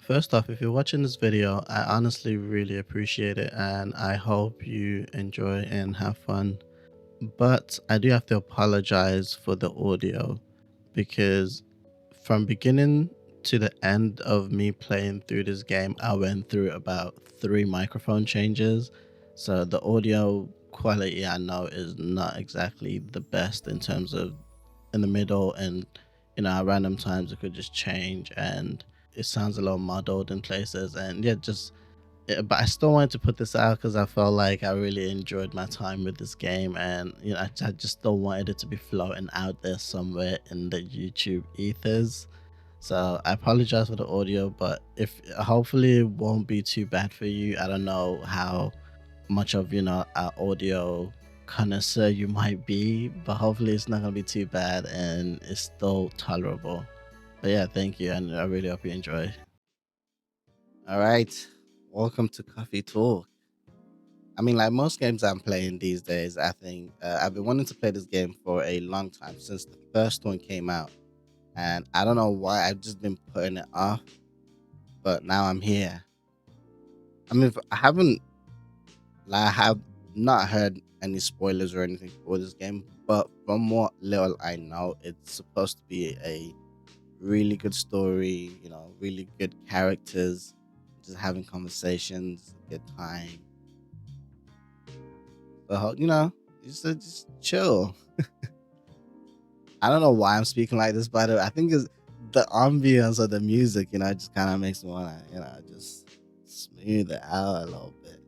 First off, if you're watching this video, I honestly really appreciate it and I hope you enjoy and have fun. But I do have to apologize for the audio because from beginning to the end of me playing through this game, I went through about three microphone changes. So the audio quality I know is not exactly the best in terms of in the middle, and at random times it could just change and it sounds a little muddled in places. And yeah, just but I still wanted to put this out because I felt like I really enjoyed my time with this game, and I just still wanted it to be floating out there somewhere in the YouTube ethers. So I apologize for the audio, but if hopefully it won't be too bad for you. I don't know how much of an audio connoisseur you might be, but hopefully it's not gonna be too bad and it's still tolerable. But yeah, thank you, and I really hope you enjoy. All right, welcome to Coffee Talk. I mean, like most games I'm playing these days, I think I've been wanting to play this game for a long time since the first one came out, and I don't know why I've just been putting it off. But now I'm here. I mean, I have not heard any spoilers or anything for this game, but from what little I know, it's supposed to be a really good story. Really good characters, just having conversations, good time. So just chill. I don't know why I'm speaking like this, by the way. I think it's the ambience of the music. Just kind of makes me wanna, just smooth it out a little bit,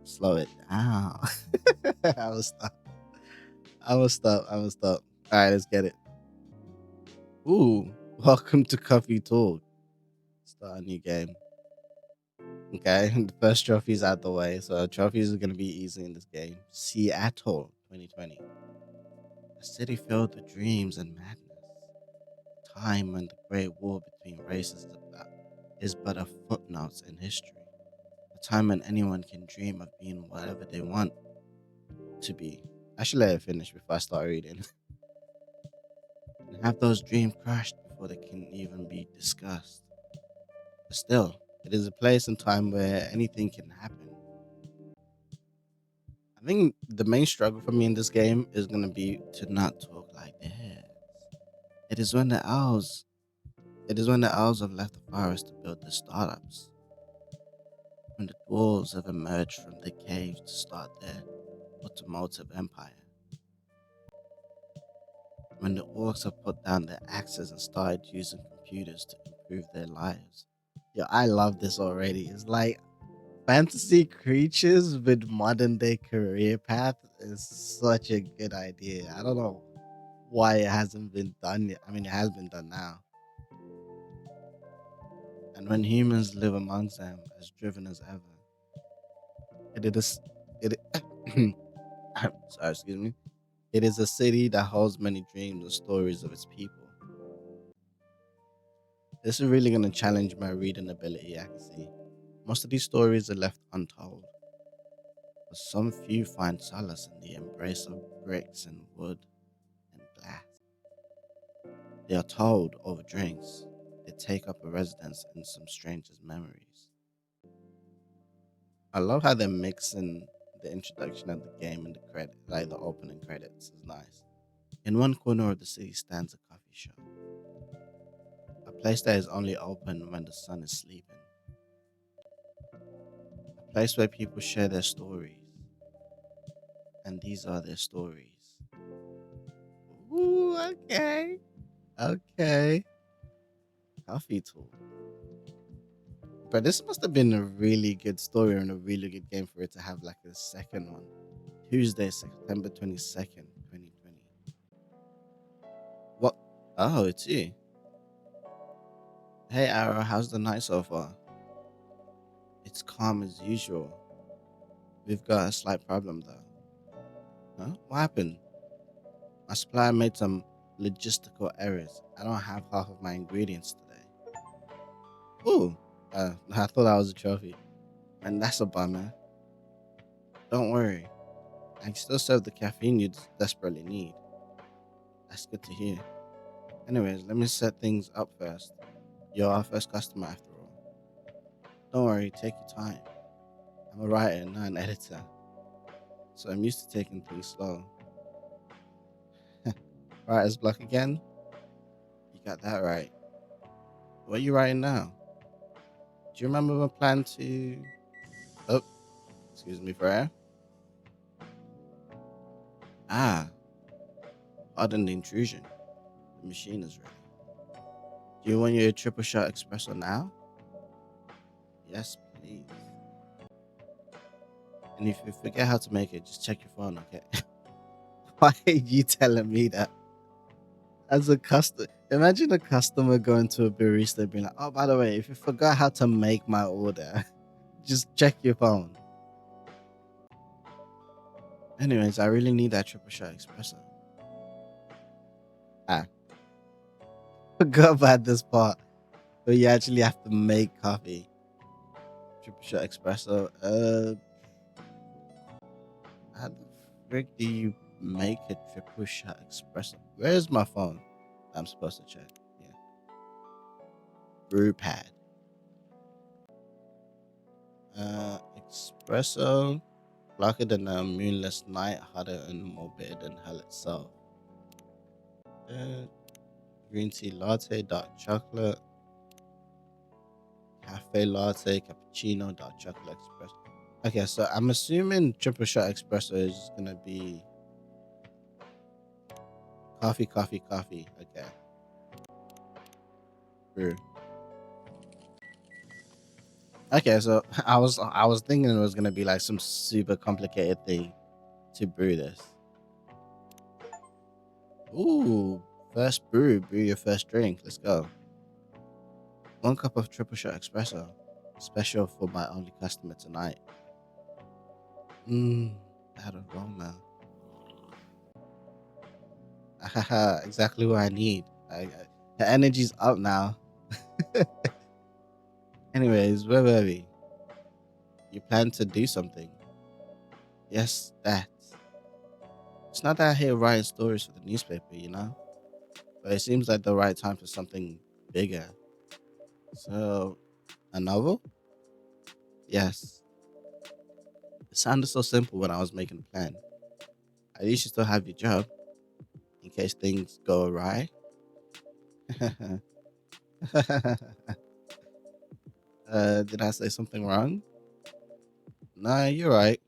slow it down. I will stop. I will stop. I will stop. All right, let's get it. Ooh, welcome to Coffee Talk. Start a new game. Okay, the first trophy's out the way, so trophies are gonna be easy in this game. Seattle, 2020, a city filled with dreams and madness. Time when the great war between races is but a footnote in history. A time when anyone can dream of being whatever they want to be. I should let it finish before I start reading. And have those dreams crushed before they can even be discussed. But still, it is a place and time where anything can happen. I think the main struggle for me in this game is gonna be to not talk like this. It is when the owls it is when the owls have left the forest to build their startups. When the dwarves have emerged from the caves to start their automotive empire. When the orcs have put down their axes and started using computers to improve their lives. Yeah, I love this already. It's like fantasy creatures with modern day career path is such a good idea. I don't know why it hasn't been done yet. I mean, it has been done now. And when humans live amongst them, as driven as ever, it is it. Sorry, excuse me. It is a city that holds many dreams and stories of its people. This is really going to challenge my reading ability, I can see. Most of these stories are left untold, but some few find solace in the embrace of bricks and wood and glass. They are told over drinks. They take up a residence in some stranger's memories. I love how they're mixing the introduction of the game and the credit, like the opening credits, is nice. In one corner of the city stands a coffee shop, a place that is only open when the sun is sleeping, a place where people share their stories, and these are their stories. Ooh, okay, okay. Coffee talk. But this must have been a really good story and a really good game for it to have like a second one. Tuesday, September 22nd, 2020. What? Oh, it's you. Hey, Arrow, how's the night so far? It's calm as usual. We've got a slight problem though. Huh? What happened? My supplier made some logistical errors. I don't have half of my ingredients today. Ooh, I thought that was a trophy. And that's a bummer. Don't worry. I can still serve the caffeine you desperately need. That's good to hear. Anyways, let me set things up first. You're our first customer after all. Don't worry, take your time. I'm a writer, not an editor, so I'm used to taking things slow. Writer's block again? You got that right. What are you writing now? Do you remember my plan to... Oh, excuse me for air. Ah, pardon the intrusion. The machine is ready. Do you want your triple shot espresso now? Yes, please. And if you forget how to make it, just check your phone, okay? Why are you telling me that? As a customer, imagine a customer going to a barista being like, oh, by the way, if you forgot how to make my order, just check your phone. Anyways, I really need that triple shot espresso. Ah, forgot about this part. But you actually have to make coffee. Triple shot espresso. How the frick do you make a triple shot espresso? Where's my phone? I'm supposed to check. Yeah. Brew pad. Espresso. Darker than a moonless night, harder and more bitter than hell itself. Green tea latte, dark chocolate, cafe latte, cappuccino, dark chocolate espresso. Okay, so I'm assuming triple shot espresso is gonna be coffee, coffee, coffee. Okay. Brew. Okay, so I was thinking it was gonna be like some super complicated thing to brew this. Ooh, first brew your first drink. Let's go. 1 cup of triple shot espresso, special for my only customer tonight. That aroma. Haha, exactly what I need. The energy's up now. Anyways, where were we? You plan to do something? Yes, that. It's not that I hate writing stories for the newspaper, but it seems like the right time for something bigger. So, a novel? Yes. It sounded so simple when I was making the plan. At least you still have your job in case things go awry. Did I say something wrong? Nah, you're right.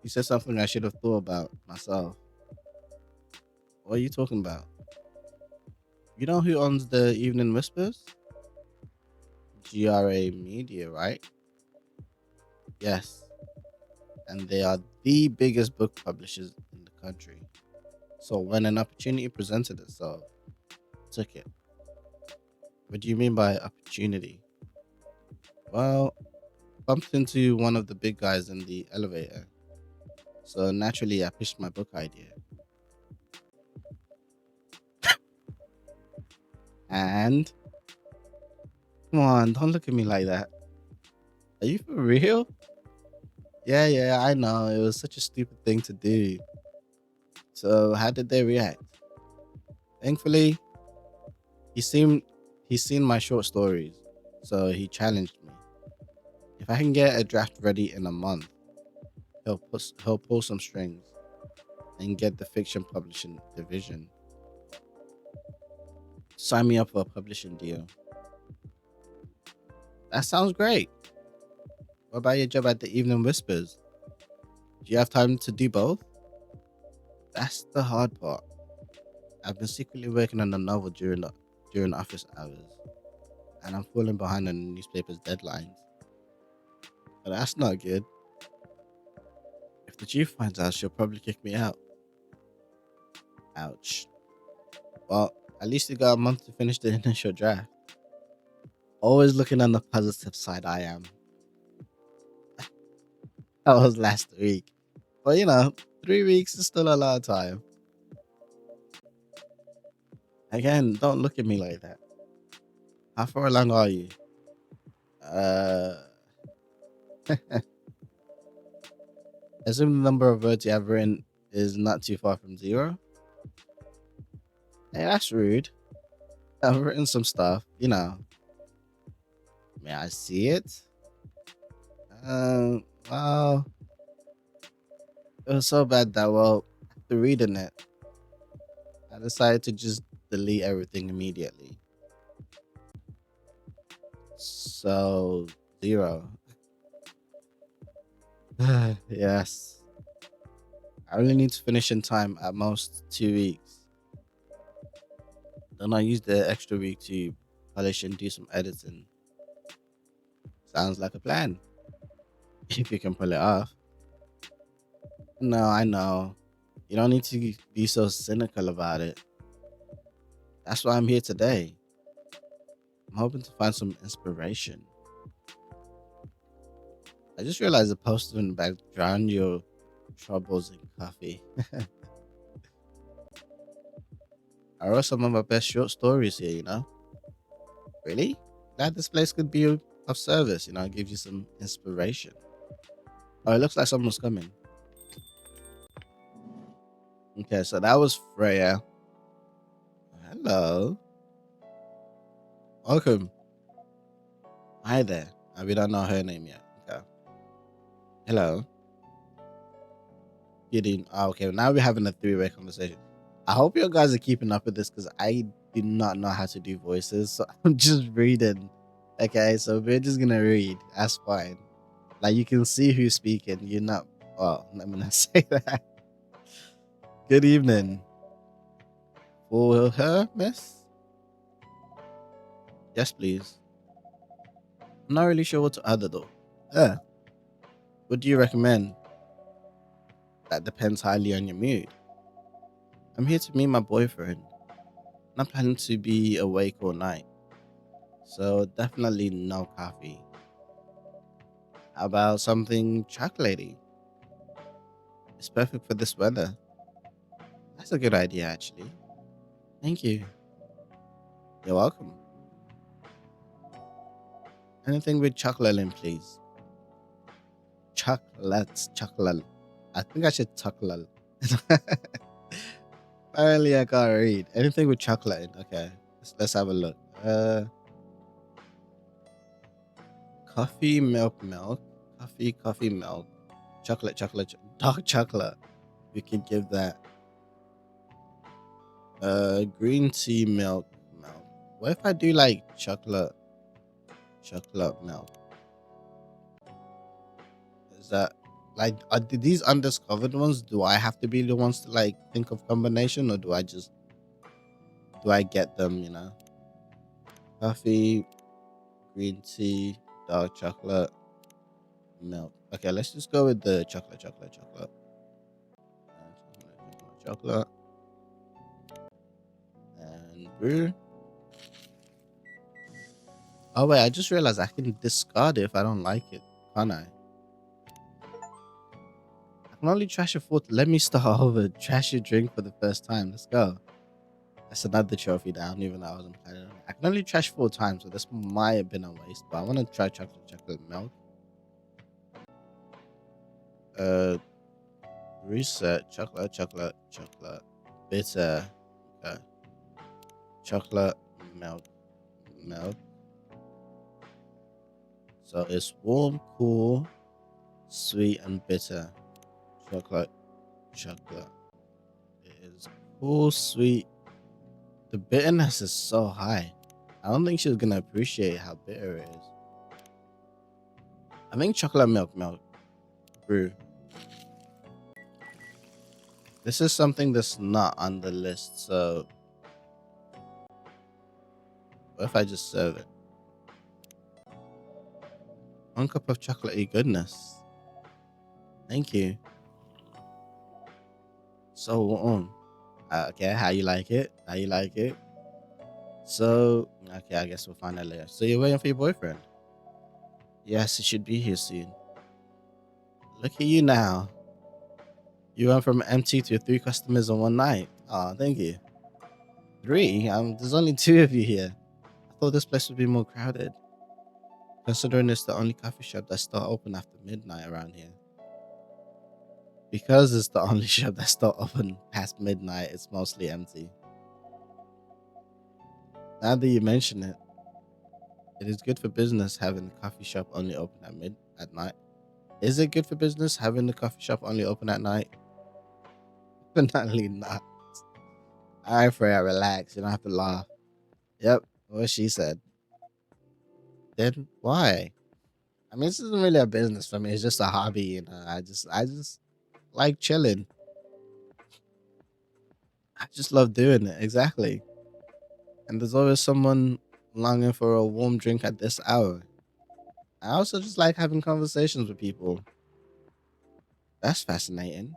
You said something I should have thought about myself. What are you talking about? You know who owns the Evening Whispers? GRA Media, right? Yes. And they are the biggest book publishers in the country. So when an opportunity presented itself, I took it. What do you mean by opportunity? Well, bumped into one of the big guys in the elevator. So naturally, I pitched my book idea. And come on, don't look at me like that. Are you for real? Yeah, I know. It was such a stupid thing to do. So how did they react? Thankfully, he seemed he's seen my short stories, so he challenged me. If I can get a draft ready in a month, he'll pull some strings and get the fiction publishing division. Sign me up for a publishing deal. That sounds great. What about your job at the Evening Whispers? Do you have time to do both? That's the hard part. I've been secretly working on a novel during office hours, and I'm falling behind on the newspaper's deadlines. But that's not good. If the chief finds out, she'll probably kick me out. Ouch. Well, at least you got a month to finish the initial draft. Always looking on the positive side, I am. That was last week. But 3 weeks is still a lot of time. Again, don't look at me like that. How far along are you? Uh, Assume the number of words you have written is not too far from zero. Hey, that's rude. I've written some stuff. May I see it? Well, it was so bad that, well, after reading it, I decided to just delete everything immediately. So, zero. Yes. I only need to finish in time, at most 2 weeks. Then I use the extra week to polish and do some editing. Sounds like a plan. If you can pull it off. No, I know. You don't need to be so cynical about it. That's why I'm here today. I'm hoping to find some inspiration. I just realized the poster in the back drowned your troubles in coffee. I wrote some of my best short stories here. Really? Glad this place could be of service, give you some inspiration. Oh, it looks like someone's coming. Okay, so that was Freya. Hello. Welcome. Hi there. We don't know her name yet. Okay. Hello. Okay, now we're having a three-way conversation. I hope you guys are keeping up with this because I do not know how to do voices. So I'm just reading. Okay, so we're just gonna read. That's fine. Like you can see who's speaking. You're not. Well, let me not say that. Good evening. For her, miss? Yes, please. I'm not really sure what to order though. What do you recommend? That depends highly on your mood. I'm here to meet my boyfriend. I'm planning to be awake all night. So definitely no coffee. How about something chocolatey? It's perfect for this weather. That's a good idea, actually. Thank you. You're welcome. Anything with chocolate in, please. Chocolate. I think I should chocolate. Apparently, I can't read. Anything with chocolate in. Okay, let's have a look. Coffee, milk. Coffee, milk. Chocolate, dark chocolate. We could give that. Green tea, milk. What if I do like chocolate milk? Is that like these undiscovered ones? Do I have to be the ones to like think of combination, or do I get them? Coffee, green tea, dark chocolate, milk. Okay, let's just go with the chocolate. Chocolate and brew. Oh wait, I just realized I can discard it if I don't like it, can't I? I can only trash a fourth. Let me start over. Trash your drink for the first time. Let's go. That's another trophy that I don't even know I wasn't planning on. I can only trash 4 times, so this might have been a waste. But I want to try chocolate milk. Uh, reset chocolate, bitter. Okay. Chocolate milk. So it's warm, cool, sweet, and bitter. Chocolate. It is cool, sweet. The bitterness is so high. I don't think she's gonna appreciate how bitter it is. I think chocolate milk brew. This is something that's not on the list, so what if I just serve it? 1 cup of chocolatey goodness. Thank you. So, okay, how you like it? So, okay, I guess we'll find out later. So you're waiting for your boyfriend? Yes, he should be here soon. Look at you now. You went from empty to 3 customers in one night. Oh, thank you. 3? There's only 2 of you here. I thought this place would be more crowded, considering it's the only coffee shop that's still open after midnight around here. Because it's the only shop that's still open past midnight, it's mostly empty. Now that you mention it, It is good for business having the coffee shop only open at night. Is it good for business having the coffee shop only open at night? Definitely not. All right, Freya, relax. You don't have to laugh. Yep, what she said. Then why? I mean, this isn't really a business for me. It's just a hobby, you know. I just like chilling. I just love doing it. Exactly. And there's always someone longing for a warm drink at this hour. I also just like having conversations with people. That's fascinating.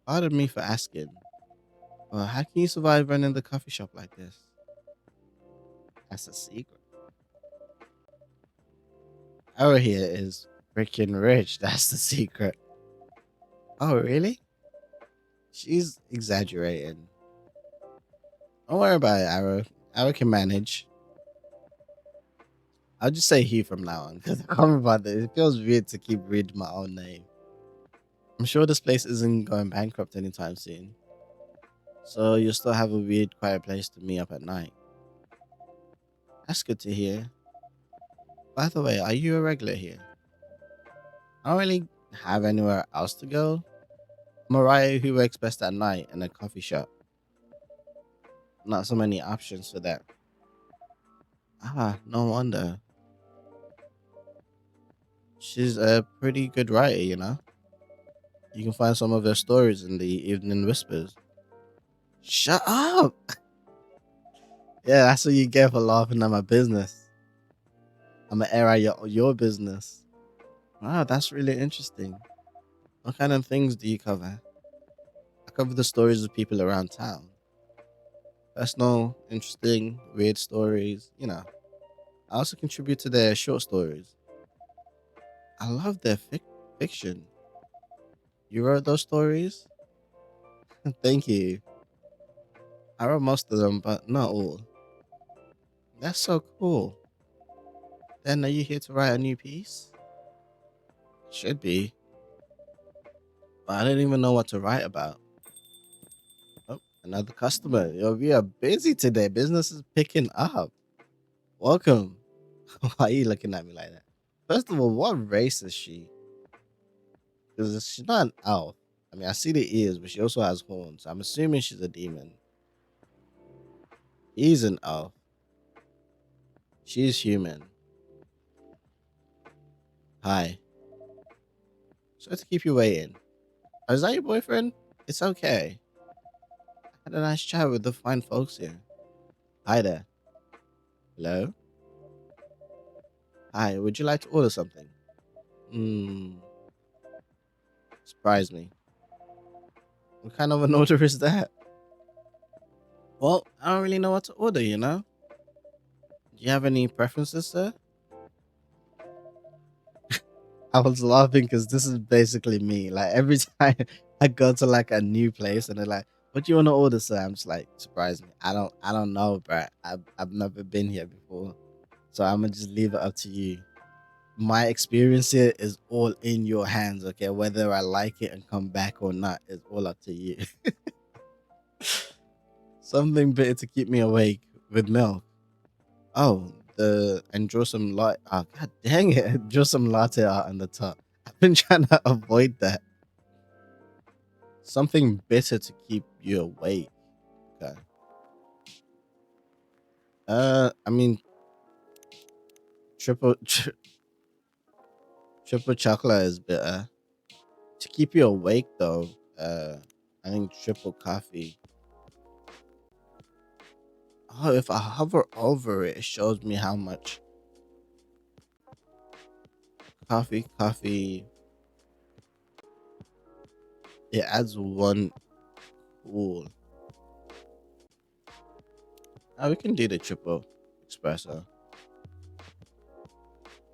Pardon me for asking. Well, how can you survive running the coffee shop like this? That's a secret. Our here is freaking rich. That's the secret. Oh, really? She's exaggerating. Don't worry about it, Arrow. Arrow can manage. I'll just say he from now on because I can't remember this. It feels weird to keep reading my own name. I'm sure this place isn't going bankrupt anytime soon. So you'll still have a weird, quiet place to meet up at night. That's good to hear. By the way, are you a regular here? I don't really have anywhere else to go. Mariah, who works best at night in a coffee shop. Not so many options for that. Ah, no wonder. She's a pretty good writer, you know? You can find some of her stories in the Evening Whispers. Shut up! Yeah, that's what you get for laughing at my business. I'm gonna air out your business. Wow, that's really interesting. What kind of things do you cover? I cover the stories of people around town. Personal, interesting, weird stories, you know. I also contribute to their short stories. I love their fiction. You wrote those stories? Thank you. I wrote most of them, but not all. That's so cool. Then are you here to write a new piece? Should be. But I don't even know what to write about. Oh, another customer. Yo, we are busy today. Business is picking up. Welcome. Why are you looking at me like that? First of all, what race is she? Because she's not an elf. I mean, I see the ears, but she also has horns. I'm assuming she's a demon. He's an elf. She's human. Hi. Sorry to keep you waiting. Oh, is that your boyfriend? It's okay. I had a nice chat with the fine folks here. Hi there. Hello? Hi, would you like to order something? Hmm, surprise me. What kind of an order is that? Well, I don't really know what to order, you know? Do you have any preferences, sir? I was laughing because this is basically me. Like every time I go to like a new place and they're like, "What do you want to order, sir?" I'm just like, "Surprise me." I don't know, bro. I've never been here before, so I'm gonna just leave it up to you. My experience here is all in your hands. Okay, whether I like it and come back or not is all up to you. Something bitter to keep me awake with milk. Oh, the and draw some light. Oh, god dang it! Draw some latte art on the top. I've been trying to avoid that. Something bitter to keep you awake. Okay. I mean, triple triple chocolate is bitter. To keep you awake though, I think triple coffee. Oh, if I hover over it, it shows me how much coffee. It adds one. Cool. Oh, we can do the triple espresso.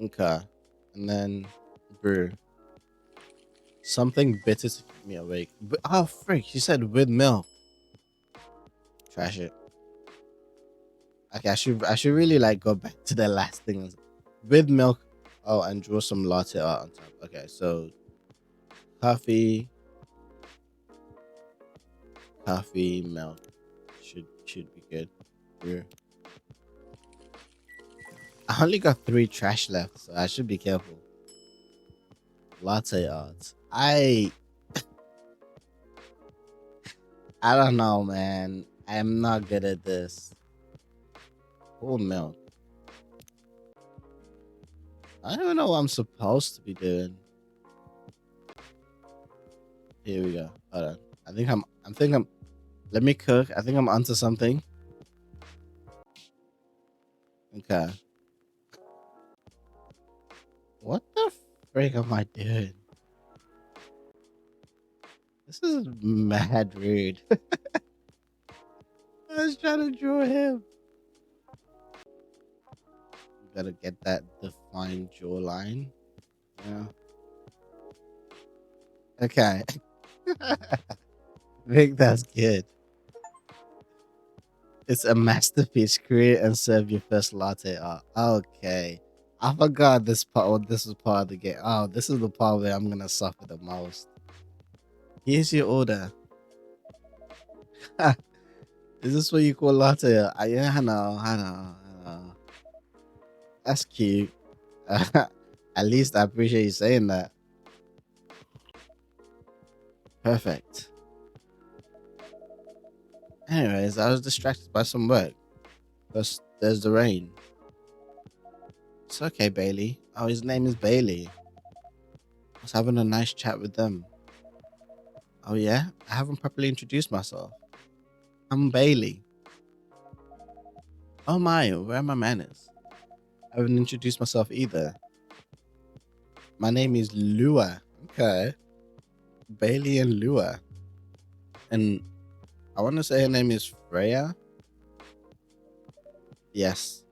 Okay. And then brew. Something bitter to keep me awake. Oh, frick. She said with milk. Trash it. Okay, I should really like go back to the last thing. With milk. Oh, and draw some latte art on top. Okay, so coffee, milk should be good. Brew. I only got 3 trash left, so I should be careful. Latte art. I don't know, man. I'm not good at this. Whole milk. I don't know what I'm supposed to be doing. Here we go. Hold on. I think I'm let me cook. I think I'm onto something. Okay. What the frick am I doing? This is mad rude. I was trying to draw him. Gotta get that defined jawline. Yeah. Okay. I think that's good. It's a masterpiece. Create and serve your first latte art. Okay. I forgot this part. Oh, this was part of the game. Oh, this is the part where I'm gonna suffer the most. Here's your order. Is this what you call latte art? Yeah, I know. That's cute. At least I appreciate you saying that. Perfect. Anyways, I was distracted by some work. Plus, there's the rain. It's okay, Bailey. Oh, his name is Bailey. I was having a nice chat with them. Oh, yeah? I haven't properly introduced myself. I'm Bailey. Oh, my, where are my manners? I haven't introduced myself either. My name is Lua. Okay. Bailey and Lua. And I want to say her name is Freya. Yes.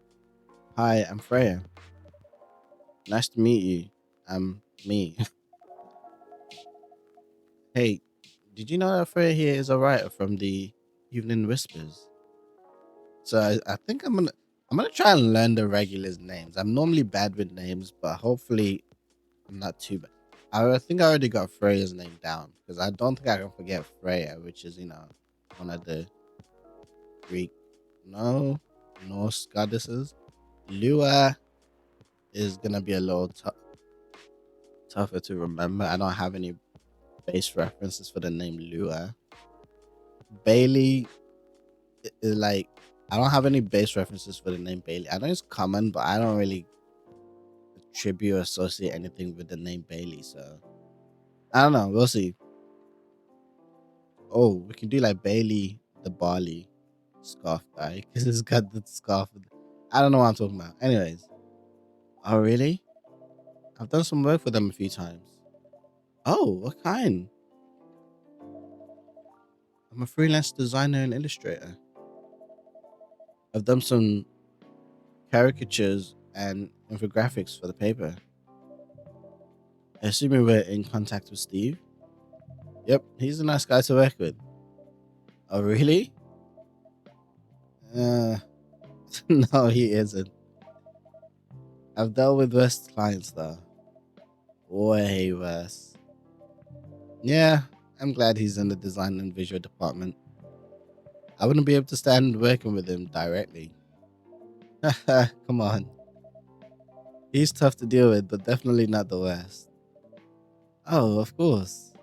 Hi, I'm Freya. Nice to meet you. I'm me. Hey, did you know that Freya here is a writer from the Evening Whispers? So I think I'm gonna try and learn the regulars' names. I'm normally bad with names, but hopefully I'm not too bad. I think I already got Freya's name down because I don't think I can forget Freya, which is one of the Greek, no, Norse goddesses. Lua is gonna be a little tougher to remember. I don't have any base references for the name Lua. Bailey is like I don't have any base references for the name Bailey. I know it's common, but I don't really attribute or associate anything with the name Bailey. So I don't know. We'll see. Oh, we can do like Bailey the Barley scarf guy because it's got the scarf. I don't know what I'm talking about. Anyways, oh really? I've done some work for them a few times. Oh, what kind? I'm a freelance designer and illustrator. I've done some caricatures and infographics for the paper. I assume you were in contact with Steve. Yep, he's a nice guy to work with. Oh, really? Uh, no, he isn't. I've dealt with worse clients though. Way worse. Yeah, I'm glad he's in the design and visual department. I wouldn't be able to stand working with him directly. Come on. He's tough to deal with, but definitely not the worst. Oh, of course.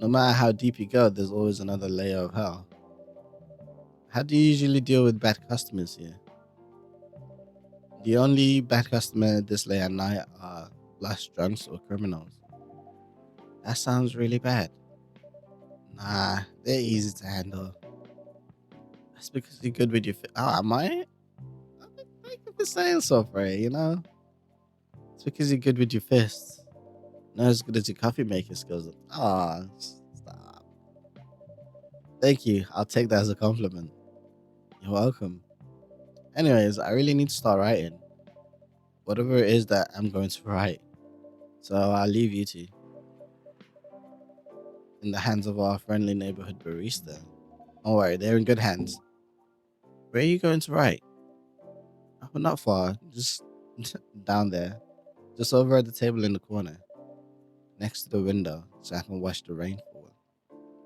No matter how deep you go, there's always another layer of hell. How do you usually deal with bad customers here? The only bad customer this late at night are last drunks or criminals. That sounds really bad. Nah, they're easy to handle. That's because you're good with your. Oh, am I? Thank you for saying so, Frey. It's because you're good with your fists. Not as good as your coffee making skills. Ah, stop. Thank you. I'll take that as a compliment. You're welcome. Anyways, I really need to start writing. Whatever it is that I'm going to write. So I'll leave you two in the hands of our friendly neighborhood barista. Don't worry, they're in good hands. Where are you going to write? Oh, not far, just down there. Just over at the table in the corner, next to the window, so I can watch the rain fall.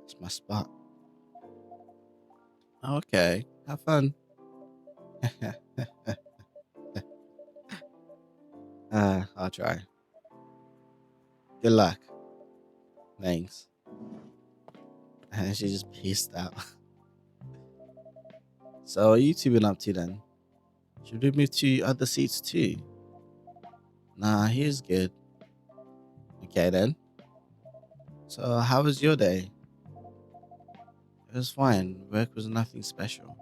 It's my spot. Okay, have fun. I'll try. Good luck. Thanks. And she just peaced out. So, what are you two been up to then? Should we move to other seats too? Nah, he's good. Okay then. So, how was your day? It was fine. Work was nothing special.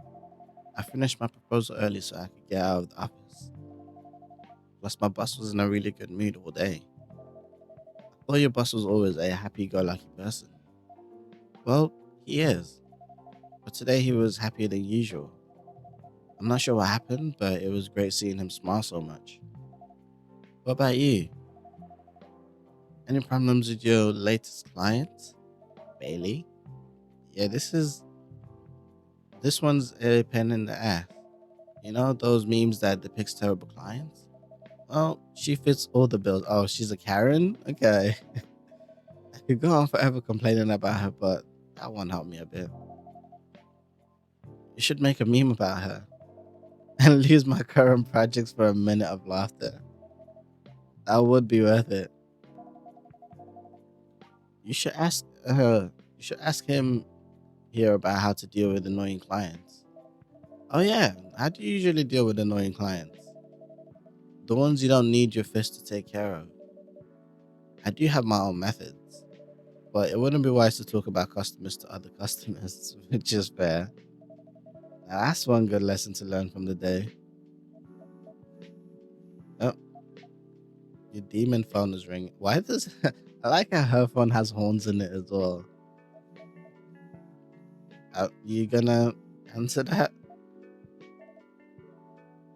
I finished my proposal early so I could get out of the office. Plus, my boss was in a really good mood all day. I thought your boss was always a happy go lucky person. Well, he is. But today he was happier than usual. I'm not sure what happened, but it was great seeing him smile so much. What about you? Any problems with your latest client? Bailey? Yeah, this one's a pain in the ass. You know those memes that depicts terrible clients? Well, she fits all the bills. Oh, she's a Karen? Okay. I could go on forever complaining about her, but that one helped me a bit. You should make a meme about her and lose my current projects for a minute of laughter. That would be worth it. You should ask her. You should ask him here about how to deal with annoying clients. Oh yeah, how do you usually deal with annoying clients? The ones you don't need your fist to take care of. I do have my own methods, but it wouldn't be wise to talk about customers to other customers, which is fair. Now, that's one good lesson to learn from the day. Oh, your demon phone is ringing. Why does I like how her phone has horns in it as well? You gonna answer that?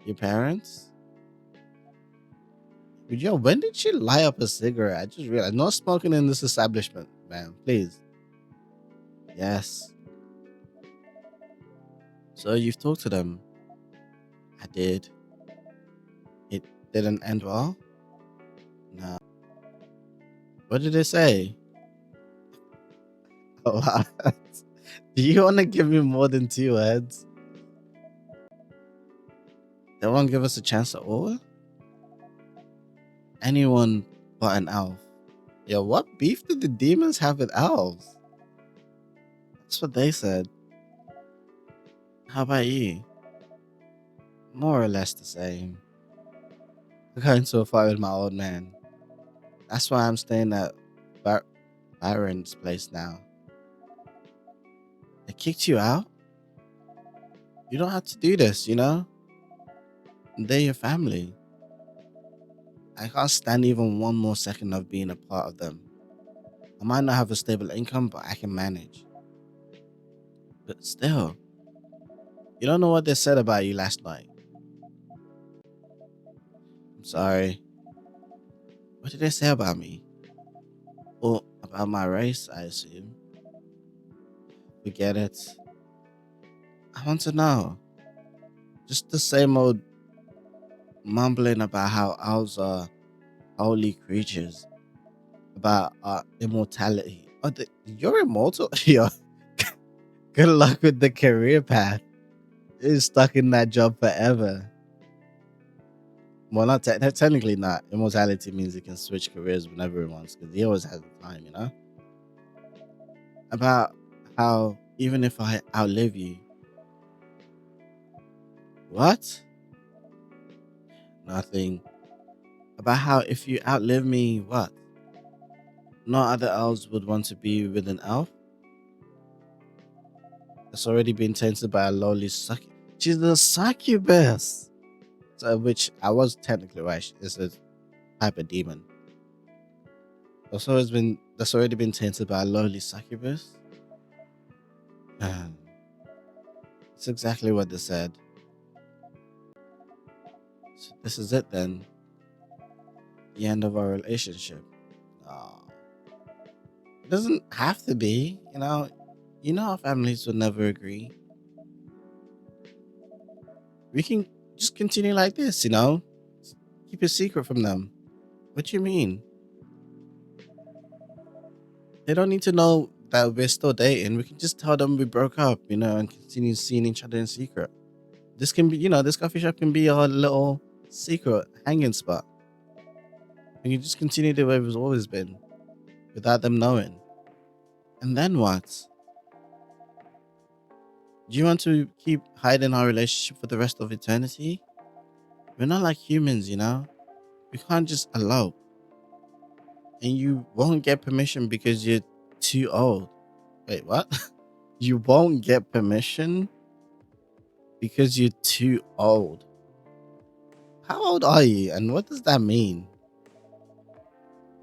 Your parents? Yo, when did she light up a cigarette? I just realized no smoking in this establishment, man. Please. Yes. So you've talked to them. I did. It didn't end well? No. What did they say? Oh, wow. Do you want to give me more than 2 words? They won't give us a chance at all? Anyone but an elf. Yo, what beef did the demons have with elves? That's what they said. How about you? More or less the same. I got into a fight with my old man. That's why I'm staying at Bar- Byron's place now. They kicked you out? You don't have to do this, you know? They're your family. I can't stand even one more second of being a part of them. I might not have a stable income, but I can manage. But still, you don't know what they said about you last night. I'm sorry. What did they say about me? Or about my race, I assume. Forget it. I want to know. Just the same old mumbling about how owls are holy creatures, about our immortality. Oh, you're immortal? Yo, good luck with the career path. You're stuck in that job forever. Well, not technically not. Immortality means he can switch careers whenever he wants because he always has the time, you know? About how even if I outlive you, what? Nothing. About how if you outlive me, what? No other elves would want to be with an elf that's already been tainted by a lowly She's a succubus. So, which I was technically right. It's a type of demon. That's already been tainted by a lowly succubus. It's exactly what they said. So this is it then. The end of our relationship. Aw. It doesn't have to be, you know. You know our families would never agree. We can just continue like this, you know? Keep a secret from them. What do you mean? They don't need to know that we're still dating. We can just tell them we broke up, you know, and continue seeing each other in secret. This can be, you know, this coffee shop can be our little secret hanging spot. We can just continue the way it's always been without them knowing. And then what? Do you want to keep hiding our relationship for the rest of eternity? We're not like humans, you know? We can't just elope. And you won't get permission because you're too old. Wait, what? You won't get permission because you're too old. How old are you and what does that mean?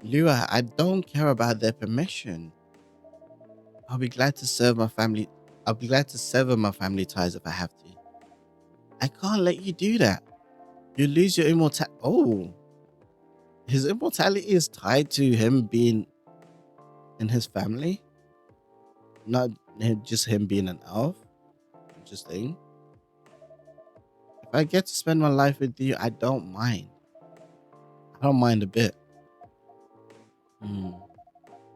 Lua, I don't care about their permission. I'll be glad to serve my family. I'll be glad to sever my family ties if I have to. I can't let you do that. You lose your immortality. Oh, his immortality is tied to him being in his family, not just him being an elf. Interesting. If I get to spend my life with you, I don't mind. I don't mind a bit. Hmm.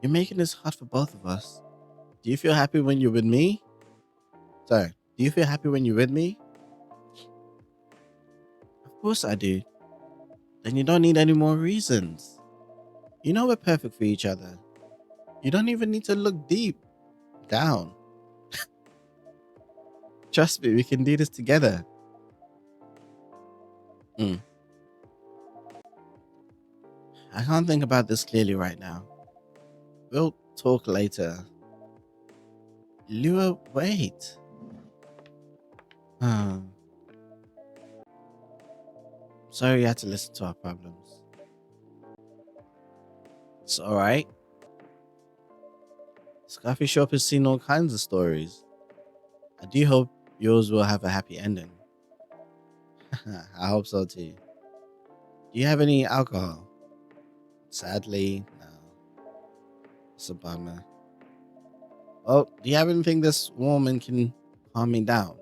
You're making this hard for both of us. Do you feel happy when you're with me? Sorry. Do you feel happy when you're with me? Of course I do. Then you don't need any more reasons. You know we're perfect for each other. You don't even need to look deep down. Trust me, we can do this together. Hmm. I can't think about this clearly right now. We'll talk later. Lua, wait. Hmm. Sorry you had to listen to our problems. It's alright. This coffee shop has seen all kinds of stories. I do hope yours will have a happy ending. I hope so too. Do you have any alcohol? Sadly, no. It's a bummer. Oh, do you have anything this warm and can calm me down?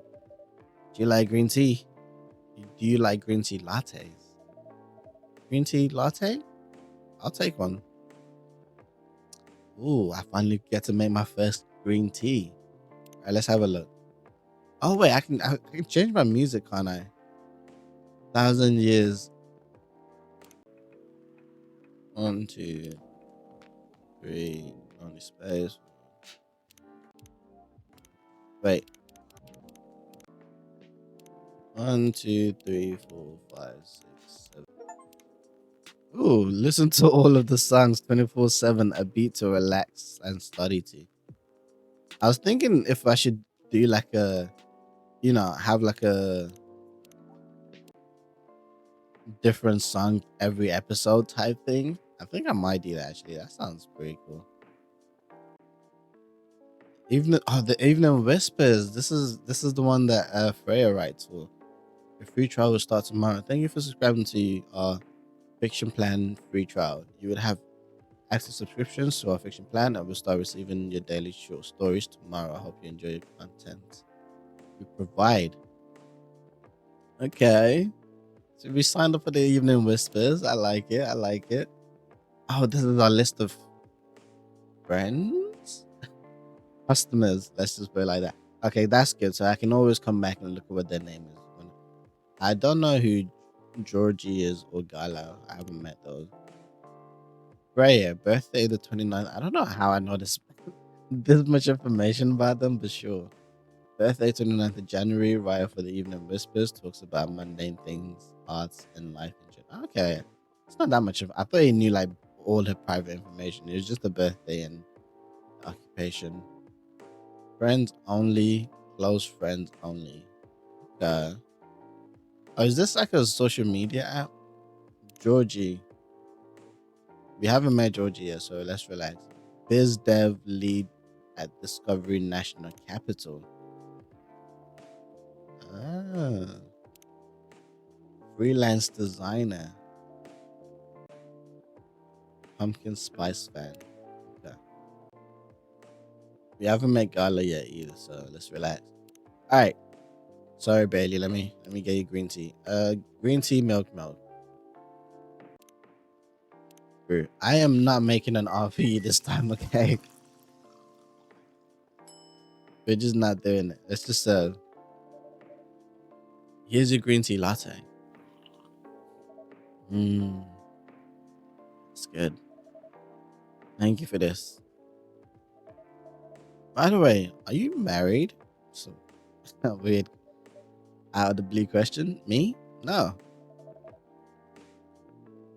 Do you like green tea? Do you like green tea lattes? Green tea latte? I'll take one. Ooh, I finally get to make my first green tea. All right, let's have a look. Oh wait, I can change my music, can't I? 1,000 years. 1, 2, 3. Only space. Wait. 1, 2, 3, 4, 5, 6, 7. Ooh, listen to all of the songs 24/7, a beat to relax and study to. I was thinking if I should do like a, have like a different song every episode type thing. I think I might do that actually. That sounds pretty cool. Even the Evening Whispers. This is the one that Freya writes for. The free trial will start tomorrow. Thank you for subscribing to our fiction plan free trial. You would have active subscriptions to our fiction plan and will start receiving your daily short stories tomorrow. I hope you enjoy the content we provide. Okay. So we signed up for the Evening Whispers. I like it. I like it. Oh, this is our list of friends? Customers. Let's just put it like that. Okay, that's good. So I can always come back and look at what their name is. I don't know who Georgie is or Gala. I haven't met those. Freya, birthday the 29th. I don't know how I know this much information about them, but sure. Birthday 29th of January, Raya for the Evening Whispers talks about mundane things, arts, and life in general. Okay. It's not that much of I thought he knew like all her private information. It was just the birthday and occupation. Friends only, close friends only. Oh, is this like a social media app? Georgie. We haven't met Georgie yet, so let's relax. Biz dev lead at Discovery National Capital. Ah, freelance designer. Pumpkin spice fan. Okay. We haven't met Gala yet either, so let's relax. All right. Sorry, Bailey. Let me get you green tea. Green tea, milk. Brew. I am not making an offer you this time, okay? We're just not doing it. Let's just here's your green tea latte. Hmm. Good. Thank you for this. By the way, are you married? So weird out of the blue question. Me? No.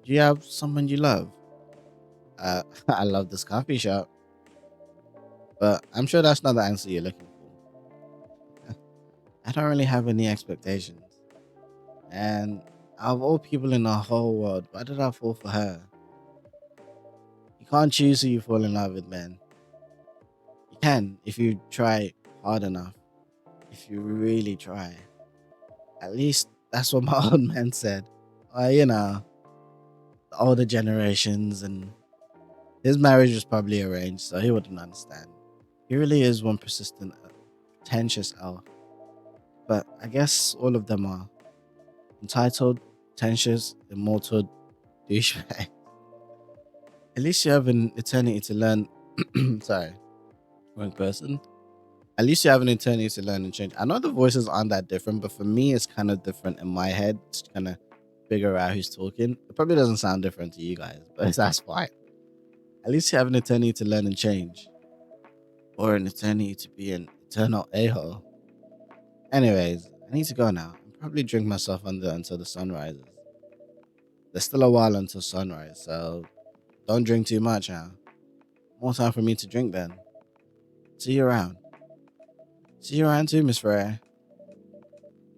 Do you have someone you love? I love this coffee shop, but I'm sure that's not the answer you're looking for. I don't really have any expectations. And out of all people in the whole world, why did I fall for her? You can't choose who you fall in love with, man. You can if you try hard enough. If you really try. At least that's what my old man said. The older generations, and his marriage was probably arranged, so he wouldn't understand. He really is one persistent, pretentious elf. But I guess all of them are entitled, pretentious, immortal douchebag. At least you have an eternity to learn. Sorry, wrong person. At least you have an eternity to learn and change. I know the voices aren't that different, but for me, it's kind of different in my head to kind of figure out who's talking. It probably doesn't sound different to you guys, but that's fine. At least you have an eternity to learn and change, or an eternity to be an eternal a-hole. Anyways, I need to go now. I'll probably drink myself under until the sun rises. There's still a while until sunrise, so don't drink too much, huh? More time for me to drink then. See you around. See you around too, Miss Freya.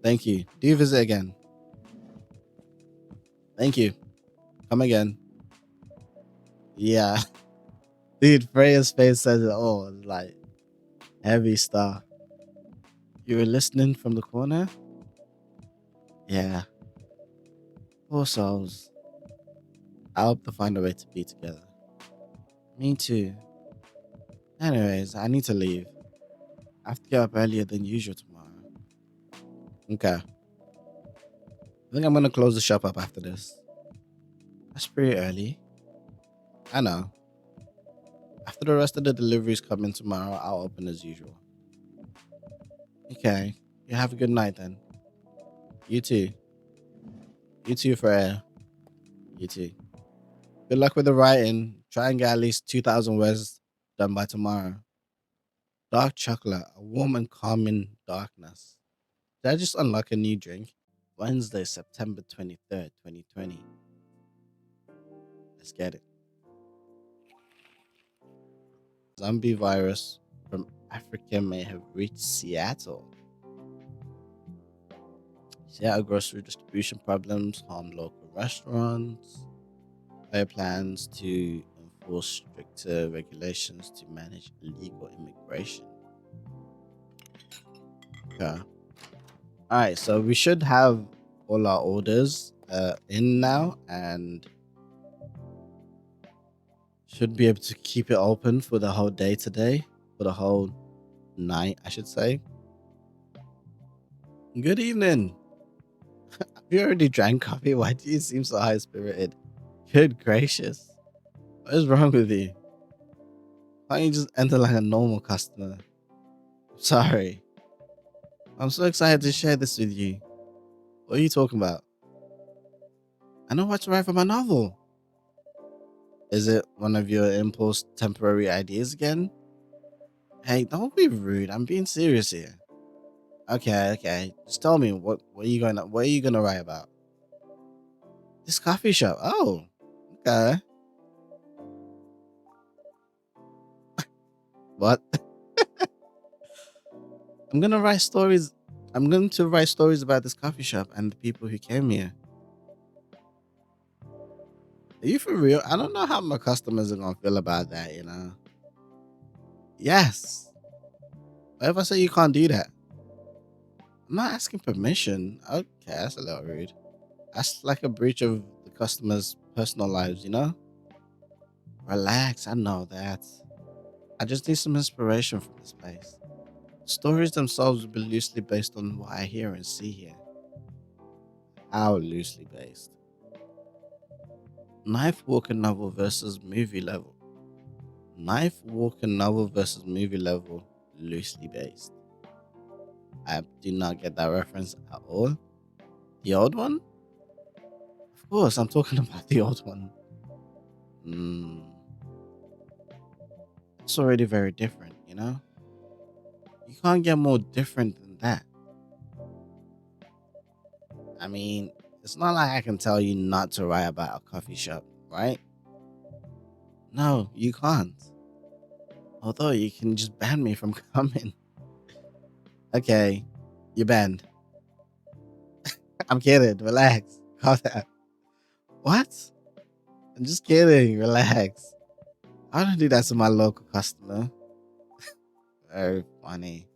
Thank you. Do visit again. Thank you. Come again. Yeah. Dude, Freya's face says it all. It's like heavy stuff. You were listening from the corner? Yeah. Poor souls. I hope to find a way to be together. Me too. Anyways, I need to leave. I have to get up earlier than usual tomorrow. Okay. I think I'm gonna close the shop up after this. That's pretty early. I know. After the rest of the deliveries come in tomorrow, I'll open as usual. Okay. You have a good night then. You too. You too, Freya. You too. Good luck with the writing. Try and get at least 2,000 words done by tomorrow. Dark chocolate, a warm and calming darkness. Did I just unlock a new drink? Wednesday, September 23rd, 2020. Let's get it. Zombie virus from Africa may have reached Seattle. Seattle grocery distribution problems harm local restaurants. There are plans to enforce stricter regulations to manage illegal immigration. Okay. Alright, so we should have all our orders in now and should be able to keep it open for the whole day today, for the whole night, I should say. Good evening. Have you already drank coffee? Why do you seem so high spirited? Good gracious. What is wrong with you? Why don't you just enter like a normal customer? Sorry. I'm so excited to share this with you. What are you talking about? I know what to write for my novel. Is it one of your impulse temporary ideas again? Hey, don't be rude. I'm being serious here. Okay. Just tell me what are you gonna write about? This coffee shop. Oh, okay. What? I'm gonna write stories. I'm going to write stories about this coffee shop and the people who came here. Are you for real? I don't know how my customers are gonna feel about that, you know. Yes. What if I say you can't do that? I'm not asking permission. Okay, that's a little rude. That's like a breach of the customer's personal lives, you know? Relax, I know that. I just need some inspiration from this place. Stories themselves will be loosely based on what I hear and see here. How loosely based? Knife Walker novel versus movie level. Knife Walker novel versus movie level, loosely based. I do not get that reference at all. The old one? Of course, I'm talking about the old one. Mm, it's already very different, you know? You can't get more different than that. I mean, it's not like I can tell you not to write about a coffee shop, right? No, you can't. Although you can just ban me from coming. Okay, you're banned. I'm kidding. Relax. Calm down. What? I'm just kidding. Relax. I don't do that to my local customer. Very funny.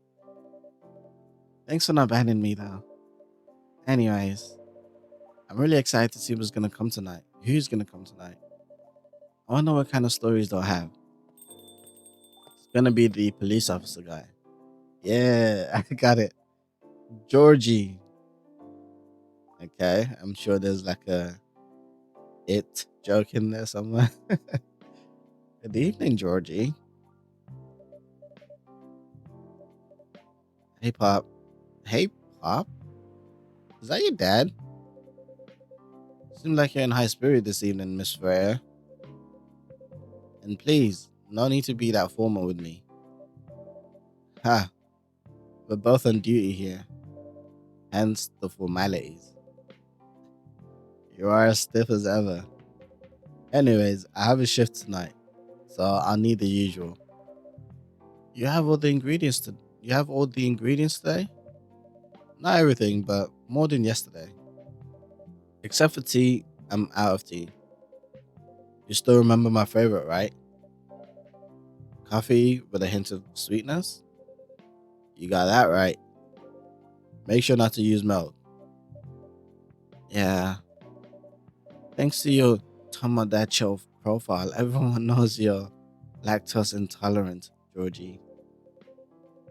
Thanks for not banning me though. Anyways, I'm really excited to see what's gonna come tonight. Who's gonna come tonight? I wanna know what kind of stories they'll have. It's gonna be the police officer guy. Yeah, I got it. Georgie. Okay, I'm sure there's like a it joke in there somewhere. Good evening, Georgie. Hey, Pop. Hey, Pop. Is that your dad? Seems like you're in high spirit this evening, Miss Freya. And please, no need to be that formal with me. Ha, we're both on duty here, hence the formalities. You are as stiff as ever. Anyways, I have a shift tonight, so I'll need the usual. You have all the ingredients to. You have all the ingredients today? Not everything, but more than yesterday. Except for tea, I'm out of tea. You still remember my favorite, right? Coffee with a hint of sweetness? You got that right. Make sure not to use milk. Yeah. Thanks to your Tomodachi profile, everyone knows you're lactose intolerant, Georgie.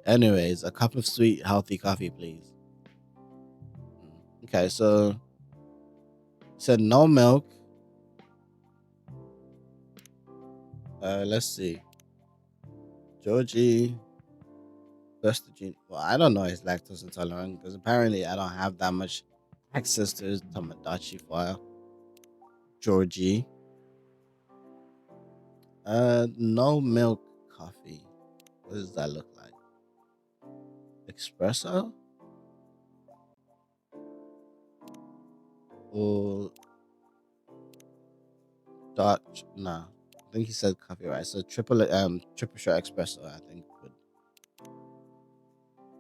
Anyways, a cup of sweet, healthy coffee, please. Okay, so said no milk. Let's see. Georgie, Vestigene. Well, I don't know he's lactose intolerant because apparently I don't have that much access to his Tomodachi file. Georgie. No milk coffee. What does that look like? Espresso or Dutch? No, I think he said coffee, right? So triple shot espresso. I think would,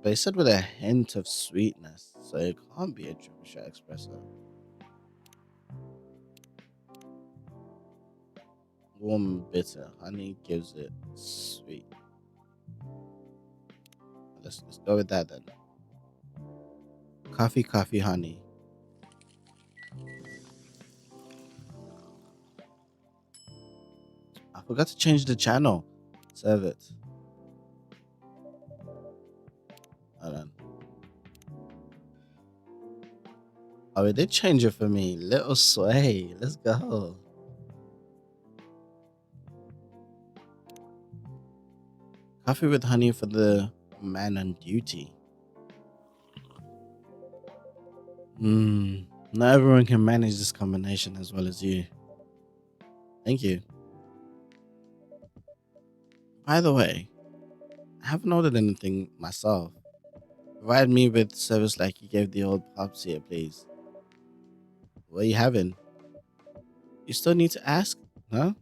but he said with a hint of sweetness, so it can't be a triple shot espresso. Warm and bitter. Honey gives it sweet. Let's go with that then. Coffee, honey. I forgot to change the channel. Serve it. Hold on. Oh, it did change it for me. Little sway. Let's go. Coffee with honey for the man on duty. Not everyone can manage this combination as well as you. Thank you. By the way, I haven't ordered anything myself. Provide me with service like you gave the old pops here, please. What are you having? You still need to ask? Huh?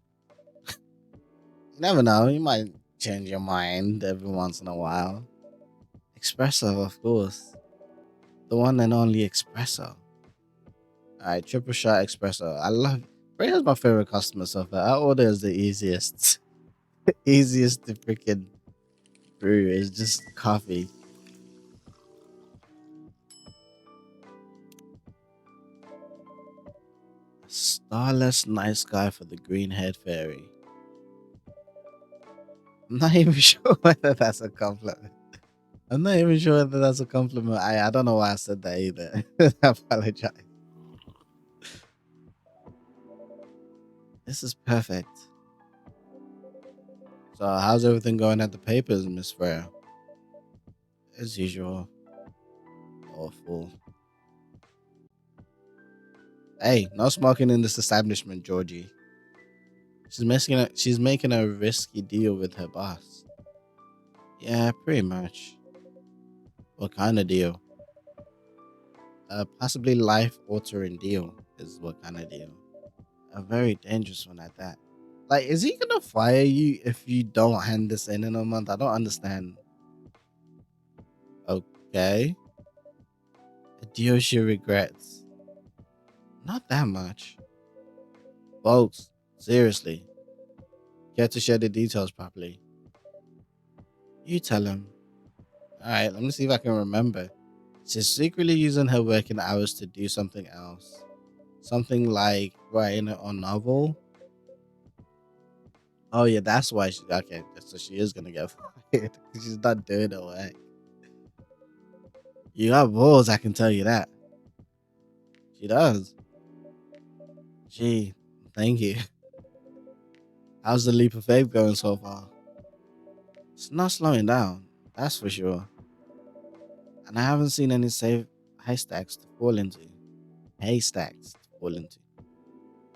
You never know. You might change your mind every once in a while. Espresso, of course. The one and only espresso. Alright, triple shot espresso. I love Freya's my favorite customer so far. Our order is the easiest. Easiest to freaking brew. It's just coffee. Starless nice guy for the green haired fairy. I'm not even sure whether that's a compliment. I'm not even sure whether that's a compliment. I don't know why I said that either. I apologize. This is perfect. So how's everything going at the papers, Miss Freya? As usual. Awful. Hey, no smoking in this establishment, Georgie. She's making a risky deal with her boss. Yeah, pretty much. What kind of deal? Possibly life-altering deal is what kind of deal. A very dangerous one at that. Like, is he gonna fire you if you don't hand this in a month? I don't understand. Okay, a deal she regrets. Not that much, folks. Seriously, get to share the details properly. You tell him. All right, let me see if I can remember. She's secretly using her working hours to do something else. Something like writing a novel. Oh yeah, that's why she okay. So she is gonna get fired. She's not doing it work. You got balls, I can tell you that. She does. Gee, thank you. How's the leap of faith going so far? It's not slowing down, that's for sure. And I haven't seen any safe haystacks to fall into. Haystacks to fall into.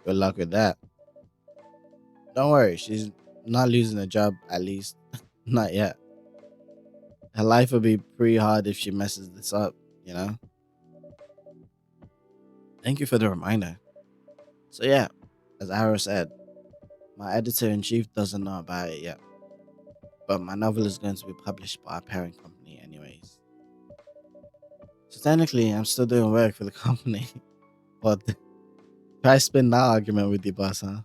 Good luck with that. Don't worry, she's not losing a job, at least. Not yet. Her life will be pretty hard if she messes this up, you know? Thank you for the reminder. So, yeah, as Ara said, my editor in chief doesn't know about it yet, but my novel is going to be published by our parent company, anyways. So, technically, I'm still doing work for the company, but try spin that argument with your boss, huh?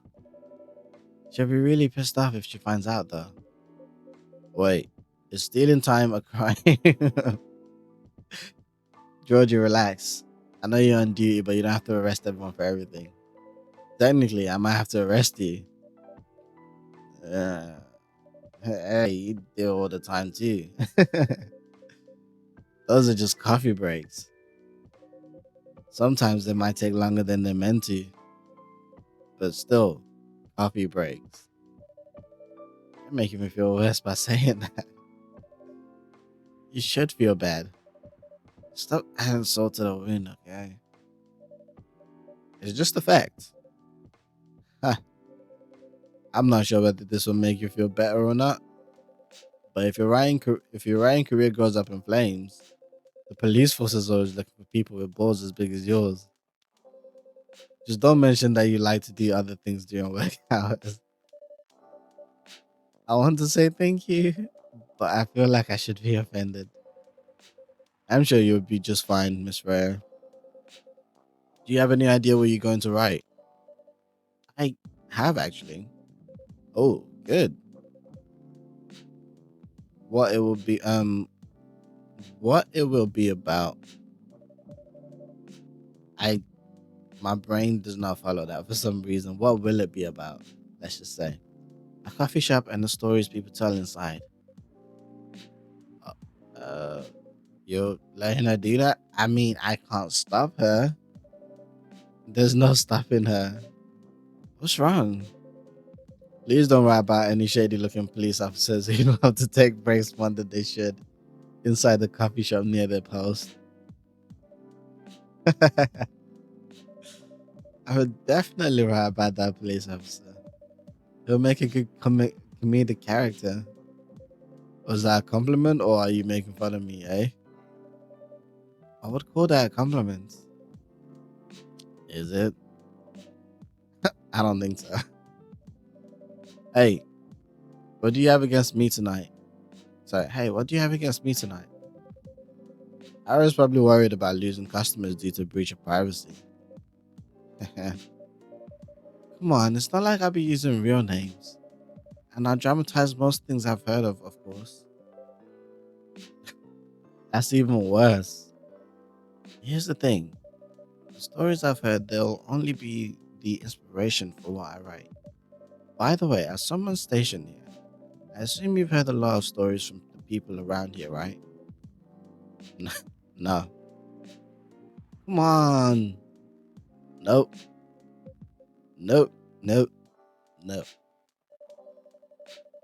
She'll be really pissed off if she finds out, though. Wait, is stealing time a crime? Georgie, relax. I know you're on duty, but you don't have to arrest everyone for everything. Technically, I might have to arrest you. Uh, hey, you deal all the time too. Those are just coffee breaks. Sometimes they might take longer than they're meant to, but still, coffee breaks. You're making me feel worse by saying that. You should feel bad. Stop adding salt to the wound, okay? It's just a fact. Huh. I'm not sure whether this will make you feel better or not, but if your writing career goes up in flames, the police force is always looking for people with balls as big as yours. Just don't mention that you like to do other things during work hours. I want to say thank you, but I feel like I should be offended. I'm sure you'll be just fine, Miss Rare. Do you have any idea what you're going to write? I have actually. Oh, good. What it will be what it will be about. I My brain does not follow that for some reason. What will it be about? Let's just say. A coffee shop and the stories people tell inside. Uh, uh you're letting her do that? I mean, I can't stop her. There's no stopping her. What's wrong? Please don't write about any shady looking police officers who don't have to take breaks more than they should inside the coffee shop near their post. I would definitely write about that police officer. He'll make a good comedic character. Was that a compliment or are you making fun of me, eh? I would call that a compliment. Is it? I don't think so. Hey, what do you have against me tonight? Sorry, hey, what do you have against me tonight? I was probably worried about losing customers due to breach of privacy. Come on, it's not like I'll be using real names. And I dramatize most things I've heard of course. That's even worse. Here's the thing. The stories I've heard, they'll only be the inspiration for what I write. By the way, as someone stationed here, I assume you've heard a lot of stories from the people around here, right? No. Come on. Nope. Nope. Nope. Nope.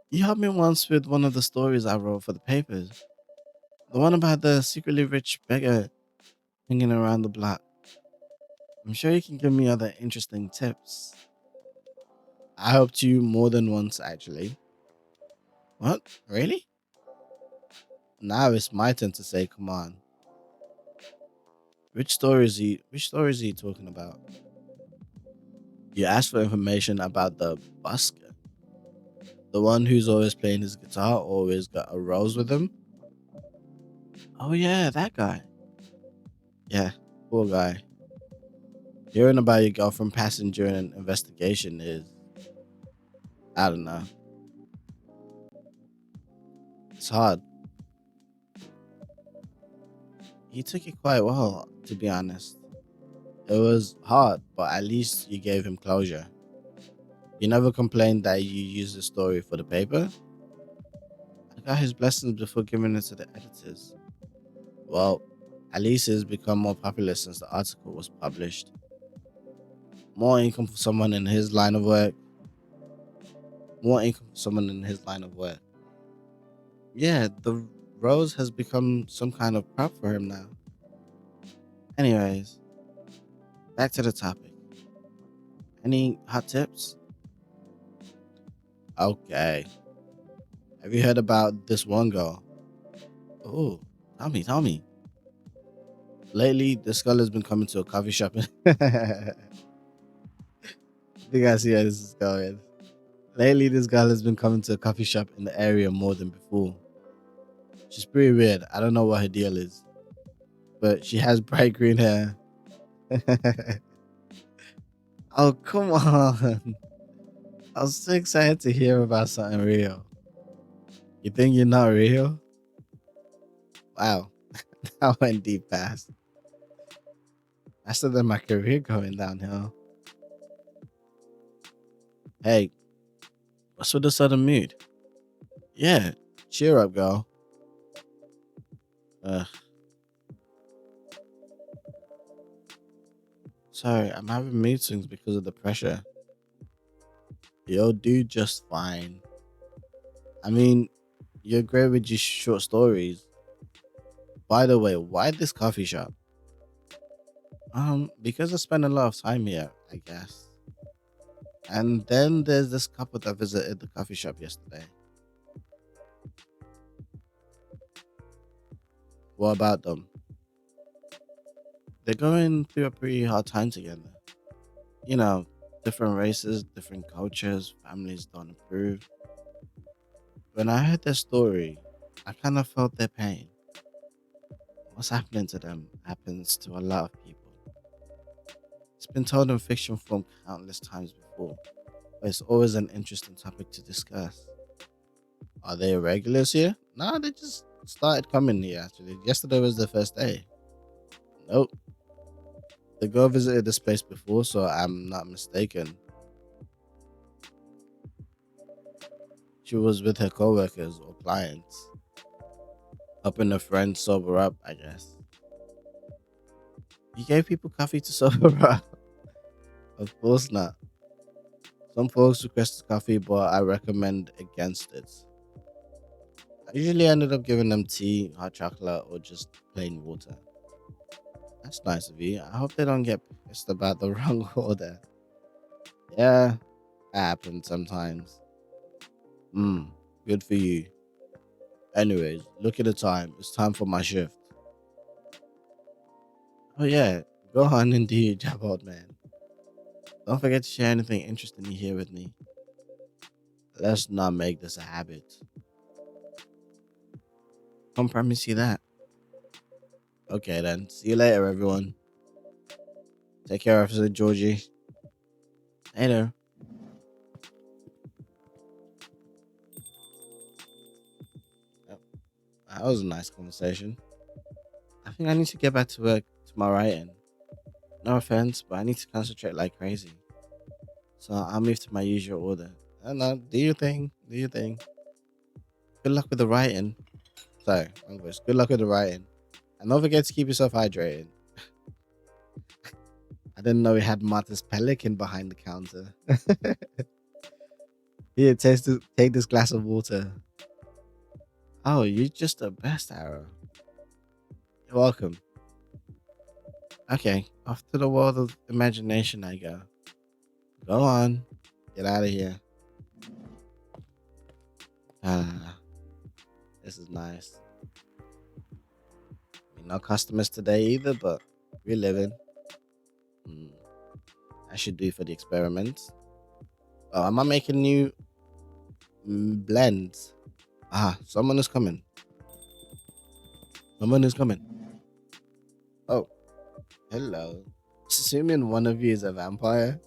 You helped me once with one of the stories I wrote for the papers. The one about the secretly rich beggar hanging around the block. I'm sure you can give me other interesting tips. I helped you more than once, actually. What? Really? Now it's my turn to say, come on. Which story is he talking about? You asked for information about the busker, the one who's always playing his guitar, always got a rose with him. Oh yeah, that guy. Yeah, poor guy. Hearing about your girlfriend passing during an investigation is, I don't know, it's hard. He took it quite well, to be honest. It was hard, but at least you gave him closure. You never complained that you used the story for the paper. I got his blessings before giving it to the editors. Well, at least it's become more popular since the article was published. More income for someone in his line of work. More income for someone in his line of work. Yeah, the rose has become some kind of prop for him now. Anyways, back to the topic. Any hot tips? Okay. Have you heard about this one girl? Oh, tell me. Lately, this girl has been coming to a coffee shop. I think I see how this is going. Lately, this girl has been coming to a coffee shop in the area more than before. She's pretty weird. I don't know what her deal is, but she has bright green hair. Oh, come on. I was so excited to hear about something real. You think you're not real? Wow, that went deep fast. Faster than my career going downhill. Hey, what's with the sudden mood? Yeah, cheer up, girl. Uh, sorry, I'm having mood swings because of the pressure. You'll do just fine. I mean, you're great with your short stories. By the way, why this coffee shop? Because I spend a lot of time here, I guess. And then there's this couple that visited the coffee shop yesterday. What about them? They're going through a pretty hard time together. You know, different races, different cultures, families don't approve. When I heard their story, I kind of felt their pain. What's happening to them happens to a lot of people. It's been told in fiction form countless times before, but it's always an interesting topic to discuss. Are they regulars here? No, they just started coming here actually. Yesterday was the first day. Nope. The girl visited this place before, so I'm not mistaken. She was with her coworkers or clients, helping a friend sober up, I guess. You gave people coffee to sober up? Of course not. Some folks requested coffee, but I recommend against it. I usually ended up giving them tea, hot chocolate, or just plain water. That's nice of you. I hope they don't get pissed about the wrong order. Yeah, that happens sometimes. Hmm, good for you. Anyways, look at the time. It's time for my shift. Oh yeah, go on and do your job, old man. Don't forget to share anything interesting you hear with me. Let's not make this a habit. Can't promise you that. Okay then. See you later, everyone. Take care, Officer Georgie. Later. Yep, that was a nice conversation. I think I need to get back to work to my writing. No offense, but I need to concentrate like crazy. So I'll move to my usual order. I don't know. Do your thing. Do your thing. Good luck with the writing. Sorry, wrong voice. Good luck with the writing. And don't forget to keep yourself hydrated. I didn't know we had Martha's Pelican behind the counter. Here, take this glass of water. Oh, you're just the best, Arrow. You're welcome. Okay, off to the world of imagination I go. Go on. Get out of here. Ah, this is nice. I mean, no customers today either, but we're living. Mm, I should do for the experiment. Oh, am I making new blends? Ah, someone is coming. Someone is coming. Oh, hello. Assuming one of you is a vampire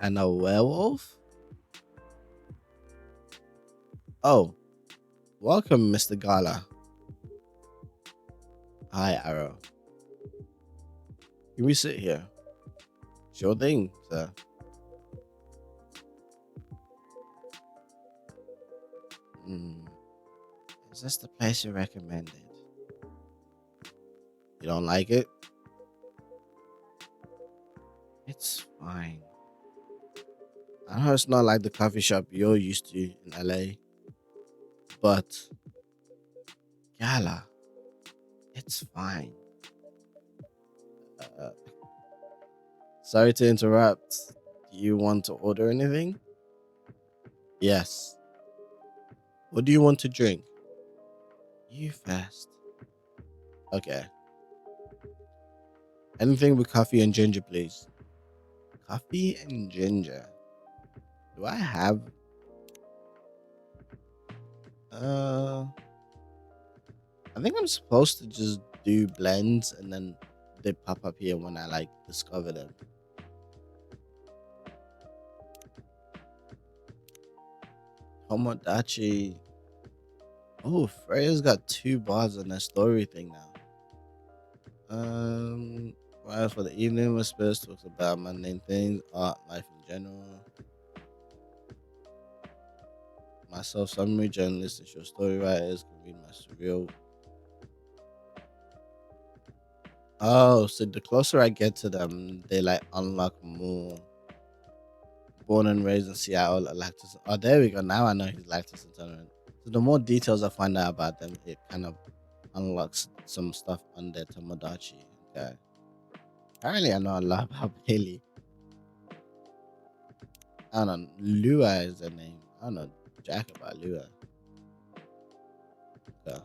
and a werewolf. Oh, welcome, Mr. Gala. Hi, Arrow. Can we sit here? Sure thing, sir. Hmm. Is this the place you recommended? You don't like it? It's fine. I know it's not like the coffee shop you're used to in LA, but Gala, it's fine. Uh, sorry to interrupt. Do you want to order anything? Yes. What do you want to drink? You first. Okay. Anything with coffee and ginger, please. Coffee and ginger. Do I have? Uh, I think I'm supposed to just do blends and then they pop up here when I like discover them. Tomodachi. Oh, Freya's got 2 bars on their story thing now. Right for the evening, Whispers talks about mundane things, art, life in general. Myself, summary journalists and short story writers can read my surreal. Oh, so the closer I get to them, they like unlock more. Born and raised in Seattle, a lactose. Oh, there we go. Now I know he's lactose intolerant. So the more details I find out about them, it kind of unlocks some stuff on their Tomodachi. Okay. Apparently, I know a lot about Bailey. I don't know. Lua is the name. I don't know jack about Lua. Okay.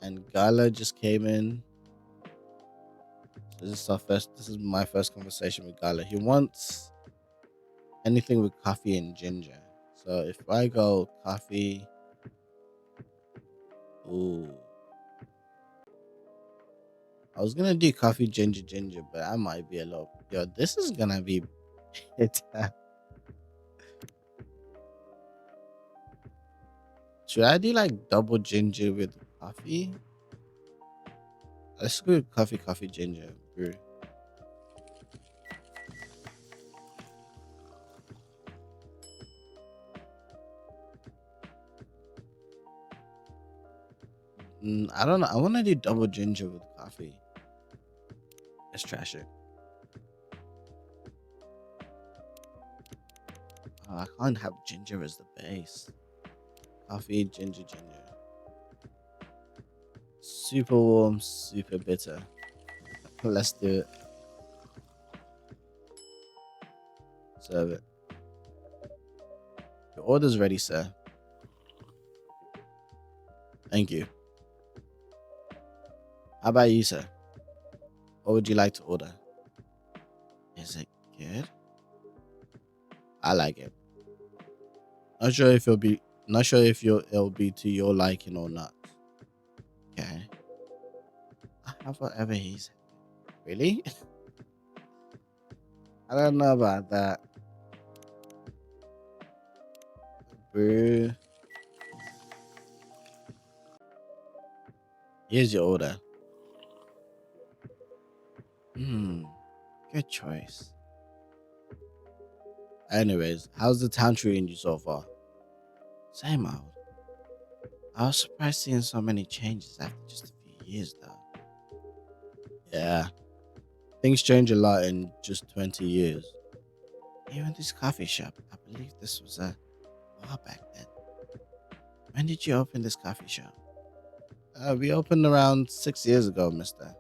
And Gala just came in. So this is my first conversation with Gala. He wants anything with coffee and ginger. So if I go coffee, ooh, I was gonna do coffee ginger, but I might be a little. Yo, this is gonna be it. Should I do like double ginger with coffee? Let's go with coffee, ginger, brew. I don't know. I want to do double ginger with coffee. Let's trash it. Oh, I can't have ginger as the base. Coffee, ginger. Super warm, super bitter. Let's do it. Serve it. Your order's ready, sir. Thank you. How about you, sir? What would you like to order? Is it good? I like it. Not sure if it'll be to your liking or not. Okay. I have whatever he's really. I don't know about that. Brew. Here's your order. Good choice. Anyways, how's the town treating you so far? Same old. I was surprised seeing so many changes after just a few years, though. Yeah, things change a lot in just 20 years. Even this coffee shop, I believe this was a bar back then. When did you open this coffee shop? We opened around 6 years ago, mister.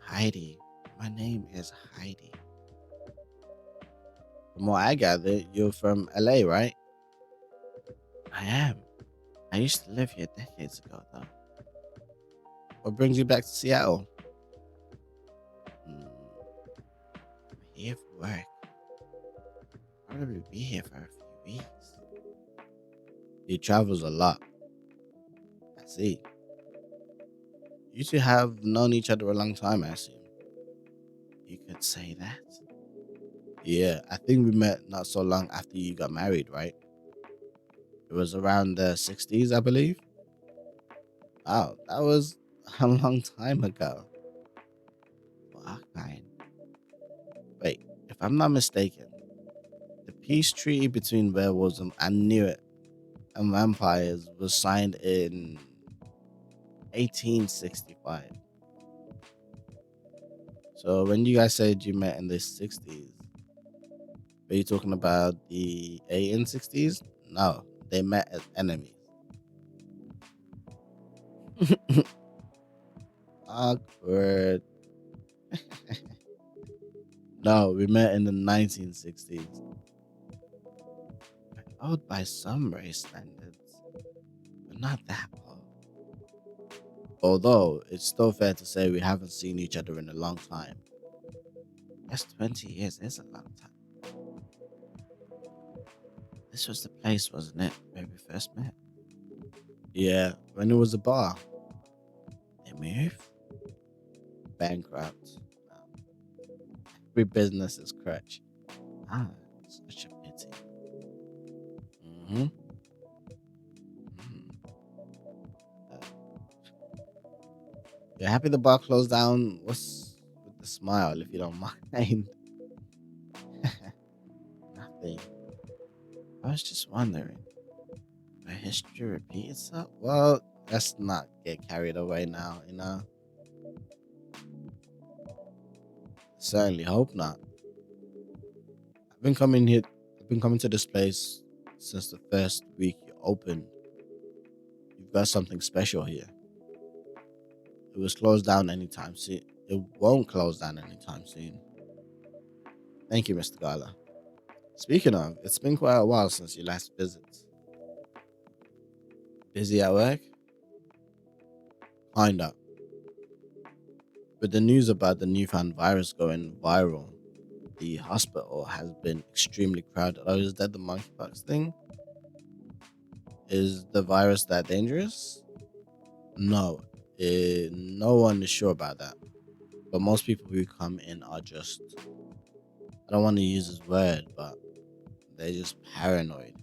Heidi. My name is Heidi. From what I gather, you're from LA, right? I am. I used to live here decades ago, though. What brings you back to Seattle? Hmm, I'm here for work. I'll probably be here for a few weeks. You travels a lot. I see. You two have known each other a long time, I assume. You could say that. Yeah, I think we met not so long after you got married, right? It was around the 60s, I believe. Wow, that was a long time ago. For our kind. Wait, if I'm not mistaken, the peace treaty between werewolves and I knew it and vampires was signed in 1865. So when you guys said you met in the 60s, were you talking about the 1860s? No, they met as enemies. Awkward. No, we met in the 1960s. Old by some race standards, but not that old. Although it's still fair to say we haven't seen each other in a long time. Yes, 20 years is a long time. This was the place, wasn't it, where we first met? Yeah, when it was a bar. They moved? Bankrupt. Every business is crutch. Ah, such a pity. Mm-hmm. Mm. Uh, you're happy the bar closed down? What's with the smile, if you don't mind? Nothing. I was just wondering, will history repeat itself? Well, let's not get carried away now. Certainly hope not. I've been coming here, I've been coming to this place since the first week you opened. You've got something special here. It was closed down anytime soon. It won't close down anytime soon. Thank you, Mr. Gala. Speaking of, it's been quite a while since you last visited. Busy at work? Kinda. With the news about the newfound virus going viral, the hospital has been extremely crowded. Oh, is that the monkeypox thing? Is the virus that dangerous? No, no one is sure about that. But most people who come in are just, I don't want to use this word, but they're just paranoid.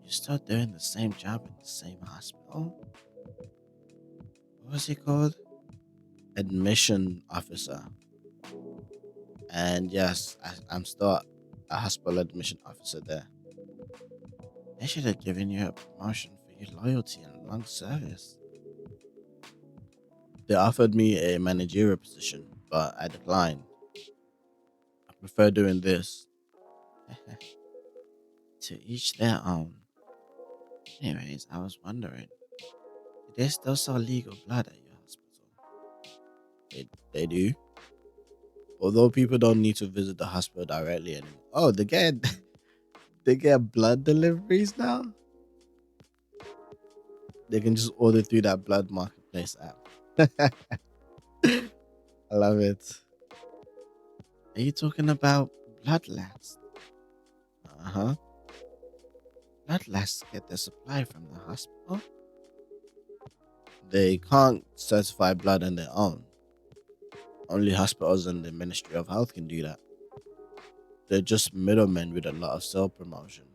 You're still doing the same job in the same hospital? What was he called? Admission officer. And yes, I'm still a hospital admission officer there. They should have given you a promotion for your loyalty and long service. They offered me a managerial position, but I declined. I prefer doing this. To each their own. Anyways, I was wondering, do they still sell legal blood at your hospital? They do. Although people don't need to visit the hospital directly anymore. Oh, they get they get blood deliveries now. They can just order through that blood marketplace app. I love it. Are you talking about bloodlust? Uh huh. Bloodlusts get their supply from the hospital. They can't certify blood on their own. Only hospitals and the Ministry of Health can do that. They're just middlemen with a lot of sales promotion,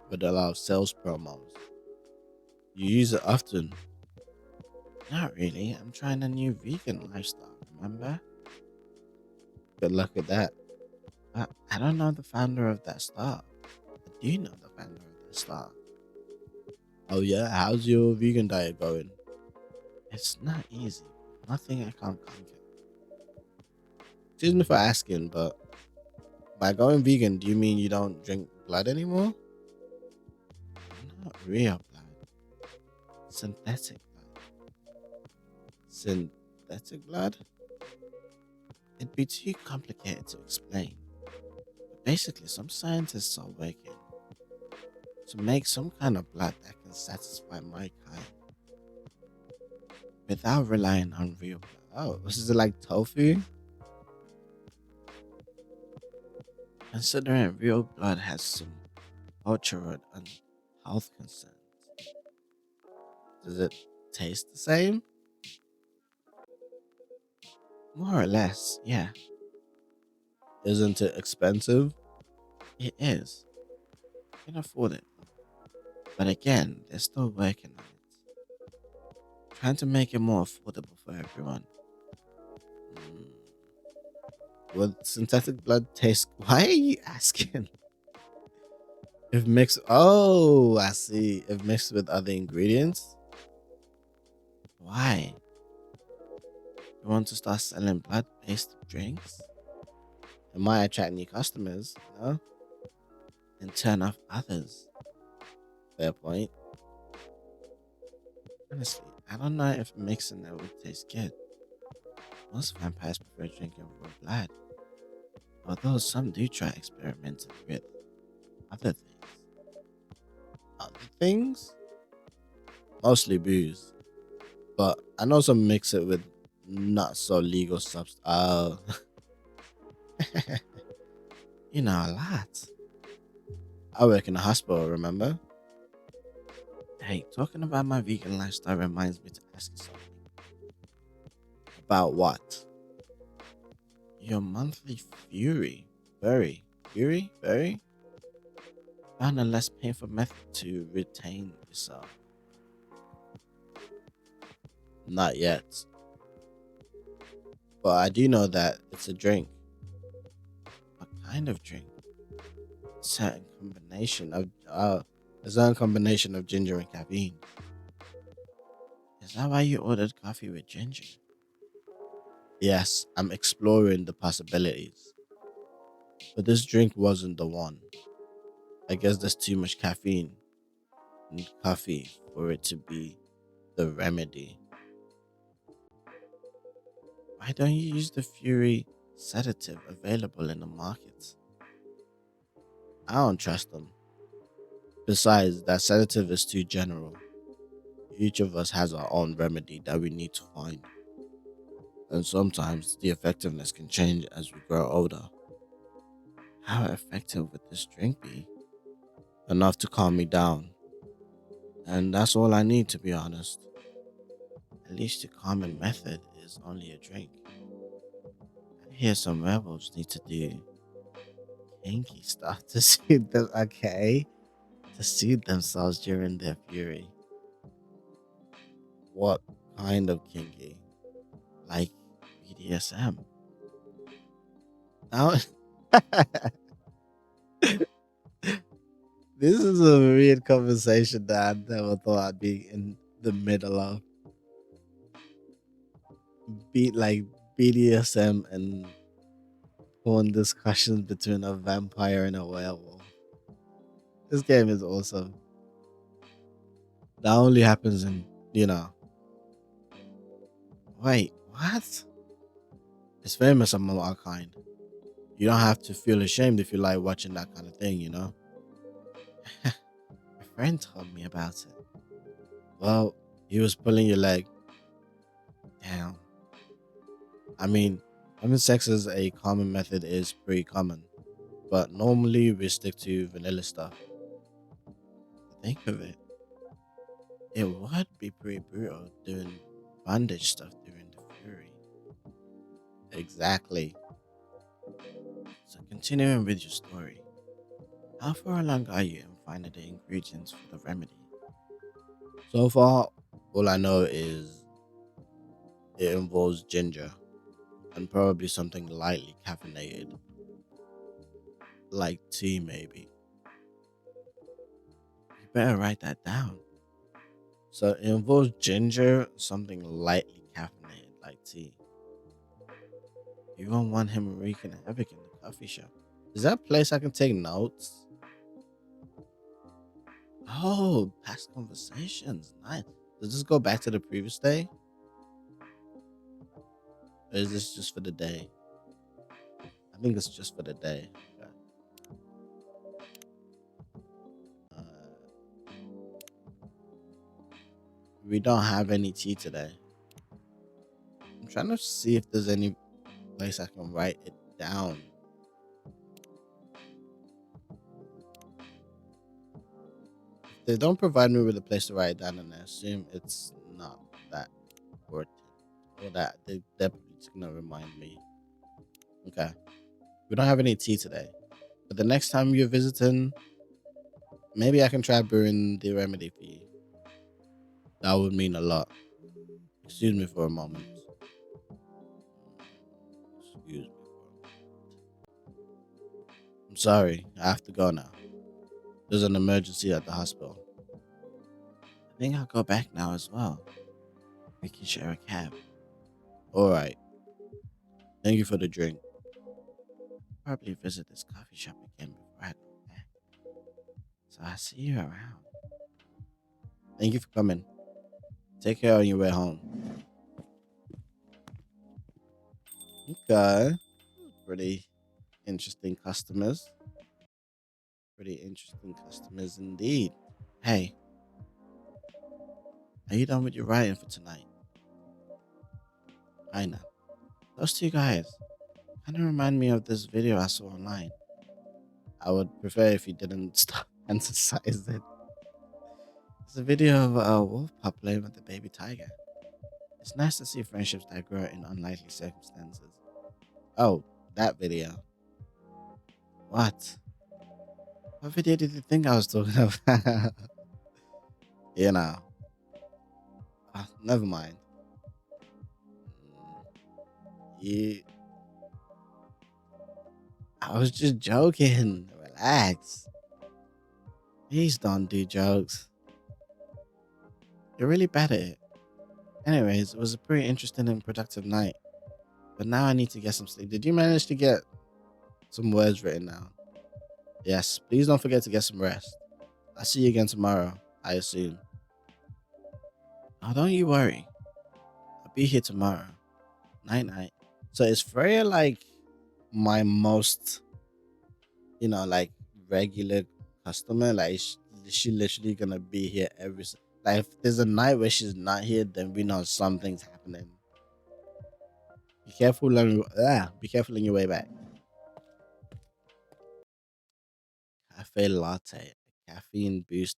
with a lot of sales promos. You use it often. Not really. I'm trying a new vegan lifestyle, remember? Good luck with that. But I don't know the founder of that startup. I do know the founder of that startup. Oh yeah, how's your vegan diet going? It's not easy. Nothing I can't conquer. Excuse me for asking, but by going vegan, do you mean you don't drink blood anymore? Not real blood. Synthetic blood. Synthetic blood? It'd be too complicated to explain. But basically, some scientists are working to make some kind of blood that can satisfy my kind without relying on real blood. Oh, this is it like tofu? Considering real blood has some cultural and health concerns, does it taste the same? More or less, yeah. Isn't it expensive? It is. You can afford it. But again, they're still working on it. Trying to make it more affordable for everyone. Mm. Would synthetic blood taste? Why are you asking? If mixed, oh, I see. If mixed with other ingredients, Why? You want to start selling blood based drinks? it might attract new customers. And turn off others? Fair point. Honestly, I don't know if mixing it would taste good. Most vampires prefer drinking raw blood, although some do try experimenting with other things. Other things, mostly booze, but I know some mix it with not so legal substance. Oh, You know, a lot. I work in a hospital. Remember? Hey, talking about my vegan lifestyle reminds me to ask you something. About what? Your monthly fury, very, found a less painful method to retain yourself. Not yet, but I do know that it's a drink. What kind of drink? Certain combination of a certain combination of ginger and caffeine. Is that why you ordered coffee with ginger? Yes, I'm exploring the possibilities, but this drink wasn't the one. I guess there's too much caffeine in coffee for it to be the remedy. Why don't you use the Fury sedative available in the market? I don't trust them. Besides, that sedative is too general. Each of us has our own remedy that we need to find, and sometimes the effectiveness can change as we grow older. How effective would this drink be? Enough to calm me down, and that's all I need, to be honest. At least the common method is only a drink. I hear some rebels need to do kinky stuff to soothe them, okay? To soothe themselves during their fury. What kind of kinky? Like BDSM. Now, this is a weird conversation that I never thought I'd be in the middle of. Beat like BDSM and porn discussions between a vampire and a werewolf. This game is awesome. That only happens in, you know, Wait, what? it's famous among our kind. You don't have to feel ashamed if you like watching that kind of thing. My friend told me about it. Well, he was pulling your leg. Damn. I mean, having sex as a common method is pretty common, but normally we stick to vanilla stuff. Think of it. It would be pretty brutal doing bondage stuff during the fury. Exactly. So continuing with your story, how far along are you in finding the ingredients for the remedy? So far, all I know is it involves ginger and probably something lightly caffeinated, like tea maybe. You better write that down. So it involves ginger, something lightly caffeinated, like tea. You won't want him wreaking havoc in the coffee shop. Is that a place I can take notes? Oh, past conversations. Nice. Does this go back to the previous day? Or is this just for the day? I think it's just for the day. Okay. Uh, we don't have any tea today. I'm trying to see if there's any place I can write it down. If they don't provide me with a place to write it down, and I assume it's not that important, or that they're definitely just gonna remind me. Okay. We don't have any tea today. But the next time you're visiting, maybe I can try brewing the remedy for you. That would mean a lot. Excuse me for a moment. Excuse me for a moment. I'm sorry. I have to go now. There's an emergency at the hospital. I think I'll go back now as well. We can share a cab. Alright. Thank you for the drink. Probably visit this coffee shop again before I go back. So I'll see you around. Thank you for coming. Take care on your way home. Okay. Pretty interesting customers. Pretty interesting customers indeed. Hey, are you done with your writing for tonight? Kinda. Those two guys kinda remind me of this video I saw online. I would prefer if you didn't stop emphasize it. It's a video of a wolf pup playing with a baby tiger. It's nice to see friendships that grow in unlikely circumstances. Oh, that video. What? What video did you think I was talking about? you know. Never mind. You. I was just joking. Relax. Please don't do jokes. You're really bad at it. Anyways, it was a pretty interesting and productive night. But now I need to get some sleep. Did you manage to get some words written down? Yes. Please don't forget to get some rest. I'll see you again tomorrow, I assume. Oh, don't you worry. I'll be here tomorrow. Night night. So is Freya like my most, like regular customer? Like is she literally gonna be here like if there's a night where she's not here, then we know something's happening. Be careful on your way back. Cafe latte, a caffeine boost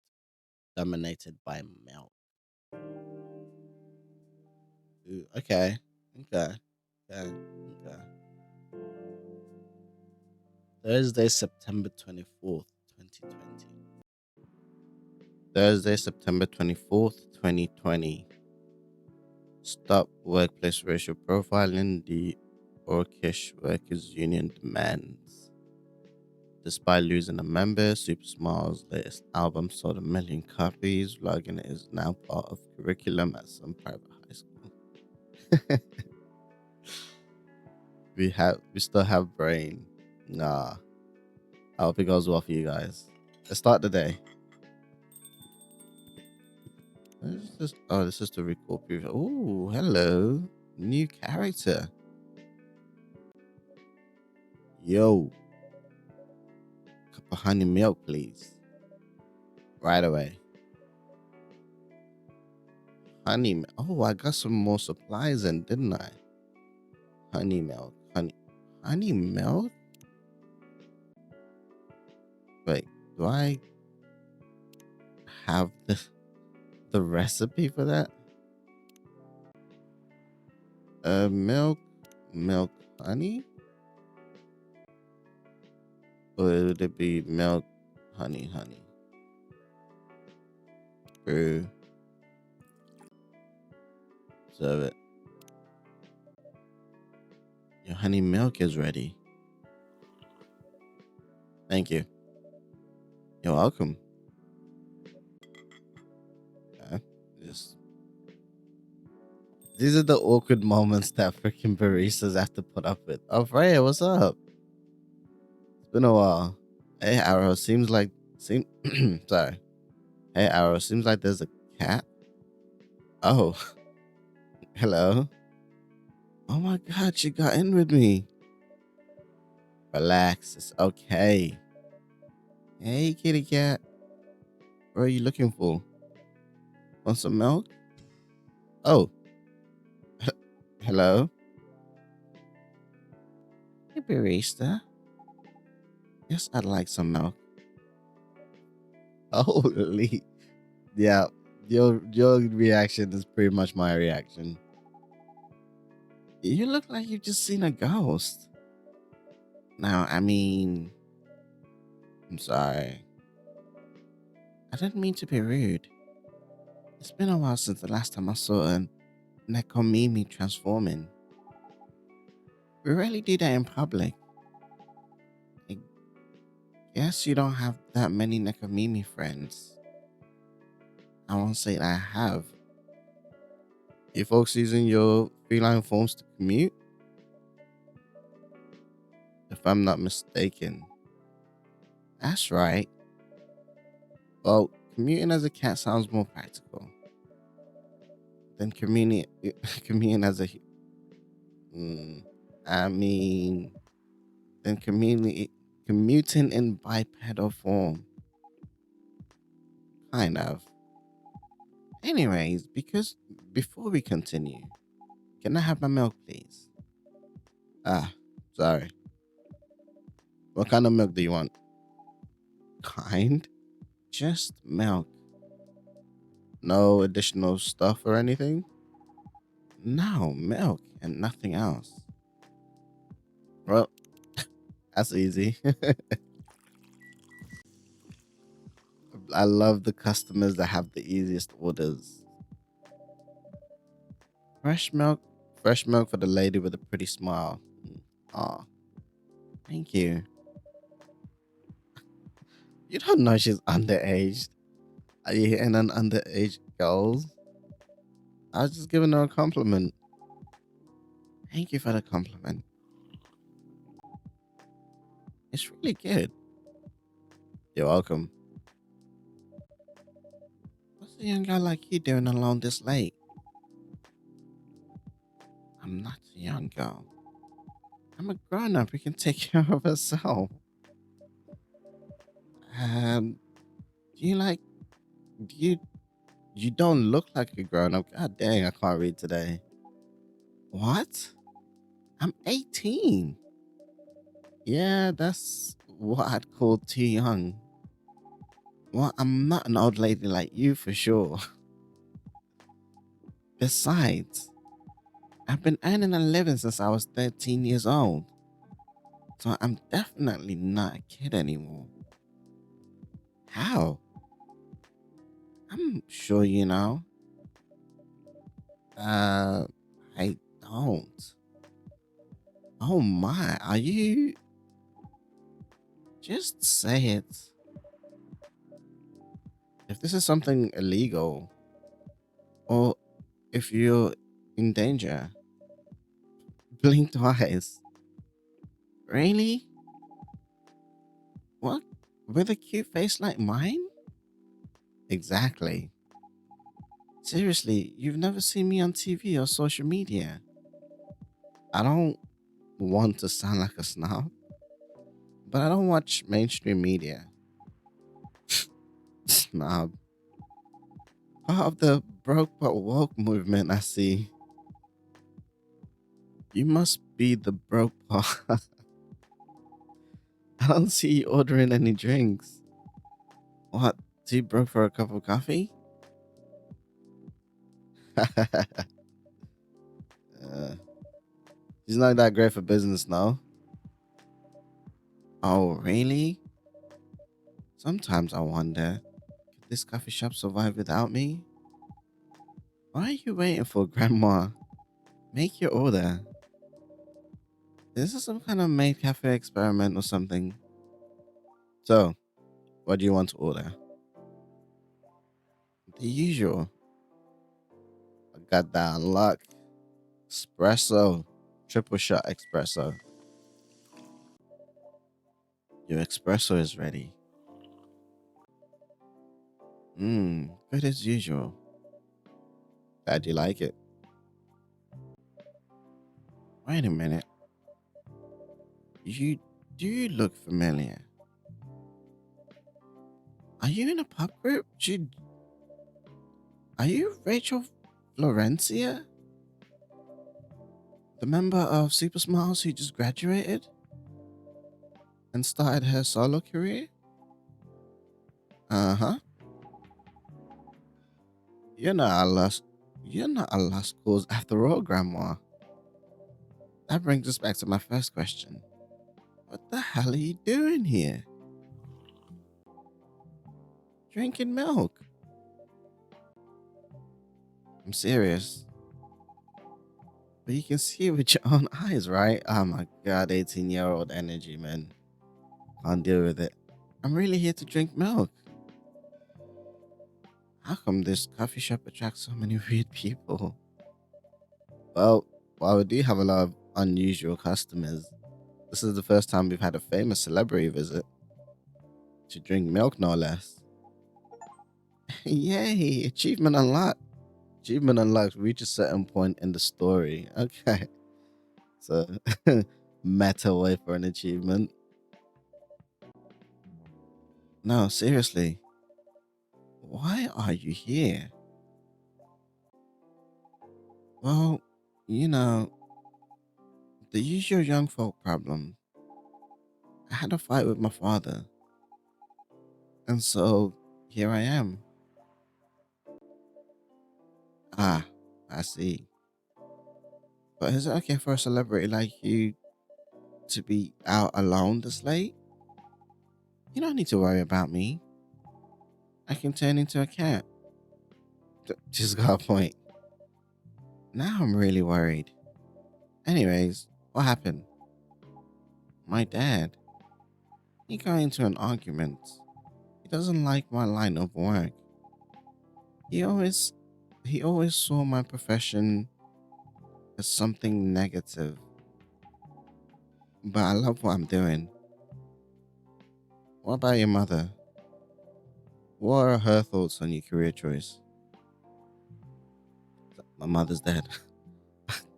dominated by milk. Ooh, okay, okay, okay, okay. Thursday, September 24th, 2020. Thursday, September 24th, 2020. Stop workplace racial profiling, the Orkish Workers Union demands. Despite losing a member, Super Smile's latest album sold 1 million copies. Vlogging is now part of curriculum at some private high school. we still have brain. Nah. I hope it goes well for you guys. Let's start the day. This is the record preview. Oh, hello. New character. Yo. Cup of honey milk, please. Right away. Honey. Oh, I got some more supplies in, didn't I? Honey milk. Honey milk? Wait, do I have the recipe for that? Milk, honey? Or would it be milk, honey? Brew. Serve it. Your honey milk is ready. Thank you. You're welcome. Okay. These are the awkward moments that freaking baristas have to put up with. Oh, Freya, what's up? It's been a while. Hey, Arrow, sorry. Hey, Arrow, seems like there's a cat. Oh, hello. Oh my God, she got in with me. Relax, it's okay. Hey, kitty cat, what are you looking for? Want some milk? Oh, hello. Hey, barista. Yes, I'd like some milk. Holy, yeah. Your reaction is pretty much my reaction. You look like you've just seen a ghost. Now, I mean, I'm sorry. I didn't mean to be rude. It's been a while since the last time I saw a Nekomimi transforming. We rarely do that in public. I guess you don't have that many Nekomimi friends. I won't say that I have. You folks using your feline forms to commute? If I'm not mistaken. That's right. Well, commuting as a cat sounds more practical than commuting as a. Mm, I mean, than commuting in bipedal form. Kind of. Anyways, because before we continue, can I have my milk, please? Ah, sorry. What kind of milk do you want? Kind? Just milk. No additional stuff or anything? No, milk and nothing else. Well, that's easy. I love the customers that have the easiest orders. Fresh milk, fresh milk for the lady with a pretty smile. Aw, thank you. You don't know she's underage. Are you hitting on underage girls? I was just giving her a compliment. Thank you for the compliment. It's really good. You're welcome. What's a young guy like you doing alone this late? I'm not a young girl. I'm a grown up who can take care of herself. Um, do you like, do you don't look like a grown up. God dang, I can't read today. What? I'm 18. Yeah, that's what I'd call too young. Well, I'm not an old lady like you for sure. Besides, I've been earning a living since I was 13 years old. So I'm definitely not a kid anymore. How? I'm sure you know. Uh, I don't. Oh my, are you? Just say it. If this is something illegal, or if you're in danger, blink twice. Really? What? With a cute face like mine? Exactly. Seriously, you've never seen me on TV or social media. I don't want to sound like a snob, but I don't watch mainstream media. Snob. Part of the broke but woke movement, I see. You must be the broke part. I don't see you ordering any drinks. What? Too broke for a cup of coffee? uh, he's not that great for business now. Oh, really? Sometimes I wonder, could this coffee shop survive without me? Why are you waiting for, Grandma? Make your order. This is some kind of maid cafe experiment or something. So, what do you want to order? The usual. I got that unlocked. Espresso. Triple shot espresso. Your espresso is ready. Good as usual. Glad you like it. Wait a minute. You Do you look familiar? Are you in a pub group? Are you Rachel Florencia? The member of Super Smiles who just graduated and started her solo career? Uh-huh. You're not a lost you're not a lost cause after all, Grandma. That brings us back to my first question. What the hell are you doing here? Drinking milk. I'm serious. But you can see it with your own eyes, right? Oh my god, 18-year-old energy, man. Can't deal with it. I'm really here to drink milk. How come this coffee shop attracts so many weird people? Well, while we do have a lot of unusual customers, this is the first time we've had a famous celebrity visit to drink milk, no less. Yay! Achievement unlocked. Achievement unlocked. Reach a certain point in the story. Okay. So, meta way for an achievement. No, seriously. Why are you here? Well, you know, the usual young folk problem. I had a fight with my father, and so here I am. Ah, I see. But is it okay for a celebrity like you to be out alone this late? You don't need to worry about me. I can turn into a cat. Just got a point. Now I'm really worried. Anyways, what happened? My dad, he got into an argument. He doesn't like my line of work. He always he always saw my profession as something negative. But I love what I'm doing. What about your mother? What are her thoughts on your career choice? My mother's dead.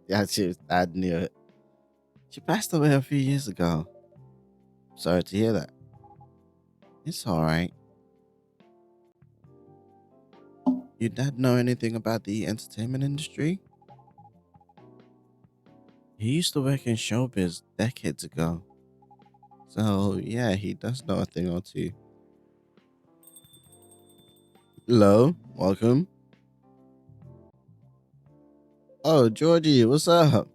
Yeah, I knew it. She passed away a few years ago. Sorry to hear that. It's alright. Your dad know anything about the entertainment industry? He used to work in showbiz decades ago. So yeah, he does know a thing or two. Hello, welcome. Oh, Georgie, what's up?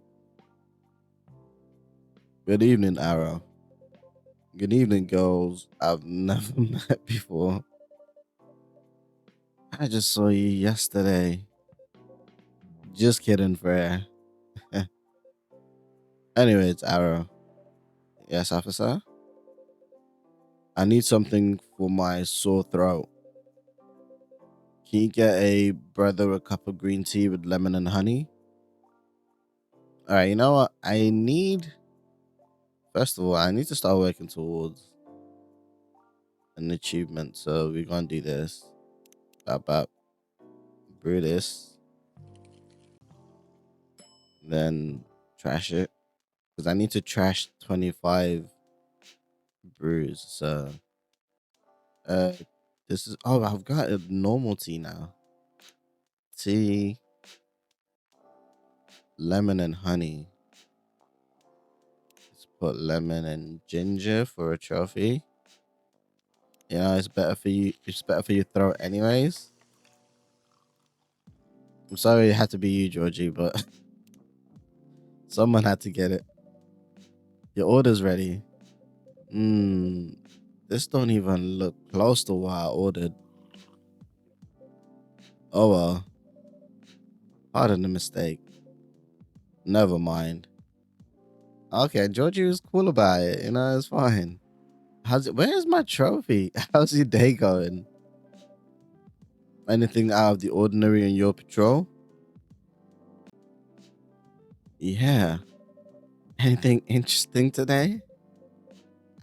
Good evening, Arrow. Good evening, girls I've never met before. I just saw you yesterday. Just kidding, Freya. Anyways, Arrow. Yes, officer? I need something for my sore throat. Can you get a brother a cup of green tea with lemon and honey? Alright, you know what? First of all, I need to start working towards an achievement. So we're going to do this. About brew this, then trash it. Because I need to trash 25 brews. So, uh, I've got a normal tea now. Tea, lemon, and honey. Let's put lemon and ginger for a trophy. You know, it's better for you. It's better for your throat, anyways. I'm sorry it had to be you, Georgie, but someone had to get it. Your order's ready. This don't even look close to what I ordered. Oh well, pardon the mistake. Never mind. Okay, Georgie was cool about it. You know, it's fine. Where's my trophy? How's your day going? Anything out of the ordinary in your patrol? Yeah. Anything interesting today?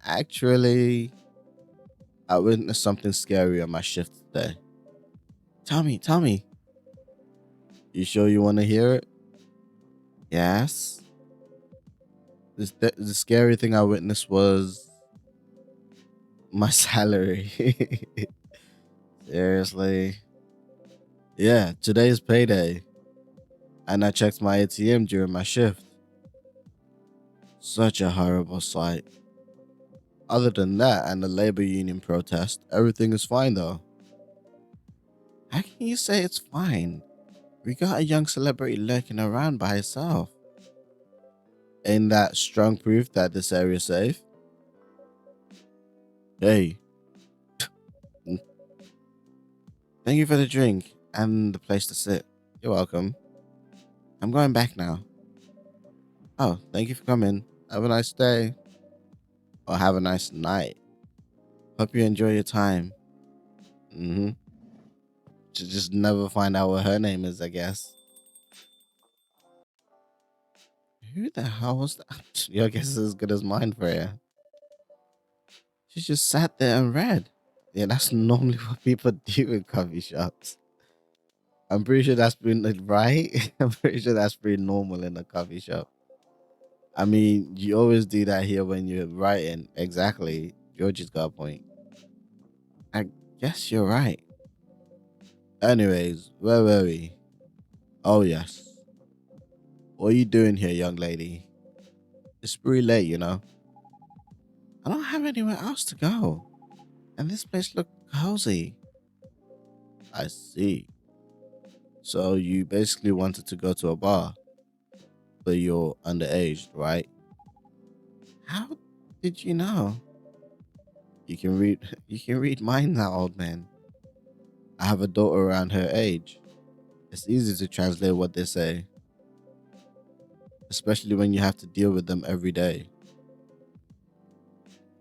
Actually, I witnessed something scary on my shift today. Tell me. You sure you want to hear it? Yes. The scary thing I witnessed was my salary. Seriously. Yeah, today's payday. And I checked my ATM during my shift. Such a horrible sight. Other than that and the labor union protest, everything is fine though. How can you say it's fine? We got a young celebrity lurking around by herself. Ain't that strong proof that this area's safe? Hey, mm, thank you for the drink and the place to sit. You're welcome. I'm going back now. Oh, thank you for coming. Have a nice day. Or have a nice night. Hope you enjoy your time. Mm-hmm. Just never find out what her name is, I guess. Who the hell was that? Your guess is as good as mine, Freya. She just sat there and read. Yeah, that's normally what people do in coffee shops. I'm pretty sure that's pretty right. I'm pretty sure that's pretty normal in a coffee shop. I mean, you always do that here when you're writing. Exactly. George's got a point. I guess you're right. Anyways, where were we? Oh, yes. What are you doing here, young lady? It's pretty late, you know. I don't have anywhere else to go. And this place looked cozy. I see. So you basically wanted to go to a bar, but you're underage, right? How did you know? You can read you can read minds now, old man. I have a daughter around her age. It's easy to translate what they say, especially when you have to deal with them every day.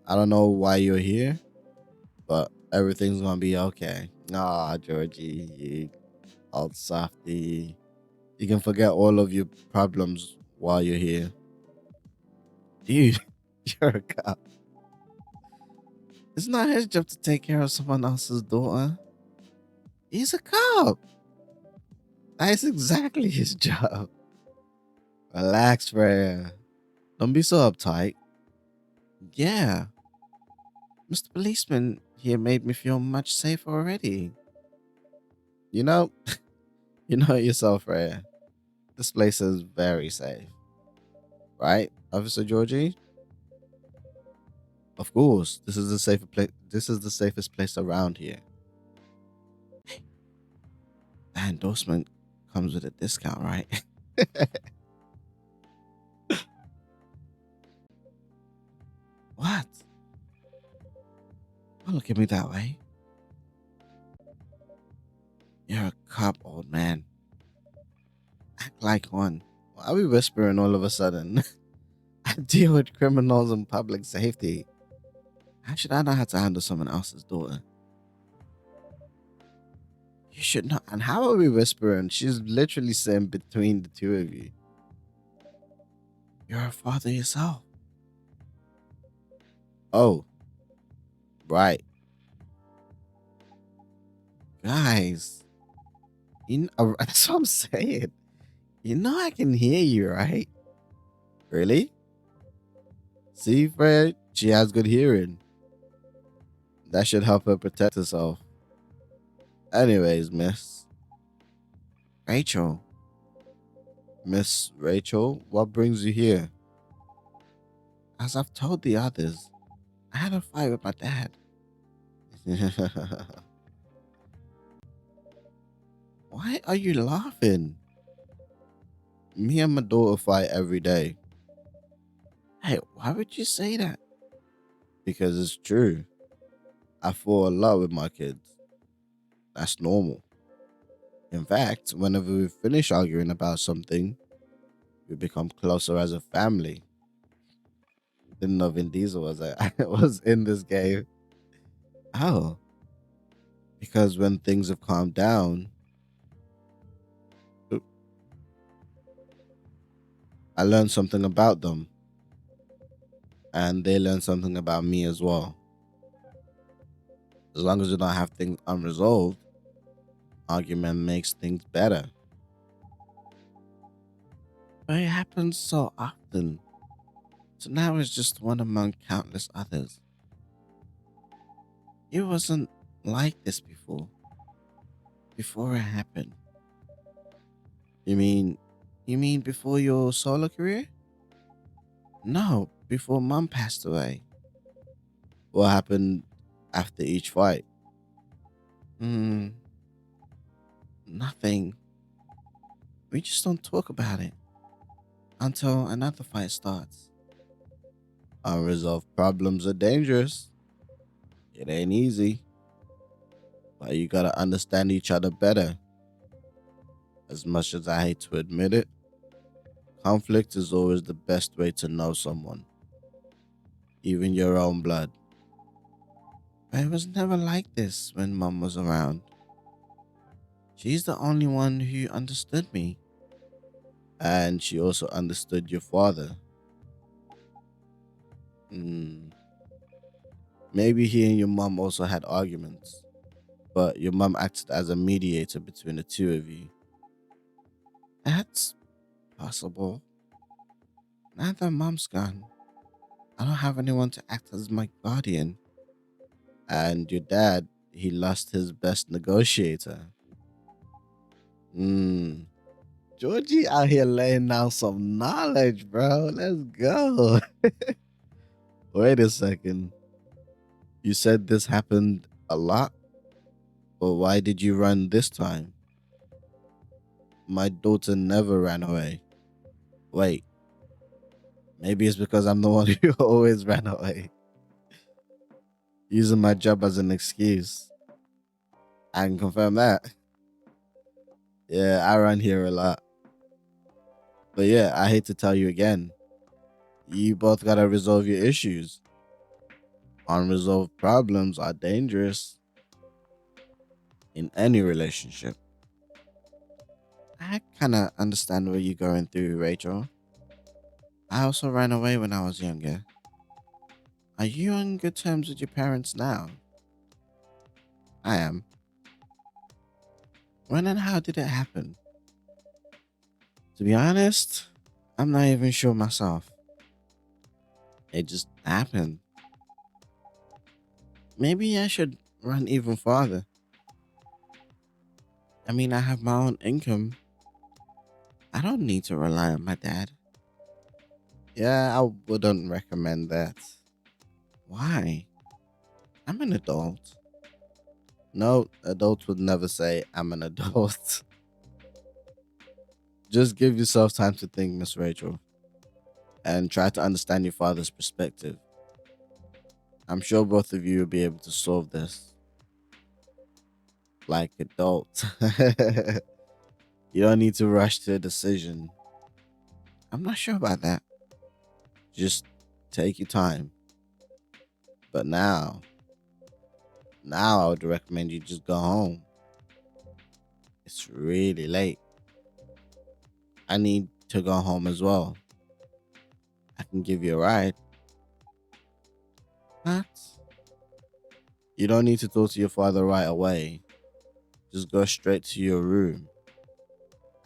I don't know why you're here, but everything's gonna be okay. Ah, Georgie, you old softy. You can forget all of your problems while you're here. Dude, you're a cop. It's not his job to take care of someone else's daughter. He's a cop. That's exactly his job. Relax, Freya. Don't be so uptight. Yeah, Mr. Policeman here made me feel much safer already. You know, you know it yourself, Freya. This place is very safe, right, Officer Georgie? Of course, this is the safer place. This is the safest place around here. That endorsement comes with a discount, right? What? Don't look at me that way. You're a cop, old man. Act like one. Why are we whispering all of a sudden? I deal with criminals and public safety. How should I know how to handle someone else's daughter? You should not. And how are we whispering? She's literally sitting between the two of you. You're a father yourself. Oh, right. Guys, that's what I'm saying. You know I can hear you, right? Really? See, Fred, she has good hearing. That should help her protect herself. Anyways, Rachel. Miss Rachel, what brings you here? As I've told the others, I had a fight with my dad. Why are you laughing? Me and my daughter fight every day. Hey, why would you say that? Because it's true. I fought a lot with my kids. That's normal. In fact, whenever we finish arguing about something, we become closer as a family. Didn't know Vin Diesel was in this game. Oh, because when things have calmed down, I learned something about them, and they learned something about me as well. As long as we don't have things unresolved, argument makes things better. But it happens so often. So now it's just one among countless others. It wasn't like this before it happened. You mean, you mean before your solo career? No, before mum passed away. What happened after each fight? Hmm, nothing. We just don't talk about it until another fight starts. Unresolved problems are dangerous. It ain't easy, but you gotta understand each other better. As much as I hate to admit it, conflict is always the best way to know someone, even your own blood. But it was never like this when mum was around. She's the only one who understood me, and she also understood your father. Hmm, maybe he and your mum also had arguments, but your mum acted as a mediator between the two of you. That's possible. Now that mum's gone, I don't have anyone to act as my guardian. And your dad, he lost his best negotiator. Hmm. Georgie out here laying down some knowledge, bro. Let's go. Wait a second. You said this happened a lot, but why did you run this time? My daughter never ran away. Wait, maybe it's because I'm the one who always ran away, using my job as an excuse. I can confirm that. Yeah, I run here a lot. But yeah, I hate to tell you again. You both gotta resolve your issues. Unresolved problems are dangerous in any relationship. I kinda understand what you're going through, Rachel. I also ran away when I was younger. Are you on good terms with your parents now? I am. When and how did it happen? To be honest, I'm not even sure myself. It just happened. Maybe I should run even farther. I mean, I have my own income. I don't need to rely on my dad. Yeah, I wouldn't recommend that. Why? I'm an adult. No, adults would never say I'm an adult. Just give yourself time to think, Miss Rachel, and try to understand your father's perspective. I'm sure both of you will be able to solve this like adults. You don't need to rush to a decision. I'm not sure about that. Just take your time. But now I would recommend you just go home. It's really late. I need to go home as well. I can give you a ride. What? You don't need to talk to your father right away. Just go straight to your room.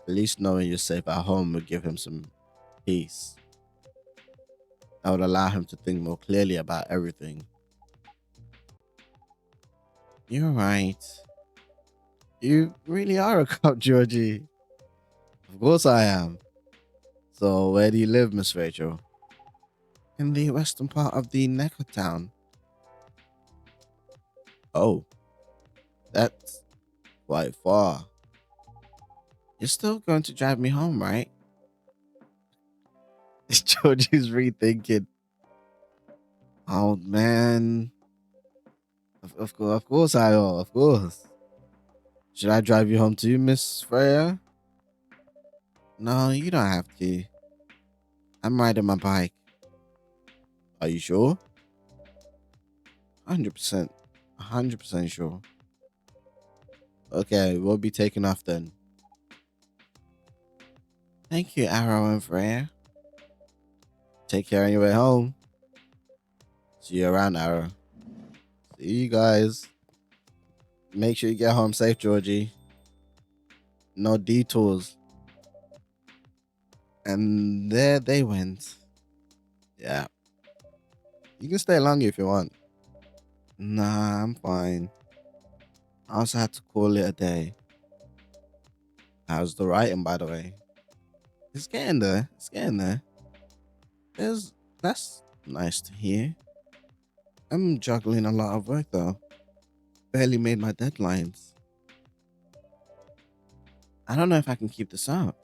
At least knowing you're safe at home will give him some peace. That would allow him to think more clearly about everything. You're right. You really are a cop, Georgie. Of course I am. So where do you live, Miss Rachel? In the western part of the Necker town. Oh, that's quite far. You're still going to drive me home, right? Georgie's rethinking. Oh man. Of course I will, of course. Should I drive you home too, Miss Freya? No, you don't have to. I'm riding my bike. Are you sure? 100%. 100% sure. Okay, we'll be taking off then. Thank you, Arrow and Freya. Take care on your way home. See you around, Arrow. See you guys. Make sure you get home safe, Georgie. No detours. And there they went. Yeah, you can stay longer if you want. Nah, I'm fine. I also had to call it a day. How's the writing, by the way? It's getting there. It's getting there. There's That's nice to hear. I'm juggling a lot of work though. Barely made my deadlines. I don't know if I can keep this up.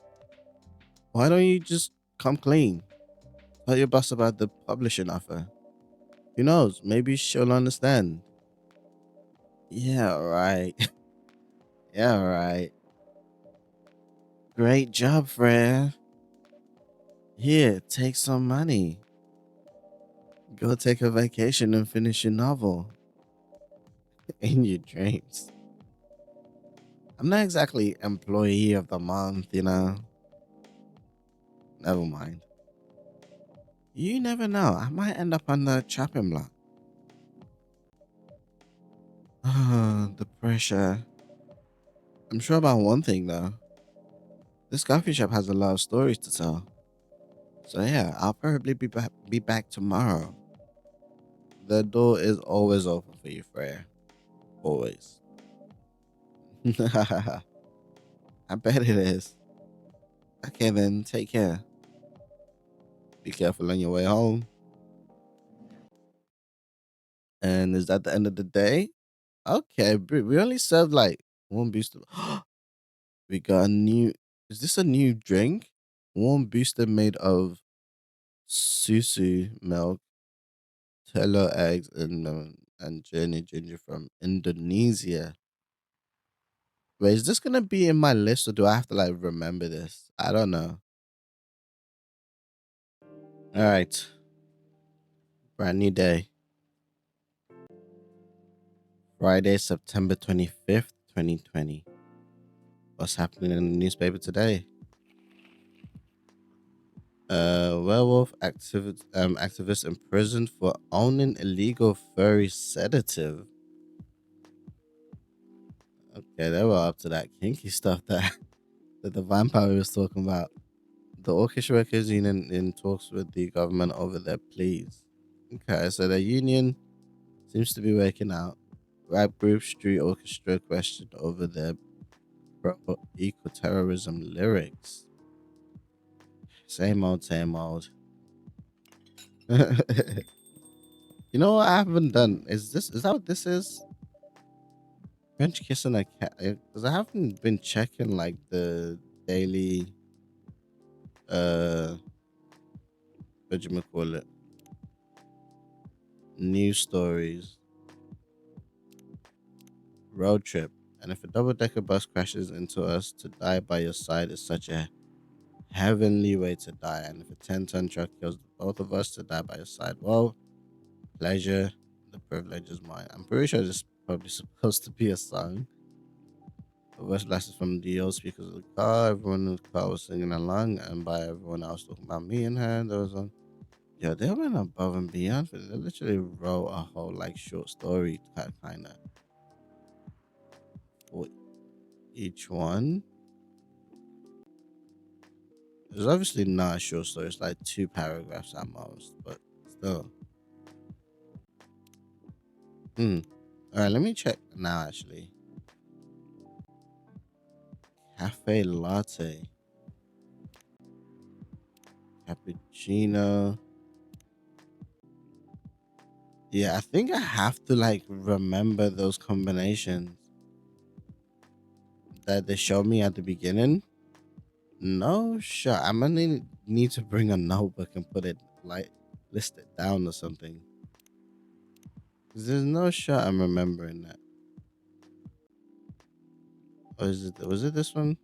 Why don't you just come clean? Tell your boss about the publishing offer. Who knows? Maybe she'll understand. Yeah, right. Yeah, right. Great job, Freya. Here, take some money. Go take a vacation and finish your novel in your dreams. I'm not exactly employee of the month, you know. Never mind. You never know. I might end up on the chopping block. The pressure. I'm sure about one thing though. This coffee shop has a lot of stories to tell. So yeah, I'll probably be back tomorrow. The door is always open for you, Freya. Always. I bet it is. Okay then, take care. Be careful on your way home. And is that the end of the day? Okay, we only served like one booster. We got a new. Is this a new drink? One booster made of susu milk, telur eggs, and journey ginger from Indonesia. Wait, is this gonna be in my list or do I have to like remember this? I don't know. All right, brand new day. Friday, September 25th, 2020. What's happening in the newspaper today? Werewolf activist imprisoned for owning illegal furry sedative. Okay, they were up to that kinky stuff that, that the vampire was talking about. The Orchestra Workers Union in talks with the government over their pleas. Okay, so the union seems to be working out. Rap group Street Orchestra questioned over their pro eco terrorism lyrics. Same old, same old. You know what I haven't done? Is that what this is? French kissing a cat? Because I haven't been checking like the daily uh what you call it news stories. Road trip. And if a double decker bus crashes into us, to die by your side is such a heavenly way to die. And if a 10-ton truck kills both of us, to die by your side, well, pleasure, the privilege is mine. I'm pretty sure this is probably supposed to be a song. The voice blasted from the old speakers of the car. Everyone in the car was singing along, and by everyone else talking about me and her, there was on. Yo, they went above and beyond. They literally wrote a whole like short story kind of for each one. It's obviously not a short story. It's like two paragraphs at most, but still. Hmm. All right, let me check now. Actually, cafe latte, cappuccino. Yeah, I think I have to like remember those combinations that they showed me at the beginning. No, sure. I'm gonna need to bring a notebook and put it like list it down or something. 'Cause there's no shot I'm remembering that. Or is it? Was it this one?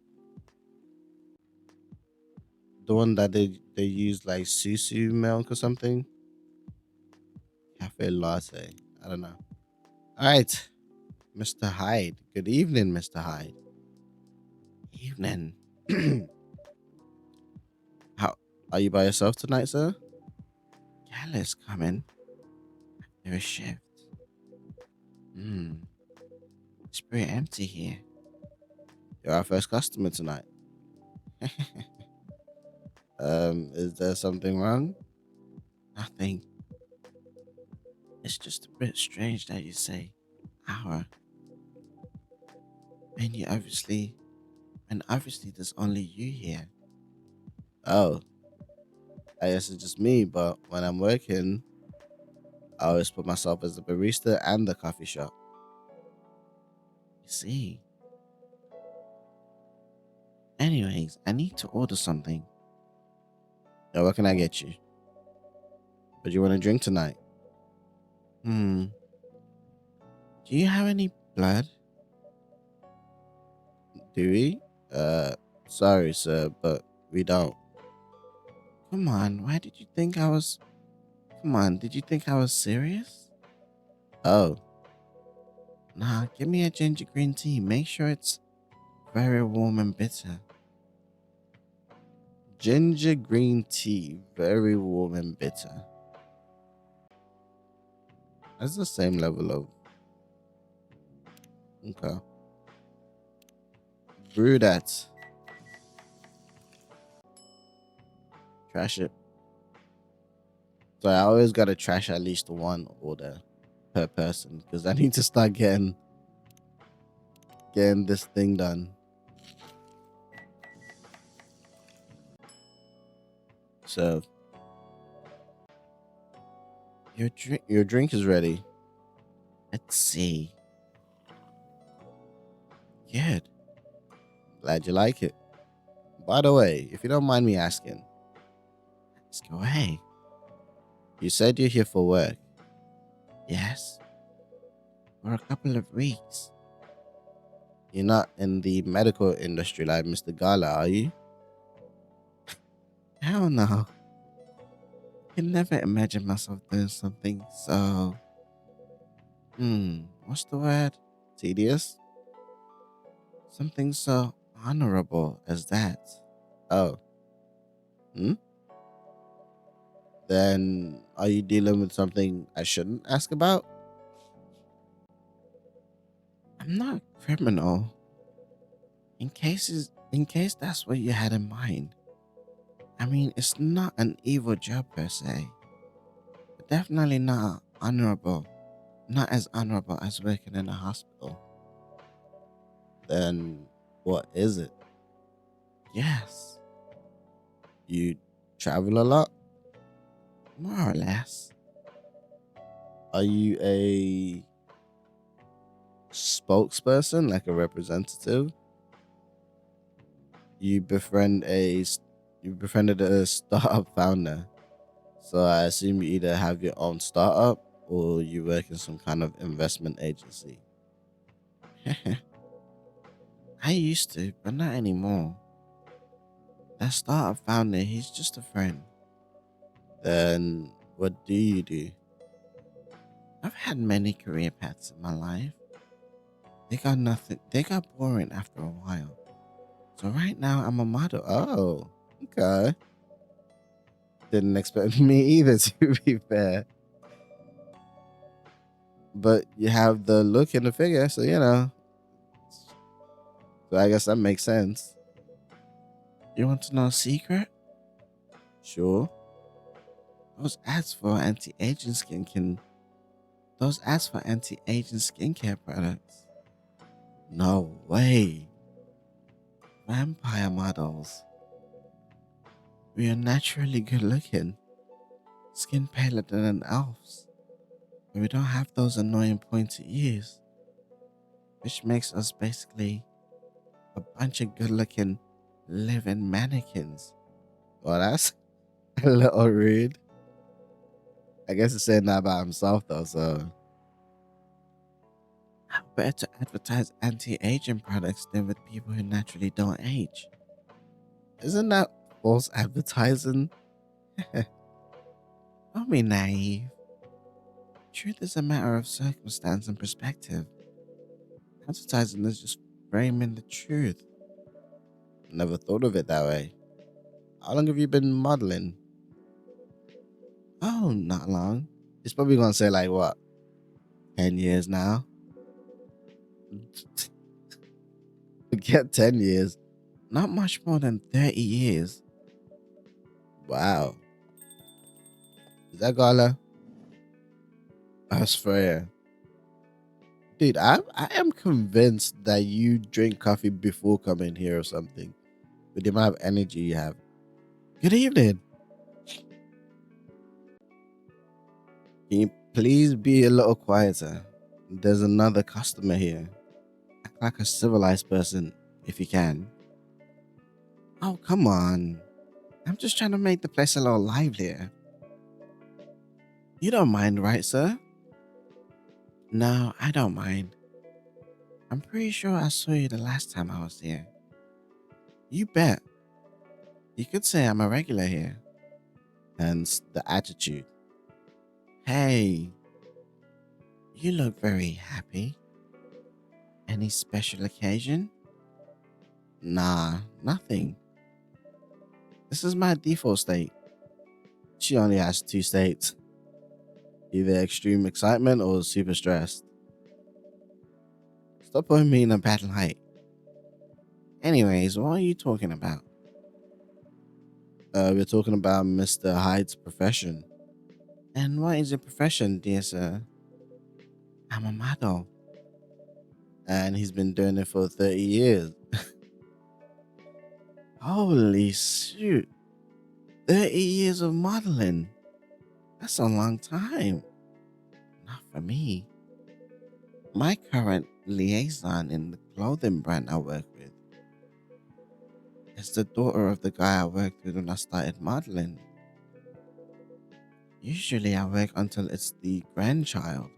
The one that they use like susu milk or something? Cafe latte. I don't know. All right, Mr. Hyde. Good evening, Mr. Hyde. Evening. How are you by yourself tonight, sir? Gallus coming. There is shift. Hmm. It's pretty empty here. You're our first customer tonight. Is there something wrong? Nothing. It's just a bit strange that you say our, and you obviously, and obviously there's only you here. Oh, I guess it's just me, but when I'm working, I always put myself as the barista and the coffee shop. You see. Anyways, I need to order something. Now, what can I get you? What do you want to drink tonight? Hmm. Do you have any blood? Do we? Uh, sorry, sir, but we don't. Come on, why did you think I was. Come on, did you think I was serious? Oh, nah, give me a ginger green tea. Make sure it's very warm and bitter. Ginger green tea, very warm and bitter. That's the same level of. Okay. Brew that. Trash it. So I always gotta trash at least one order per person because I need to start getting this thing done. So your drink is ready. Let's see. Good. Glad you like it. By the way, if you don't mind me asking, let's go away. You said you're here for work. Yes, for a couple of weeks. You're not in the medical industry like Mr. Gala, are you? Hell no. I can never imagine myself doing something so what's the word? Tedious? Something so honorable as that. Oh, hmm? Then are you dealing with something I shouldn't ask about? I'm not a criminal. In case that's what you had in mind. I mean, it's not an evil job per se, but definitely not honorable. Not as honorable as working in a hospital. Then what is it? Yes, you travel a lot, more or less. Are you a spokesperson, like a representative? You befriend you befriended a startup founder. So I assume you either have your own startup or you work in some kind of investment agency. I used to, but not anymore. That startup founder, he's just a friend. Then what do you do? I've had many career paths in my life. They got boring after a while. So right now I'm a model. Oh, okay. Didn't expect me either, to be fair. But you have the look and the figure, so you know. So I guess that makes sense. You want to know a secret? Sure. Those ads for anti-aging skin can those ads for anti-aging skincare products. No way. Vampire models. We are naturally good looking. Skin paler than an elf's. But we don't have those annoying pointy ears. Which makes us basically a bunch of good looking living mannequins. Well, that's a little rude. I guess he's saying that about himself though, so how better to advertise anti-aging products than with people who naturally don't age? Isn't that false advertising? Don't be naive. Truth is a matter of circumstance and perspective. Advertising is just framing the truth. Never thought of it that way. How long have you been modeling? Oh, not long. He's probably gonna say like what, 10 years now? Get 10 years. Not much more than 30 years. Wow. Is that Gala? That's fair. Dude, I am convinced that you drink coffee before coming here or something. With the amount of energy you have. Good evening. Can you please be a little quieter? There's another customer here. Act like a civilized person, if you can. Oh, come on. I'm just trying to make the place a little livelier. You don't mind, right, sir? No, I don't mind. I'm pretty sure I saw you the last time I was here. You bet. You could say I'm a regular here. Hence the attitude. Hey, you look very happy. Any special occasion? Nah, nothing. This is my default state. She only has two states, either extreme excitement or super stressed. Stop putting me in a bad light. Anyways, what are you talking about? We're talking about Mr. Hyde's profession. And what is your profession, dear sir? I'm a model. And he's been doing it for 30 years. Holy shoot. 30 years of modeling. That's a long time. Not for me. My current liaison in the clothing brand I work with is the daughter of the guy I worked with when I started modeling. Usually I work until it's the grandchild.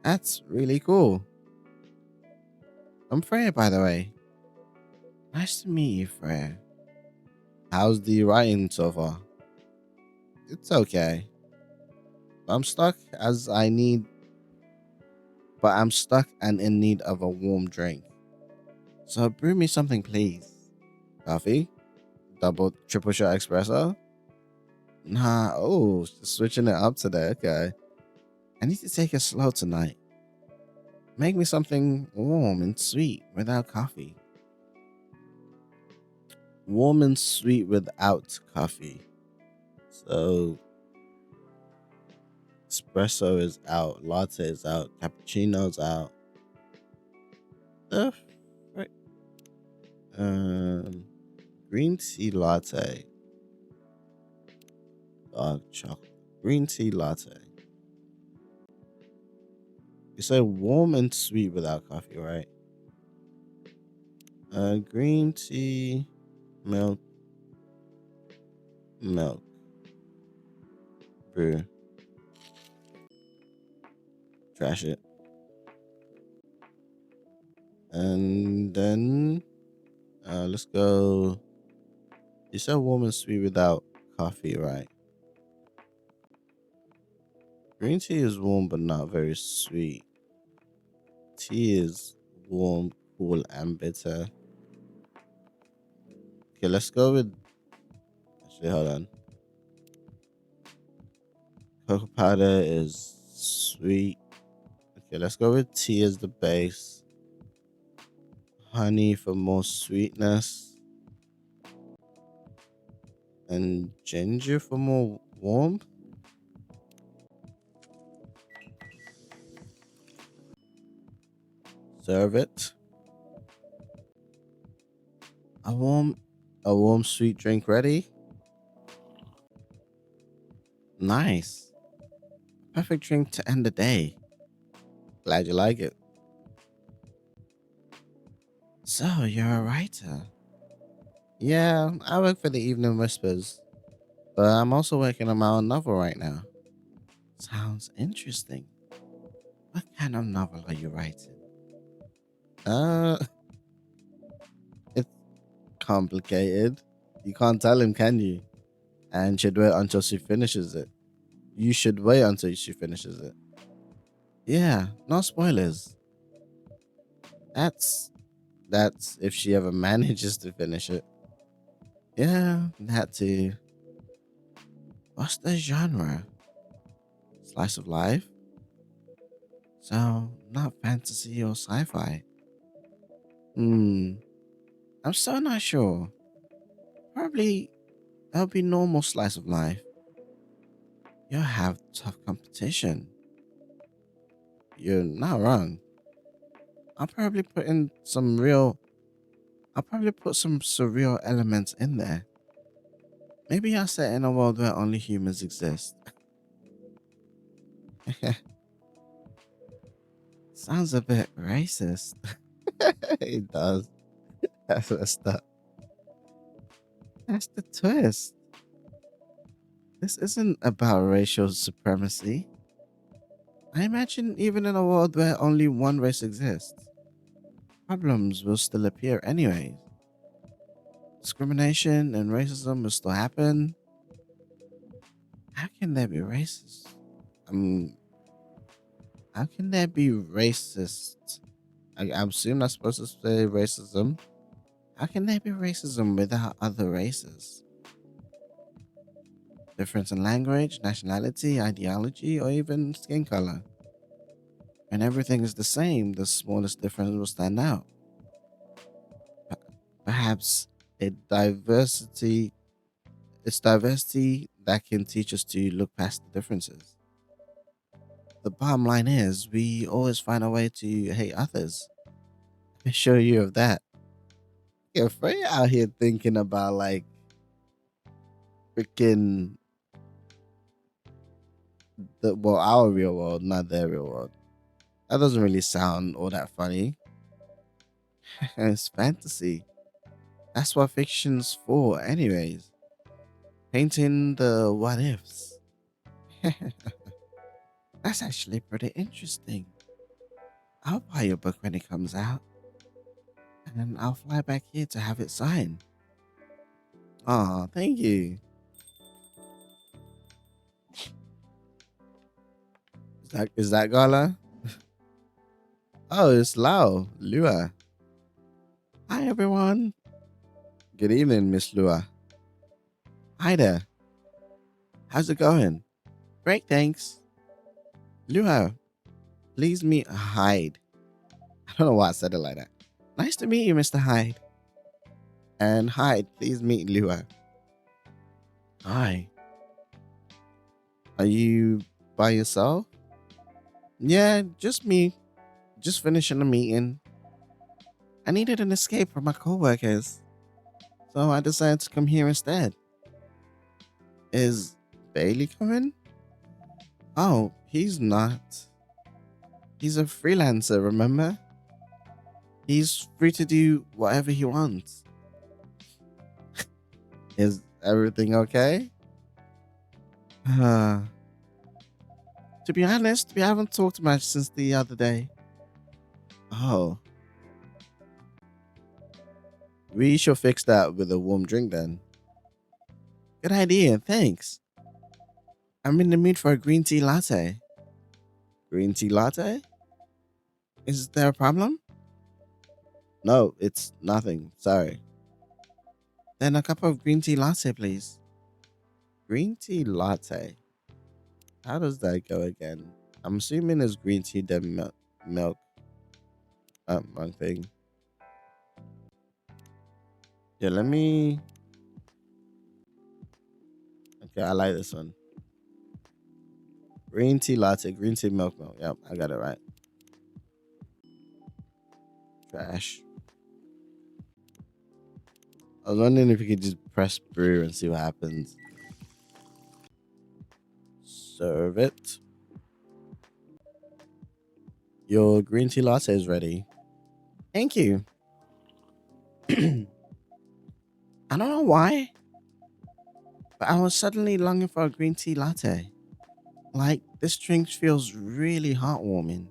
That's really cool. I'm Freya, by the way. Nice to meet you, Freya. How's the writing so far? It's okay. I'm stuck as I need, but I'm stuck and in need of a warm drink. So brew me something, please. Coffee? Double, triple shot espresso? Nah, oh, switching it up today. Okay. I need to take it slow tonight. Make me something warm and sweet without coffee. Warm and sweet without coffee. So, espresso is out, latte is out, cappuccino's out. The frick? Um, Green tea latte, dark chocolate. Green tea latte. You said warm and sweet without coffee, right? Green tea, milk, milk, brew. Trash it. And then let's go. You said warm and sweet without coffee, right? Green tea is warm but not very sweet. Tea is warm, cool, and bitter. Okay, let's go with. Actually, hold on. Cocoa powder is sweet. Okay, let's go with tea as the base. Honey for more sweetness. And ginger for more warmth. Serve it. A warm, a warm sweet drink ready. Nice. Perfect drink to end the day. Glad you like it. So, you're a writer? Yeah, I work for the Evening Whispers, but I'm also working on my own novel right now. Sounds interesting. What kind of novel are you writing? Uh, it's complicated. You can't tell him, can you? And should wait until she finishes it. You should wait until she finishes it. Yeah, no spoilers. That's that's if she ever manages to finish it. Yeah, that too. What's the genre? Slice of life? So, not fantasy or sci fi. Hmm, I'm so not sure. Probably That'll be normal slice of life. You'll have tough competition. You're not wrong. I'll probably put in some real I'll probably put some surreal elements in there. Maybe I'll set in a world where only humans exist. Sounds a bit racist. It does. That's messed up. That's the twist. This isn't about racial supremacy. I imagine even in a world where only one race exists, problems will still appear anyways. Discrimination and racism will still happen. How can there be racist? Um, how can there be racist? I assume that's supposed to say racism. How can there be racism without other races? Difference in language, nationality, ideology, or even skin color. When everything is the same, the smallest difference will stand out. Perhaps a diversity it's diversity that can teach us to look past the differences. The bottom line is we always find a way to hate others. Let me show you of that. Yeah, Frey out here thinking about like freaking our real world, not their real world. That doesn't really sound all that funny. It's fantasy. That's what fiction's for, anyways. Painting the what ifs. That's actually pretty interesting. I'll buy your book when it comes out, and I'll fly back here to have it signed. Aw, thank you. Is that Gala? Oh, it's Lua. Hi everyone. Good evening, Miss Lua. Hi there. How's it going? Great, thanks. Lua, please meet Hyde. I don't know why I said it like that. Nice to meet you, Mr. Hyde. And Hyde, please meet Lua. Hi. Are you by yourself? Yeah, just me. Just finishing a meeting. I needed an escape from my coworkers, so I decided to come here instead. Is Bailey coming? Oh, he's not. He's a freelancer, remember? He's free to do whatever he wants. Is everything okay? To be honest, we haven't talked much since the other day. Oh, we should fix that with a warm drink then. Good idea, thanks. I'm in the mood for a green tea latte. Green tea latte? Is there a problem? No, it's nothing. Sorry. Then a cup of green tea latte, please. Green tea latte. How does that go again? I'm assuming it's green tea then milk. Wrong thing. Yeah, let me. Okay, I like this one. Green tea latte, green tea milk. Yep, I got it right. Trash. I was wondering if you could just press brew and see what happens. Serve it. Your green tea latte is ready. Thank you. I don't know why, but I was suddenly longing for a green tea latte. Like, this drink feels really heartwarming.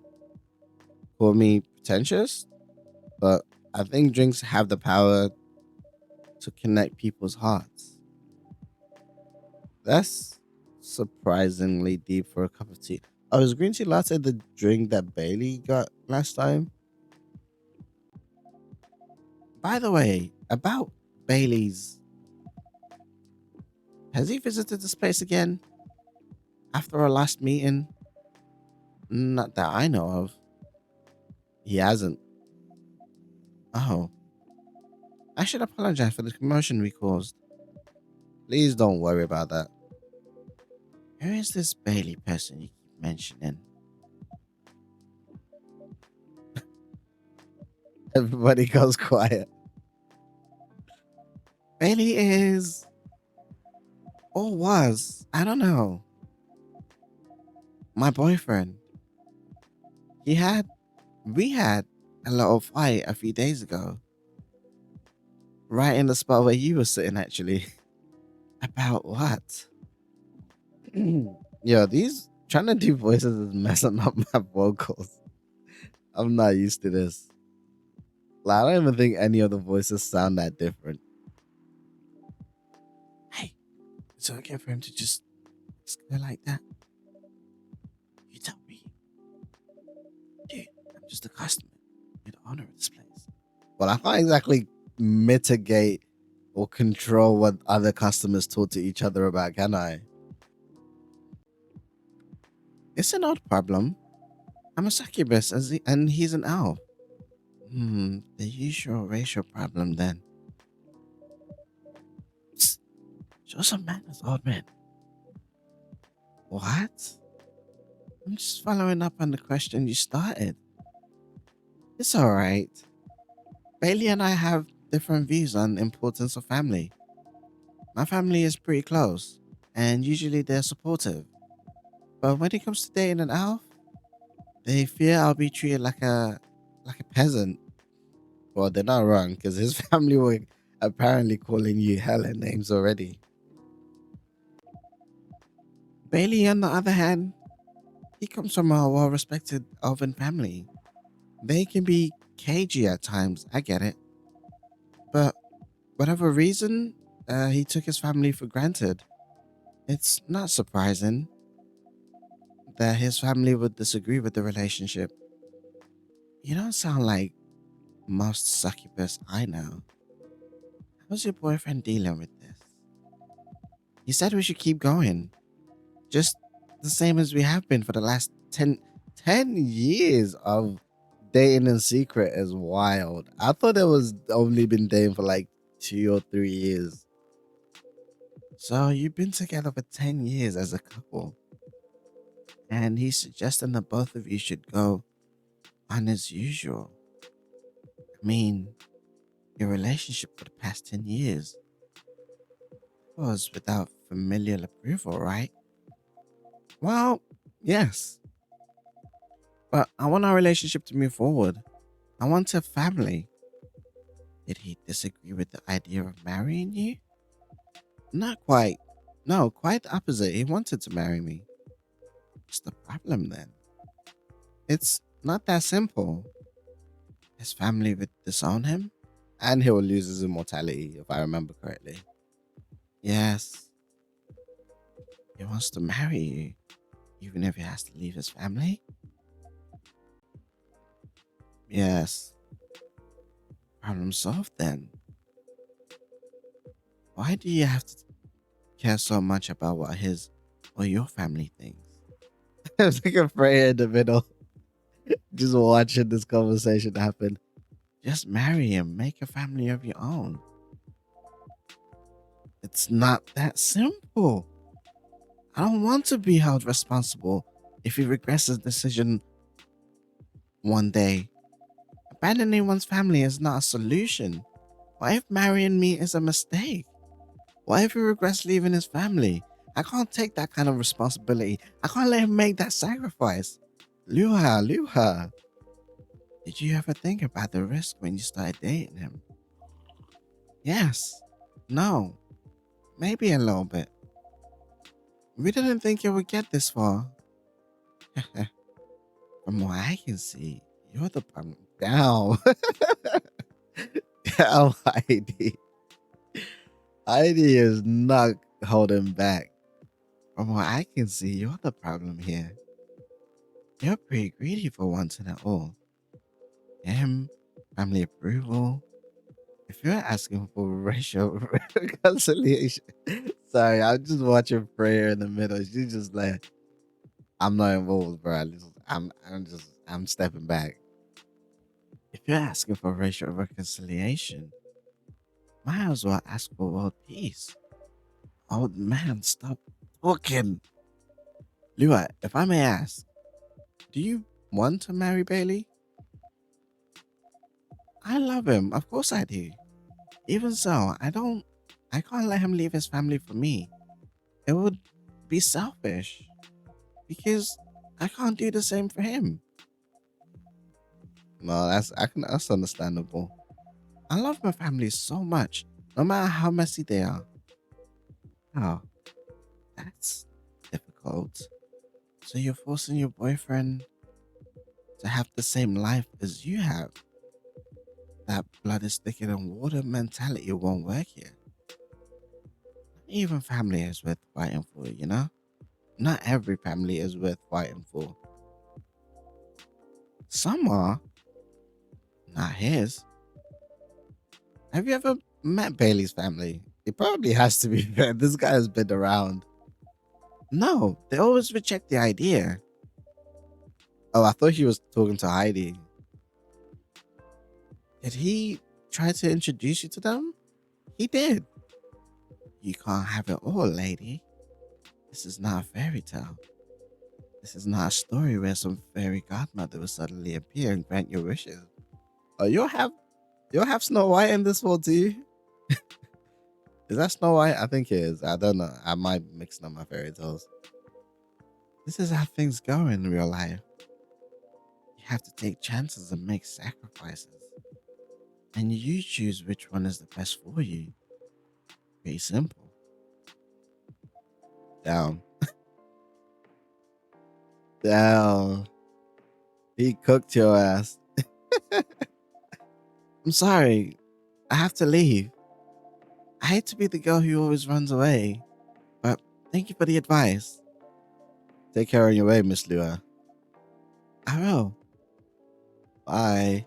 Call me pretentious, but I think drinks have the power to connect people's hearts. That's surprisingly deep for a cup of tea. Oh, is green tea latte the drink that Bailey got last time? By the way, about Bailey's, has he visited the space again after our last meeting? Not that I know of. He hasn't. Oh, I should apologize for the commotion we caused. Please don't worry about that. Who is this Bailey person you keep mentioning? Everybody goes quiet. Bailey is, or was, I don't know, my boyfriend. He had, we had a little fight a few days ago, right in the spot where you were sitting, actually. About what? Yeah, these trying to do voices is messing up my vocals. I'm not used to this. Like, I don't even think any of the voices sound that different. Hey, it's okay for him to just go like that. You tell me, dude. I'm just a customer. You're the owner of this place. Well, I can't exactly mitigate or control what other customers talk to each other about, can I? It's an odd problem. I'm a succubus and he's an elf. The usual racial problem then. Psst, show some manners, old man. What? I'm just following up on the question you started. It's alright. Bailey and I have different views on the importance of family. My family is pretty close, and usually they're supportive. But when it comes to dating an elf, they fear I'll be treated like a peasant. Well, they're not wrong, because his family were apparently calling you hella names already. Bailey, on the other hand, he comes from a well respected elven family. They can be cagey at times, I get it. But whatever reason, he took his family for granted. It's not surprising that his family would disagree with the relationship. You don't sound like most succubus I know. How's your boyfriend dealing with this? He said we should keep going, just the same as we have been for the last 10 years of dating in secret is wild. I thought it was only been dating for like 2 or 3 years. So you've been together for 10 years as a couple, and he's suggesting that both of you should go on as usual. I mean, your relationship for the past 10 years was without familial approval, right? Well, yes, but I want our relationship to move forward. I want a family. Did he disagree with the idea of marrying you? Not quite. No, quite the opposite. He wanted to marry me. What's the problem then? It's not that simple. His family would disown him, and he will lose his immortality, if I remember correctly. Yes, he wants to marry you, even if he has to leave his family. Yes, problem solved then. Why do you have to care so much about what his or your family thinks? It's like a prayer in the middle, just watching this conversation happen. Just marry him, make a family of your own. It's not that simple. I don't want to be held responsible if he regrets his decision one day. Abandoning one's family is not a solution. What if marrying me is a mistake? What if he regrets leaving his family? I can't take that kind of responsibility. I can't let him make that sacrifice. Luha, Luha. Did you ever think about the risk when you started dating him? Yes. No. Maybe a little bit. We didn't think it would get this far. From what I can see, you're the problem. Down. Down, Heidi. Heidi is not holding back. From what I can see, you're the problem here. You're pretty greedy for once and all. Him, family approval. If you're asking for racial reconciliation, sorry, I'm just watching prayer in the middle. She's just like, I'm not involved, bro. I'm stepping back. If you're asking for racial reconciliation, might as well ask for world peace. Oh man, stop talking. Lua, if I may ask, do you want to marry Bailey? I love him. Of course I do. Even so, I can't let him leave his family for me. It would be selfish because I can't do the same for him. No, that's understandable. I love my family so much, no matter how messy they are. Oh, that's difficult. So you're forcing your boyfriend to have the same life as you have. That blood is thicker than water mentality won't work here. Even family is worth fighting for, you know? Not every family is worth fighting for. Some are, not his. Have you ever met Bailey's family? It probably has to be fair. This guy has been around. No, they always reject the idea. Oh, I thought he was talking to Heidi. Did he try to introduce you to them? He did. You can't have it all, lady. This is not a fairy tale. This is not a story where some fairy godmother will suddenly appear and grant your wishes. Oh, you'll have Snow White in this world too? Is that Snow White? I think it is. I don't know. I might mix up my fairy tales. This is how things go in real life. You have to take chances and make sacrifices. And you choose which one is the best for you. Pretty simple. Down. Down. He cooked your ass. I'm sorry. I have to leave. I hate to be the girl who always runs away, but thank you for the advice. Take care on your way, Miss Lua. I will. Bye.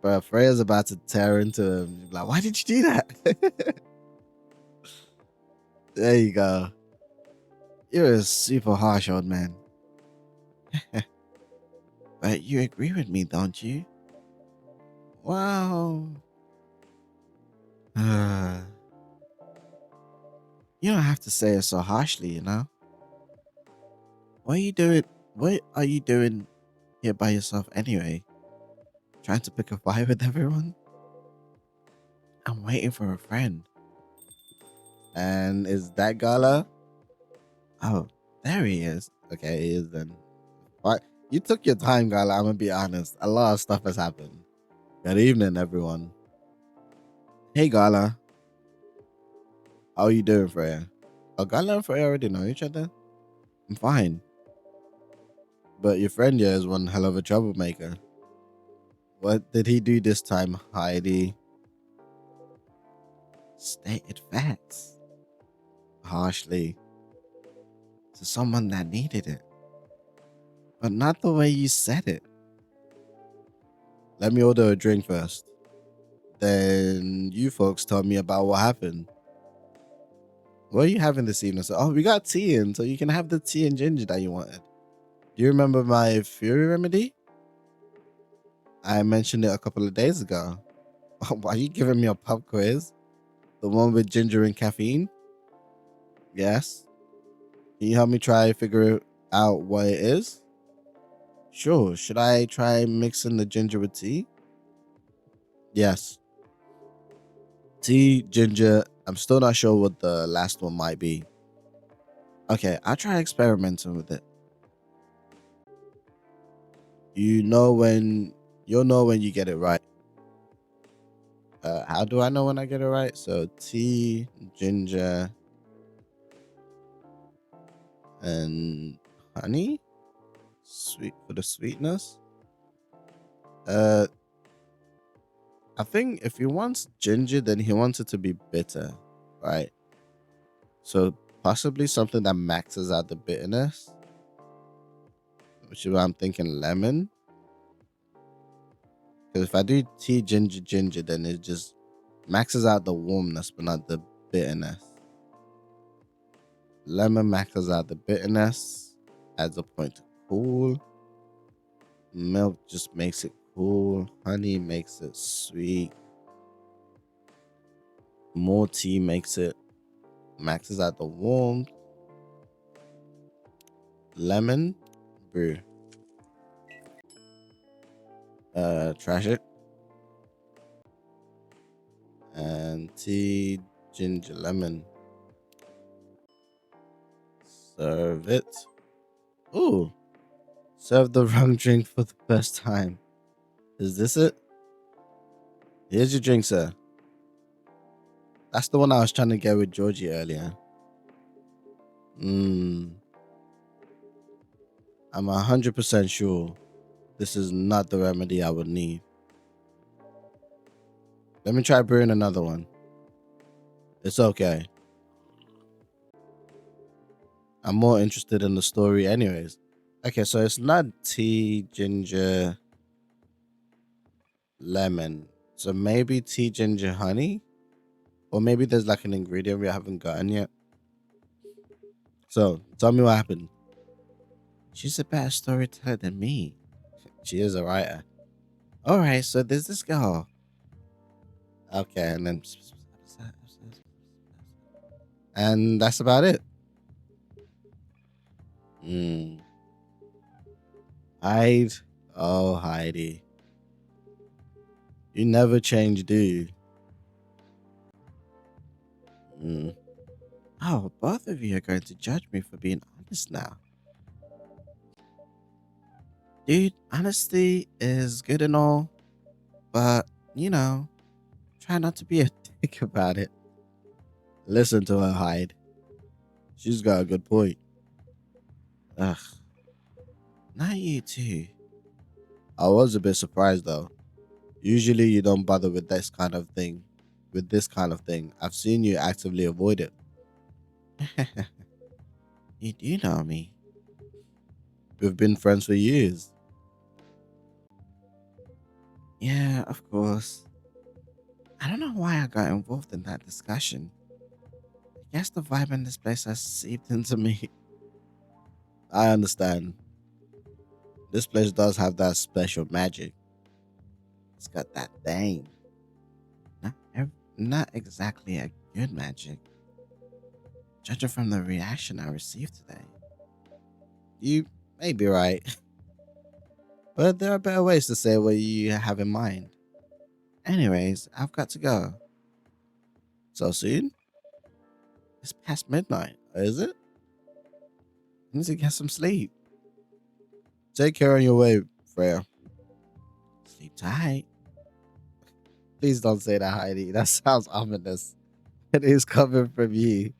Bro, Freya's about to tear into him. Like, why did you do that? There you go. You're a super harsh old man. But you agree with me, don't you? Wow. You don't have to say it so harshly, you know? What are you doing? What are you doing here by yourself anyway? Trying to pick a fight with everyone? I'm waiting for a friend. And is that Gala? Oh, there he is. Okay, he is then. What? You took your time, Gala. I'm gonna be honest. A lot of stuff has happened. Good evening, everyone. Hey, Gala. How are you doing, Freya? Oh, Gala and Freya already know each other? I'm fine. But your friend here is one hell of a troublemaker. What did he do this time, Heidi? Stated facts. Harshly. To someone that needed it. But not the way you said it. Let me order a drink first. Then you folks tell me about what happened. What are you having this evening? So, we got tea in, so you can have the tea and ginger that you wanted. Do you remember my Fury remedy? I mentioned it a couple of days ago. Why are you giving me a pub quiz? The one with ginger and caffeine? Yes. Can you help me try figure out what it is? Sure. Should I try mixing the ginger with tea? Yes. Tea, ginger. I'm still not sure what the last one might be. Okay, I'll try experimenting with it. You know when you'll know when you get it right. How do I know when I get it right? So tea, ginger, and honey, sweet for the sweetness. Uh, I think if he wants ginger, then he wants it to be bitter, right? So possibly something that maxes out the bitterness, which is why I'm thinking lemon. Because if I do tea, ginger, ginger, then it just maxes out the warmness, but not the bitterness. Lemon maxes out the bitterness, adds a point to cool. Milk just makes it cool. Honey makes it sweet. More tea makes it maxes out the warmth. Lemon brew. Trash it. And tea, ginger, lemon. Serve it. Ooh, serve the wrong drink for the first time. Is this it? Here's your drink, sir. That's the one I was trying to get with Georgie earlier. Mmm. I'm 100% sure this is not the remedy I would need. Let me try brewing another one. It's okay. I'm more interested in the story, anyways. Okay, so it's not tea, ginger, lemon. So maybe tea, ginger, honey? Or maybe there's like an ingredient we haven't gotten yet. So tell me what happened. She's a better storyteller than me. She is a writer. Alright, so there's this girl. Okay, and then. And that's about it. Hmm. Hide. Oh, Heidi. You never change, do you? Hmm. Oh, both of you are going to judge me for being honest now. Dude, honesty is good and all, but, you know, try not to be a dick about it. Listen to her, Hyde. She's got a good point. Ugh, not you too. I was a bit surprised though. Usually you don't bother with this kind of thing. With this kind of thing, I've seen you actively avoid it. You do know me. We've been friends for years. Yeah, of course. I don't know why I got involved in that discussion. I guess the vibe in this place has seeped into me. I understand. This place does have that special magic. It's got that thing. Not exactly a good magic, judging from the reaction I received today. You may be right, but there are better ways to say what you have in mind. Anyways, I've got to go. So soon? It's past midnight, is it? I need to get some sleep. Take care on your way, Freya. Sleep tight. Please don't say that, Heidi. That sounds ominous. It is coming from you.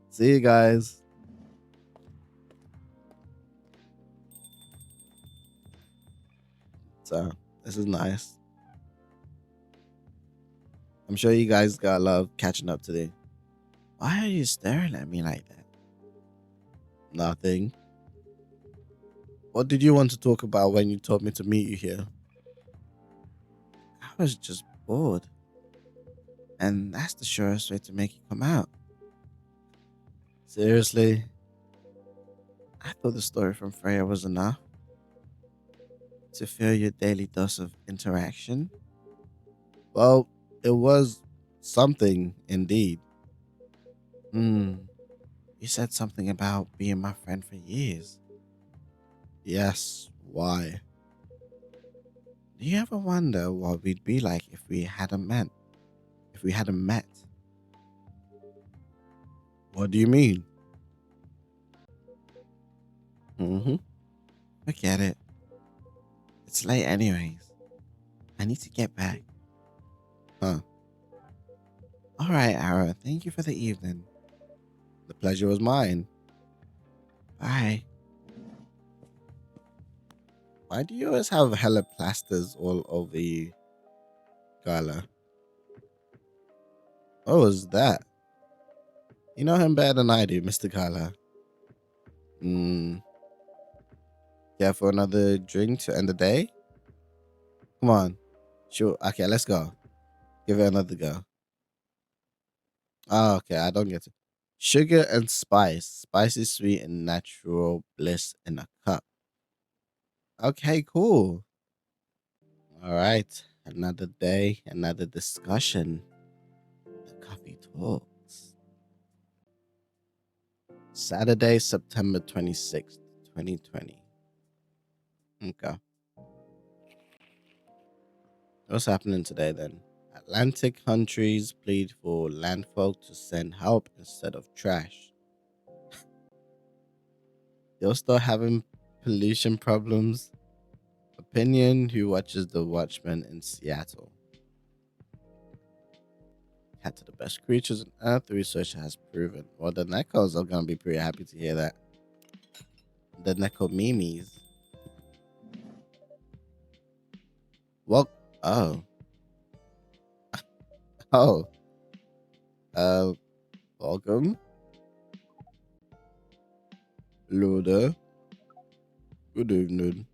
See you guys. So, this is nice. I'm sure you guys got a lot of catching up today. Why are you staring at me like that? Nothing. What did you want to talk about when you told me to meet you here? I was just bored. And that's the surest way to make you come out. Seriously? I thought the story from Freya was enough to fill your daily dose of interaction. Well, it was something indeed. Hmm. You said something about being my friend for years. Yes, why? Do you ever wonder what we'd be like if we hadn't met? If we hadn't met? What do you mean? Mm-hmm. Forget it. It's late anyways. I need to get back. Huh. Alright, Ara, thank you for the evening. The pleasure was mine. Bye. Why do you always have hella plasters all over you, Gala? What was that? You know him better than I do, Mr. Gala. Hmm. Care for another drink to end the day? Come on. Sure. Okay, let's go. Give it another go. Oh, okay, I don't get it. Sugar and spice. Spicy, sweet, and natural bliss in a cup. Okay, cool. All right. Another day, another discussion. The coffee talks. Saturday, September 26th, 2020. Okay. What's happening today then? Atlantic countries plead for landfolk to send help instead of trash. They're still having pollution problems. Opinion who watches The Watchmen in Seattle. Cats are the best creatures on Earth, research has proven. Well, the Nekos are going to be pretty happy to hear that. The Neko Mimis. Well, oh, oh, uh, welcome, Luda. Good evening.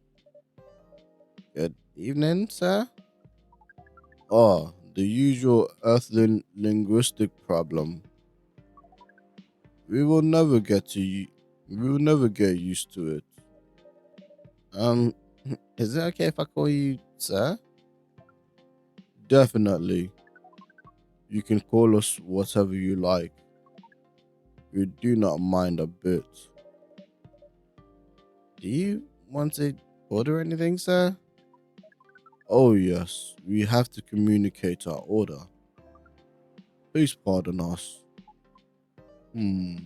Good evening, sir. Oh, the usual earthling linguistic problem. We will never get to we will never get used to it. Um, is it okay if I call you sir? Definitely. You can call us whatever you like. We do not mind a bit. Do you want to order anything, sir? Oh yes, we have to communicate our order. Please pardon us. Hmm.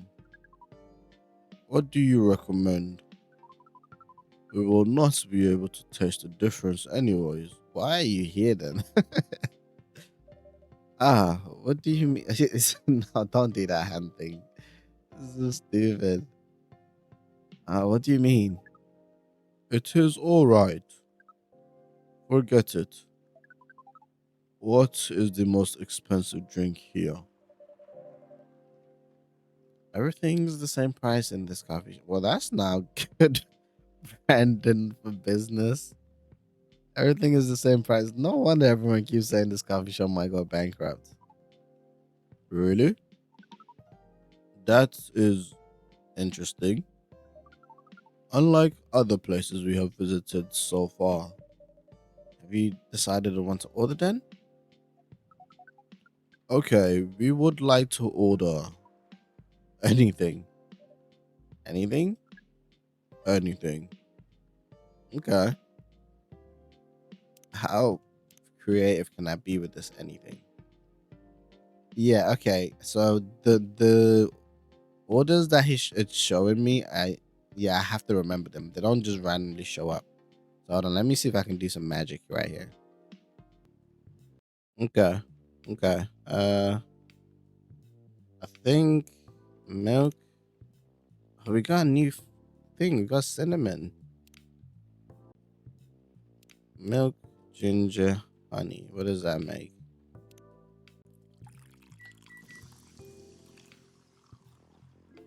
What do you recommend? We will not be able to taste the difference anyways. Why are you here then? What do you mean? No, don't do that hand thing. This is so stupid. What do you mean? It is alright. Forget it. What is the most expensive drink here? Everything's the same price in this coffee shop. Well, that's now good branding for business. Everything is the same price. No wonder everyone keeps saying this coffee shop might go bankrupt. Really? That is interesting. Unlike other places we have visited so far, have you decided on what to order then? Okay, we would like to order anything. Anything? Anything. Okay. How creative can I be with this anything? Yeah, okay. So the orders that it's showing me, I have to remember them. They don't just randomly show up. So hold on, let me see if I can do some magic right here. Okay. Okay. I think milk. Oh, we got a new thing. We got cinnamon, milk, ginger, honey. What does that make?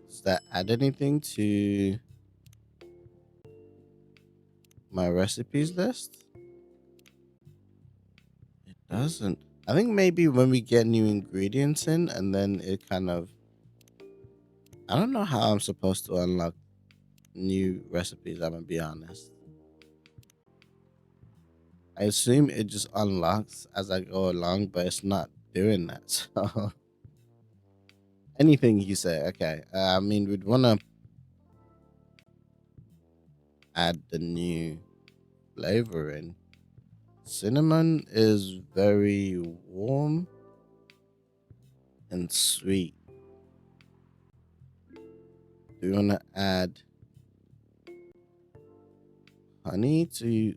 Does that add anything to my recipes list? It doesn't. I think maybe when we get new ingredients in, and then it kind of. I don't know how I'm supposed to unlock new recipes. I'm gonna be honest. I assume it just unlocks as I go along, but it's not doing that. So anything you say, okay. I mean, we'd want to add the new flavor in. Cinnamon is very warm and sweet. Do you want to add honey to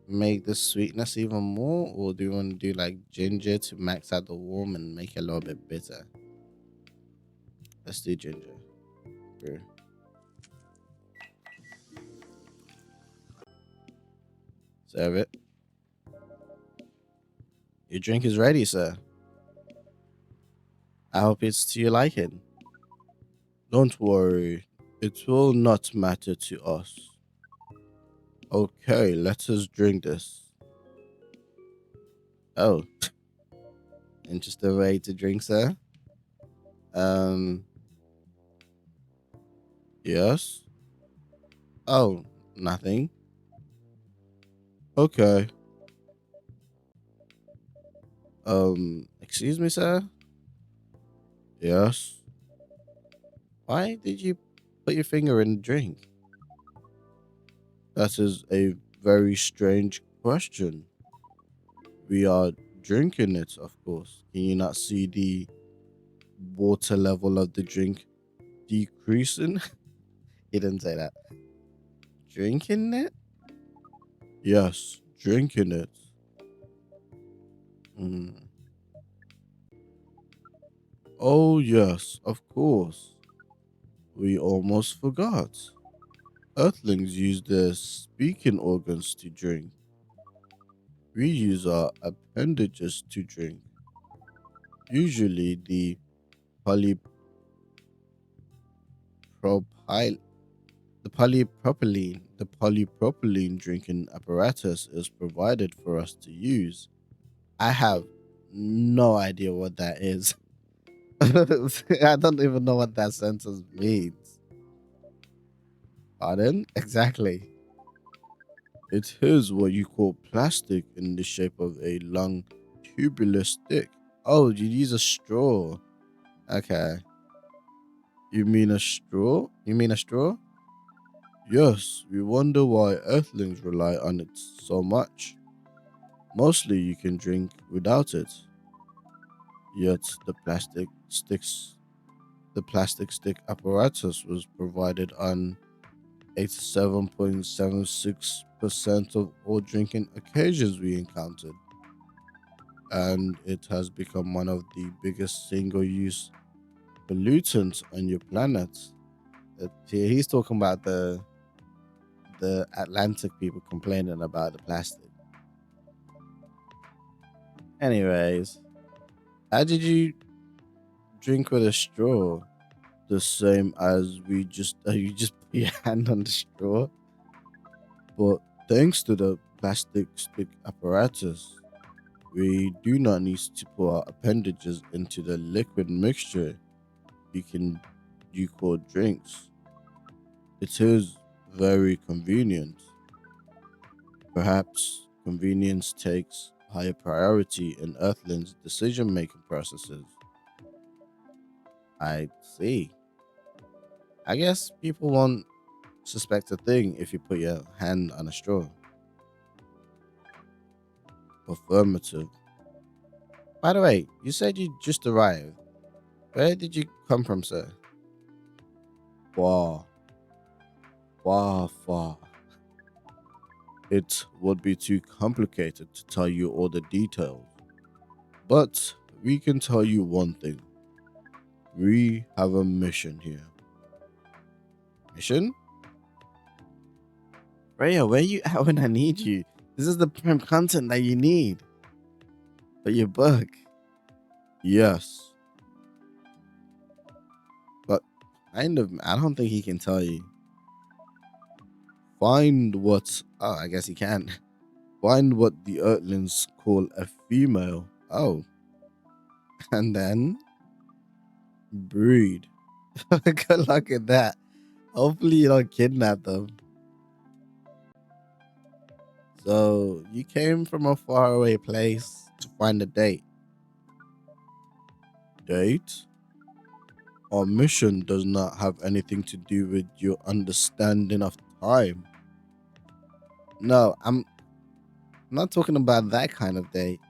make the sweetness even more, or do you want to do like ginger to max out the warm and make it a little bit bitter? Let's do ginger. Brew. Serve it. Your drink is ready, sir. I hope it's to your liking. Don't worry, it will not matter to us. Okay, let us drink this. Oh, interesting way to drink, sir. Um, yes. Oh, nothing. Okay. Excuse me, sir. Yes. Why did you put your finger in the drink? That is a very strange question. We are drinking it, of course. Can you not see the water level of the drink decreasing? He didn't say that. Drinking it? Yes, drinking it. Hmm. Oh, yes, of course. We almost forgot. Earthlings use their speaking organs to drink. We use our appendages to drink. Usually, polypropyl, the polypropylene drinking apparatus is provided for us to use. I have no idea what that is. I don't even know what that sentence means. Pardon? Exactly. It is what you call plastic in the shape of a long tubular stick. Oh, you use a straw. Okay. You mean a straw? You mean a straw? Yes, we wonder why earthlings rely on it so much. Mostly you can drink without it. Yet the plastic stick apparatus was provided on 87.76% of all drinking occasions we encountered, and it has become one of the biggest single use pollutants on your planet. He's talking about the Atlantic people complaining about the plastic. Anyways, how did you drink with a straw? The same as we just you just put your hand on the straw, but thanks to the plastic stick apparatus, we do not need to put our appendages into the liquid mixture you call drinks. It is very convenient. Perhaps convenience takes higher priority in Earthling's decision making processes. I see. I guess people won't suspect a thing if you put your hand on a straw. Affirmative. By the way, you said you just arrived. Where did you come from, sir? Far, far, far. It would be too complicated to tell you all the details. But we can tell you one thing. We have a mission here. Mission? Freya, where you at when I need you? This is the prime content that you need for your book. Yes, but kind of. I don't think he can tell you. Find what. Oh, I guess he can. Find what the Earthlings call a female. Oh, and then breed. Good luck at that. Hopefully, you don't kidnap them. So, you came from a faraway place to find a date. Date? Our mission does not have anything to do with your understanding of time. No, I'm not talking about that kind of date.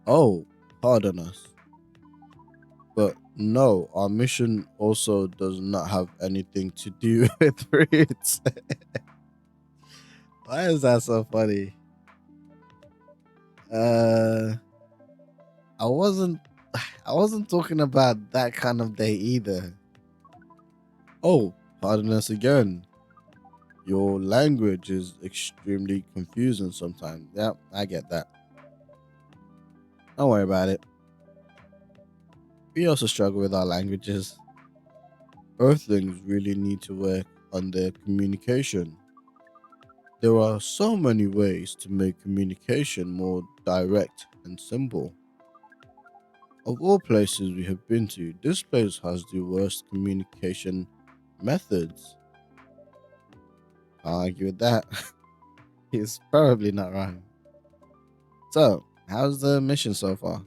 Oh, pardon us. But no, our mission also does not have anything to do with fruits. Why is that so funny? Uh, I wasn't, I wasn't talking about that kind of day either. Oh, pardon us again. Your language is extremely confusing sometimes. Yeah, I get that. Don't worry about it. We also struggle with our languages. Earthlings really need to work on their communication. There are so many ways to make communication more direct and simple. Of all places we have been to, this place has the worst communication methods. I'll argue with that. He's probably not wrong. So, how's the mission so far?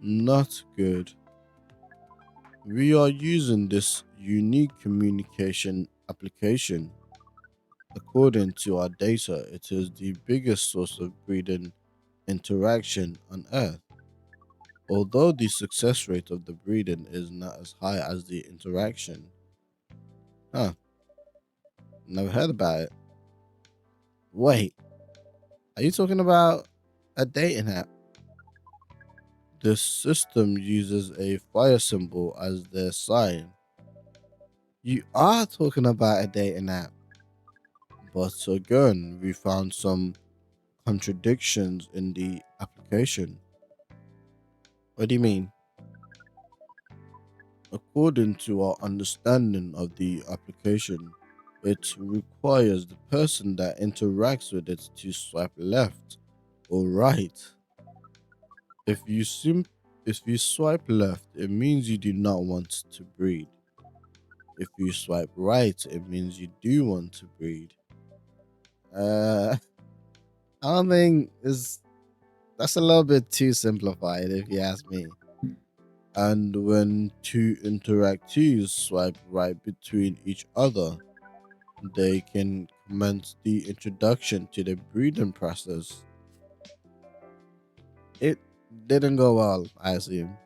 Not good. We are using this unique communication application. According to our data, it is the biggest source of breeding interaction on Earth. Although the success rate of the breeding is not as high as the interaction. Huh, never heard about it. Wait, are you talking about a dating app? This system uses a fire symbol as their sign. You are talking about a dating app. But again, we found some contradictions in the application. What do you mean? According to our understanding of the application, it requires the person that interacts with it to swipe left or right. If you sim- if you swipe left, it means you do not want to breed. If you swipe right, it means you do want to breed. Uh, I don't think is that's a little bit too simplified, if you ask me. And when two interactees swipe right between each other, they can commence the introduction to the breeding process. It didn't go well, I assume.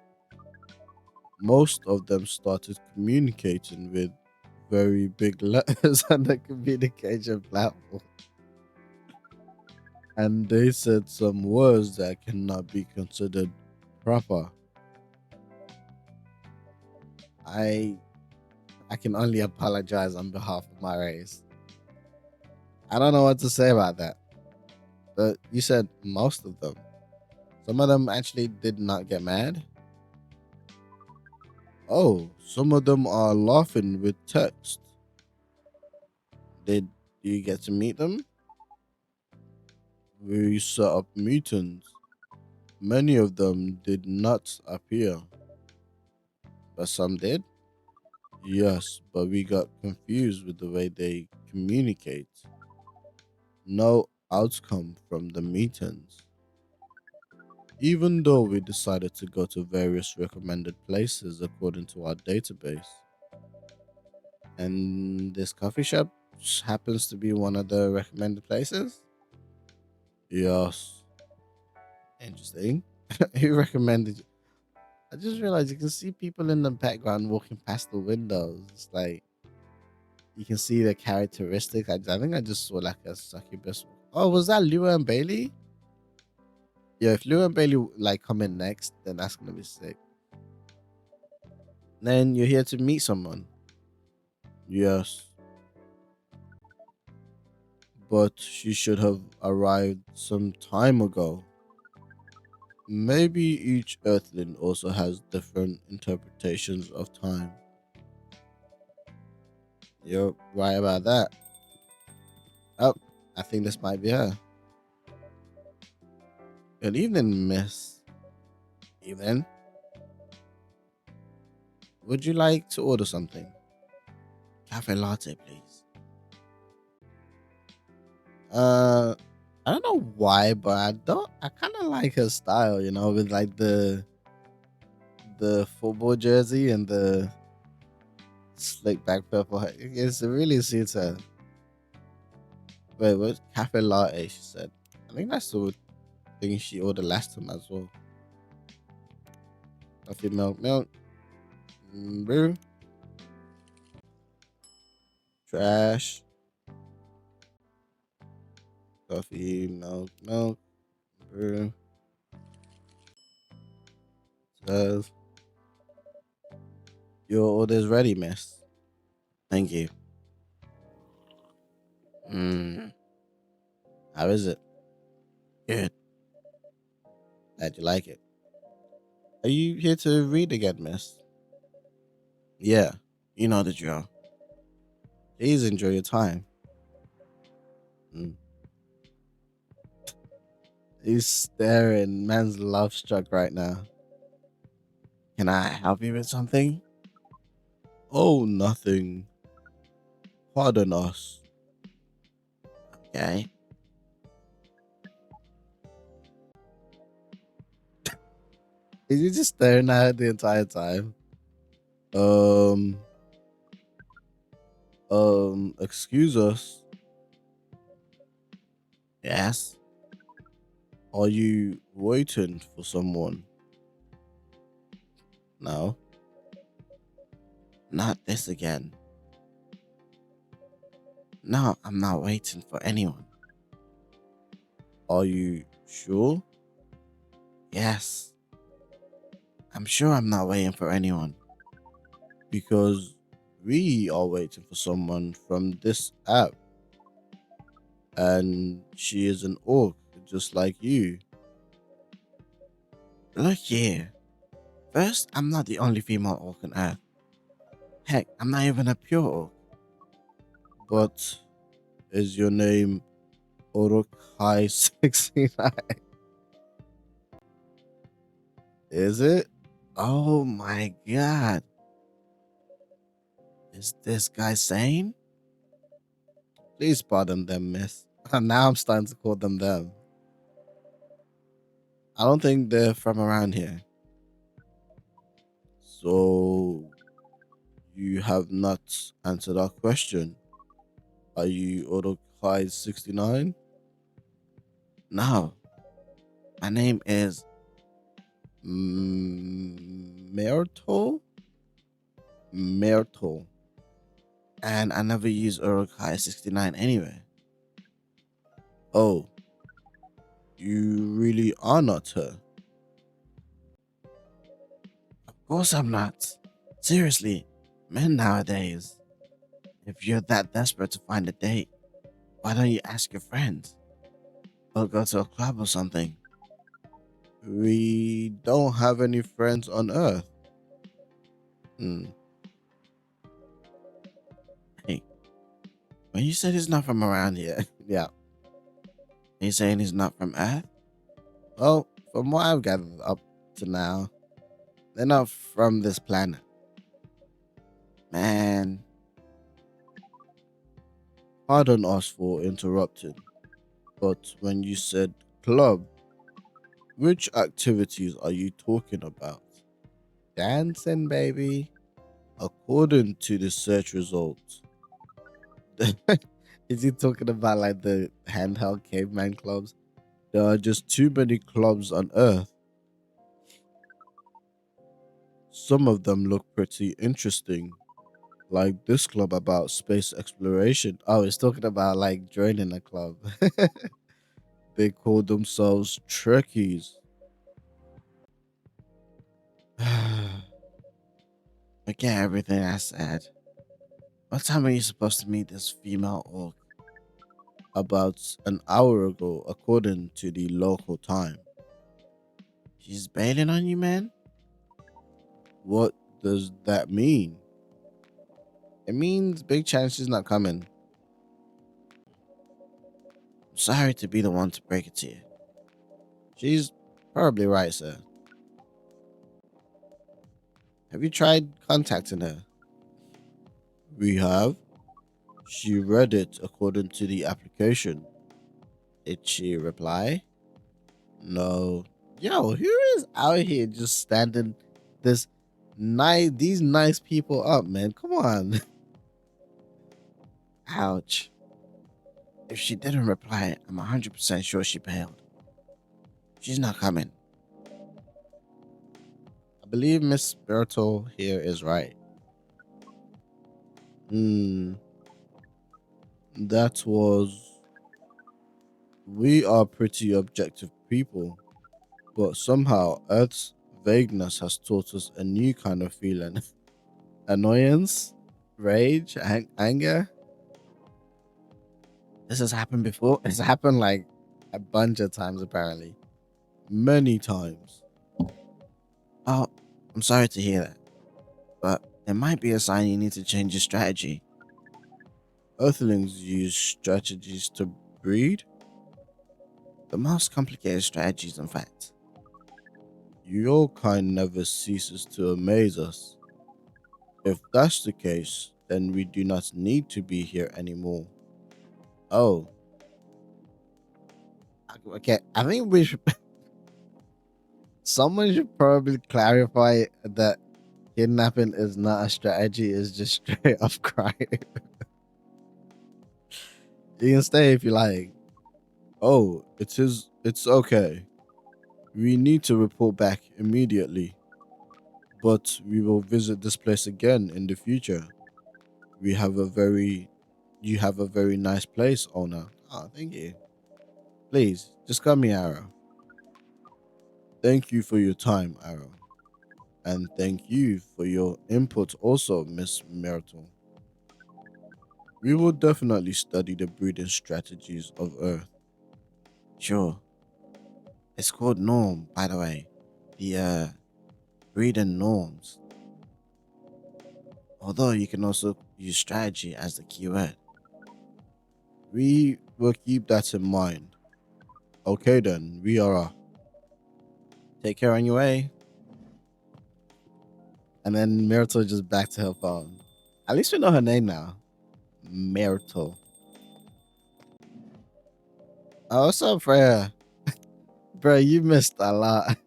Most of them started communicating with very big letters on the communication platform. And they said some words that cannot be considered proper. I I can only apologize on behalf of my race. I don't know what to say about that. But you said most of them. Some of them actually did not get mad. Oh, some of them are laughing with text. Did you get to meet them? We set up meetings. Many of them did not appear, but some did. Yes, but we got confused with the way they communicate. No outcome from the meetings. Even though we decided to go to various recommended places according to our database, and this coffee shop happens to be one of the recommended places. Yes, interesting. Who recommended? I just realized you can see people in the background walking past the windows. It's like you can see the characteristics. I think I just saw like a succubus. Oh, was that Lua and Bailey? Yeah, if Lua and Bailey like come in next, then that's gonna be sick. Then you're here to meet someone. Yes, but she should have arrived some time ago. Maybe each Earthling also has different interpretations of time. You're right about that. Oh, I think this might be her. Good evening, Miss. Evening. Would you like to order something? Cafe latte, please. Uh, I don't know why, but I don't. I kind of like her style, with like the football jersey and the slick back purple hair. It really suits her. Wait, what? Cafe latte? She said. I think that's the thing she ordered last time as well. Coffee, milk, brew, trash, coffee, milk, brew. Says your order's ready, miss. Thank you. Mm, how is it? Good. Glad you like it. Are you here to read again, miss? Yeah, you know the drill. Please enjoy your time. Mm. He's staring. Man's love struck right now. Can I help you with something? Oh, nothing. Pardon us. Okay. Is he just staring at her the entire time? Um, excuse us. Yes. Are you waiting for someone? No, not this again. No, I'm not waiting for anyone. Are you sure? Yes, I'm sure I'm not waiting for anyone. Because we are waiting for someone from this app, and she is an orc just like you. Look here. First, I'm not the only female orc on Earth. Heck, I'm not even a pure orc. But is your name Orokai 69? Is it? Oh my god. Is this guy sane? Please pardon them, miss. Now I'm starting to call them them. I don't think they're from around here. So you have not answered our question. Are you Orokai 69? No. My name is Myrtle? Myrtle. And I never use Orokai 69 anyway. Oh, you really are not her. Of course I'm not. Seriously, men nowadays, if you're that desperate to find a date, why don't you ask your friends? Or go to a club or something? We don't have any friends on Earth. Hmm. Hey, when you said he's not from around here, yeah, you saying he's not from Earth? Well, from what I've gathered up to now, they're not from this planet. Man, pardon us for interrupting, but when you said club, which activities are you talking about? Dancing, baby. According to the search results, is he talking about like the handheld caveman clubs? There are just too many clubs on Earth. Some of them look pretty interesting, like this club about space exploration. Oh, it's talking about like joining a club. They call themselves Trekkies. Forget everything I said. What time are you supposed to meet this female orc? About an hour ago, according to the local time. She's bailing on you, man? What does that mean? It means big chance she's not coming. I'm sorry to be the one to break it to you. She's probably right, sir. Have you tried contacting her? We have. She read it according to the application. Did she reply? No. Yo, who is out here just standing this these nice people up, man? Come on. Ouch. If she didn't reply, I'm 100% sure she bailed. She's not coming. I believe Miss Berto here is right. Hmm, that was. We are pretty objective people, but somehow Earth's vagueness has taught us a new kind of feeling. Annoyance, rage, anger. This has happened before. It's happened like a bunch of times, apparently. Many times. Oh, I'm sorry to hear that, but it might be a sign you need to change your strategy. Earthlings use strategies to breed? The most complicated strategies, in fact. Your kind never ceases to amaze us. If that's the case, then we do not need to be here anymore. Oh, okay. I think we should. Someone should probably clarify that Kidnapping is not a strategy, it's just straight up crime. You can stay if you like. Oh, it's okay. We need to report back immediately, but we will visit this place again in the future. We have a very You have a very nice place, owner. Oh, thank you. Please, just come here, Arrow. Thank you for your time, Arrow. And thank you for your input also, Miss Myrtle. We will definitely study the breeding strategies of Earth. Sure. It's called norm, by the way. The breeding norms. Although you can also use strategy as the keyword. We will keep that in mind. Okay then, we are off. Take care on your way. And then Myrtle just back to her phone. At least we know her name now. Myrtle. Oh, what's up, Freya? Bro, you missed a lot.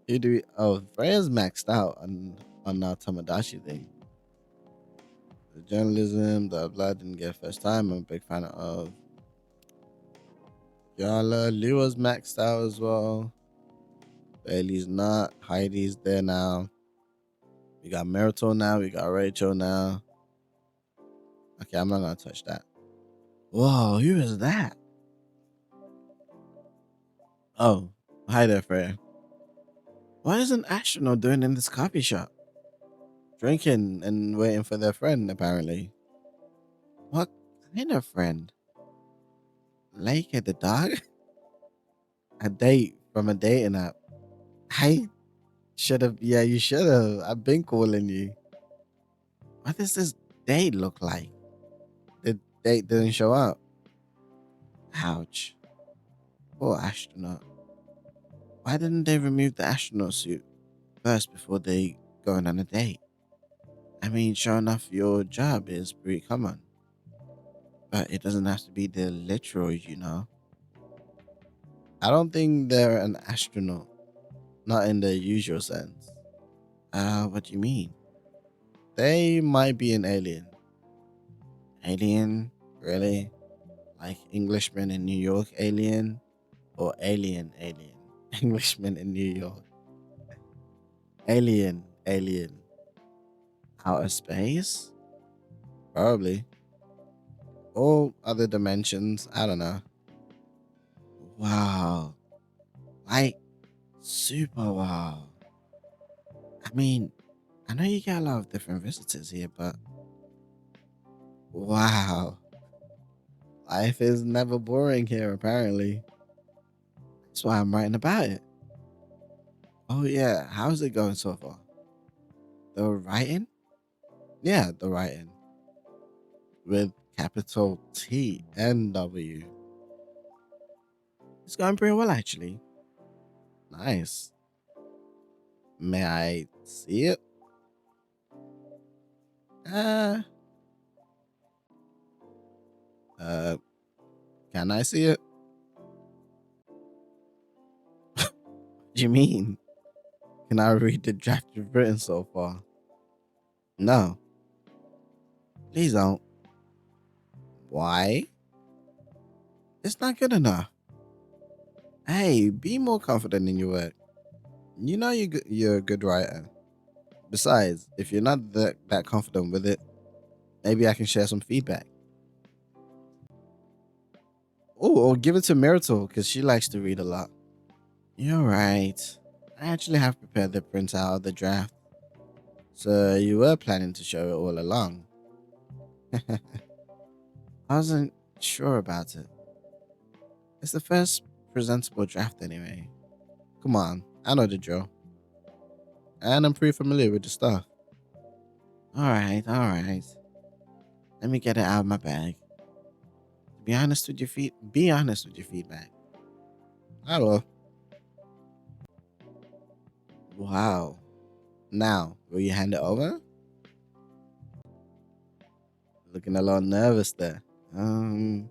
You do. Oh, Freya's maxed out on our Tamadashi thing. The journalism, the blood didn't get first time. I'm a big fan of Yala. Liwa's maxed out as well. Bailey's not. Heidi's there now. We got Myrtle now. We got Rachel now. Okay, I'm not gonna touch that. Whoa, who is that? Oh, hi there, Freya. What is an astronaut doing in this coffee shop? Drinking and waiting for their friend, apparently. What kind of friend? Like the dog? A date from a dating app. I should have, yeah, you should have. I've been calling you. What does this date look like? The date didn't show up. Ouch. Poor astronaut. Why didn't they remove the astronaut suit first before they going on a date? I mean, sure enough, your job is pretty common, but it doesn't have to be the literal. I don't think they're an astronaut, not in the usual sense. What do you mean? They might be an alien. Alien? Really? Like Englishman in New York alien? Or alien? Englishman in New York. Alien. Outer space? Probably. Or other dimensions. I don't know. Wow. Like, super wow. I mean, I know you get a lot of different visitors here, but wow. Life is never boring here, apparently. That's why I'm writing about it. Oh, yeah. How's it going so far? The writing? Yeah, the writing. With capital T and W. It's going pretty well, actually. Nice. May I see it? Uh, uh, can I see it? What do you mean? Can I read the draft you've written so far? No, please don't. Why? It's not good enough. Hey, be more confident in your work. You know you're a good writer. Besides, if you're not that confident with it, maybe I can share some feedback. Oh, or give it to Myrtle because she likes to read a lot. You're right. I actually have prepared the printout of the draft, so you were planning to show it all along. I wasn't sure about it. It's the first presentable draft anyway. Come on, I know the drill, and I'm pretty familiar with the stuff. All right. Let me get it out of my bag. Be honest with your feedback. I will. Wow. Now, will you hand it over? Looking a little nervous there. Um,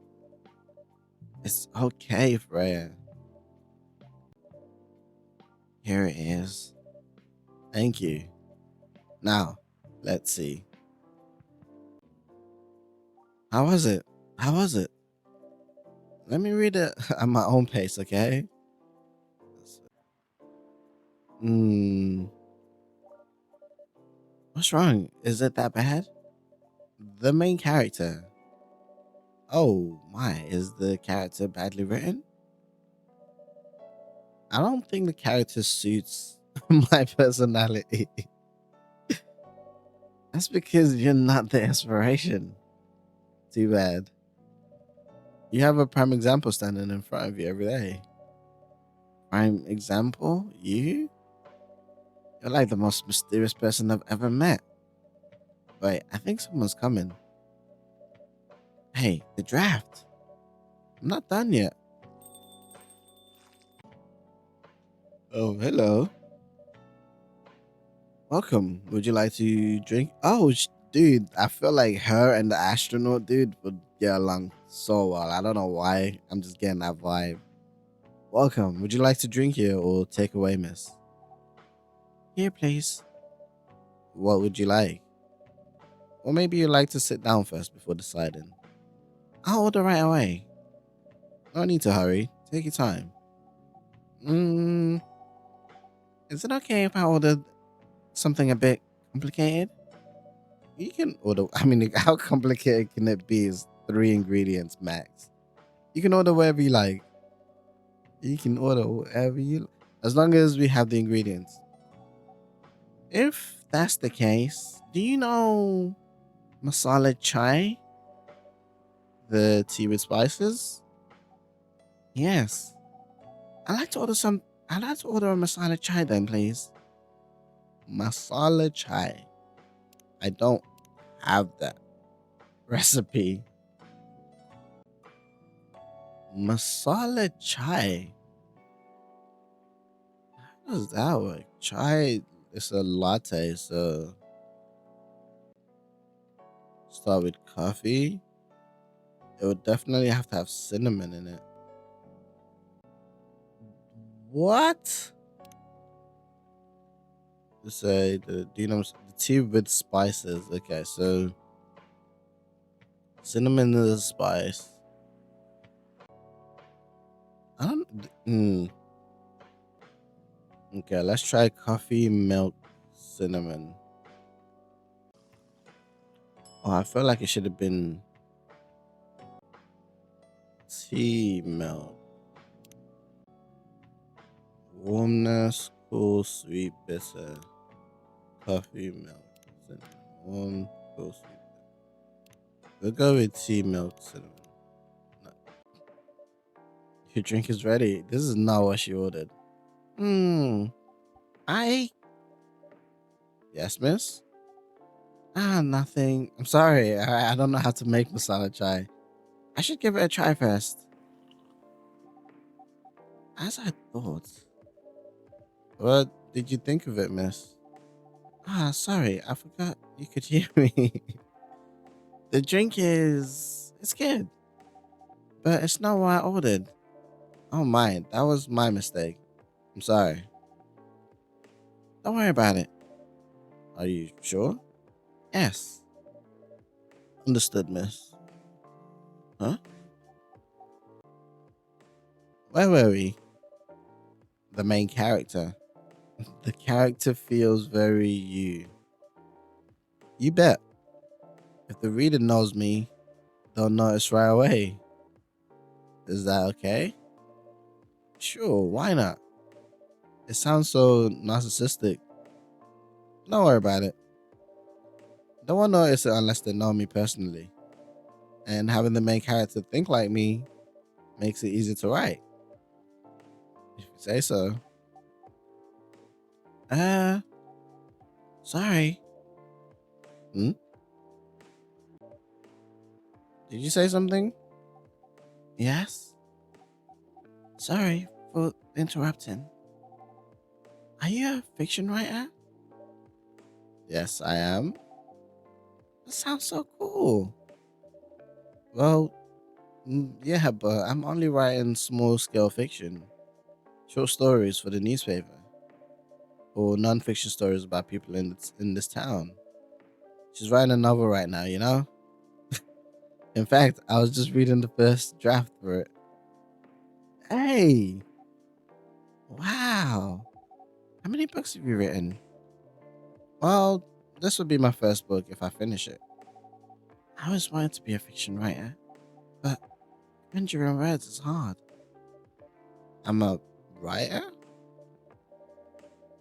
it's okay, Freya. Here it is. Thank you. Now, let's see. How was it? How was it? Let me read it at my own pace, okay? Hmm. What's wrong? Is it that bad? The main character. Oh my, is the character badly written? I don't think the character suits my personality. That's because you're not the inspiration. Too bad. You have a prime example standing in front of you every day. Prime example? You? You're like the most mysterious person I've ever met. Wait, I think someone's coming. Hey, the draft. I'm not done yet. Oh, hello. Welcome. Would you like to drink? Oh, dude, I feel like her and the astronaut dude would get along so well. I don't know why. I'm just getting that vibe. Welcome. Would you like to drink here or take away, miss? Here, please. What would you like? Or maybe you'd like to sit down first before deciding. I'll order right away. No need to hurry. Take your time. Mm, is it okay if I order something a bit complicated? You can order. I mean, how complicated can it be? Is 3 ingredients max. You can order whatever you like. You can order whatever you, as long as we have the ingredients. If that's the case, do you know masala chai, the tea with spices? Yes. I like to order some. I'd like to order a masala chai then, please. Masala chai. I don't have that recipe. Masala chai. How does that work? Chai is a latte, so start with coffee. It would definitely have to have cinnamon in it. What? To say the do you know the tea with spices? Okay, so cinnamon is a spice. I don't. Okay, let's try coffee, milk, cinnamon. Oh, I feel like it should have been tea, milk, warmness, cool, sweet, bitter, coffee, milk, cinnamon, warm, cool, sweet. We'll go with tea, milk, cinnamon. No, your drink is ready. This is not what she ordered. Hmm. I. Yes, miss? Nothing. I'm sorry. I don't know how to make masala chai. I should give it a try first. As I thought. What did you think of it, miss? Sorry. I forgot you could hear me. The drink is. It's good, but it's not what I ordered. Oh, my. That was my mistake. I'm sorry. Don't worry about it. Are you sure? Yes. Understood, miss. Huh? Where were we? The main character. The character feels very you. You bet. If the reader knows me, they'll notice right away. Is that okay? Sure, why not? It sounds so narcissistic. Don't worry about it. No one notice it unless they know me personally. And having the main character think like me makes it easy to write. If you say so. Uh, sorry. Hmm? Did you say something? Yes? Sorry for interrupting. Are you a fiction writer? Yes, I am. That sounds so cool. Well, yeah, but I'm only writing small scale fiction, short stories for the newspaper. or non-fiction stories about people in this town. She's writing a novel right now, you know? In fact, I was just reading the first draft for it. Hey, wow. How many books have you written? Well, this would be my first book if I finish it. I always wanted to be a fiction writer, but conjuring words is hard. I'm a writer?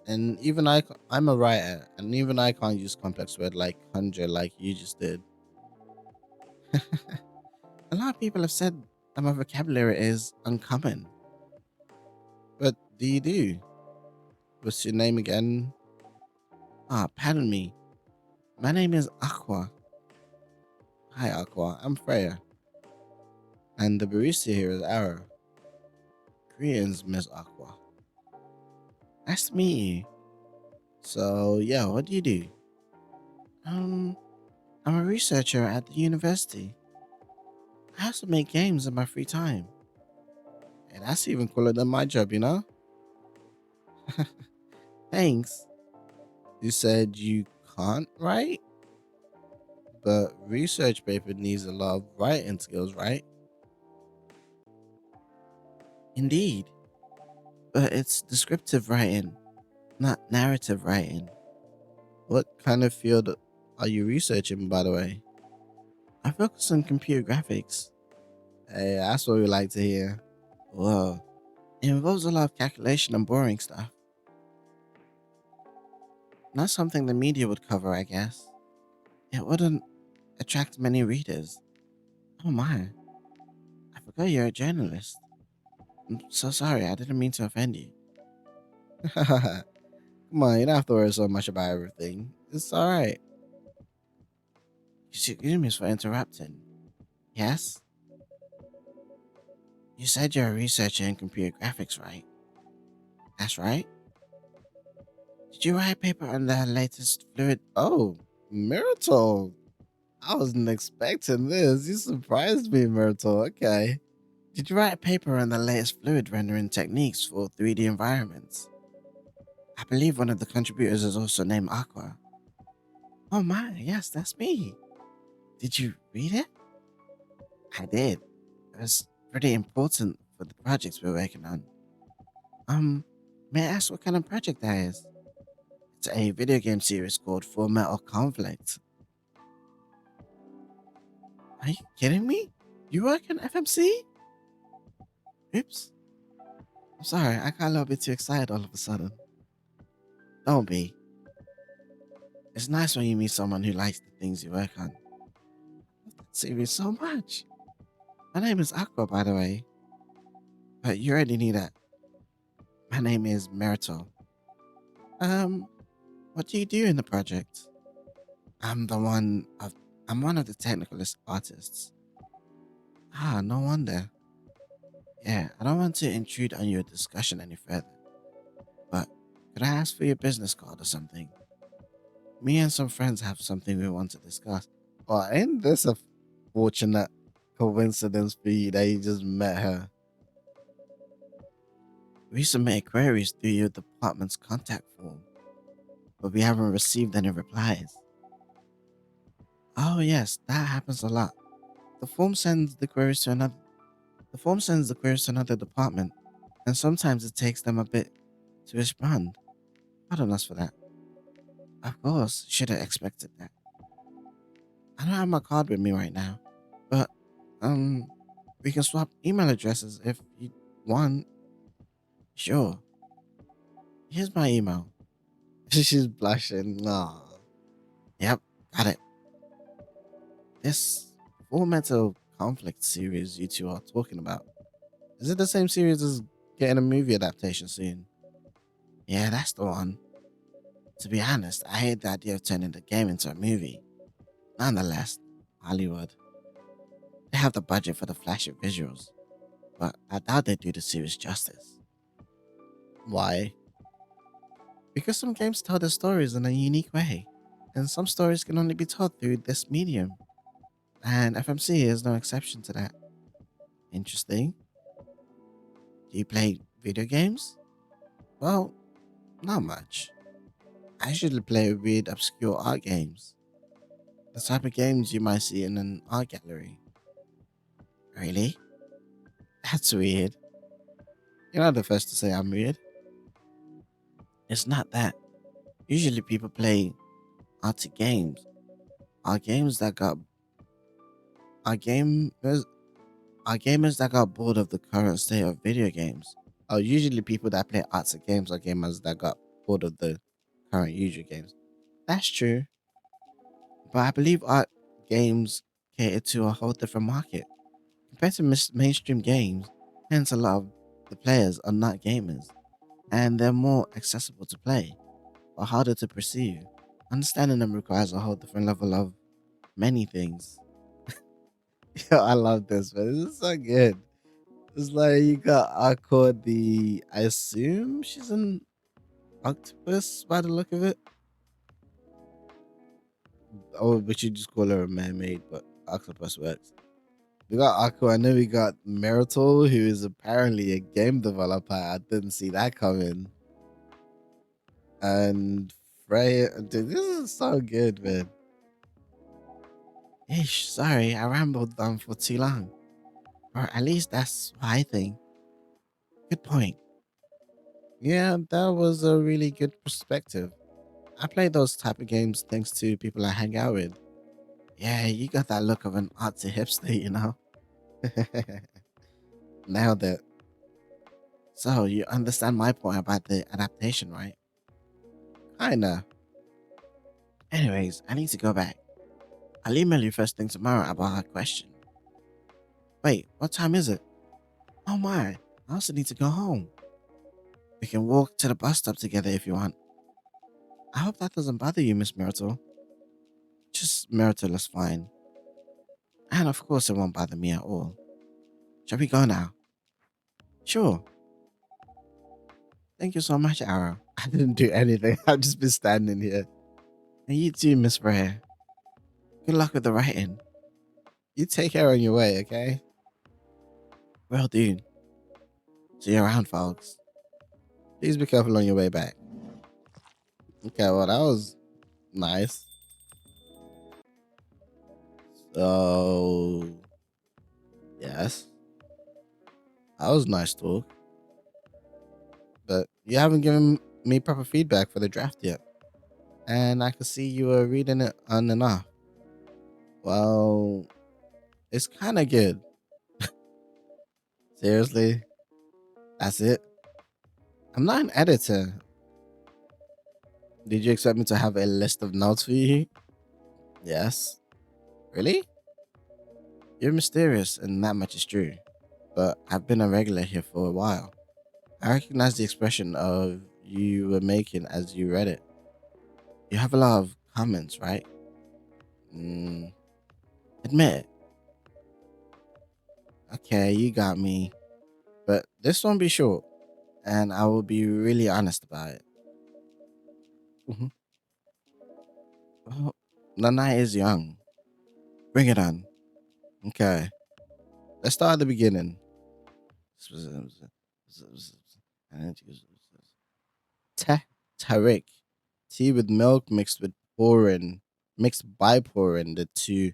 And even I'm a writer, and even I can't use complex word like conjure like you just did. A lot of people have said that my vocabulary is uncommon. But do you do? What's your name again? Ah, pardon me. My name is Aqua. Hi, Aqua. I'm Freya. And the barista here is Ara. Greetings, Miss Aqua. Nice to meet you. So, yeah, what do you do? Um, I'm a researcher at the university. I also make games in my free time. And that's even cooler than my job, you know? Thanks. You said you can't write? But research paper needs a lot of writing skills, right? Indeed. But it's descriptive writing, not narrative writing. What kind of field are you researching, by the way? I focus on computer graphics. Hey, that's what we like to hear. Whoa. It involves a lot of calculation and boring stuff. Not something the media would cover, I guess. It wouldn't attract many readers. Oh my. I forgot you're a journalist. I'm so sorry, I didn't mean to offend you. Come on, you don't have to worry so much about everything. It's alright. Excuse me for interrupting. Yes? You said you're a researcher in computer graphics, right? That's right. Did you write a paper on the latest fluid? Oh, Myrtle. I wasn't expecting this. You surprised me, Myrtle. Okay. Did you write a paper on the latest fluid rendering techniques for 3D environments? I believe one of the contributors is also named Aqua. Oh my, yes, that's me. Did you read it? I did. It was pretty important for the projects we're working on. May I ask what kind of project that is? It's a video game series called Full Metal Conflict. Are you kidding me? You work in FMC? Oops. I'm sorry, I got a little bit too excited all of a sudden. Don't be. It's nice when you meet someone who likes the things you work on. I love that series so much. My name is Aqua, by the way. But you already knew that. My name is Myrtle. Um, what do you do in the project? I'm the one of I'm one of the technical artists. Ah, no wonder. Yeah, I don't want to intrude on your discussion any further, but could I ask for your business card or something? Me and some friends have something we want to discuss. Well, ain't this a fortunate coincidence for you that you just met her? We submit queries through your department's contact form, but we haven't received any replies. Oh yes, that happens a lot. The form sends the queries to another The form sends the queries to another department, and sometimes it takes them a bit to respond. Pardon us for that. Of course, should have expected that. I don't have my card with me right now, but we can swap email addresses if you want. Sure. Here's my email. She's blushing. Aw. Yep, got it. This Full Metal Conflict series you two are talking about. Is it the same series as getting a movie adaptation soon? Yeah, that's the one. To be honest, I hate the idea of turning the game into a movie. Nonetheless, Hollywood. They have the budget for the flashy visuals, but I doubt they do the series justice. Why? Because some games tell their stories in a unique way, and some stories can only be told through this medium, and FMC is no exception to that. Interesting. Do you play video games? Well, not much. I usually play weird, obscure art games. The type of games you might see in an art gallery. Really? That's weird. You're not the first to say I'm weird. It's not that. Usually people play arty games. Are games that got are gamers are gamers that got bored of the current state of video games. Are usually people that play arty games are gamers that got bored of the current usual games. That's true. But I believe art games cater to a whole different market. Compared to mainstream games, hence a lot of the players are not gamers, and they're more accessible to play, but harder to perceive. Understanding them requires a whole different level of many things. Yo, I love this, man. This is so good. It's like you got Aqua, the I assume she's an octopus by the look of it. Oh, but you just call her a mermaid, but octopus works. We got Aqua, and then we got Myrtle, who is apparently a game developer. I didn't see that coming. And Freya, dude, this is so good, man. Ish, sorry, I rambled on for too long. Or at least that's what I think. Good point. Yeah, that was a really good perspective. I play those type of games thanks to people I hang out with. Yeah, you got that look of an artsy hipster, you know? Nailed it. So, you understand my point about the adaptation, right? Kinda. Anyways, I need to go back. I'll email you first thing tomorrow about that question. Wait, what time is it? Oh my, I also need to go home. We can walk to the bus stop together if you want. I hope that doesn't bother you, Miss Myrtle. Just Myrtle is fine. And of course, it won't bother me at all. Shall we go now? Sure. Thank you so much, Arrow. I didn't do anything. I've just been standing here. And you too, Miss Rare. Good luck with the writing. You take care on your way, okay? Well, dude. See you around, folks. Please be careful on your way back. Okay, well, that was nice. So, yes, that was nice talk. But you haven't given me proper feedback for the draft yet. And I could see you were reading it on and off. Well, it's kind of good. Seriously, that's it. I'm not an editor. Did you expect me to have a list of notes for you? Yes. Really? You're mysterious, and that much is true. But I've been a regular here for a while. I recognize the expression of you were making as you read it. You have a lot of comments, right? Mm, admit it. Okay, you got me. But this won't be short, and I will be really honest about it. Mhm. Well, the night is young. Bring it on. Okay, let's start at the beginning. Tarik. Tea with milk mixed by pouring the two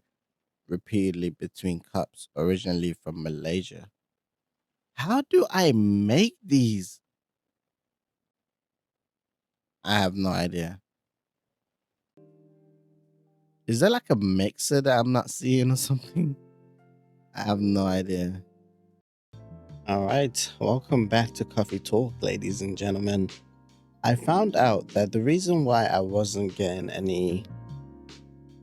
repeatedly between cups, originally from Malaysia. How do I make these? I have no idea. Is there like a mixer that I'm not seeing or something? I have no idea. All right, welcome back to Coffee Talk, ladies and gentlemen. I found out that the reason why I wasn't getting any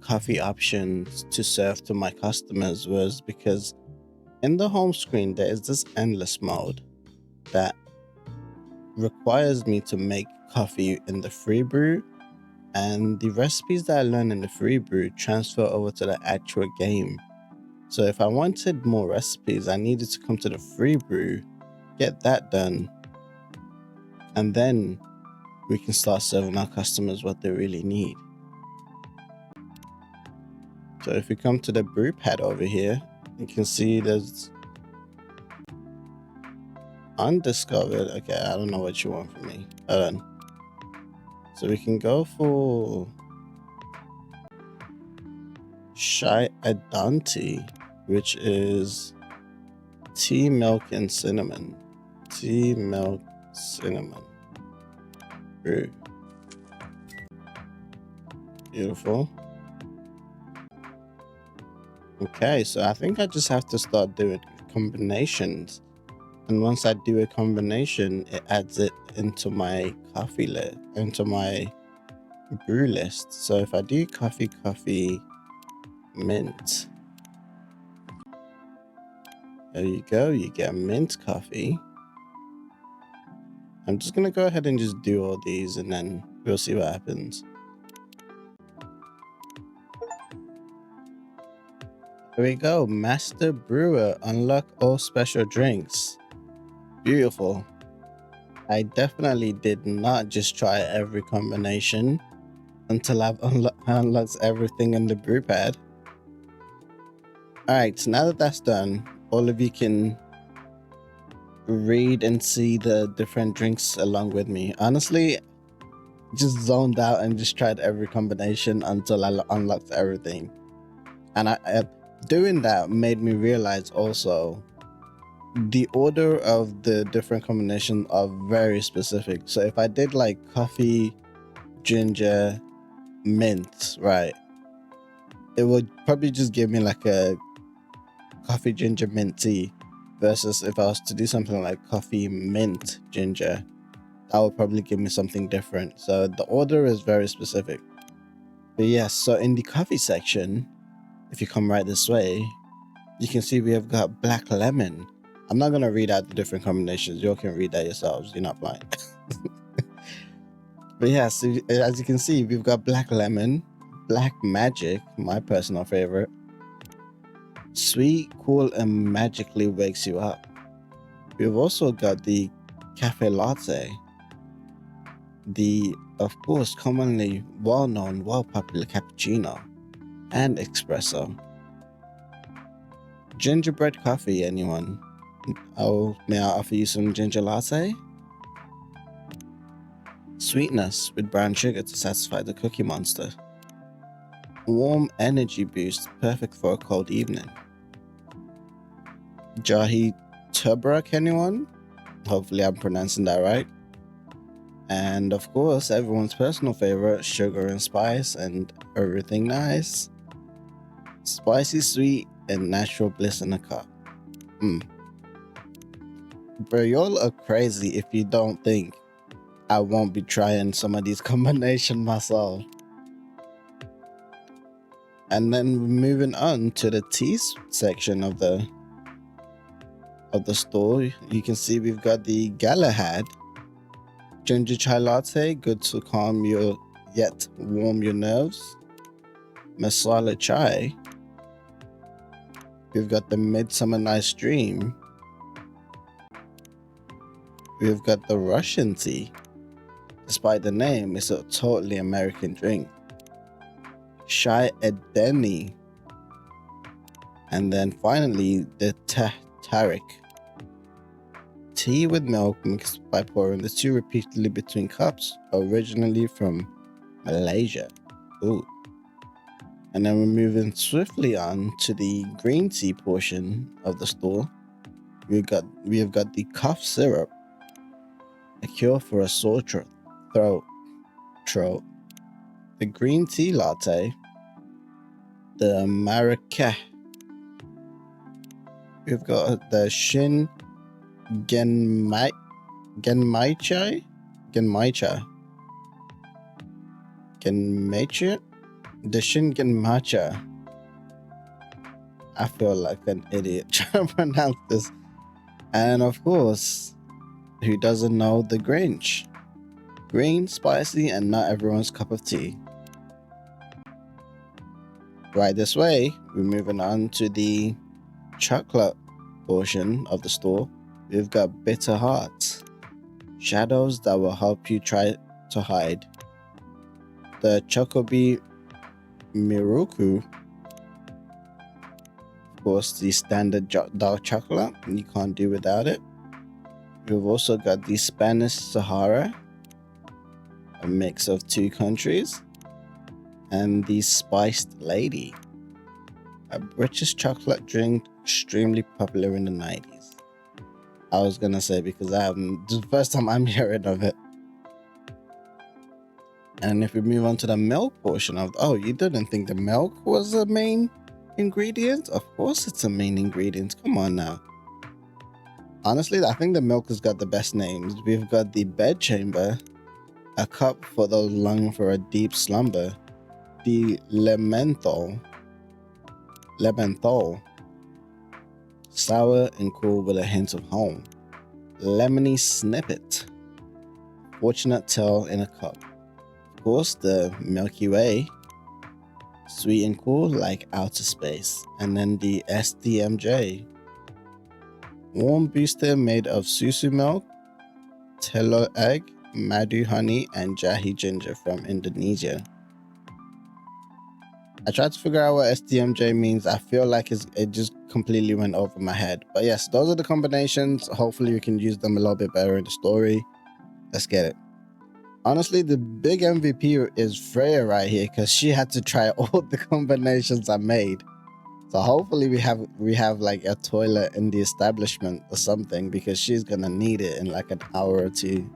coffee options to serve to my customers was because in the home screen there is this endless mode that requires me to make coffee in the free brew, and the recipes that I learn in the free brew transfer over to the actual game. So if I wanted more recipes, I needed to come to the free brew, get that done, and then we can start serving our customers what they really need. So if we come to the brew pad over here, you can see there's undiscovered. Okay, I don't know what you want from me. Hold on. So we can go for Chai Adante, which is tea, milk, and cinnamon. Tea, milk, cinnamon. Brew. Beautiful. Okay, so I think I just have to start doing combinations. And once I do a combination, it adds it into my coffee list, into my brew list. So if I do coffee, mint, there you go, you get mint coffee. I'm just gonna go ahead and just do all these and then we'll see what happens. Here we go, Master Brewer, unlock all special drinks. Beautiful. I definitely did not just try every combination until I've unlocked everything in the brew pad. Alright, so now that that's done, all of you can read and see the different drinks along with me. Honestly, just zoned out and just tried every combination until I unlocked everything. And doing that made me realize also the order of the different combinations are very specific. So if I did like coffee, ginger, mint, right, it would probably just give me like a coffee, ginger, mint tea, versus if I was to do something like coffee, mint, ginger, that would probably give me something different. So the order is very specific. But yes, so in the coffee section, if you come right this way, you can see we have got black lemon. I'm not going to read out the different combinations. You all can read that yourselves. You're not blind. But yeah, so as you can see, we've got black lemon, black magic, my personal favorite. Sweet, cool, and magically wakes you up. We've also got the cafe latte. The, of course, commonly well-known, well-popular cappuccino and espresso. Gingerbread coffee, anyone? Oh, may I offer you some ginger latte? Sweetness with brown sugar to satisfy the cookie monster. Warm energy boost, perfect for a cold evening. Jahi Turbrak, anyone? Hopefully I'm pronouncing that right. And of course, everyone's personal favorite, sugar and spice and everything nice. Spicy, sweet, and natural bliss in a cup. Bro, y'all are crazy if you don't think I won't be trying some of these combinations myself. And then moving on to the tea section of the store, you can see we've got the Galahad ginger chai latte, good to calm your yet warm your nerves. Masala chai. We've got the Midsummer Night's Dream. We've got the Russian tea. Despite the name, it's a totally American drink. Chai Edeni. And then finally, the Tarik. Tea with milk mixed by pouring the two repeatedly between cups, originally from Malaysia. Ooh. And then we're moving swiftly on to the green tea portion of the store. We have got the cough syrup, a cure for a sore throat. The green tea latte, the Maracay. We've got the Shin Genmaicha. The Shingen Matcha. I feel like an idiot trying to pronounce this. And of course, who doesn't know the Grinch? Green, spicy, and not everyone's cup of tea. Right this way, we're moving on to the chocolate portion of the store. We've got Bitter Hearts, shadows that will help you try to hide. The Chocobi Miruku, of course, the standard dark chocolate, you can't do without it. We've also got the Spanish Sahara, a mix of two countries, and the Spiced Lady, a British chocolate drink extremely popular in the 90s. I was gonna say because the first time I'm hearing of it. And if we move on to the milk portion of, oh, you didn't think the milk was a main ingredient? Of course it's a main ingredient. Come on now. Honestly, I think the milk has got the best names. We've got the bedchamber, a cup for those longing for a deep slumber, the lemmenthal, sour and cool with a hint of home, lemony snippet, fortunate tale in a cup. Of course, the Milky Way, sweet and cool like outer space, and then the SDMJ, warm booster made of susu milk, telur egg, madu honey, and jahe ginger from Indonesia. I tried to figure out what SDMJ means. I feel like it just completely went over my head. But yes, those are the combinations. Hopefully we can use them a little bit better in the story. Let's get it. Honestly, the big MVP is Freya right here because she had to try all the combinations I made. So hopefully we have like a toilet in the establishment or something because she's gonna need it in like an hour or two.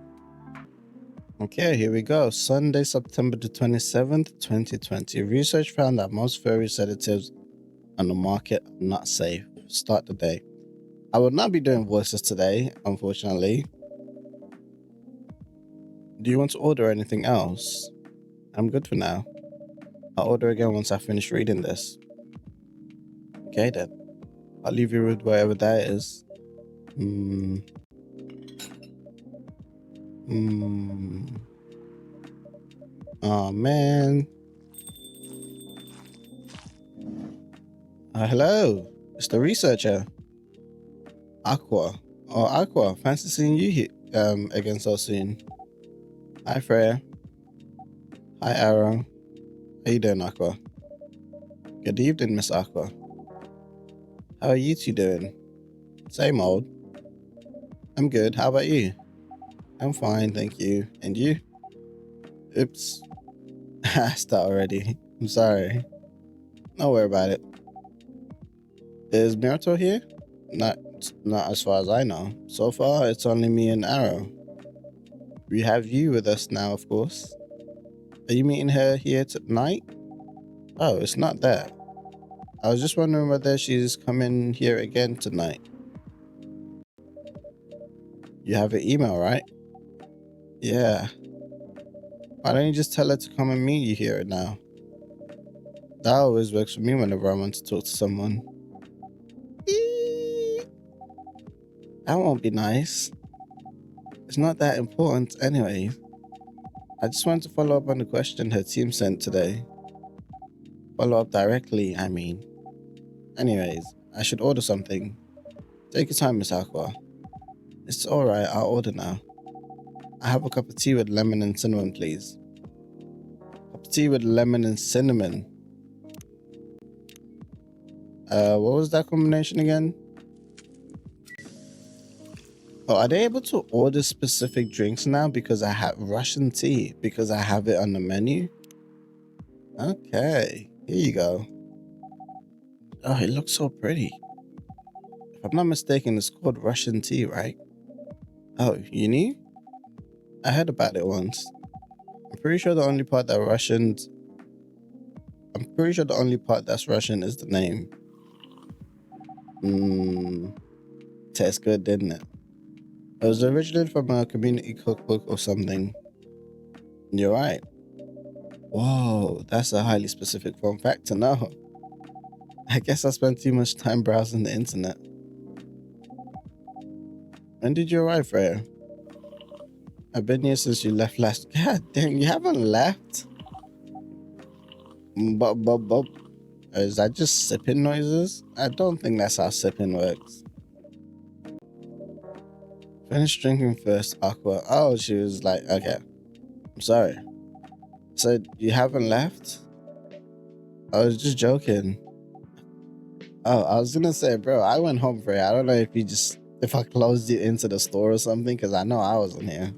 Okay, here we go. Sunday, September the 27th, 2020. Research found that most furry sedatives on the market are not safe. Start the day. I will not be doing voices today, unfortunately. Do you want to order anything else? I'm good for now. I'll order again once I finish reading this. Okay then. I'll leave you with whatever that is. Oh man. Hello. It's the researcher. Aqua. Oh, Aqua. Fancy seeing you here again so soon. Hi, Freya. Hi, Arrow. How you doing, Aqua? Good evening, Miss Aqua. How are you two doing? Same old. I'm good. How about you? I'm fine, thank you. And you? Oops. I start already. I'm sorry. Don't worry about it. Is Mirato here? Not as far as I know. So far, it's only me and Arrow. We have you with us now, of course. Are you meeting her here tonight? Oh, it's not that. I was just wondering whether she's coming here again tonight. You have an email, right? Yeah. Why don't you just tell her to come and meet you here now? That always works for me whenever I want to talk to someone. That won't be nice. It's not that important anyway. I just wanted to follow up on the question her team sent today. Follow up directly, I mean. Anyways, I should order something. Take your time, Miss Aqua. It's alright, I'll order now. I have a cup of tea with lemon and cinnamon, please. Cup of tea with lemon and cinnamon. What was that combination again? Oh, are they able to order specific drinks now because I have Russian tea because I have it on the menu? Okay, here you go. Oh, it looks so pretty. If I'm not mistaken, it's called Russian tea, right? Oh, you knew? I heard about it once. I'm pretty sure the only part that's Russian is the name. Tastes good, didn't it? It was originally from a community cookbook or something. You're right. Whoa, that's a highly specific fun fact to know. I guess I spent too much time browsing the internet. When did you arrive, Freya? I've been here since you left last. God dang, you haven't left? But. Is that just sipping noises? I don't think that's how sipping works. Finish drinking first, Aqua. Oh, she was like, okay. I'm sorry. So you haven't left? I was just joking. Oh, I was gonna say, bro, I went home for it. I don't know if I closed you into the store or something, because I know I wasn't here.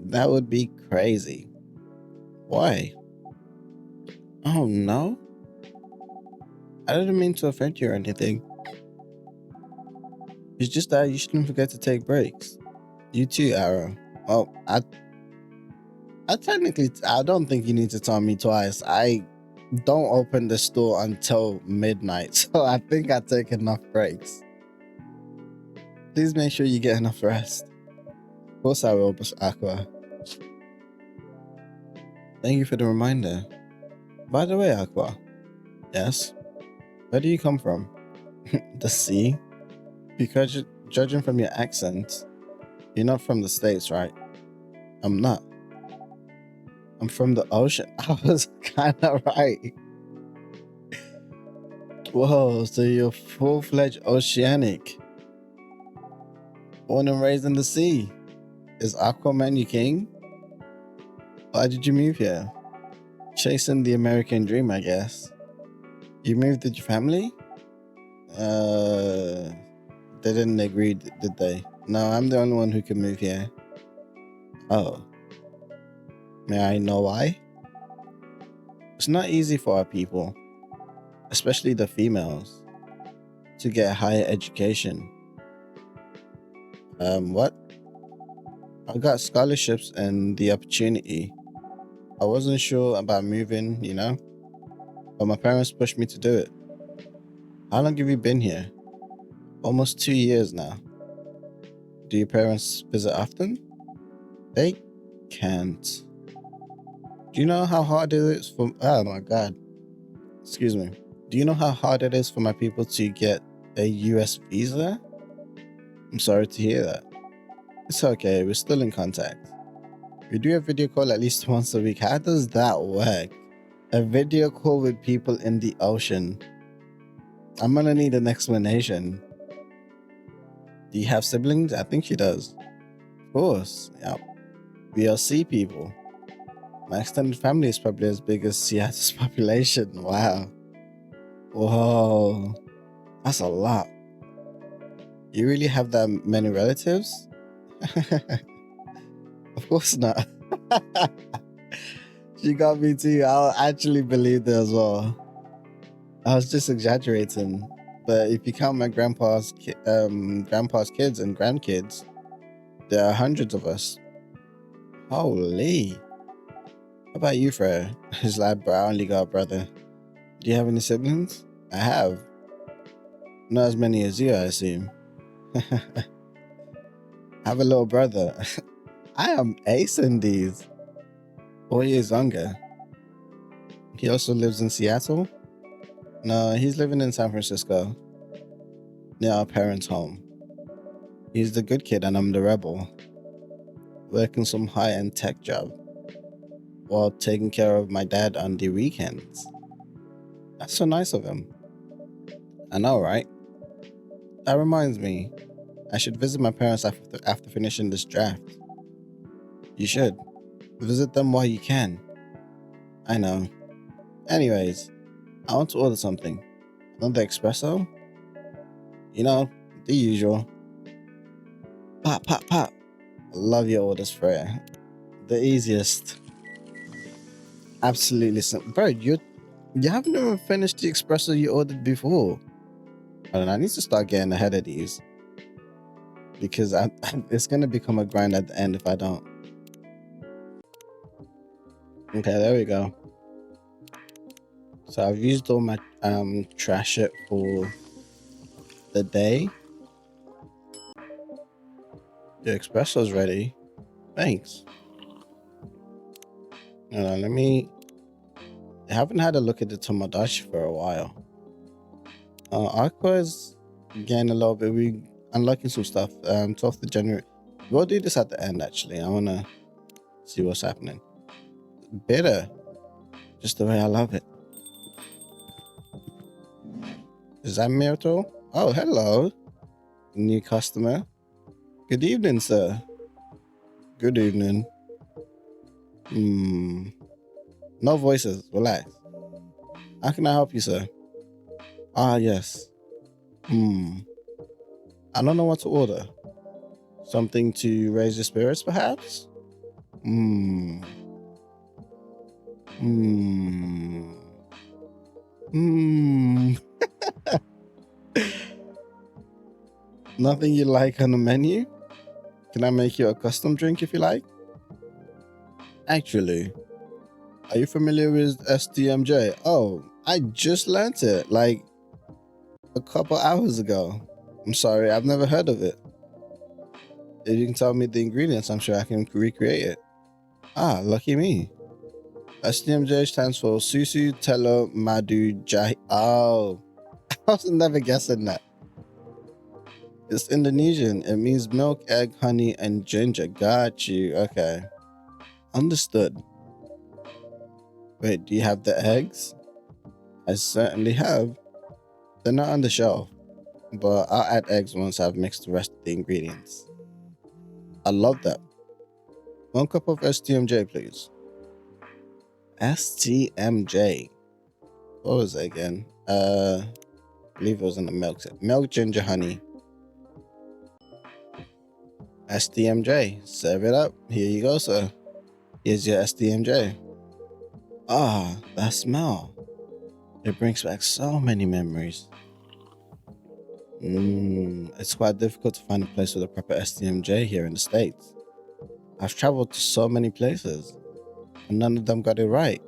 That would be crazy. Why? Oh no. I didn't mean to offend you or anything. It's just that you shouldn't forget to take breaks. You too, Arrow. Oh, I don't think you need to tell me twice. I don't open the store until midnight, so I think I take enough breaks. Please make sure you get enough rest. Of course I will, Miss Aqua. Thank you for the reminder. By the way, Aqua. Yes? Where do you come from? The sea? Because judging from your accent, you're not from the States, right? I'm not. I'm from the ocean. I was kind of right. Whoa, so you're full-fledged oceanic. Born and raised in the sea. Is Aquaman your king? Why did you move here? Chasing the American dream, I guess. You moved with your family? They didn't agree, did they? No, I'm the only one who can move here. Oh. May I know why? It's not easy for our people, especially the females, to get higher education. What? I got scholarships and the opportunity. I wasn't sure about moving, but my parents pushed me to do it. How long have you been here? Almost 2 years now. Do your parents visit often? They can't. Do you know how hard it is for... Oh my God. Excuse me. Do you know how hard it is for my people to get a US visa? I'm sorry to hear that. It's okay, we're still in contact. We do a video call at least once a week. How does that work? A video call with people in the ocean. I'm gonna need an explanation. Do you have siblings? I think she does. Of course, yeah. We are sea people. My extended family is probably as big as Seattle's population. Wow. Whoa. That's a lot. You really have that many relatives? Of course not. She got me too. I'll actually believe that as well. I was just exaggerating. But if you count my grandpa's kids and grandkids, there are hundreds of us. Holy. How about you, Freya? He's like, bro, I only got a brother. Do you have any siblings? I have. Not as many as you, I assume. I have a little brother. I am acing these. 4 years younger. He also lives in Seattle? No, he's living in San Francisco, near our parents' home. He's the good kid and I'm the rebel, working some high-end tech job while taking care of my dad on the weekends. That's so nice of him. I know, right? That reminds me, I should visit my parents after finishing this draft. You should. Visit them while you can. I know. Anyways, I want to order something. Another espresso? The usual. Pop, pop, pop. I love your orders, Freya. The easiest. Absolutely simple. Bro, you haven't even finished the espresso you ordered before. I need to start getting ahead of these. Because it's going to become a grind at the end if I don't. Okay, there we go. So I've used all my trash it for the day. The espresso's ready. Thanks. I haven't had a look at the Tomodachi for a while. Aqua is getting a little bit. We unlocking some stuff. 12th of January. We'll do this at the end, actually. I want to see what's happening. Bitter. Just the way I love it. Is that Myrtle? Oh, hello. New customer. Good evening, sir. Good evening. No voices. Relax. How can I help you, sir? Ah, yes. I don't know what to order. Something to raise your spirits, perhaps? Hmm. Hmm. Hmm. Nothing you like on the menu? Can I make you a custom drink if you like? Actually, are you familiar with STMJ? Oh, I just learnt it like a couple hours ago. I'm sorry, I've never heard of it. If you can tell me the ingredients, I'm sure I can recreate it. Ah, lucky me. STMJ stands for Susu Telo Madu Jahi. Oh, I was never guessing that. It's Indonesian. It means milk, egg, honey, and ginger. Got you. Okay. Understood. Wait, do you have the eggs? I certainly have. They're not on the shelf, but I'll add eggs once I've mixed the rest of the ingredients. I love that. 1 cup of STMJ, please. STMJ. What was it again? I believe it was in the milk set. Milk, ginger, honey. STMJ. Serve it up. Here you go, sir. Here's your STMJ. Ah, that smell. It brings back so many memories. It's quite difficult to find a place with a proper STMJ here in the States. I've traveled to so many places, and none of them got it right.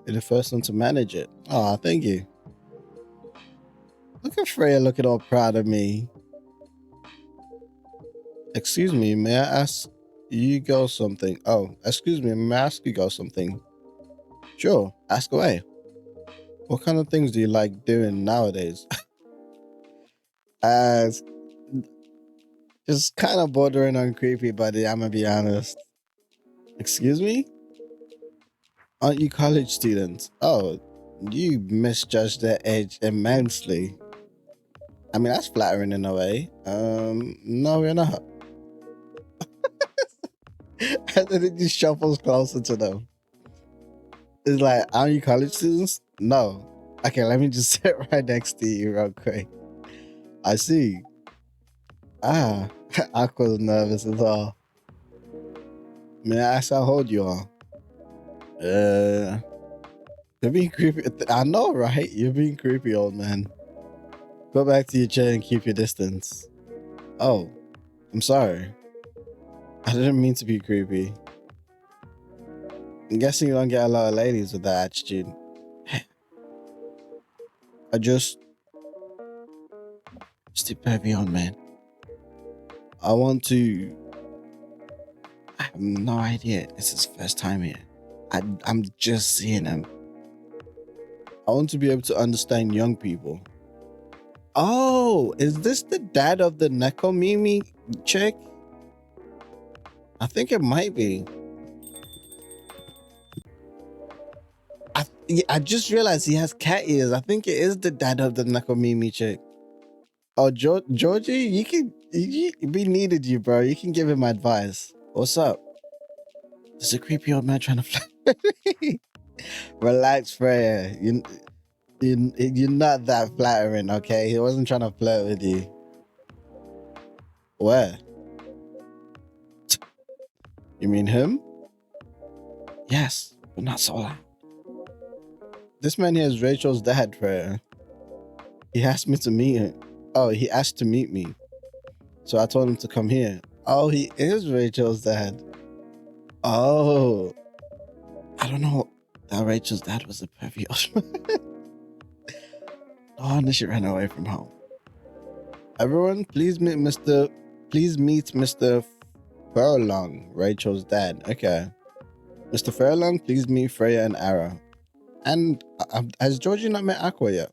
You're the first one to manage it. Oh, thank you. Look at Freya looking all proud of me. Excuse me, may I ask you girls something? Oh, excuse me, may I ask you girls something? Sure, ask away. What kind of things do you like doing nowadays? As just kind of bordering on creepy, buddy, I'm gonna be honest. Excuse me? Aren't you college students? Oh, you misjudged their age immensely. I mean, that's flattering in a way. No, we're not. And then it just shuffles closer to them. It's like, aren't you college students? No. Okay, let me just sit right next to you real quick. I see. Ah, I was nervous as well. May I ask how old you are? You're being creepy. I know, right? You're being creepy, old man. Go back to your chair and keep your distance. Oh, I'm sorry. I didn't mean to be creepy. I'm guessing you don't get a lot of ladies with that attitude. I just step heavy on, man. I want to. I have no idea. It's his first time here. I'm just seeing him. I want to be able to understand young people. Oh, is this the dad of the Neko Mimi chick? I think it might be. I just realized he has cat ears. I think it is the dad of the Neko Mimi chick. Oh, Georgie, we needed you, bro. You can give him advice. What's up? There's a creepy old man trying to flirt. Relax, Freya. You're not that flattering, okay? He wasn't trying to flirt with you. Where? You mean him? Yes, but not so loud. This man here is Rachel's dad, Freya. He asked me to meet him. Oh, he asked to meet me. So I told him to come here. Oh, he is Rachel's dad. Oh, I don't know that Rachel's dad was a pervy old man. No wonder she ran away from home. Everyone, please meet Mr. Furlong, Rachel's dad. Okay. Mr. Furlong, please meet Freya and Ara. And has Georgie not met Aqua yet?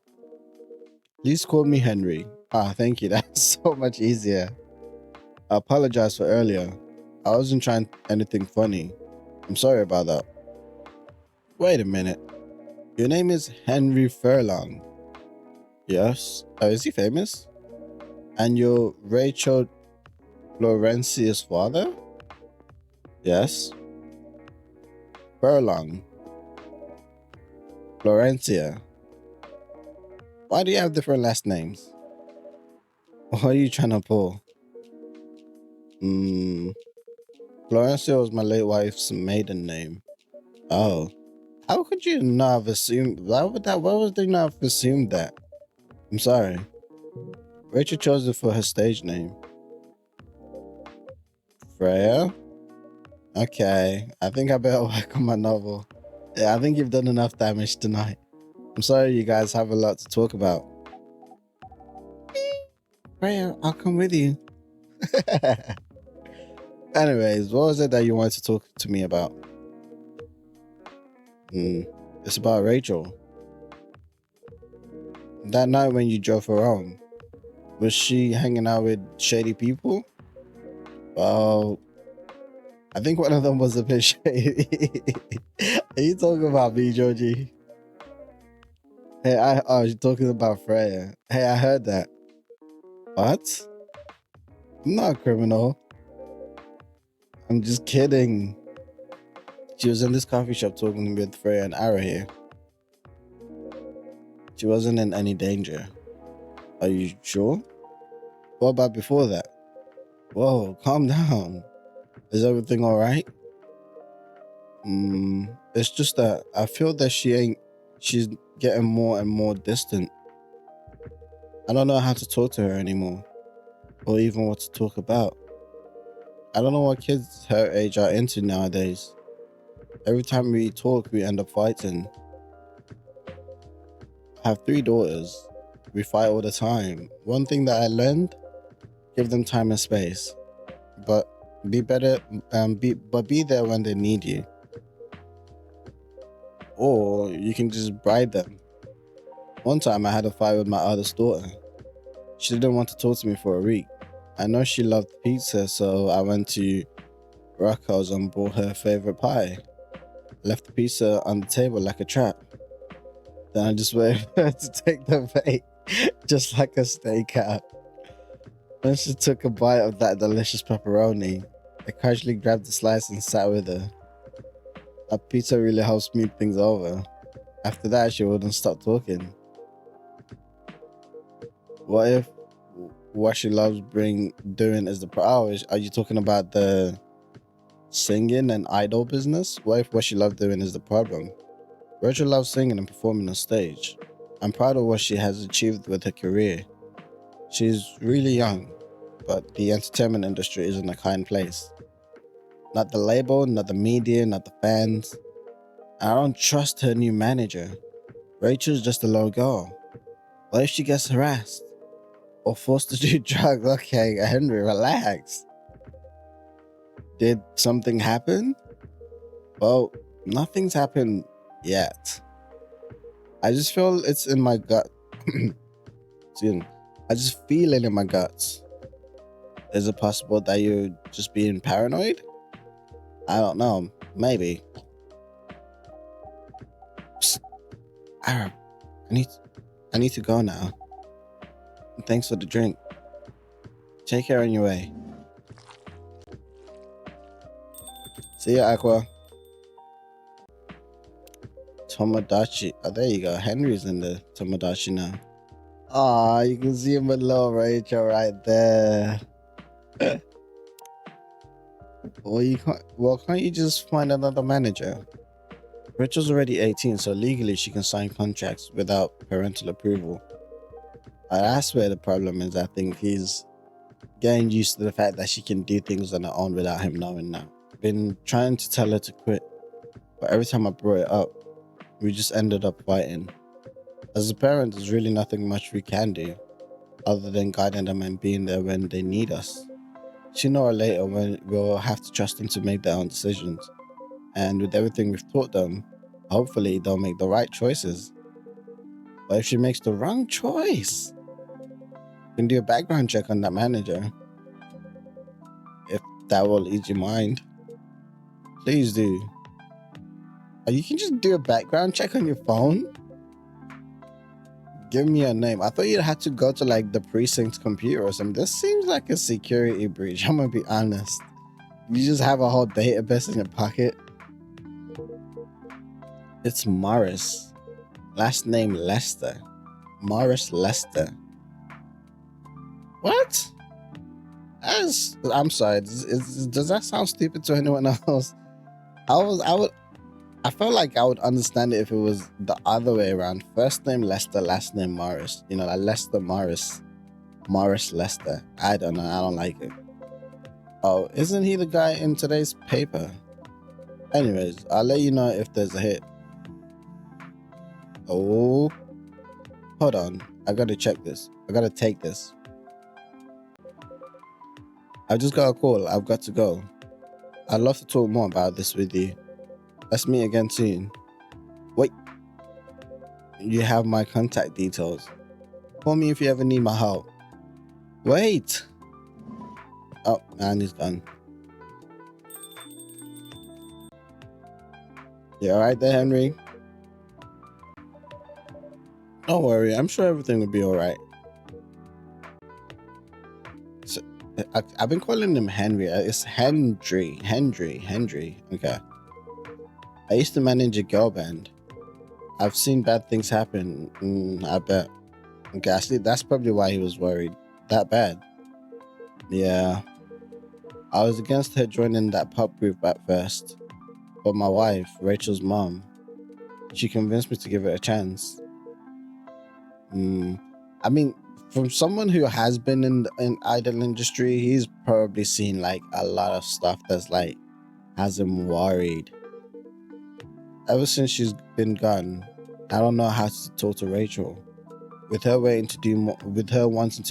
Please call me Henry. Ah, thank you. That's so much easier. I apologize for earlier. I wasn't trying anything funny. I'm sorry about that. Wait a minute. Your name is Henry Furlong. Yes. Oh, is he famous? And you're Rachel Florencia's father? Yes. Furlong. Florencia. Why do you have different last names? What are you trying to pull? Florencia was my late wife's maiden name. Oh. How could you not have assumed why would they not have assumed that? I'm sorry. Rachel chose it for her stage name. Freya? Okay. I think I better work on my novel. Yeah, I think you've done enough damage tonight. I'm sorry you guys have a lot to talk about. Freya, I'll come with you. Anyways, what was it that you wanted to talk to me about? It's about Rachel. That night when you drove her home, was she hanging out with shady people? Well, I think one of them was a bit shady. Are you talking about me, Georgie? Hey, you're talking about Freya. Hey, I heard that. What? I'm not a criminal. I'm just kidding. She was in this coffee shop talking with Freya and Ara here. She wasn't in any danger. Are you sure? What about before that? Whoa, calm down. Is everything alright? It's just that I feel that she's getting more and more distant. I don't know how to talk to her anymore, or even what to talk about. I don't know what kids her age are into nowadays. Every time we talk, we end up fighting. I have 3 daughters. We fight all the time. One thing that I learned, give them time and space. But be better, be there when they need you. Or you can just bribe them. One time I had a fight with my eldest daughter. She didn't want to talk to me for a week. I know she loved pizza, so I went to Rocco's and bought her favorite pie. Left the pizza on the table like a trap. Then I just waited for her to take the bait, just like a stakeout. When she took a bite of that delicious pepperoni, I casually grabbed the slice and sat with her. A pizza really helped smooth things over. After that, she wouldn't stop talking. What if what she loves doing is the are you talking about the singing and idol business? What if what she loved doing is the problem? Rachel loves singing and performing on stage. I'm proud of what she has achieved with her career. She's really young, but the entertainment industry isn't a kind place. Not the label, not the media, not the fans. I don't trust her new manager. Rachel's just a little girl. What if she gets harassed? Or forced to do drugs? Okay, Henry, relax. Did something happen? Well, nothing's happened yet. I just feel it's in my gut. I just feel it in my guts. Is it possible that you're just being paranoid? I don't know. Maybe. Psst. Arab, I need to go now. Thanks for the drink. Take care on your way. See ya, Aqua. Tomodachi. Oh, there you go. Henry's in the Tomodachi now. Ah, you can see him below Rachel right there. Can't you just find another manager? Rachel's already 18, so legally she can sign contracts without parental approval. That's where the problem is. I think he's getting used to the fact that she can do things on her own without him knowing now. Been trying to tell her to quit, but every time I brought it up, we just ended up fighting. As a parent, there's really nothing much we can do other than guiding them and being there when they need us. Sooner or later, we'll have to trust them to make their own decisions. And with everything we've taught them, hopefully they'll make the right choices. But if she makes the wrong choice, you can do a background check on that manager. If that will ease your mind, please do. You can just do a background check on your phone? Give me a name. I thought you had to go to like the precinct computer or something. This seems like a security breach. I'm gonna be honest. You just have a whole database in your pocket. It's Morris. Last name Lester. Morris Lester. What? I'm sorry. Does that sound stupid to anyone else? I felt like I would understand it if it was the other way around. First name Lester, last name Morris. You know, like Lester Morris, Morris Lester. I don't know. I don't like it. Oh, isn't he the guy in today's paper? Anyways, I'll let you know if there's a hit. Oh, hold on. I gotta check this. I gotta take this. I just got a call. I've got to go. I'd love to talk more about this with you. Let's meet again soon. Wait, you have my contact details. Call me if you ever need my help. Wait. Oh, man, he's gone. You alright there, Henry? Don't worry, I'm sure everything will be alright. So, I've been calling him Henry. It's Hendry. Okay. I used to manage a girl band. I've seen bad things happen. I bet. Okay, actually, that's probably why he was worried. That bad. Yeah. I was against her joining that pop group at first. But my wife, Rachel's mom, she convinced me to give it a chance. I mean, from someone who has been in idol industry, he's probably seen like a lot of stuff that's like has him worried. Ever since she's been gone, I don't know how to talk to Rachel. With her wanting to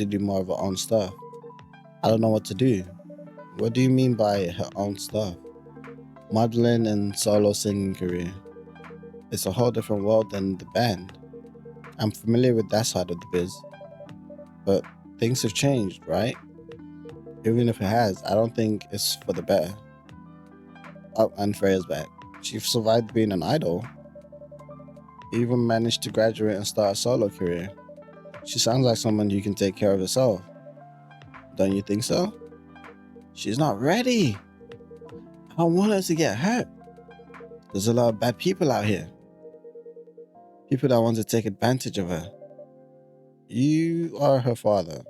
do more of her own stuff, I don't know what to do. What do you mean by her own stuff? Modeling and solo singing career. It's a whole different world than the band. I'm familiar with that side of the biz. But things have changed, right? Even if it has, I don't think it's for the better. Oh, and Freya's back. She survived being an idol. Even managed to graduate and start a solo career. She sounds like someone who can take care of herself. Don't you think so? She's not ready. I don't want her to get hurt. There's a lot of bad people out here. People that want to take advantage of her. You are her father.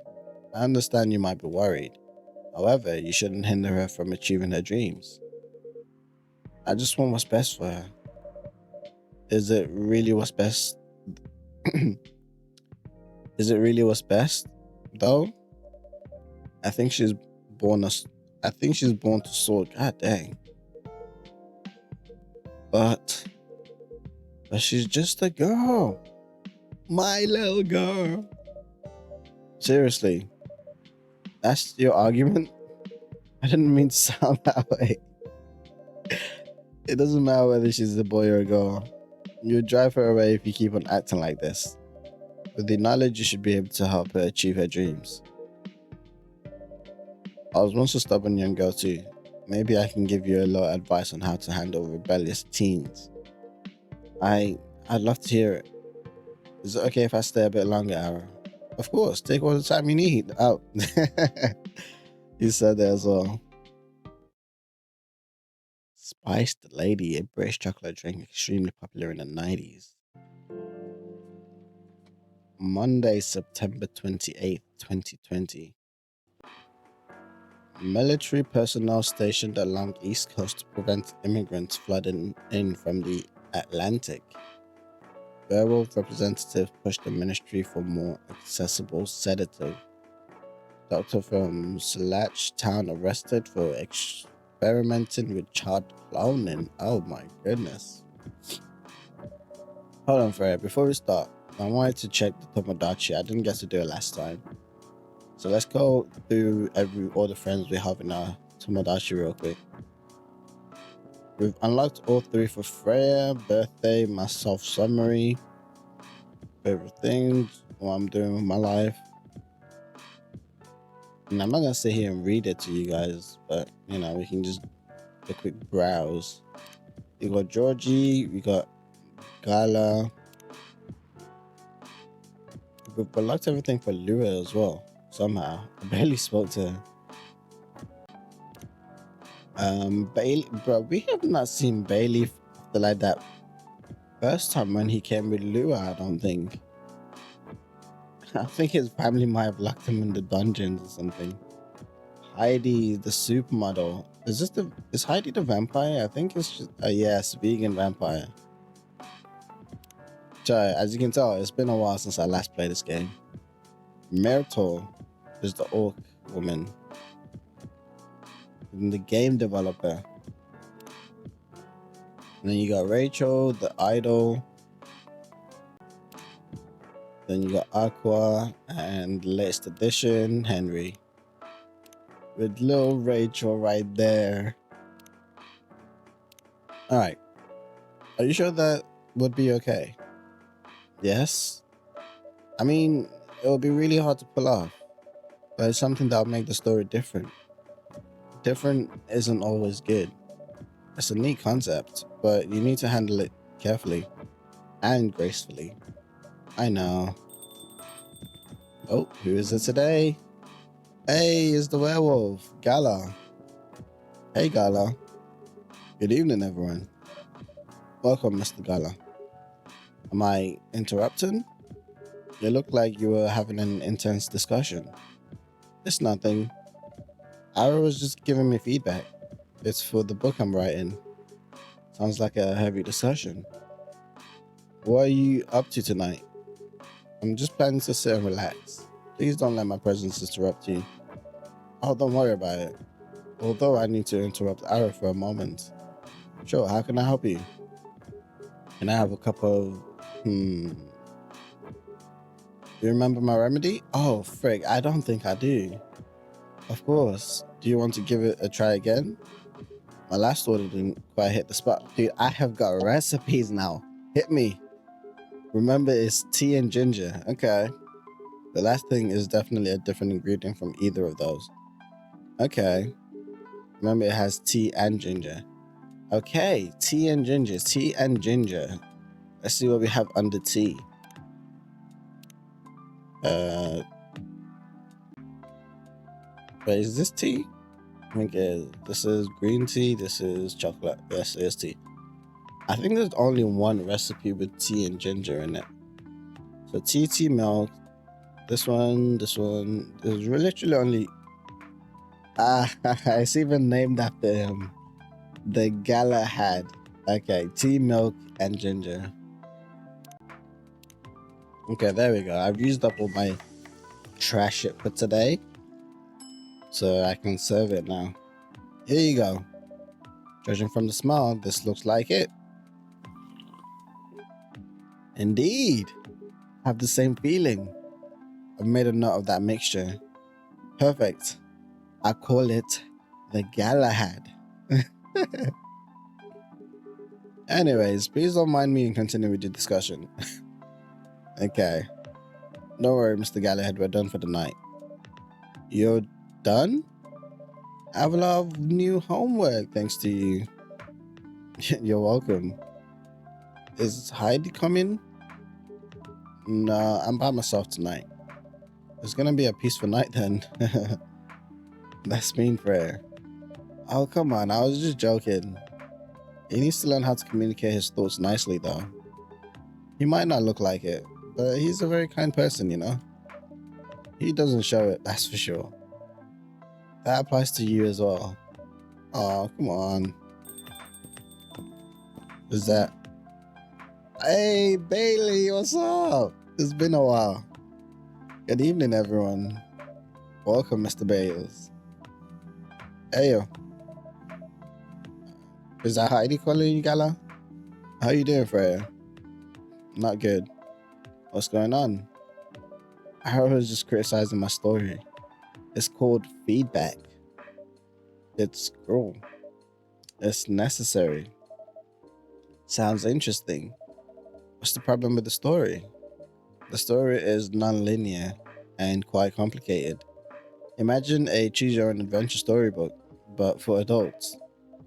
I understand you might be worried. However, you shouldn't hinder her from achieving her dreams. I just want what's best for her. Is it really what's best? Is it really what's best, though? I think she's born to soar. God dang. But she's just a girl. My little girl. Seriously. That's your argument? I didn't mean to sound that way. It doesn't matter whether she's a boy or a girl. You drive her away if you keep on acting like this. With the knowledge, you should be able to help her achieve her dreams. I was once a stubborn young girl too. Maybe I can give you a little advice on how to handle rebellious teens. I'd love to hear it. Is it okay if I stay a bit longer, Ara? Of course, take all the time you need. Oh, you said that as well. Spiced Lady, a British chocolate drink extremely popular in the 90s. Monday, September 28th, 2020. Military personnel stationed along East Coast to prevent immigrants flooding in from the Atlantic. Werewolf representative pushed the ministry for more accessible sedative. Doctor from Slach Town arrested for experimenting with child cloning. Oh my goodness. Hold on, Freya. Before we start, I wanted to check the Tomodachi. I didn't get to do it last time. So let's go through all the friends we have in our Tomodachi real quick. We've unlocked all 3 for Freya, birthday, myself summary, favorite things, what I'm doing with my life. And I'm not gonna sit here and read it to you guys, but you know, we can just do a quick browse. We got Georgie, we got Gala. We've unlocked everything for Lua as well. Somehow, I barely spoke to her. Bailey, bro, we have not seen Bailey after like that first time when he came with Lua. I don't think. I think his family might have locked him in the dungeons or something. Heidi the supermodel. Is Heidi the vampire? I think it's just yes, vegan vampire. So, as you can tell, it's been a while since I last played this game. Myrtle is the orc woman. And the game developer. And then you got Rachel, the idol. Then you got Aqua and latest edition, Henry. With little Rachel right there. Alright. Are you sure that would be okay? Yes? I mean, it would be really hard to pull off. But it's something that will make the story different. Different isn't always good. It's a neat concept, but you need to handle it carefully and gracefully. I know. Oh, who is it today? Hey, it's the werewolf, Gala. Hey, Gala. Good evening, everyone. Welcome, Mr. Gala. Am I interrupting? You look like you were having an intense discussion. It's nothing. Ara was just giving me feedback. It's for the book I'm writing. Sounds like a heavy discussion. What are you up to tonight? I'm just planning to sit and relax. Please don't let my presence disrupt you. Oh, don't worry about it. Although I need to interrupt Ara for a moment. Sure, how can I help you? Can I have a cup of... Do you remember my remedy? Oh, frig, I don't think I do. Of course. Do you want to give it a try again? My last order didn't quite hit the spot. Dude, I have got recipes now. Hit me. Remember, it's tea and ginger. Okay. The last thing is definitely a different ingredient from either of those. Okay. Remember, it has tea and ginger. Okay, tea and ginger. Tea and ginger. Let's see what we have under tea. Wait, is this tea? I think this is green tea. This is chocolate. Yes, it is tea. I think there's only one recipe with tea and ginger in it. So tea milk. This one. There's literally only... it's even named after him. The Galahad. Okay, tea, milk, and ginger. Okay, there we go. I've used up all my trash shit for today. So I can serve it now. Here you go. Judging from the smell, this looks like it. Indeed. I have the same feeling. I've made a note of that mixture. Perfect. I call it the Galahad. Anyways, please don't mind me and continue with the discussion. Okay. Don't worry, Mr. Galahad, we're done for the night. You're done? I have a lot of new homework thanks to you. You're welcome. Is Heidi coming? No, I'm by myself tonight. It's gonna be a peaceful night then. That's mean for her. Oh, come on, I was just joking. He needs to learn how to communicate his thoughts nicely though. He might not look like it, but he's a very kind person, you know? He doesn't show it, that's for sure. That applies to you as well. Oh, come on. Is that... Hey, Bailey, what's up? It's been a while. Good evening, everyone. Welcome, Mr. Bales. Hey, yo. Is that Heidi calling you, Gala? How you doing, Freya? Not good. What's going on? I was just criticizing my story. It's called feedback. It's cruel. It's necessary. Sounds interesting. What's the problem with the story? The story is non-linear and quite complicated. Imagine a choose-your-own-adventure storybook, but for adults.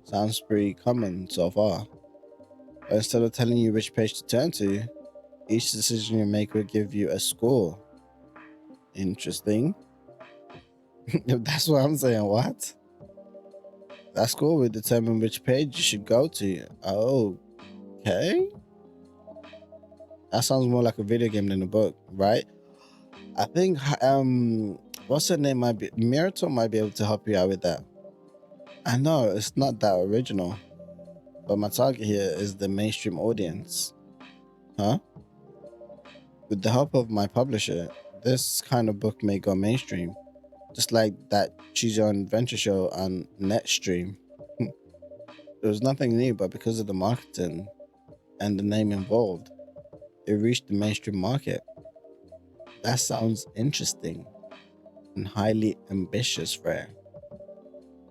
Sounds pretty common so far. But instead of telling you which page to turn to, each decision you make will give you a score. Interesting. That's what I'm saying. What? That score will determine which page you should go to. Okay. That sounds more like a video game than a book, right? I think What's her name? Might be Miracle might be able to help you out with that. I know it's not that original, but my target here is the mainstream audience. Huh? With the help of my publisher, this kind of book may go mainstream, just like that Choose Your Own Adventure show on Netstream. It was nothing new, but because of the marketing and the name involved, it reached the mainstream market. That sounds interesting and highly ambitious, Freya.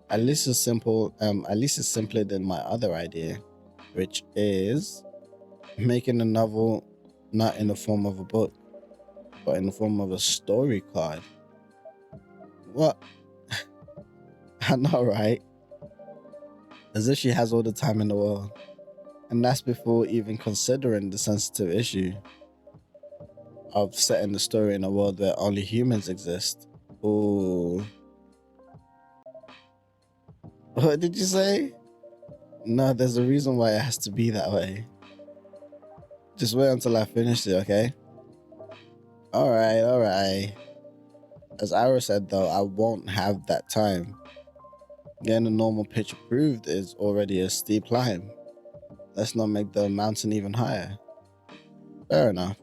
At least it's simpler than my other idea, which is making a novel not in the form of a book, but in the form of a story card. What? I know, right? As if she has all the time in the world. And that's before even considering the sensitive issue of setting the story in a world where only humans exist. Ooh. What did you say? No, there's a reason why it has to be that way. Just wait until I finish it, okay? Alright. As Ira said though, I won't have that time. Getting a normal pitch approved is already a steep climb. Let's not make the mountain even higher. Fair enough.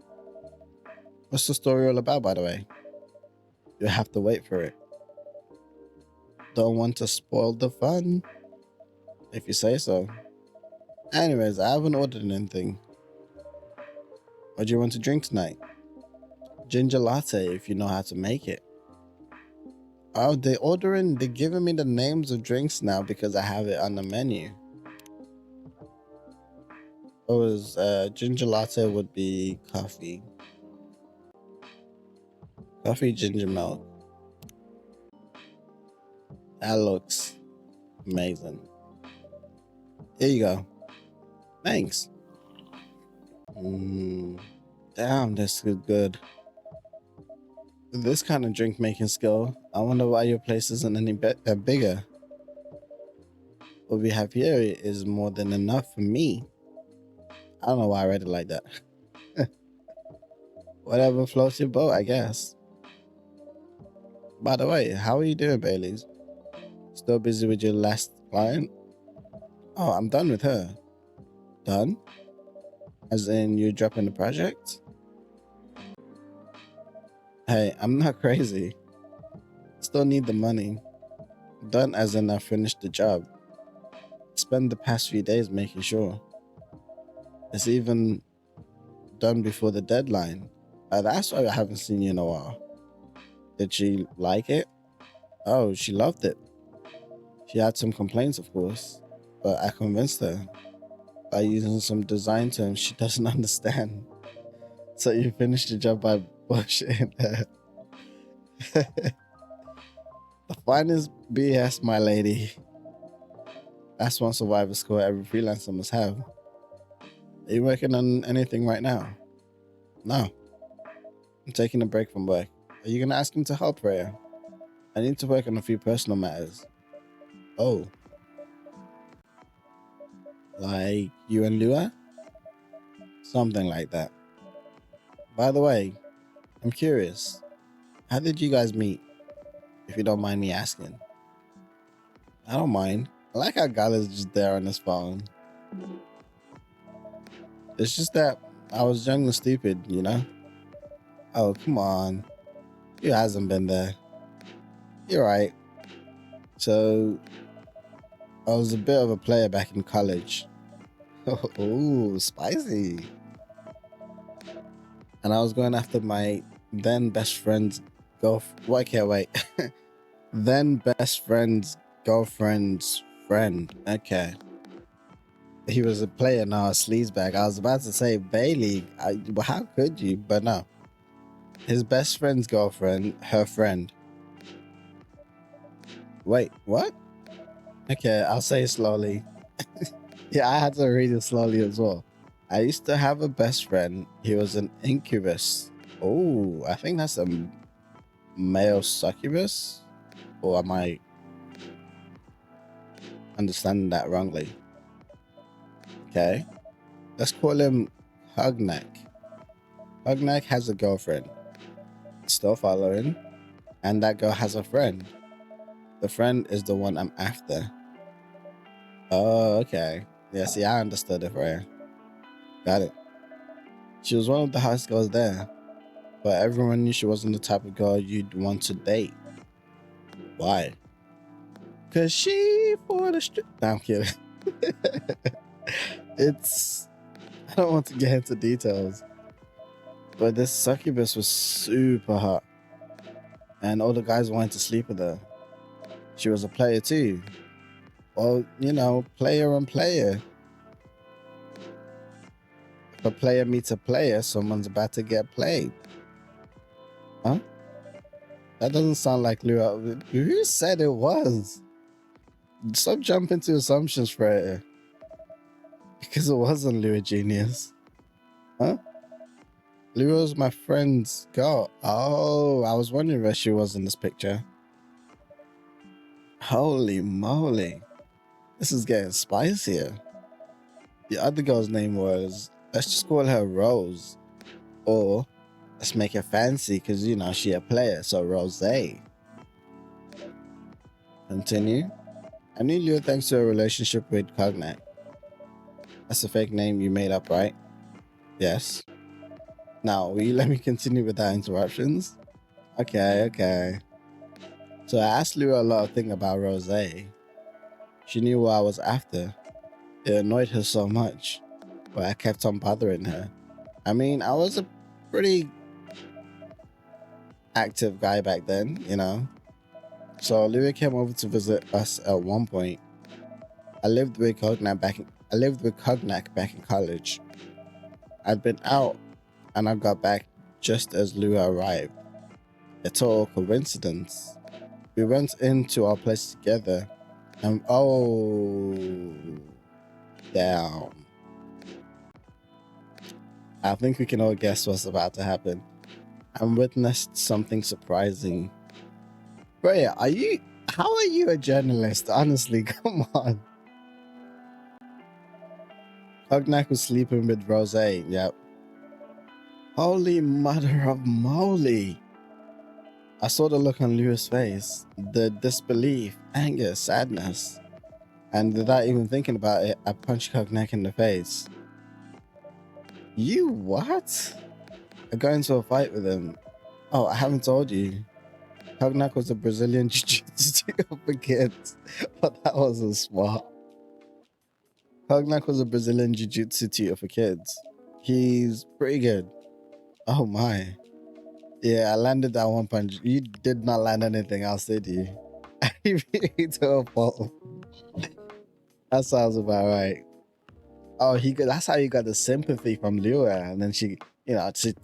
What's the story all about, by the way? You'll have to wait for it. Don't want to spoil the fun, if you say so. Anyways, I haven't ordered anything. What do you want to drink tonight? Ginger latte, if you know how to make it. Oh, they're giving me the names of drinks now because I have it on the menu. It was ginger latte would be coffee. Coffee ginger milk. That looks amazing. Here you go. Thanks. Damn, this is good. With this kind of drink making skill, I wonder why your place isn't any bigger. What we have here is more than enough for me. I don't know why I read it like that. Whatever floats your boat, I guess. By the way, how are you doing, Baileys? Still busy with your last client? Oh, I'm done with her. Done? As in you dropping the project? Hey, I'm not crazy. Still need the money. Done as in I finished the job. Spent the past few days making sure. It's even done before the deadline. That's why I haven't seen you in a while. Did she like it? Oh, she loved it. She had some complaints, of course, but I convinced her by using some design terms she doesn't understand. So you finished the job by bullshitting her. The finest BS, my lady. That's one survivor score every freelancer must have. Are you working on anything right now? No. I'm taking a break from work. Are you gonna ask him to help, Rhea? I need to work on a few personal matters. Oh. Like you and Lua? Something like that. By the way, I'm curious. How did you guys meet? If you don't mind me asking. I don't mind. I like how Gala's just there on his phone. It's just that I was young and stupid, you know? Oh, come on. Who hasn't been there? You're right. So, I was a bit of a player back in college. Oh, spicy. And I was going after my then best friend's wait. Then best friend's girlfriend's friend. Okay. He was a player, now a sleazebag. I was about to say Bailey. How could you? But no. His best friend's girlfriend, her friend. Wait, what? Okay, I'll say it slowly. Yeah, I had to read it slowly as well. I used to have a best friend. He was an incubus. Oh, I think that's a male succubus. Or am I understanding that wrongly? Okay. Let's call him Hugnack. Hugnack has a girlfriend. Still following. And that girl has a friend. The friend is the one I'm after. Oh, okay. Yeah, see, I understood it, Freya. Got it. She was one of the hottest girls there, but everyone knew she wasn't the type of girl you'd want to date. Why? Cause she for the strip. No, I'm kidding. It's. I don't want to get into details, but this succubus was super hot, and all the guys wanted to sleep with her. She was a player too. Well, player on player. If a player meets a player, someone's about to get played. Huh? That doesn't sound like Lua. Who said it was? Stop jumping to assumptions, Freya. Because it wasn't Lua Genius. Huh? Lua was my friend's girl. Oh, I was wondering where she was in this picture. Holy moly. This is getting spicier. The other girl's name was, let's just call her Rose. Or let's make it fancy because, she a player, so Rose. Continue. I knew you thanks to a relationship with Cognac. That's a fake name you made up, right? Yes. Now, will you let me continue without interruptions? Okay. So I asked Lou a lot of things about Rose. She knew what I was after. It annoyed her so much, but I kept on bothering her. I mean, I was a pretty active guy back then. So Louis came over to visit us at one point. I lived with Cognac back in college. I'd been out and I got back just as Louis arrived. A total coincidence. We went into our place together and damn. I think we can all guess what's about to happen. I witnessed something surprising. Freya, how are you a journalist? Honestly, come on. Cognac was sleeping with Rose. Yep. Holy mother of moly. I saw the look on Louis' face, the disbelief, anger, sadness. And without even thinking about it, I punched Cognac in the face. You what? I got into a fight with him. Oh, I haven't told you. Cognac was a Brazilian jiu-jitsu for kids. But that wasn't smart. Cognac was a Brazilian jiu-jitsu tutor for kids. He's pretty good. Oh my. Yeah, I landed that one punch. You did not land anything else, did you? You beat me to a pulp. That sounds about right. Oh, that's how you got the sympathy from Lua. And then she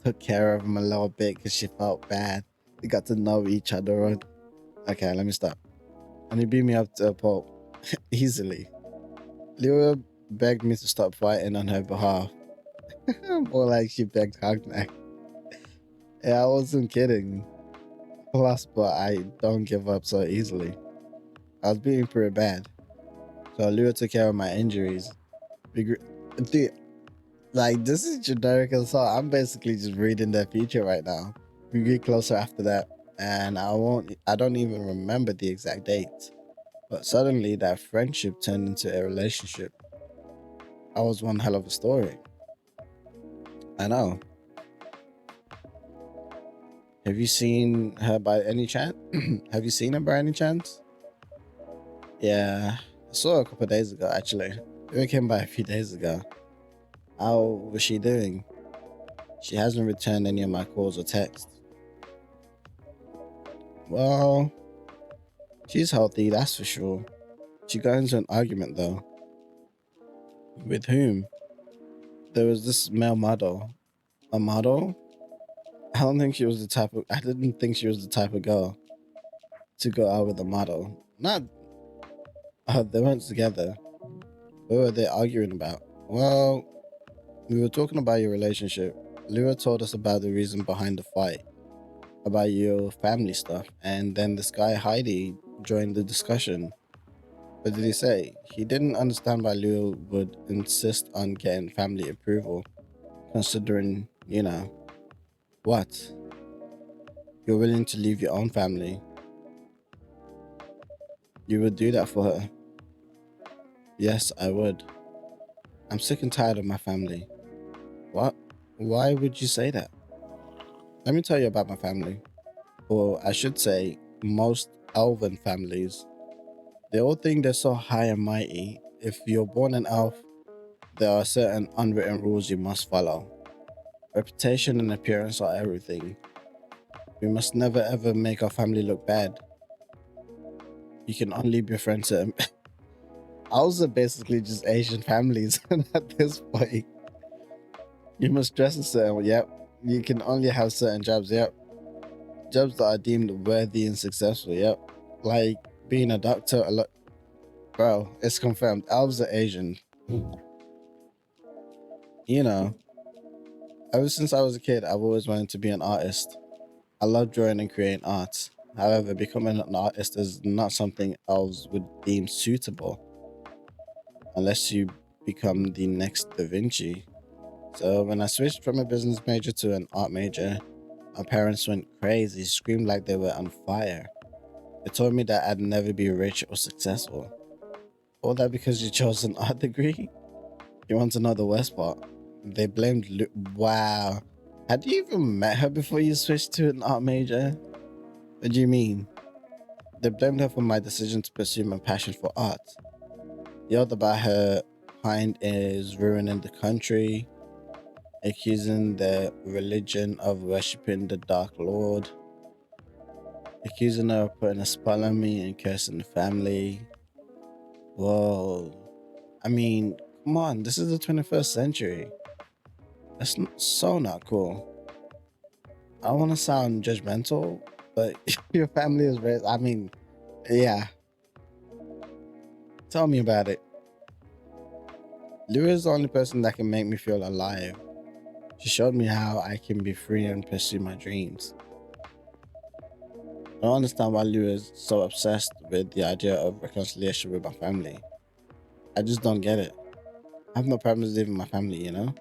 took care of him a little bit because she felt bad. They got to know each other. Okay, let me stop. And he beat me up to a pulp easily. Lua begged me to stop fighting on her behalf. More like she begged Cognac. Yeah, I wasn't kidding. Plus, but I don't give up so easily. I was being pretty bad. So Lua took care of my injuries. Dude, this is generic assault. I'm basically just reading their future right now. We get closer after that, and I don't even remember the exact date. But suddenly that friendship turned into a relationship. That was one hell of a story. I know. Have you seen her by any chance? Have you seen her by any chance? Yeah, I saw her a couple of days ago, actually. We came by a few days ago. How was she doing? She hasn't returned any of my calls or texts. Well, she's healthy, that's for sure. She got into an argument, though. With whom? There was this male model. A model? I didn't think she was the type of girl to go out with a model. Not. They weren't together. What were they arguing about? Well, we were talking about your relationship. Lyra told us about the reason behind the fight, about your family stuff, and then this guy Heidi joined the discussion. What did he say? He didn't understand why Lyra would insist on getting family approval, considering, what? You're willing to leave your own family. You would do that for her. Yes, I would. I'm sick and tired of my family. What? Why would you say that? Let me tell you about my family. Or I should say, most elven families. They all think they're so high and mighty. If you're born an elf, there are certain unwritten rules you must follow. Reputation and appearance are everything. We must never ever make our family look bad. You can only befriend certain. Ours are basically just Asian families at this point. You must dress a certain way. Yep. You can only have certain jobs. Yep. Jobs that are deemed worthy and successful. Yep. Like being a doctor. A lot, bro. It's confirmed. Elves are Asian. You know, ever since I was a kid, I've always wanted to be an artist. I love drawing and creating art. However, becoming an artist is not something elves would deem suitable unless you become the next Da Vinci. So when I switched from a business major to an art major, my parents went crazy, screamed like they were on fire. They told me that I'd never be rich or successful. All that because you chose an art degree? You want to know the worst part? They blamed Wow. Had you even met her before you switched to an art major? What do you mean? They blamed her for my decision to pursue my passion for art. Yelled about her kind is ruining the country, accusing the religion of worshipping the Dark Lord, accusing her of putting a spell on me and cursing the family. Whoa. I mean, come on, this is the 21st century. That's so not cool. I don't want to sound judgmental, but your family is raised. I mean, yeah. Tell me about it. Lyra is the only person that can make me feel alive. She showed me how I can be free and pursue my dreams. I don't understand why Lyra is so obsessed with the idea of reconciliation with my family. I just don't get it. I have no problems leaving my family, you know?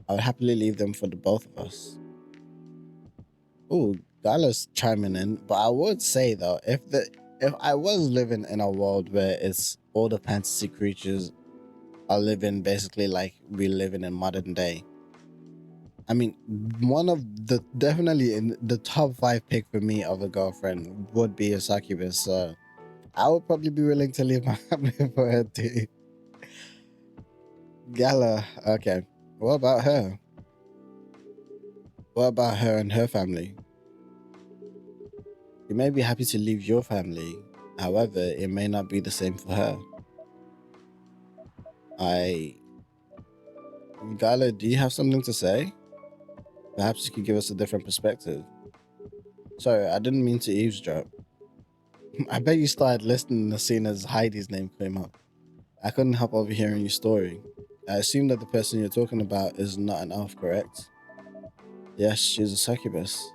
I would happily leave them for the both of us. Ooh, Gala's chiming in, but I would say though, if I was living in a world where it's all the fantasy creatures are living basically like we living in modern day. I mean, one of the definitely in the top 5 pick for me of a girlfriend would be a succubus. So I would probably be willing to leave my family for her too. Gala, okay. What about her? What about her and her family? You may be happy to leave your family, however, it may not be the same for her. Gala, do you have something to say? Perhaps you could give us a different perspective. Sorry, I didn't mean to eavesdrop. I bet you started listening as soon as Heidi's name came up. I couldn't help overhearing your story. I assume that the person you're talking about is not an elf, correct? Yes, she's a succubus.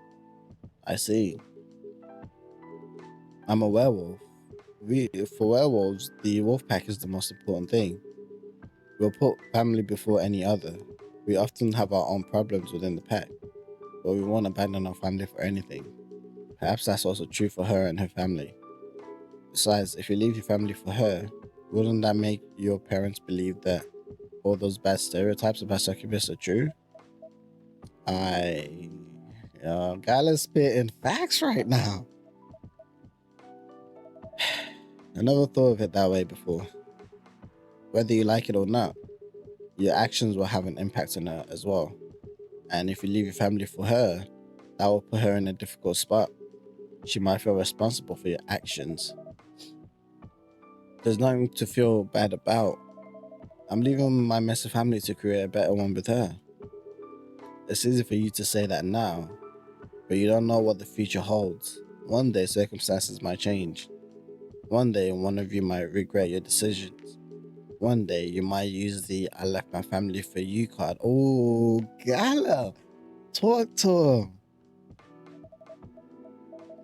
I see. I'm a werewolf. For werewolves, the wolf pack is the most important thing. We'll put family before any other. We often have our own problems within the pack, but we won't abandon our family for anything. Perhaps that's also true for her and her family. Besides, if you leave your family for her, wouldn't that make your parents believe that all those bad stereotypes about succubus are true? I, Gala's spitting facts right now. I never thought of it that way before. Whether you like it or not, your actions will have an impact on her as well. And if you leave your family for her, that will put her in a difficult spot. She might feel responsible for your actions. There's nothing to feel bad about. I'm leaving my messy family to create a better one with her. It's easy for you to say that now, but you don't know what the future holds. One day circumstances might change. One day one of you might regret your decisions. One day you might use the I left my family for you card. Oh, Gala, talk to him.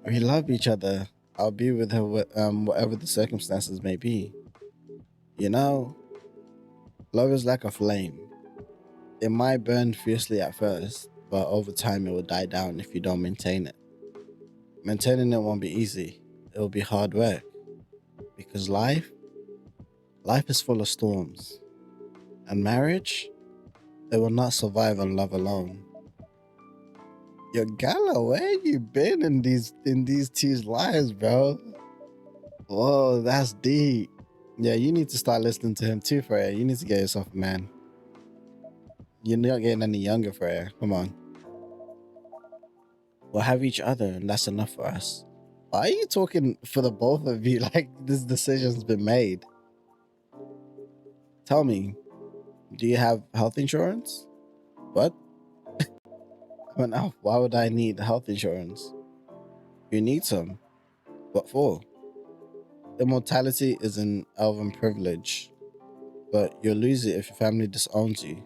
We love each other. I'll be with her whatever the circumstances may be. You know, love is like a flame. It might burn fiercely at first, but over time it will die down if you don't maintain it. Maintaining it won't be easy. It'll be hard work because life is full of storms, and marriage, it will not survive on love alone. Yo, Gala, where you been in these two's lives, bro? Whoa, that's deep. Yeah, you need to start listening to him too, Freya. You need to get yourself a man. You're not getting any younger, Freya. Come on. We'll have each other, and that's enough for us. Why are you talking for the both of you like this decision's been made? Tell me, do you have health insurance? What? Why would I need health insurance? You need some. What for? Immortality is an elven privilege, but you'll lose it if your family disowns you.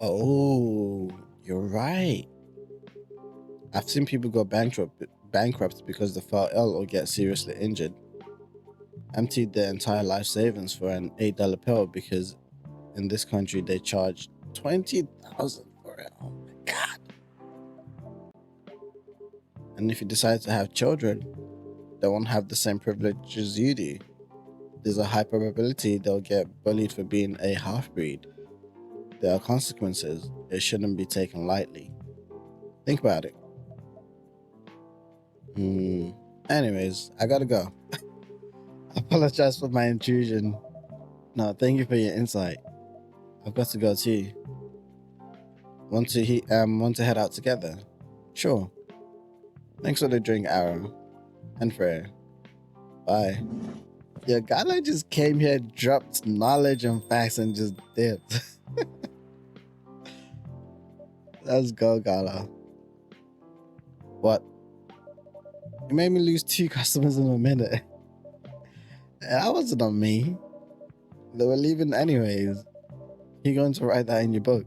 Oh, you're right. I've seen people go bankrupt because they fell ill or get seriously injured. Emptied their entire life savings for an $8 pill because in this country they charge 20,000 for it. Oh my god. And if you decide to have children, they won't have the same privileges you do. There's a high probability they'll get bullied for being a half breed. There are consequences. It shouldn't be taken lightly. Think about it. Anyways, I gotta go. I apologize for my intrusion. No, thank you for your insight. I've got to go too. Want to head out together? Sure. Thanks for the drink, Arrow. And Freya. Bye. Your Gala just came here, dropped knowledge and facts, and just dipped. Let's go, Gala. What? You made me lose 2 customers in a minute. That wasn't on me. They were leaving anyways. You're going to write that in your book.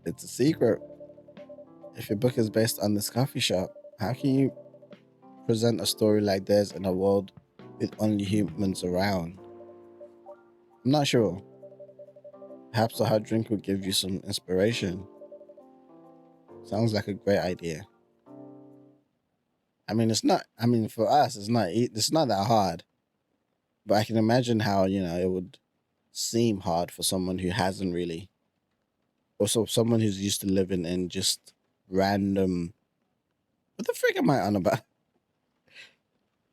It's a secret. If your book is based on this coffee shop, how can you present a story like this in a world with only humans around? I'm not sure. Perhaps a hot drink will give you some inspiration. Sounds like a great idea. I mean, for us, it's not that hard. But I can imagine how, it would seem hard for someone who hasn't really, also someone who's used to living in just random. What the frick am I on about?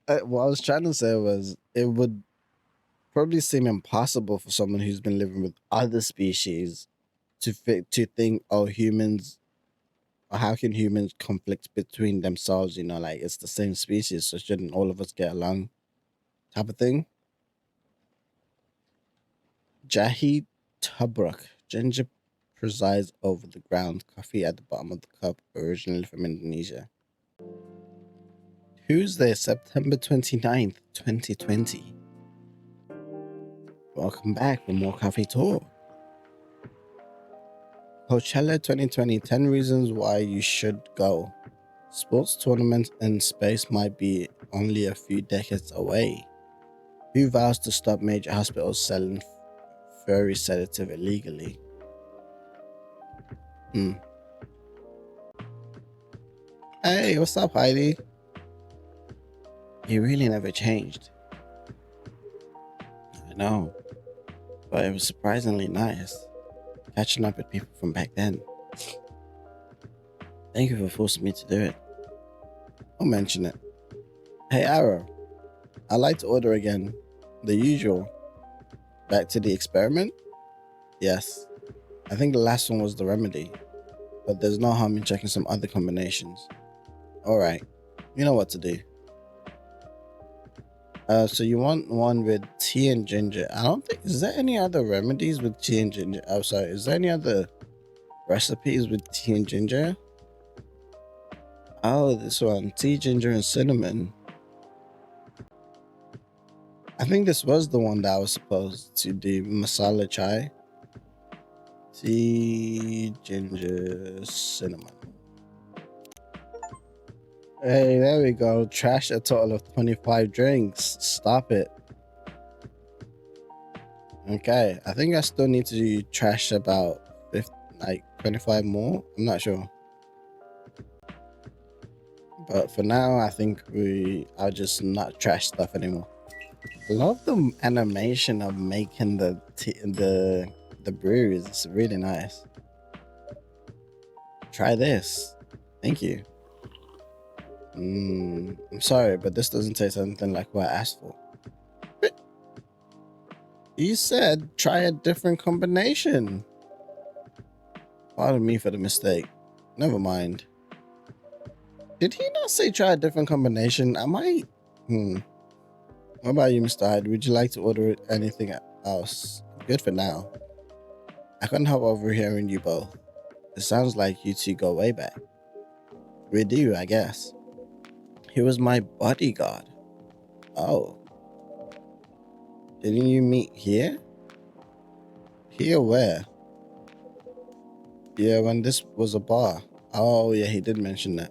What I was trying to say was it would probably seem impossible for someone who's been living with other species to think, oh, humans, or how can humans conflict between themselves? Like it's the same species, so shouldn't all of us get along? Type of thing. Jahi Tubruk. Ginger presides over the ground coffee at the bottom of the cup, originally from Indonesia. Tuesday, September 29th, 2020. Welcome back for more coffee talk. Coachella 2020, 10 reasons why you should go. Sports tournament in space might be only a few decades away. Who vows to stop major hospitals selling furry sedative illegally? Hey, what's up, Heidi? You really never changed. I know, but it was surprisingly nice catching up with people from back then. Thank you for forcing me to do it. I'll mention it. Hey, Arrow, I'd like to order again. The usual. Back to the experiment? Yes. I think the last one was the remedy, but there's no harm in checking some other combinations. Alright, you know what to do. So you want one with tea and ginger. I don't think, is there any other remedies with tea and ginger? I'm sorry, is there any other recipes with tea and ginger? Oh, this one, tea, ginger, and cinnamon. I think this was the one that I was supposed to do, masala chai. Tea, ginger, cinnamon. Hey, there we go. Trash a total of 25 drinks. Stop it. Okay, I think I still need to trash about 50, 25 more. I'm not sure. But for now, I think I'll just not trash stuff anymore. I love the animation of making the brews. It's really nice. Try this. Thank you. I'm sorry, but this doesn't taste anything like what I asked for. But you said try a different combination. Pardon me for the mistake. Never mind. Did he not say try a different combination? I might. What about you, Mr. Hyde? Would you like to order anything else? Good for now. I couldn't help overhearing you both. It sounds like you two go way back. We do, I guess. He was my bodyguard. Oh, didn't you meet here? Here where? Yeah, when this was a bar. Oh, yeah, he did mention that.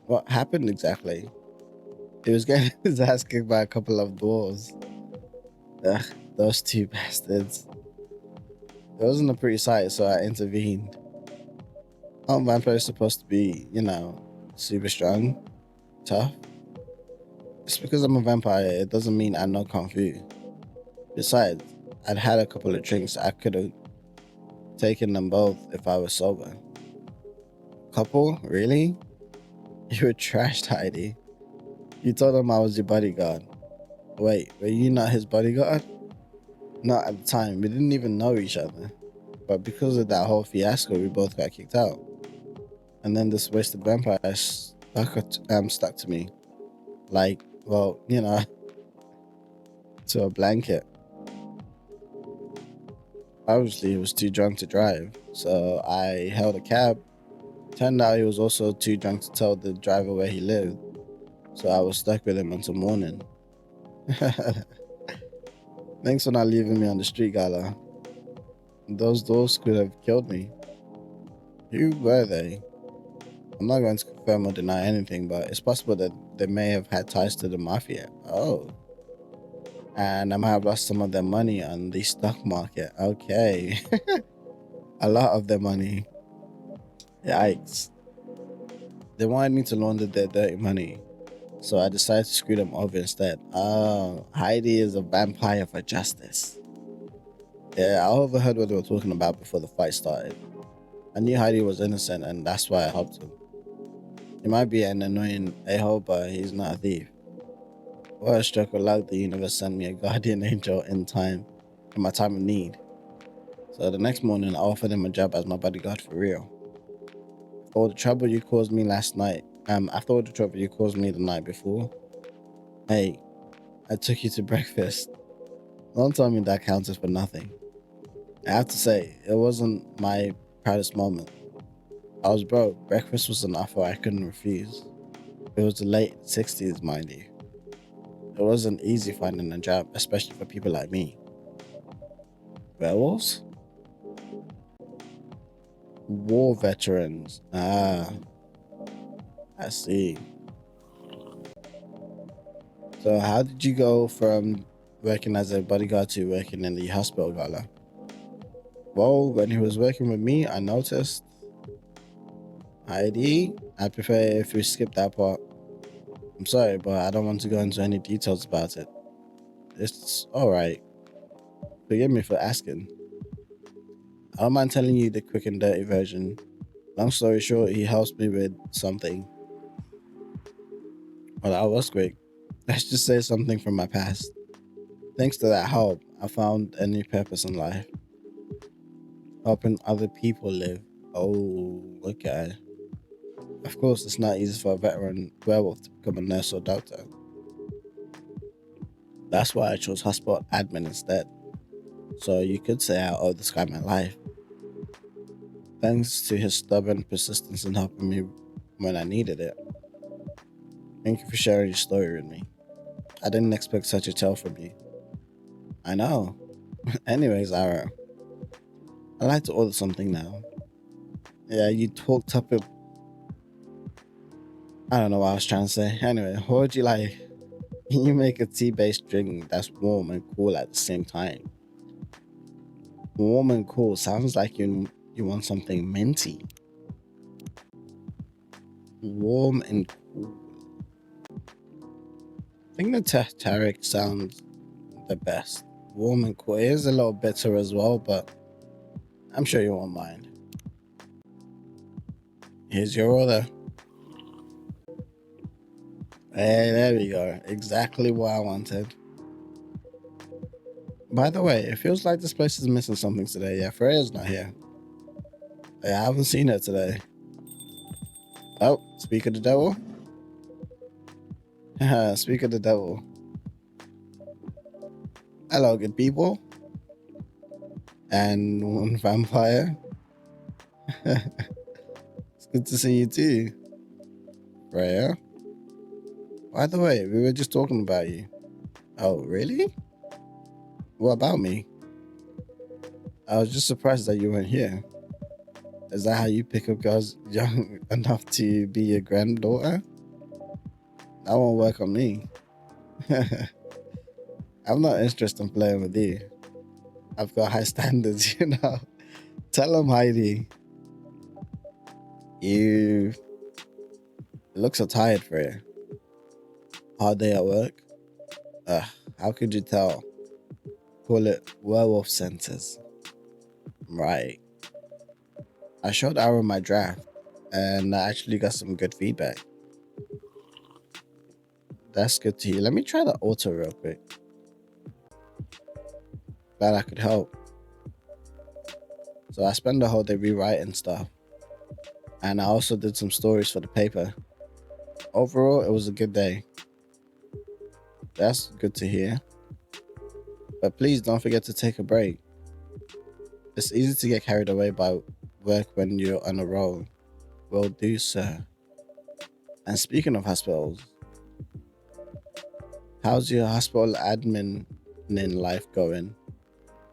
What happened exactly? He was getting his ass kicked by a couple of dwarves. Ugh, those two bastards. It wasn't a pretty sight, so I intervened. Oh, vampires supposed to be, super strong, tough. Just because I'm a vampire, it doesn't mean I know Kung Fu. Besides, I'd had a couple of drinks. I could have taken them both if I was sober. Couple? Really? You were trashed, Heidi. You told him I was your bodyguard. Wait, were you not his bodyguard? Not at the time. We didn't even know each other. But because of that whole fiasco, we both got kicked out. And then this wasted vampire stuck to me. Like, well, to a blanket. Obviously, he was too drunk to drive, so I hailed a cab. Turned out he was also too drunk to tell the driver where he lived, so I was stuck with him until morning. Thanks for not leaving me on the street, Gala. Those doors could have killed me. Who were they? I'm not going to confirm or deny anything, but it's possible that they may have had ties to the mafia. Oh. And I might have lost some of their money on the stock market. Okay. A lot of their money. Yikes. They wanted me to launder their dirty money, so I decided to screw them over instead. Oh, Heidi is a vampire for justice. Yeah, I overheard what they were talking about before the fight started. I knew Heidi was innocent, and that's why I helped him. He might be an annoying a-hole, but he's not a thief. What a stroke of luck the universe sent me a guardian angel in my time of need. So the next morning, I offered him a job as my bodyguard for real. After all the trouble you caused me the night before, hey, I took you to breakfast. Don't tell me that counted for nothing. I have to say, it wasn't my proudest moment. I was broke. Breakfast was an offer I couldn't refuse. It was the late 60s, mind you. It wasn't easy finding a job, especially for people like me. Werewolves? War veterans. Ah, I see. So how did you go from working as a bodyguard to working in the hospital, Gala? Well, when he was working with me, I noticed. Heidi, I prefer if we skip that part. I'm sorry, but I don't want to go into any details about it. It's alright. Forgive me for asking. I don't mind telling you the quick and dirty version. Long story short, he helps me with something. Well, that was quick. Let's just say something from my past. Thanks to that help, I found a new purpose in life. Helping other people live. Oh, okay. Of course, it's not easy for a veteran werewolf to become a nurse or doctor. That's why I chose hospital admin instead. So you could say I owe this guy my life. Thanks to his stubborn persistence in helping me when I needed it. Thank you for sharing your story with me. I didn't expect such a tale from you. I know. Anyways, Ara, I'd like to order something now. Yeah, you talked up it. I don't know what I was trying to say. Anyway, what would you like? Can you make a tea-based drink that's warm and cool at the same time? Warm and cool sounds like you want something minty. Warm and cool. I think the Tarek sounds the best. Warm and cool. It is a little bitter as well, but I'm sure you won't mind. Here's your order. Hey, there we go. Exactly what I wanted. By the way, it feels like this place is missing something today. Yeah, Freya's not here. I haven't seen her today. Oh, speak of the devil. Speak of the devil. Hello, good people. And one vampire. It's good to see you too, Freya. By the way, we were just talking about you. Oh, really? What about me? I was just surprised that you weren't here. Is that how you pick up girls young enough to be your granddaughter? That won't work on me. I'm not interested in playing with you. I've got high standards, you know. Tell them, Heidi. You look so tired, Freya. Hard day at work? How could you tell? Call it werewolf centers. Right. I showed Aaron my draft, and I actually got some good feedback. That's good to hear. Let me try the auto real quick. Glad I could help. So I spent the whole day rewriting stuff, and I also did some stories for the paper. Overall, it was a good day. That's good to hear. But please don't forget to take a break. It's easy to get carried away by work when you're on a roll. Will do, sir. And speaking of hospitals, how's your hospital admin in life going?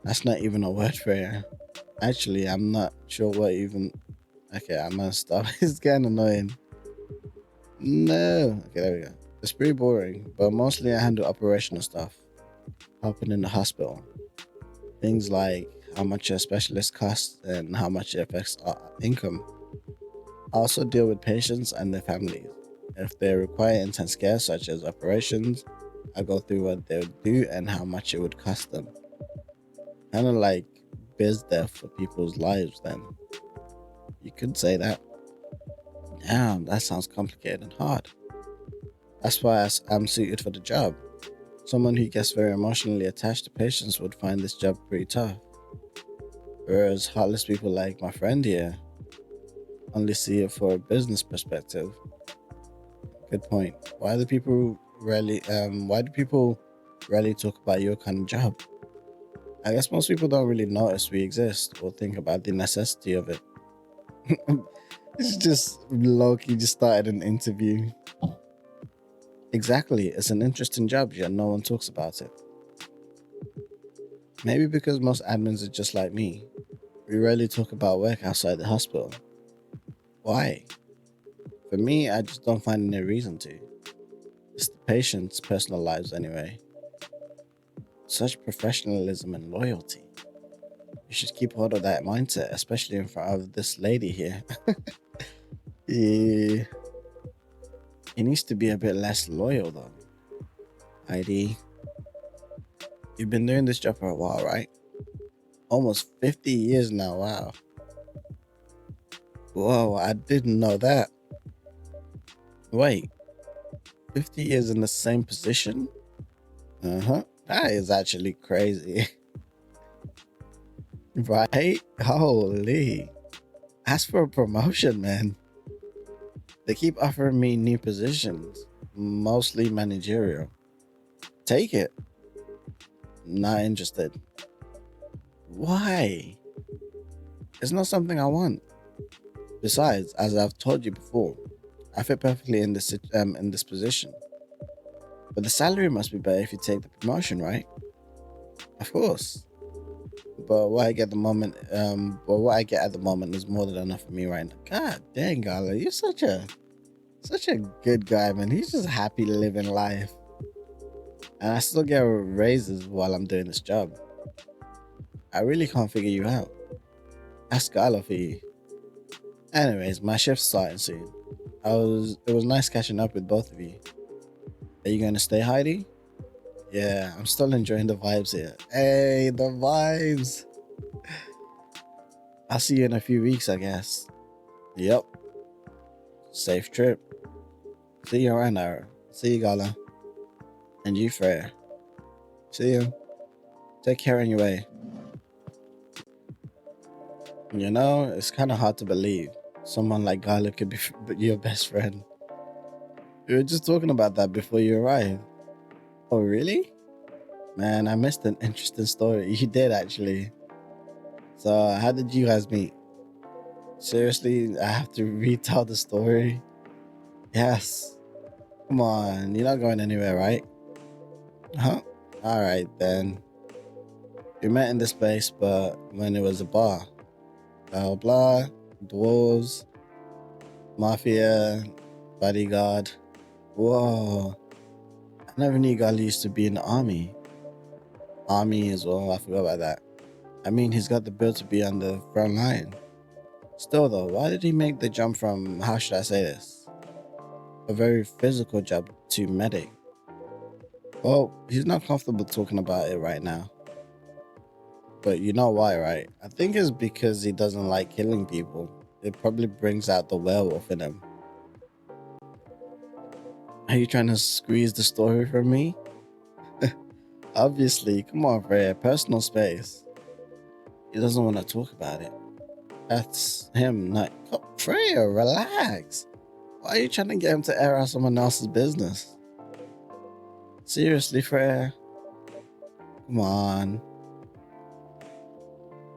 That's not even a word for it. Actually, I'm not sure what even. Okay, I'm gonna stop. It's getting annoying. No. Okay, there we go. It's pretty boring, but mostly I handle operational stuff. Helping in the hospital. Things like how much a specialist costs and how much it affects our income. I also deal with patients and their families. If they require intense care, such as operations, I go through what they would do and how much it would cost them. Kind of like biz dev for people's lives, then. You could say that. Damn, that sounds complicated and hard. That's why I'm suited for the job. Someone who gets very emotionally attached to patients would find this job pretty tough. Whereas heartless people like my friend here only see it for a business perspective. Good point. Why do people rarely talk about your kind of job? I guess most people don't really notice we exist or think about the necessity of it. It's just low-key just started an interview. Exactly, it's an interesting job, yet no one talks about it. Maybe because most admins are just like me. We rarely talk about work outside the hospital. Why? For me, I just don't find any reason to. It's the patient's personal lives anyway. Such professionalism and loyalty. You should keep hold of that mindset, especially in front of this lady here. He needs to be a bit less loyal though. Heidi, you've been doing this job for a while, right? Almost 50 years now, wow. Whoa, I didn't know that. Wait, 50 years in the same position? Uh-huh. That is actually crazy. Right? Holy. Ask for a promotion, man. They keep offering me new positions, mostly managerial. Take it. Not interested. Why? It's not something I want. Besides, as I've told you before, I fit perfectly in this position. But the salary must be better if you take the promotion, right? Of course. But what I get at the moment is more than enough for me right now. God dang, Gala, you're such a good guy, man. He's just happy living life. And I still get raises while I'm doing this job. I really can't figure you out. Ask Gala for you. Anyways, my shift's starting soon. It was nice catching up with both of you. Are you going to stay, Heidi? Yeah, I'm still enjoying the vibes here. Hey, the vibes. I'll see you in a few weeks, I guess. Yep. Safe trip. See you around, Nara. See you, Gala. And you, Freya. See you. Take care on your way. You know, it's kind of hard to believe someone like Gala could be your best friend. We were just talking about that before you arrived. Oh, really? Man, I missed an interesting story. You did, actually. So, how did you guys meet? Seriously, I have to retell the story? Yes. Come on, you're not going anywhere, right? Huh? Alright then. We met in this place, but when it was a bar. Blah blah, dwarves, mafia, bodyguard. Whoa. I never knew Gali used to be in the army. Army as well, I forgot about that. I mean, he's got the build to be on the front line. Still though, why did he make the jump from, how should I say this? A very physical job to medic? Well, he's not comfortable talking about it right now. But you know why, right? I think it's because he doesn't like killing people. It probably brings out the werewolf in him. Are you trying to squeeze the story from me? Obviously, come on, Freya, personal space. He doesn't want to talk about it. That's him, not. Oh, Freya, relax. Why are you trying to get him to air out someone else's business? Seriously, Freya? Come on.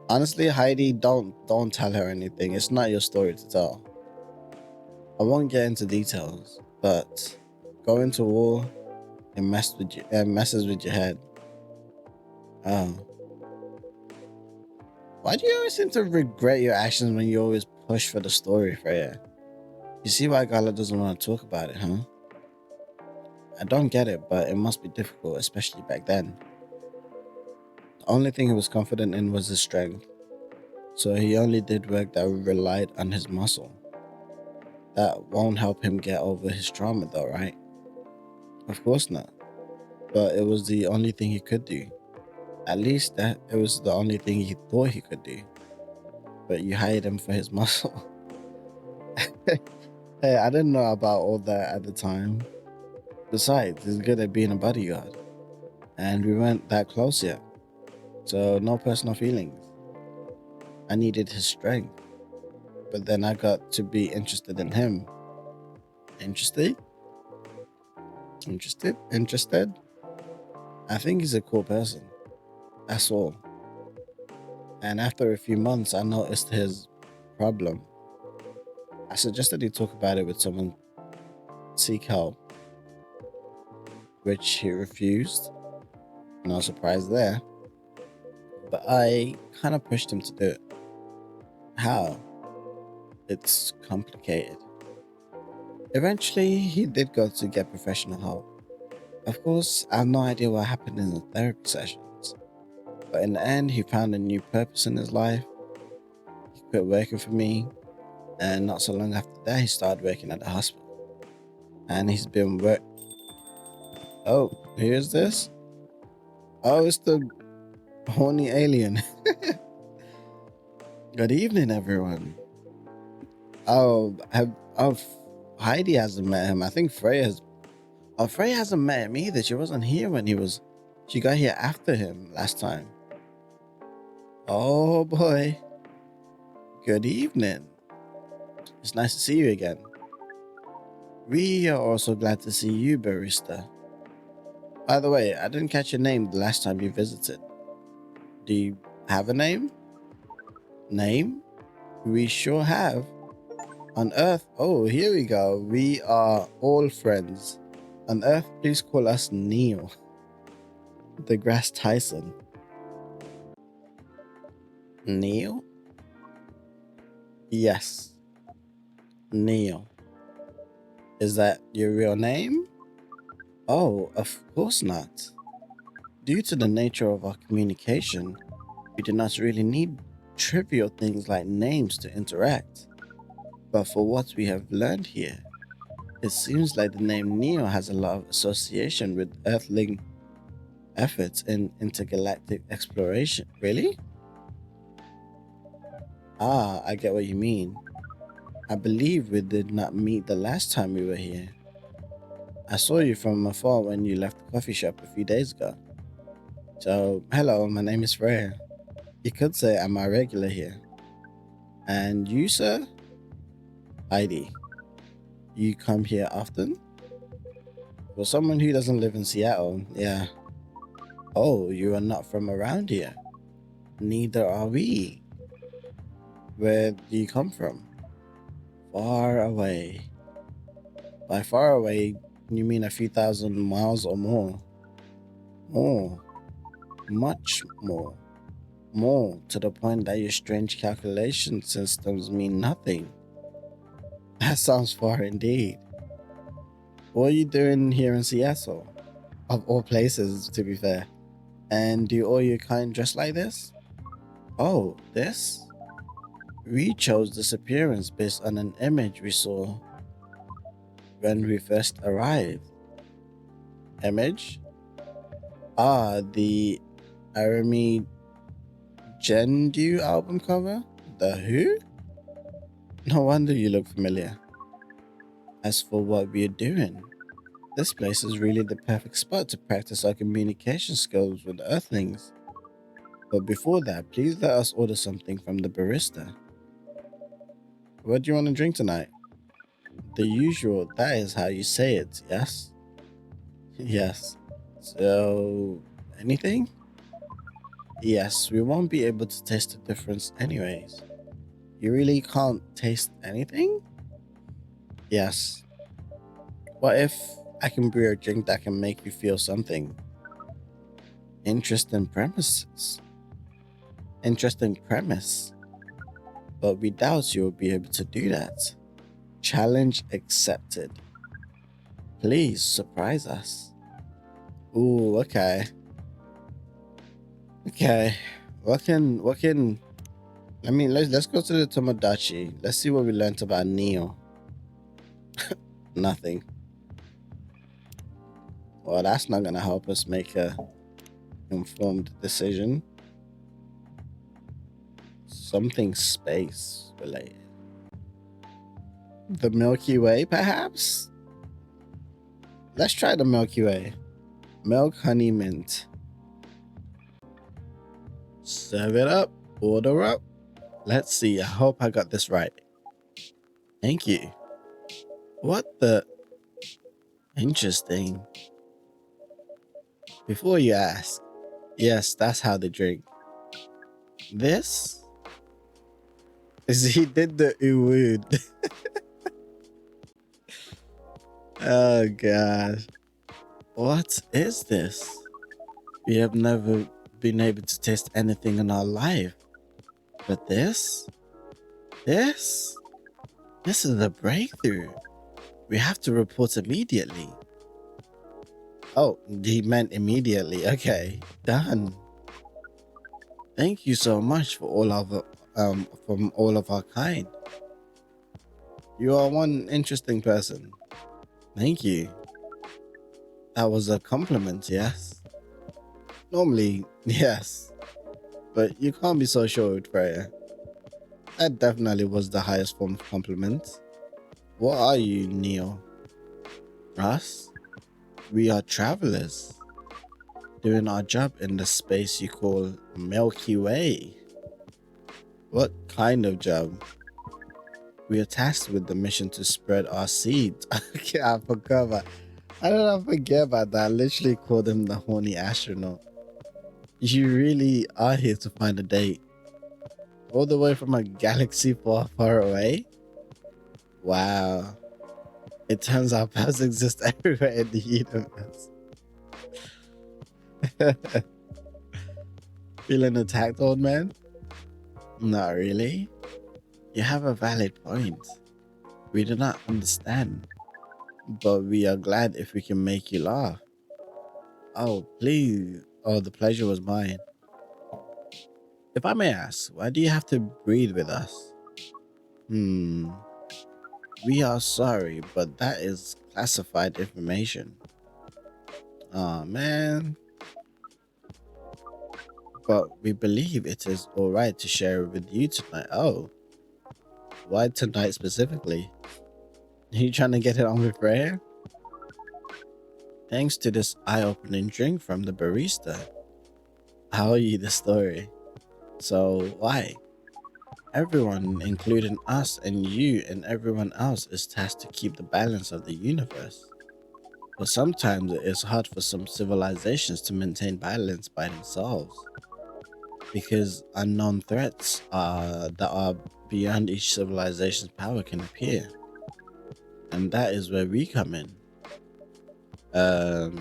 Honestly, Heidi, don't tell her anything. It's not your story to tell. I won't get into details, but going to war messes with your head. Oh. Why do you always seem to regret your actions when you always push for the story, Freya? You see why Gala doesn't want to talk about it, huh? I don't get it, but it must be difficult, especially back then. The only thing he was confident in was his strength, so he only did work that relied on his muscle. That won't help him get over his trauma though, right? Of course not. But it was the only thing he could do. At least that it was the only thing he thought he could do. But you hired him for his muscle. Hey, I didn't know about all that at the time. Besides, he's good at being a bodyguard. And we weren't that close yet. So no personal feelings. I needed his strength. But then I got to be interested in him. Interested? Interested? Interested? I think he's a cool person. That's all. And after a few months, I noticed his problem. I suggested he talk about it with someone, seek help, which he refused. No surprise there. But I kind of pushed him to do it. How? It's complicated. Eventually, he did go to get professional help. Of course, I have no idea what happened in the therapy sessions. But in the end, he found a new purpose in his life. He quit working for me. And not so long after that, he started working at the hospital. And he's been Oh, here's this? Oh, it's the horny alien. Good evening, everyone. Oh, Heidi hasn't met him. I think Freya has. Oh, Freya hasn't met him either. She wasn't here when he was. She got here after him last time. Oh boy. Good evening. It's nice to see you again. We are also glad to see you, barista. By the way, I didn't catch your name the last time you visited. Do you have a name? Name? We sure have. On Earth, oh, here we go. We are all friends. On Earth, please call us Neil. The Grass Tyson. Neil? Yes. Neil. Is that your real name? Oh, of course not. Due to the nature of our communication, we do not really need trivial things like names to interact. But for what we have learned here, It seems like the name Neo has a lot of association with Earthling efforts in intergalactic exploration. Really? Ah, I get what you mean. I believe we did not meet the last time we were here. I saw you from afar when you left the coffee shop a few days ago. So, hello, my name is Freya. You could say I'm a regular here. And you, sir? Heidi. You come here often? For someone who doesn't live in Seattle, yeah. Oh, you are not from around here. Neither are we. Where do you come from? Far away. By far away, you mean a few thousand miles or more? More. Much more. More to the point that your strange calculation systems mean nothing. That sounds far indeed. What are you doing here in Seattle? Of all places, to be fair. And do all your kind dress like this? Oh, this? We chose this appearance based on an image we saw when we first arrived. Image? Ah, the Arami Gendu album cover? The who? No wonder you look familiar. As for what we're doing, this place is really the perfect spot to practice our communication skills with Earthlings. But before that, please let us order something from the barista. What do you want to drink tonight? The usual, that is how you say it, yes? Yes. So, anything? Yes, we won't be able to taste the difference anyways. You really can't taste anything? Yes. What if I can brew a drink that can make you feel something? Interesting premises. Interesting premise. But we doubt you'll be able to do that. Challenge accepted. Please surprise us. Ooh, okay. Okay. What can let's go to the Tomodachi. Let's see what we learned about Neo. Nothing. Well, that's not gonna help us make a informed decision. Something space related. The Milky Way, perhaps? Let's try the Milky Way. Milk, honey, mint. Serve it up. Order up. Let's see. I hope I got this right. Thank you. What the? Interesting. Before you ask, yes, that's how they drink. This? Is he did the uwood. Oh gosh. What is this? We have never been able to taste anything in our life. But this? This? This is a breakthrough. We have to report immediately. Oh, he meant immediately. Okay, done. Thank you so much for all of from all of our kind. You are one interesting person. Thank you. That was a compliment, yes? Normally, yes. But you can't be so sure with Freya. That definitely was the highest form of compliment. What are you, Neo? Us? We are travelers, doing our job in the space you call Milky Way. What kind of job? We are tasked with the mission to spread our seeds. Okay, I forgot about. How did I forget about that? I literally called him the horny astronaut. You really are here to find a date, all the way from a galaxy far, far away. Wow! It turns out paths exist everywhere in the universe. Feeling attacked, old man? Not really. You have a valid point. We do not understand, but we are glad if we can make you laugh. Oh, please. Oh, the pleasure was mine. If I may ask, why do you have to breed with us? Hmm. We are sorry, but that is classified information. Oh man. But we believe it is alright to share it with you tonight. Oh, why tonight specifically? Are you trying to get it on with Rare? Thanks to this eye opening drink from the barista. I'll owe you the story. So, why? Everyone, including us and you and everyone else, is tasked to keep the balance of the universe. But sometimes it is hard for some civilizations to maintain balance by themselves because unknown threats that are beyond each civilization's power can appear. And that is where we come in. Um,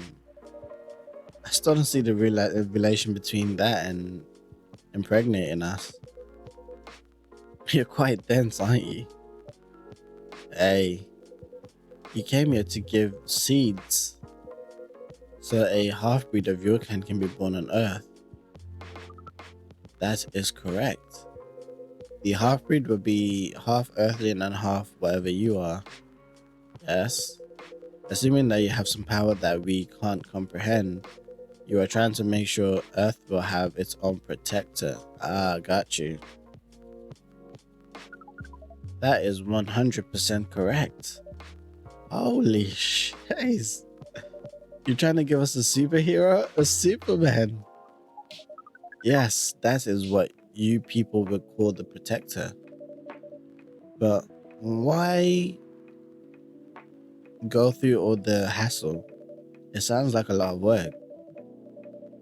I still don't see the relation between that and impregnating us. You're quite dense, aren't you? Hey, you came here to give seeds so a half breed of your kind can be born on Earth. That is correct. The half breed will be half earthling and half whatever you are. Yes. Assuming that you have some power that we can't comprehend, you are trying to make sure Earth will have its own protector. Ah, got you. That is 100% correct. Holy shiz. You're trying to give us a superhero? A Superman? Yes, that is what you people would call the protector. But why go through all the hassle? It sounds like a lot of work.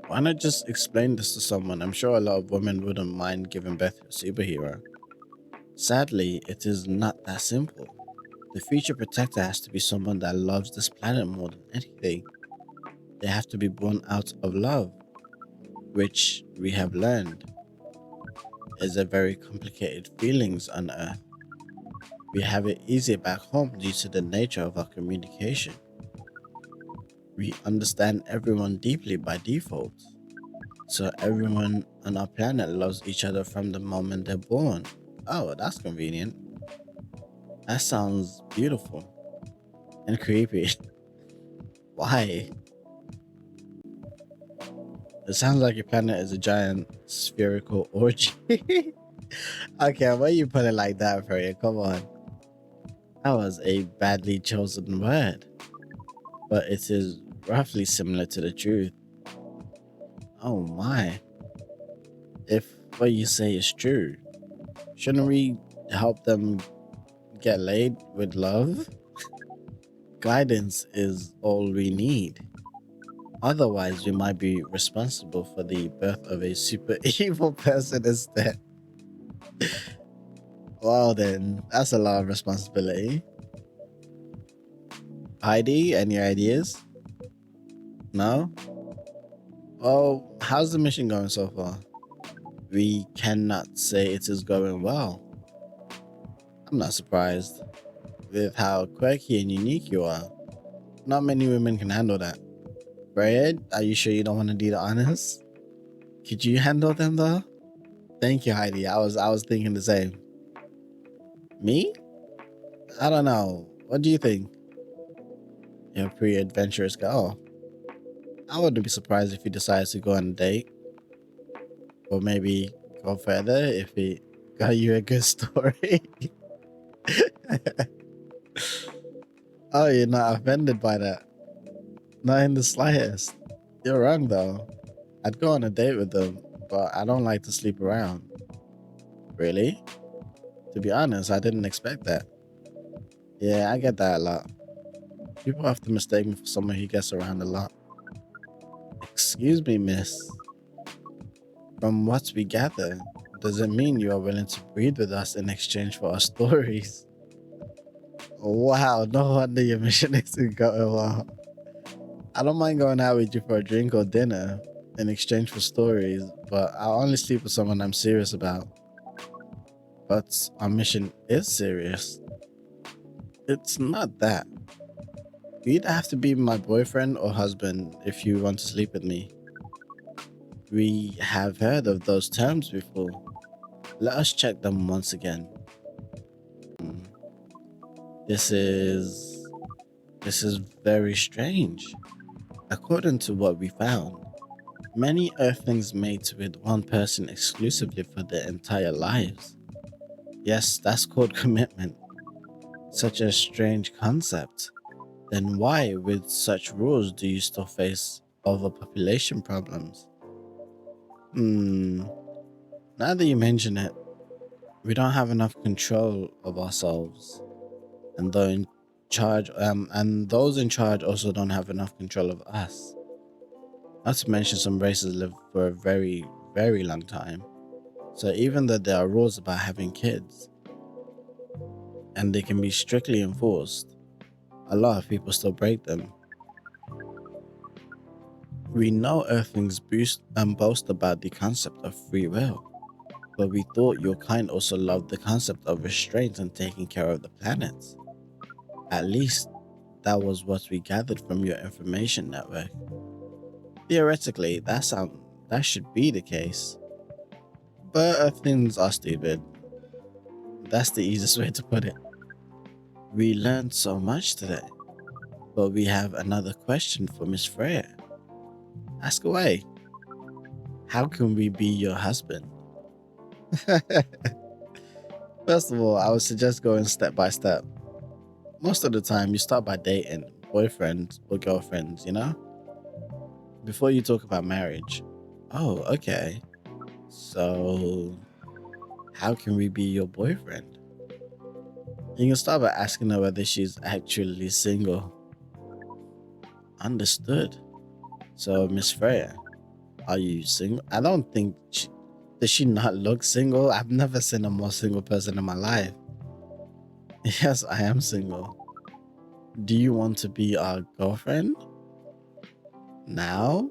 Why not just explain this to someone? I'm sure a lot of women wouldn't mind giving birth to a superhero. Sadly, it is not that simple. The future protector has to be someone that loves this planet more than anything. They have to be born out of love, which we have learned is a very complicated feelings on Earth. We have it easier back home due to the nature of our communication. We understand everyone deeply by default. So everyone on our planet loves each other from the moment they're born. Oh, that's convenient. That sounds beautiful and creepy. Why? It sounds like your planet is a giant spherical orgy. Okay, why you put it like that, Freya? Come on. That was a badly chosen word, but it is roughly similar to the truth. Oh my. If what you say is true, shouldn't we help them get laid with love? Guidance is all we need. Otherwise, we might be responsible for the birth of a super evil person instead. Well, then, that's a lot of responsibility. Heidi, any ideas? No? Well, how's the mission going so far? We cannot say it is going well. I'm not surprised with how quirky and unique you are. Not many women can handle that. Brad, are you sure you don't want to do the honors? Could you handle them though? Thank you, Heidi. I was thinking the same. Me? I don't know. What do you think? You're a pretty adventurous guy. Oh, I wouldn't be surprised if he decides to go on a date. Or maybe go further if he got you a good story. Oh, you're not offended by that? Not in the slightest. You're wrong though. I'd go on a date with them, but I don't like to sleep around. Really? To be honest, I didn't expect that. Yeah, I get that a lot. People often mistake me for someone who gets around a lot. Excuse me, miss. From what we gather, does it mean you are willing to breed with us in exchange for our stories? Wow, no wonder your mission isn't going well. I don't mind going out with you for a drink or dinner in exchange for stories, but I'll only sleep with someone I'm serious about. But our mission is serious. It's not that. You either have to be my boyfriend or husband if you want to sleep with me. We have heard of those terms before. Let us check them once again. Hmm. This is this is very strange. According to what we found, many Earthlings mate with one person exclusively for their entire lives. Yes, that's called commitment. Such a strange concept. Then why, with such rules, do you still face overpopulation problems? Hmm, now that you mention it, we don't have enough control of ourselves. And those in charge also don't have enough control of us. Not to mention some races live for a very, very long time. So even though there are rules about having kids and they can be strictly enforced, a lot of people still break them. We know Earthlings boast about the concept of free will, but we thought your kind also loved the concept of restraint and taking care of the planet. At least that was what we gathered from your information network. Theoretically, that should be the case. But Earthlings are stupid. That's the easiest way to put it. We learned so much today, but we have another question for Miss Freya. Ask away. How can we be your husband? First of all, I would suggest going step by step. Most of the time, you start by dating boyfriends or girlfriends, before you talk about marriage. Oh, okay. So, how can we be your boyfriend? You can start by asking her whether she's actually single. Understood. So, Miss Freya, are you single? I don't think does she not look single? I've never seen a more single person in my life. Yes, I am single. Do you want to be our girlfriend? Now?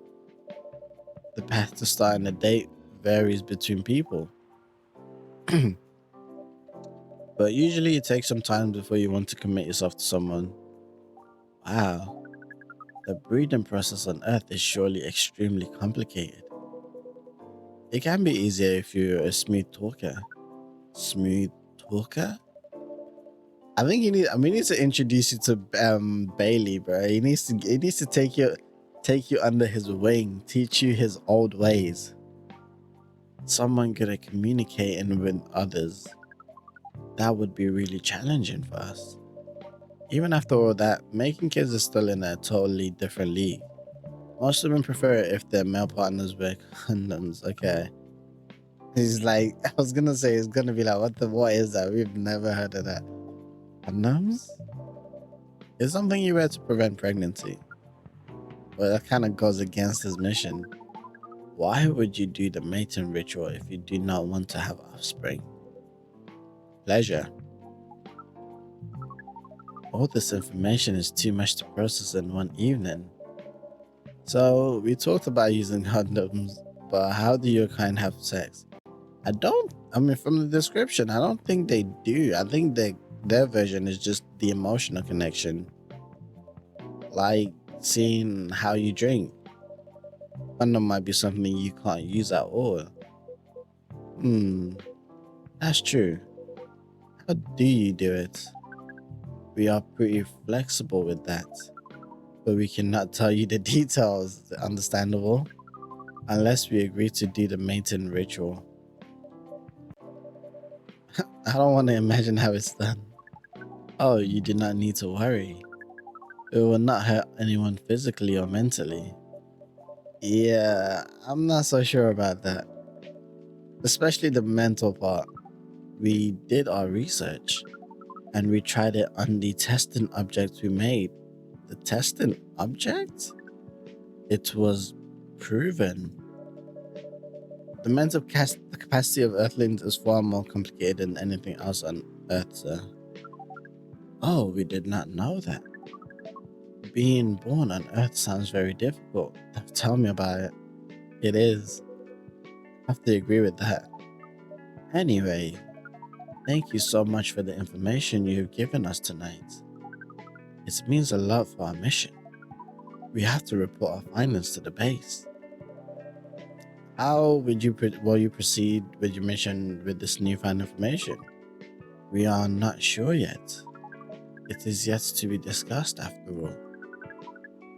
The path to starting a date varies between people. But usually it takes some time before you want to commit yourself to someone. Wow, the breeding process on Earth is surely extremely complicated. It can be easier if you're a smooth talker. Smooth talker? We need to introduce you to Bailey, bro. He needs to take you under his wing, teach you his old ways. Someone good at communicating with others. That would be really challenging for us. Even after all that, making kids is still in a totally different league. Most women prefer it if their male partners wear condoms. Okay. He's like, I was gonna say, it's gonna be like, what is that? We've never heard of that. Condoms? It's something you wear to prevent pregnancy. But that kind of goes against his mission. Why would you do the mating ritual if you do not want to have offspring? Pleasure. All this information is too much to process in one evening. So, we talked about using condoms, but how do your kind have sex? From the description, I don't think they do. I think their version is just the emotional connection. Like seeing how you drink. Condom might be something you can't use at all. That's true. How do you do it? We are pretty flexible with that, but we cannot tell you the details, understandable, unless we agree to do the mating ritual. I don't want to imagine how it's done. Oh, you do not need to worry. It will not hurt anyone physically or mentally. Yeah, I'm not so sure about that. Especially the mental part. We did our research and we tried it on the testing objects we made. The testing object? It was proven. The capacity of Earthlings is far more complicated than anything else on Earth, sir. Oh, we did not know that. Being born on Earth sounds very difficult. Tell me about it. It is. I have to agree with that. Anyway, thank you so much for the information you have given us tonight. It means a lot for our mission. We have to report our findings to the base. How will you proceed with your mission with this newfound information? We are not sure yet. It is yet to be discussed after all.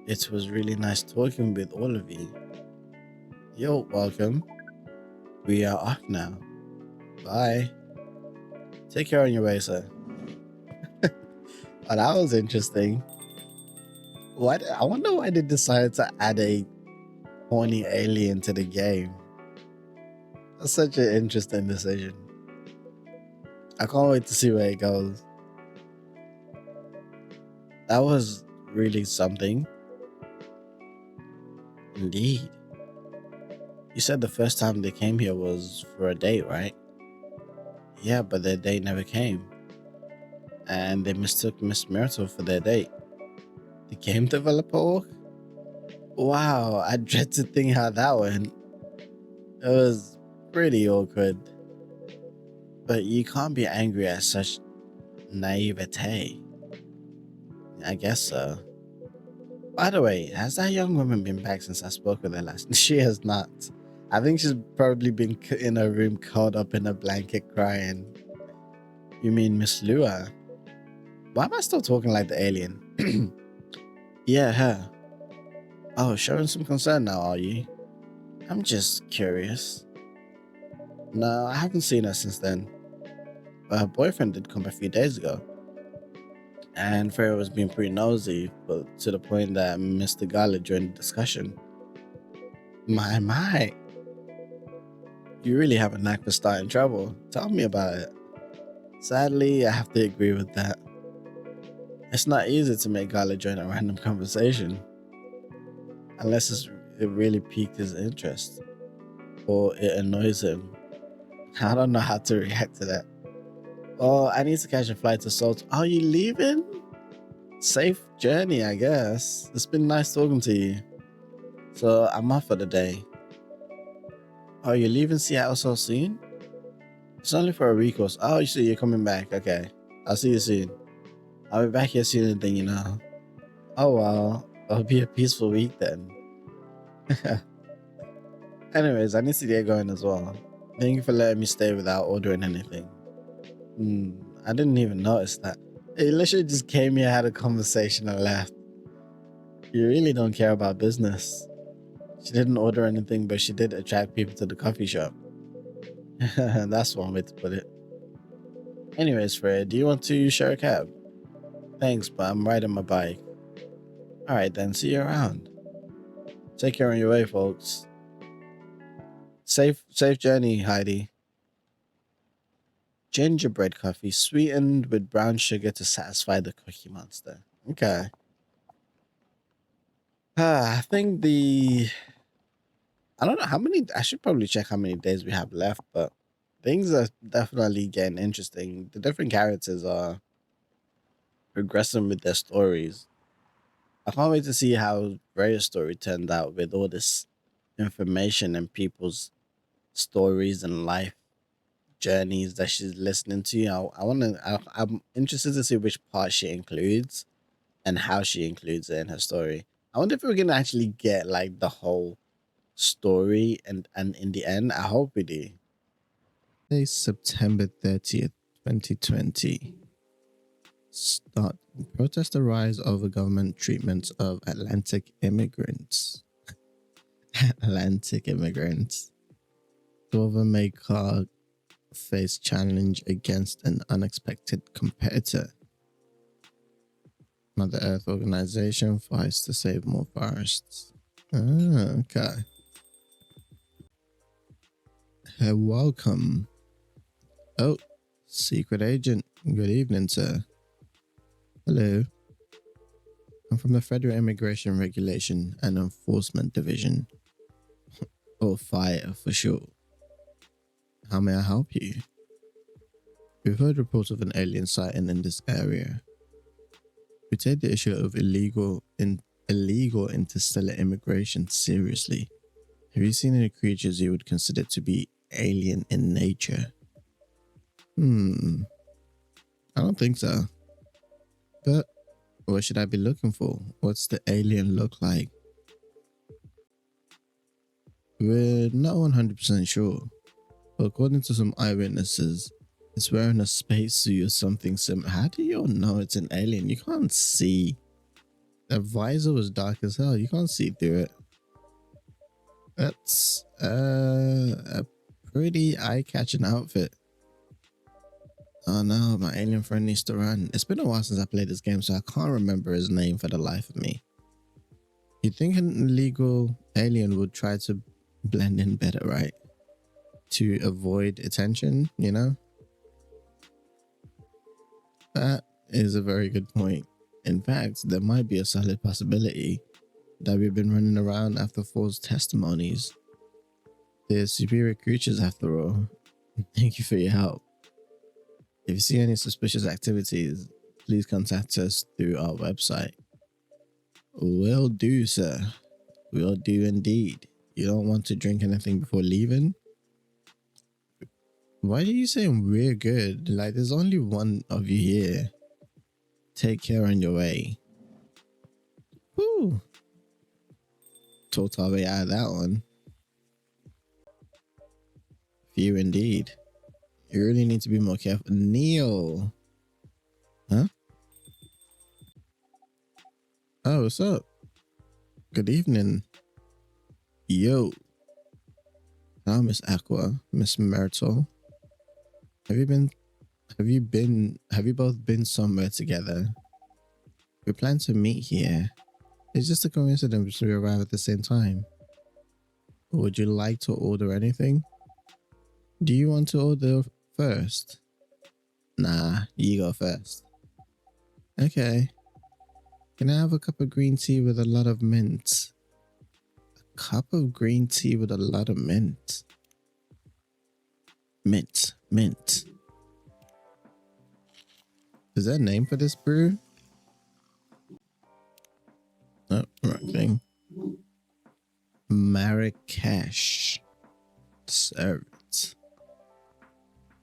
It was really nice talking with all of you. You're welcome. We are off now. Bye. Take care on your way, sir. Oh, that was interesting. I wonder why they decided to add a horny alien to the game. That's such an interesting decision. I can't wait to see where it goes. That was really something. Indeed. You said the first time they came here was for a date, right? Yeah, but their date never came. And they mistook Miss Myrtle for their date. The game developer orc? Wow, I dread to think how that went. It was pretty awkward. But you can't be angry at such naivete. I guess so. By the way, has that young woman been back since I spoke with her last? She has not. I think she's probably been in her room curled up in a blanket crying. You mean Miss Lua? Why am I still talking like the alien? Yeah, her. Oh, showing some concern now, are you? I'm just curious. No, I haven't seen her since then. But her boyfriend did come a few days ago. And Farrah was being pretty nosy, but to the point that Mr. Gala joined the discussion. My, you really have a knack for starting trouble. Tell me about it. Sadly, I have to agree with that. It's not easy to make Gala join a random conversation, unless it really piqued his interest or it annoys him. I don't know how to react to that. Oh, I need to catch a flight to Salt. Are you leaving? Safe journey, I guess. It's been nice talking to you. So I'm off for the day. Oh, you're leaving Seattle so soon? It's only for a week or so. Oh, you see, you're coming back. Okay. I'll see you soon. I'll be back here sooner than you know. Oh, well. It'll be a peaceful week then. Anyways, I need to get going as well. Thank you for letting me stay without ordering anything. I didn't even notice that. He literally just came here, had a conversation, and left. You really don't care about business. She didn't order anything, but she did attract people to the coffee shop. That's one way to put it. Anyways, Fred, do you want to share a cab? Thanks, but I'm riding my bike. Alright then, see you around. Take care on your way, folks. Safe journey, Heidi. Gingerbread coffee sweetened with brown sugar to satisfy the cookie monster. Okay. I think I don't know how many. I should probably check how many days we have left, but things are definitely getting interesting. The different characters are progressing with their stories. I can't wait to see how Rhea's story turned out with all this information and people's stories and life journeys that she's listening to. I'm interested to see which part she includes and how she includes it in her story. I wonder if we're gonna actually get like the whole story and in the end, I hope we do. Today, September 30th, 2020. Start protest arise over government treatment of Atlantic immigrants. Atlantic immigrants. Dover made car face challenge against an unexpected competitor. Mother Earth organization fights to save more forests. Okay. Welcome. Oh, secret agent. Good evening, sir. Hello. I'm from the Federal Immigration Regulation and Enforcement Division. Or FIRE for short. How may I help you? We've heard reports of an alien sighting in this area. We take the issue of illegal interstellar immigration seriously. Have you seen any creatures you would consider to be alien in nature? I don't think so. But what should I be looking for? What's the alien look like? We're not 100% sure, but according to some eyewitnesses, It's wearing a spacesuit or something similar. How do you all know it's an alien? You can't see. The visor was dark as hell. You can't see through it. That's a pretty eye-catching outfit. Oh no, my alien friend needs to run. It's been a while since I played this game, so I can't remember his name for the life of me. You'd think an illegal alien would try to blend in better, right? To avoid attention, you know? That is a very good point. In fact, there might be a solid possibility that we've been running around after false testimonies. They're superior creatures after all. Thank you for your help. If you see any suspicious activities, please contact us through our website. Will do, sir. Will do indeed. You don't want to drink anything before leaving? Why are you saying we're good? Like, there's only one of you here. Take care on your way. Whew. Talked our way out of that one. Few indeed. You really need to be more careful. Neil. Huh? Oh, what's up? Good evening. Yo. Now, Miss Aqua, Miss Myrtle. Have you both been somewhere together? We plan to meet here. It's just a coincidence we arrive at the same time. Would you like to order anything? Do you want to order first? Nah, you go first. Okay. Can I have a cup of green tea with a lot of mint? A cup of green tea with a lot of mint. Mint. Is there a name for this brew? Oh, right thing. Marrakesh. Served.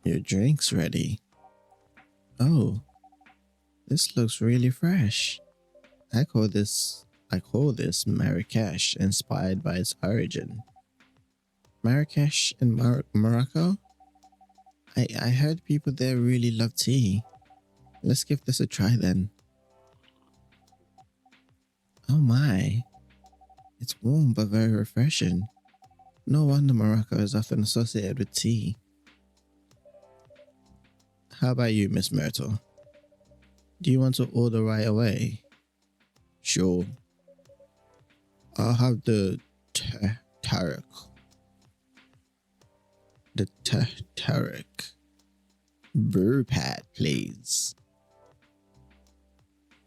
Your drink's ready. Oh, this looks really fresh. I call this Marrakesh, inspired by its origin. Marrakesh in Morocco? I heard people there really love tea. Let's give this a try then. Oh my. It's warm but very refreshing. No wonder Morocco is often associated with tea. How about you, Miss Myrtle? Do you want to order right away? Sure. I'll have the Tarek. The Tarek. Brew pad, please.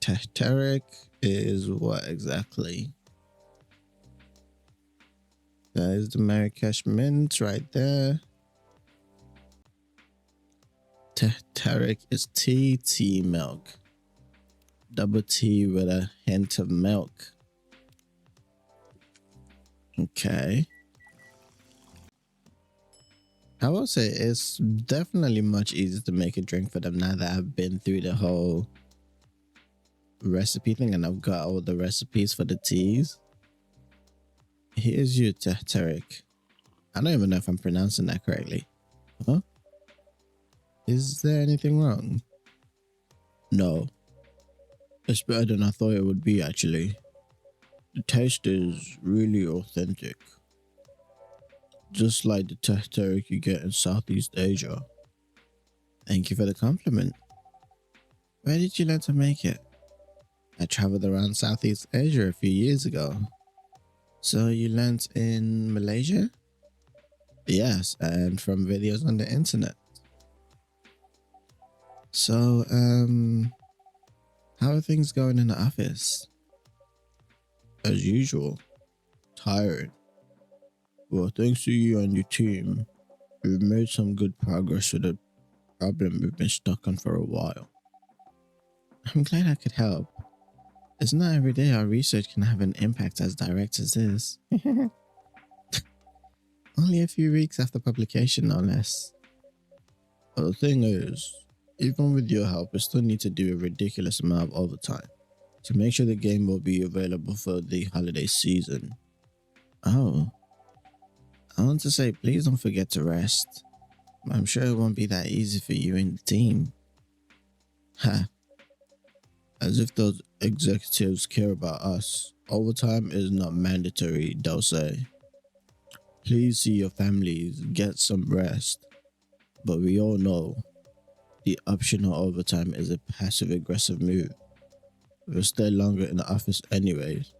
Tarek is what exactly? That is the Marrakesh mint right there. Tarek is tea milk. Double tea with a hint of milk. Okay. I will say it's definitely much easier to make a drink for them now that I've been through the whole recipe thing and I've got all the recipes for the teas. Here's your Tarek. I don't even know if I'm pronouncing that correctly. Huh? Is there anything wrong? No. It's better than I thought it would be, actually. The taste is really authentic. Just like the Tarek you get in Southeast Asia. Thank you for the compliment. Where did you learn to make it? I traveled around Southeast Asia a few years ago. So you learnt in Malaysia? Yes, and from videos on the internet. So, how are things going in the office? As usual. Tired. Well, thanks to you and your team, we've made some good progress with a problem we've been stuck on for a while. I'm glad I could help. It's not every day our research can have an impact as direct as this. Only a few weeks after publication, no less. But the thing is, even with your help, we still need to do a ridiculous amount of overtime to make sure the game will be available for the holiday season. Oh. I want to say, please don't forget to rest. I'm sure it won't be that easy for you and the team. Ha, as if those executives care about us. Overtime is not mandatory, they'll say. Please see your families, get some rest. But we all know the optional overtime is a passive aggressive move. We'll stay longer in the office anyways.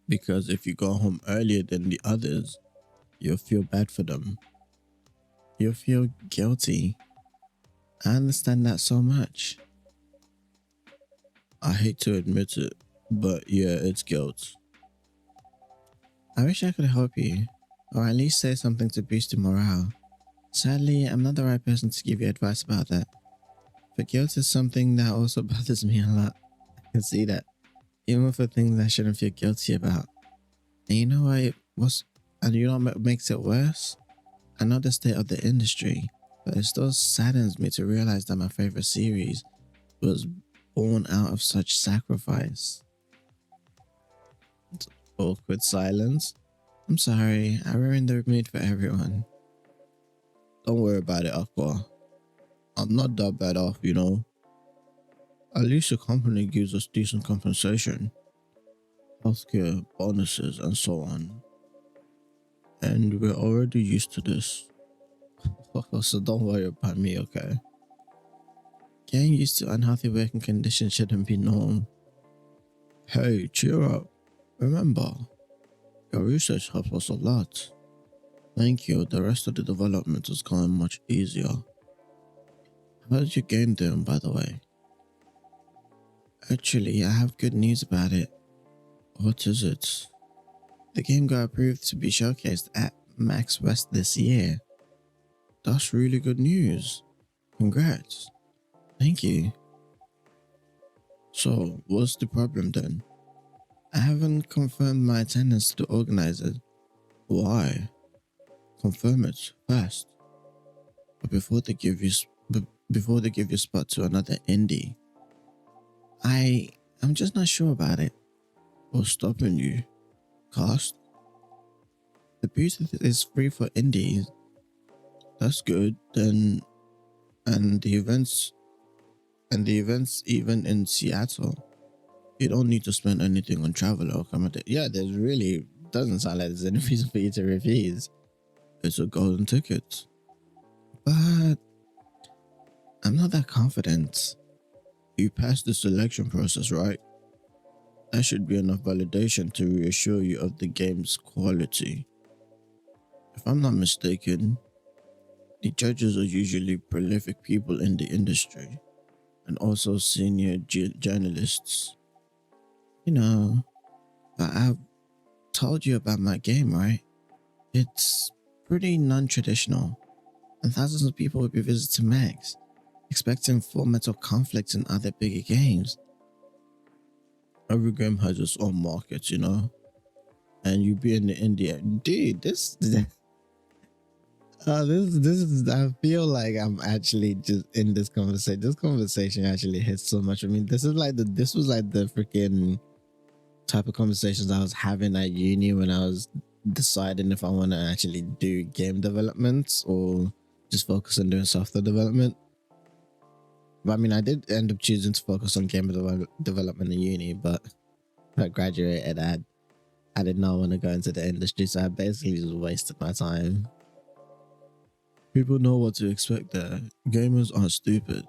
Because if you go home earlier than the others, you'll feel bad for them. You'll feel guilty. I understand that so much. I hate to admit it, but yeah, it's guilt. I wish I could help you, or at least say something to boost your morale. Sadly, I'm not the right person to give you advice about that. But guilt is something that also bothers me a lot. I can see that. Even for things I shouldn't feel guilty about. And you know and you know what makes it worse? I know the state of the industry, but it still saddens me to realize that my favorite series was born out of such sacrifice. Awkward silence. I'm sorry, I ruined the mood for everyone. Don't worry about it, Aqua. I'm not that bad off, you know. At least the company gives us decent compensation, healthcare, bonuses, and so on. And we're already used to this. So don't worry about me, okay? Getting used to unhealthy working conditions shouldn't be norm. Hey, cheer up. Remember, your research helps us a lot. Thank you, the rest of the development is going much easier. How did you game doing, by the way? Actually, I have good news about it. What is it? The game got approved to be showcased at Max West this year. That's really good news. Congrats. Thank you. So, what's the problem then? I haven't confirmed my attendance to the organizers. Why? Confirm it fast. But before they give you spot to another indie, I'm just not sure about it. What's stopping you? Cost? The booth is free for indies. That's good. Then, and the events even in Seattle. You don't need to spend anything on travel or accommodation. Yeah, there's really doesn't sound like there's any reason for you to refuse. It's a golden ticket. But I'm not that confident. You passed the selection process, right? That should be enough validation to reassure you of the game's quality. If I'm not mistaken, the judges are usually prolific people in the industry and also senior journalists. You know, but I've told you about my game, right? It's pretty non-traditional, and thousands of people will be visiting Max, expecting full metal conflicts and other bigger games. Every game has its own market, you know? And you be in the India. Dude, this is, I feel like I'm actually just in this conversation. This conversation actually hits so much. I mean, this was like the freaking type of conversations I was having at uni when I was deciding if I want to actually do game development or just focus on doing software development. But I mean, I did end up choosing to focus on game development in uni, but I graduated. I did not want to go into the industry, so I basically just wasted my time. People know what to expect there. Gamers aren't stupid.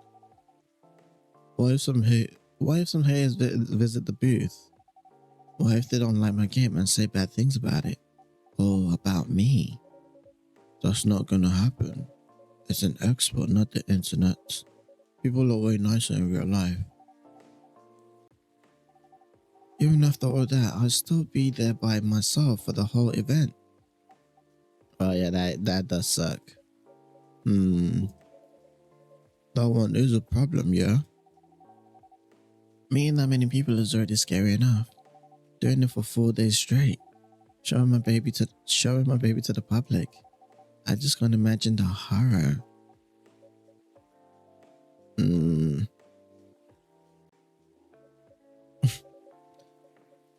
Why if some haters visit the booth? What if they don't like my game and say bad things about it? Or about me? That's not gonna happen. It's an expo, not the internet. People are way nicer in real life. Even after all that, I'll still be there by myself for the whole event. Oh yeah, that does suck. That one is a problem, yeah? Meeting that many people is already scary enough. Doing it for 4 days straight. Showing my baby to the public. I just can't imagine the horror.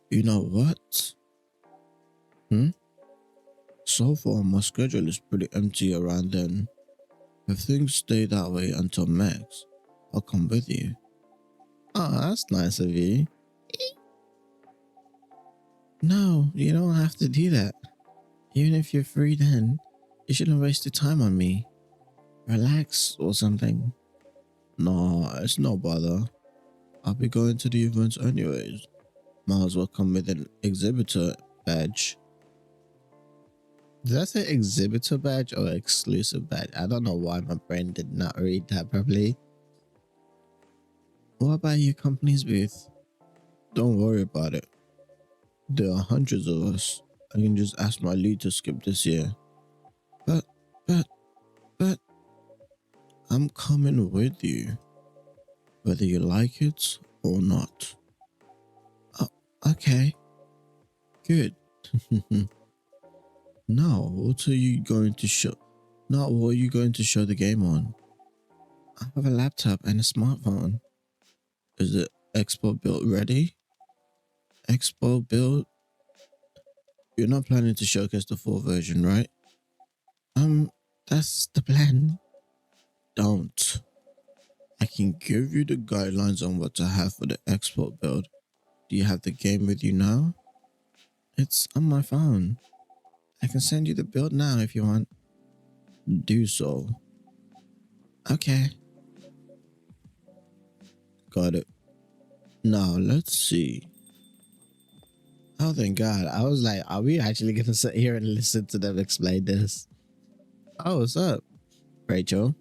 You know what? So far my schedule is pretty empty around then. If things stay that way until Max, I'll come with you. Oh, that's nice of you. No, you don't have to do that. Even if you're free then, you shouldn't waste your time on me. Relax or something. No, it's no bother. I'll be going to the events anyways. Might as well come with an exhibitor badge. Did I say exhibitor badge or exclusive badge? I don't know why my brain did not read that properly. What about your company's booth? Don't worry about it. There are hundreds of us. I can just ask my lead to skip this year. But, but, I'm coming with you. Whether you like it or not. Okay. Good. Now, what are you going to show? Now, what are you going to show the game on? I have a laptop and a smartphone. Is the Expo build ready? Expo build? You're not planning to showcase the full version, right? That's the plan. Don't. I can give you the guidelines on what to have for the Expo build. Do you have the game with you now? It's on my phone. I can send you the build now if you want. Do so. Okay. Got it. Now, let's see. Oh, thank God. I was like, are we actually going to sit here and listen to them explain this? Oh, what's up, Rachel?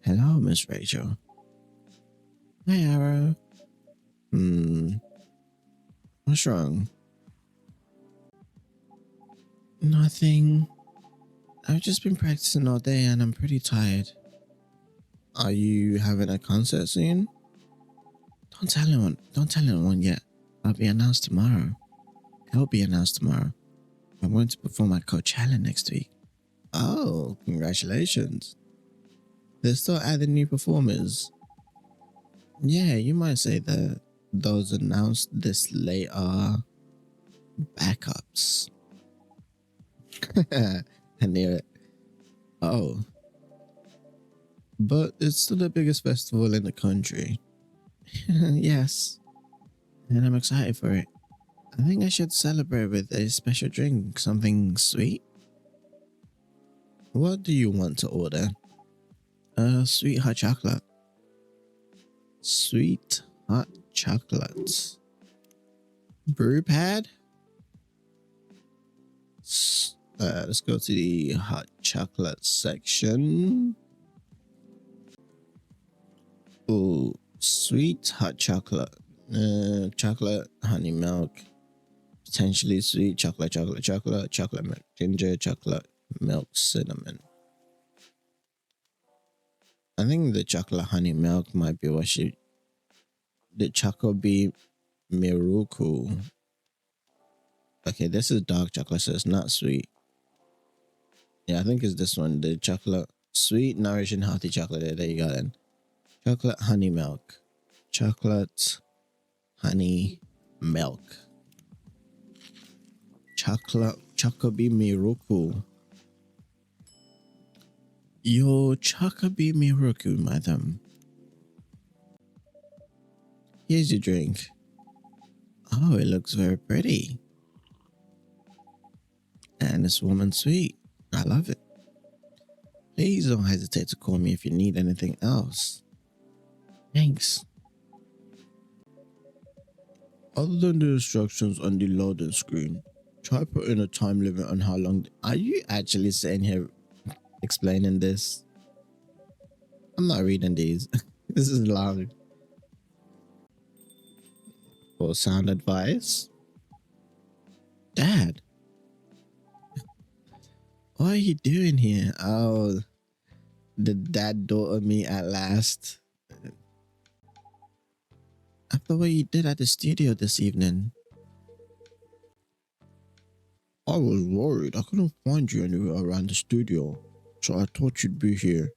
Hello, Miss Rachel. Hi, Arrow. What's wrong? Nothing. I've just been practicing all day and I'm pretty tired. Are you having a concert soon? Don't tell anyone. Don't tell anyone yet. I'll be announced tomorrow. It'll be announced tomorrow. I'm going to perform at Coachella next week. Oh, congratulations. They're still adding new performers. Yeah, you might say that those announced this late are backups. I knew it. Oh. But it's still the biggest festival in the country. Yes. And I'm excited for it. I think I should celebrate with a special drink, something sweet. What do you want to order? Sweet hot chocolate. Sweet hot chocolate. Brew pad? Let's go to the hot chocolate section. Ooh, sweet hot chocolate. Chocolate, honey milk. Potentially sweet chocolate, chocolate milk, ginger, chocolate, milk, cinnamon. I think the chocolate honey milk might be what she. The Chocobi Miruku. Okay, this is dark chocolate, so it's not sweet. Yeah, I think it's this one. The chocolate, sweet, nourishing, healthy chocolate. There you go then. Chocolate honey milk. Chocolate honey milk. Chocolate Chocobi Miruku. Yo, Chocobi Miruku, madam. Here's your drink. Oh, it looks very pretty. And it's warm and sweet. I love it. Please don't hesitate to call me if you need anything else. Thanks. Other than the instructions on the loading screen, try putting a time limit on how long. Are you actually sitting here explaining this? I'm not reading these. This is long. For sound advice? Dad, what are you doing here? Oh, the dad daughter me at last. After what you did at the studio this evening. I was worried. I couldn't find you anywhere around the studio, so I thought you'd be here.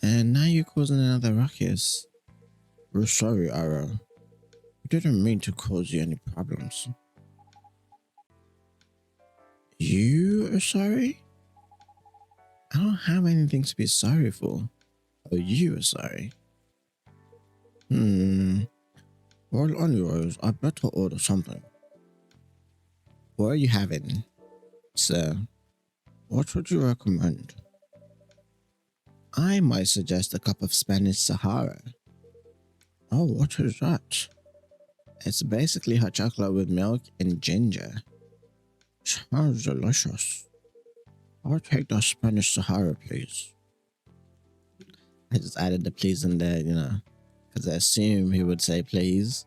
And now you're causing another ruckus. We're sorry, Ara. We didn't mean to cause you any problems. You are sorry? I don't have anything to be sorry for. Oh, you are sorry. Well, anyways, I better order something. What are you having, sir? What would you recommend? I might suggest a cup of Spanish Sahara. Oh, what is that? It's basically hot chocolate with milk and ginger. Sounds delicious. I'll take the Spanish Sahara, please. I just added the please in there, because I assume he would say please.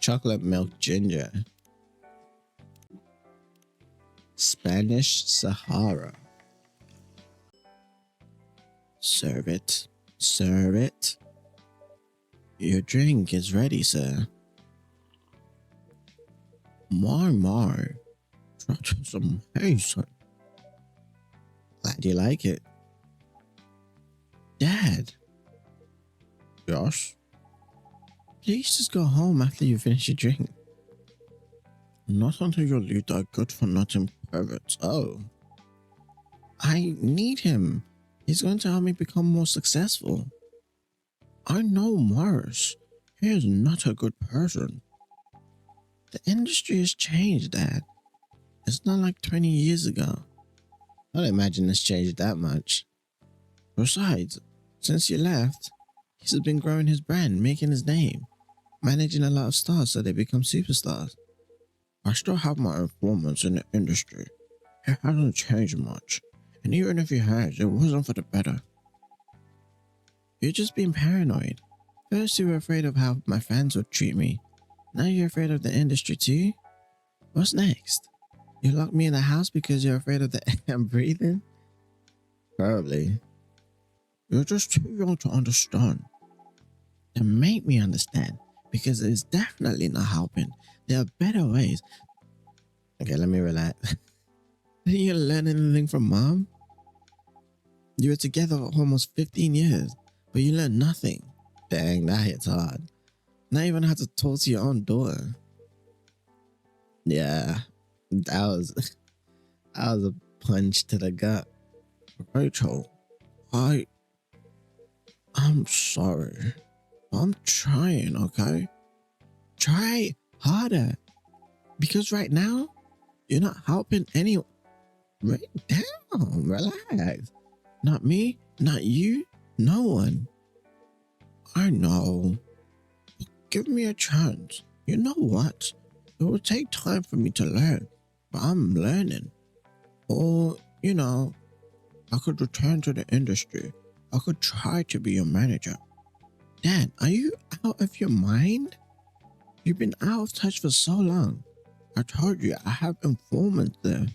Chocolate milk ginger. Spanish Sahara. Serve it. Serve it. Your drink is ready, sir. My. That is amazing. Glad you like it. Dad. Yes? Please just go home after you finish your drink. Not until you leave that good for nothing pervert. Oh. I need him. He's going to help me become more successful. I know Morris. He is not a good person. The industry has changed, Dad. It's not like 20 years ago. I don't imagine it's changed that much. Besides, since you left, he's been growing his brand, making his name, managing a lot of stars so they become superstars. I still have my influence in the industry. It hasn't changed much. And even if it has, it wasn't for the better. You're just being paranoid. First you were afraid of how my fans would treat me. Now you're afraid of the industry too? What's next? You locked me in the house because you're afraid of the air I'm breathing? Probably. You're just too young to understand. Then make me understand, because it's definitely not helping. There are better ways. Okay, let me relax. Didn't you learn anything from Mom? You were together for almost 15 years, but you learned nothing. Dang, that hits hard. Not even how to talk to your own daughter. Yeah, that was a punch to the gut. Rachel, I'm sorry. I'm trying, okay? Try harder. Because right now, you're not helping anyone. Right down, relax. Not me, not you, no one. I know. Give me a chance. You know what? It will take time for me to learn, but I'm learning. Or, I could return to the industry. I could try to be your manager. Dad, are you out of your mind? You've been out of touch for so long. I told you I have informants there.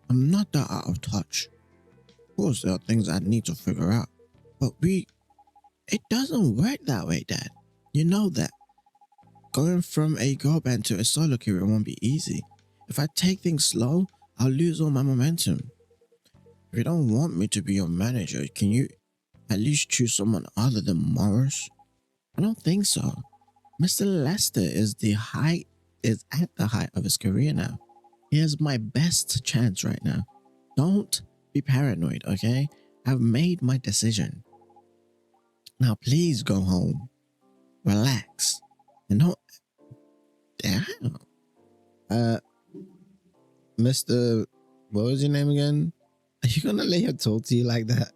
I'm not that out of touch. Of course, there are things I need to figure out. But it doesn't work that way, Dad. You know that. Going from a girl band to a solo career won't be easy. If I take things slow, I'll lose all my momentum. If you don't want me to be your manager, can you at least choose someone other than Morris? I don't think so. Mr. Lester is at the height of his career now. He has my best chance right now. Don't be paranoid, okay? I've made my decision. Now please go home. Relax. And don't... Damn. Mr... What was your name again? Are you gonna let her talk to you like that?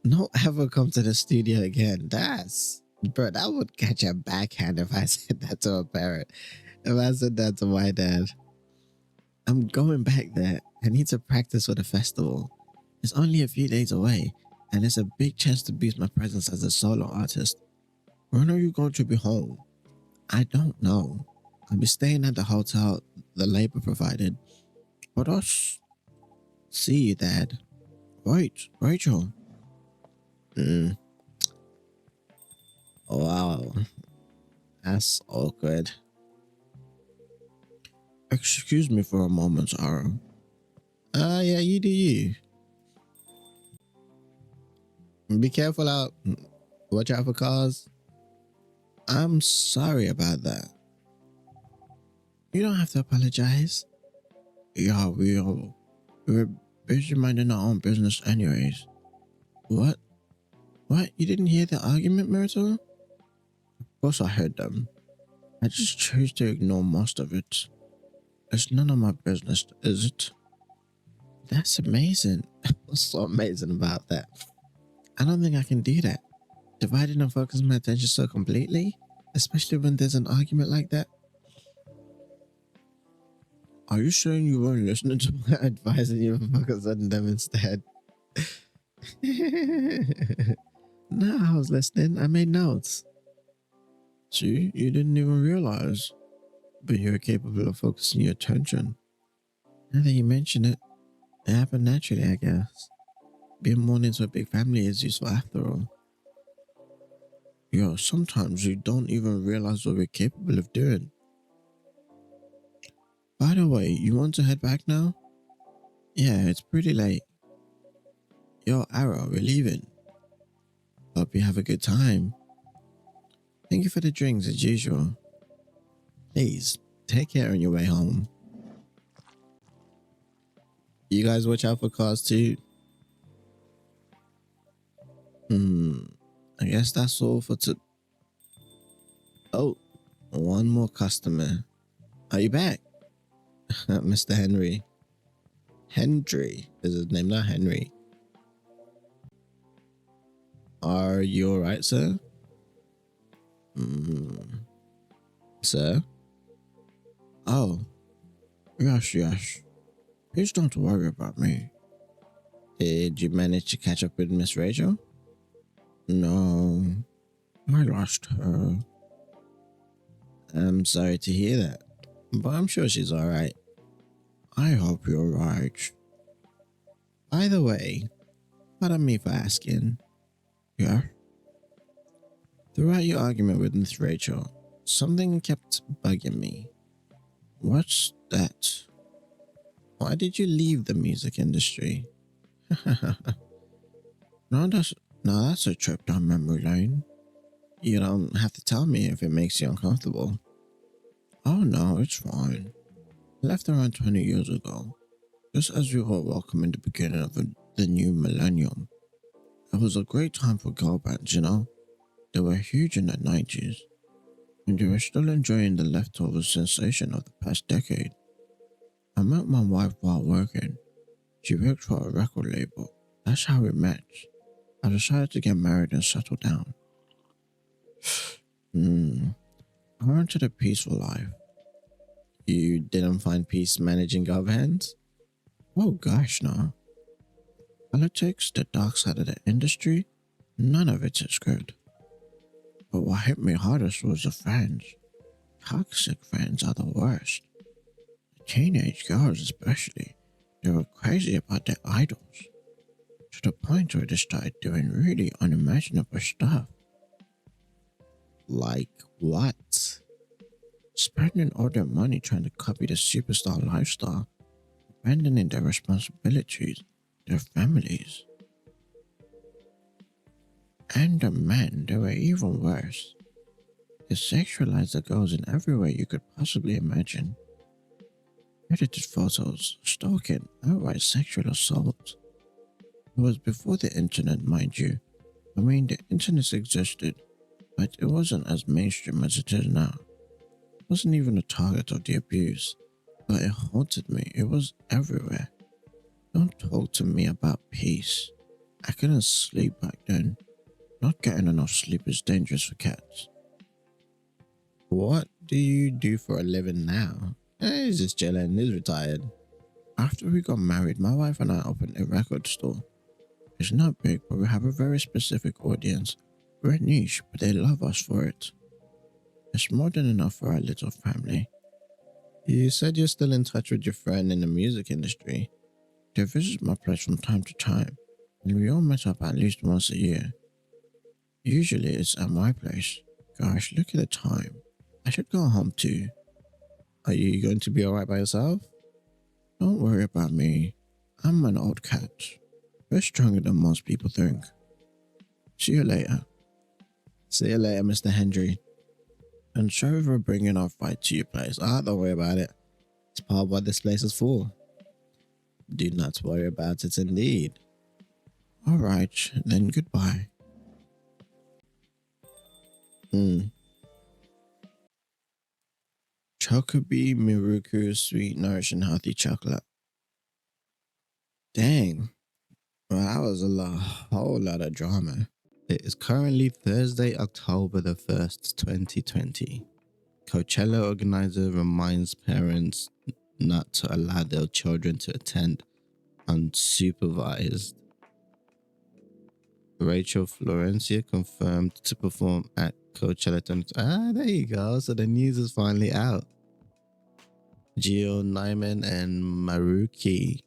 Don't ever come to the studio again. Bro, that would catch a backhand if I said that to a parent. If I said that to my dad. I'm going back there. I need to practice for the festival. It's only a few days away, and it's a big chance to boost my presence as a solo artist. When are you going to be home? I don't know. I'll be staying at the hotel the labor provided. But I'll see you, Dad. Wait, Rachel. Wow. That's awkward. Excuse me for a moment, Aaron. Yeah, you do you. Be careful out. Watch out for cars. I'm sorry about that. You don't have to apologize. Yeah, we all. We were busy minding our own business anyways. What? What? You didn't hear the argument, Myrtle? Of course I heard them. I just chose to ignore most of it. It's none of my business, is it? That's amazing. What's so amazing about that? I don't think I can do that. Dividing and focusing my attention so completely, especially when there's an argument like that. Are you saying you weren't listening to my advice and you were focused on them instead? No, I was listening. I made notes. See, you didn't even realize, but you're capable of focusing your attention. Now that you mention it, it happened naturally, I guess. Being born into a big family is useful after all. Yo, sometimes you don't even realize what we're capable of doing. By the way, you want to head back now? Yeah, it's pretty late. Yo, Arrow, we're leaving. Hope you have a good time. Thank you for the drinks as usual. Please, take care on your way home. You guys watch out for cars too. I guess that's all for Oh, one more customer. Are you back? Mr. Henry. Hendry is his name, not Henry. Are you alright, sir? Sir? Oh, yes. Please don't worry about me. Did you manage to catch up with Miss Rachel? No, I lost her. I'm sorry to hear that, but I'm sure she's alright. I hope you're right. By the way, pardon me for asking. Yeah? Throughout your argument with Miss Rachel, something kept bugging me. What's that? Why did you leave the music industry? No, that's a trip down memory lane. You don't have to tell me if it makes you uncomfortable. Oh no, it's fine. I left around 20 years ago, just as we were welcoming the beginning of the new millennium. It was a great time for girl bands, you know? They were huge in the 90s, and they were still enjoying the leftover sensation of the past decade. I met my wife while working. She worked for a record label. That's how we met. I decided to get married and settle down. I wanted a peaceful life. You didn't find peace managing girl bands? Oh gosh, no. Politics, the dark side of the industry, none of it is good. But what hit me hardest was the fans. Toxic fans are the worst. The teenage girls especially, they were crazy about their idols. To the point where they started doing really unimaginable stuff. Like what? Spending all their money trying to copy the superstar lifestyle, abandoning their responsibilities, their families. And the men, they were even worse. They sexualized the girls in every way you could possibly imagine. Edited photos, stalking, outright sexual assault. It was before the internet, mind you. I mean, the internet existed, but it wasn't as mainstream as it is now. It wasn't even a target of the abuse, but it haunted me. It was everywhere. Don't talk to me about peace. I couldn't sleep back then. Not getting enough sleep is dangerous for cats. What do you do for a living now? He's just chilling, he's retired. After we got married, my wife and I opened a record store. It's not big, but we have a very specific audience. We're niche, but they love us for it. It's more than enough for our little family. You said you're still in touch with your friend in the music industry. They visit my place from time to time, and we all meet up at least once a year. Usually it's at my place. Gosh, look at the time. I should go home too. Are you going to be alright by yourself? Don't worry about me. I'm an old cat. We're stronger than most people think. See you later. See you later, Mr. Hendry. And sorry for bringing our fight to your place. Don't worry about it. It's part of what this place is for. Do not worry about it indeed. All right, then goodbye. Hmm. Chocobi Miruku sweet, nourishing, healthy chocolate. Dang. Well, that was whole lot of drama. It is currently Thursday, October the 1st, 2020. Coachella organizer reminds parents not to allow their children to attend unsupervised. Rachel Florencia confirmed to perform at Coachella 2020. There you go. So the news is finally out. Gio Nyman and Maruki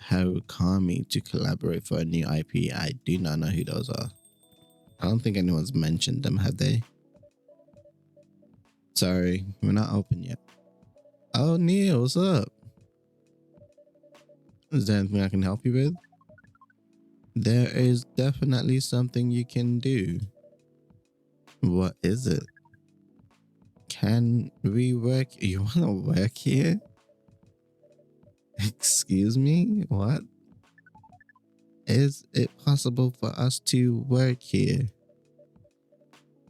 Harukami to collaborate for a new IP. I do not know who those are. I don't think anyone's mentioned them, have they? Sorry, we're not open yet. Oh, Neil, what's up? Is there anything I can help you with? There is definitely something you can do. What is it? Can we work? You want to work here? Excuse me? What? Is it possible for us to work here?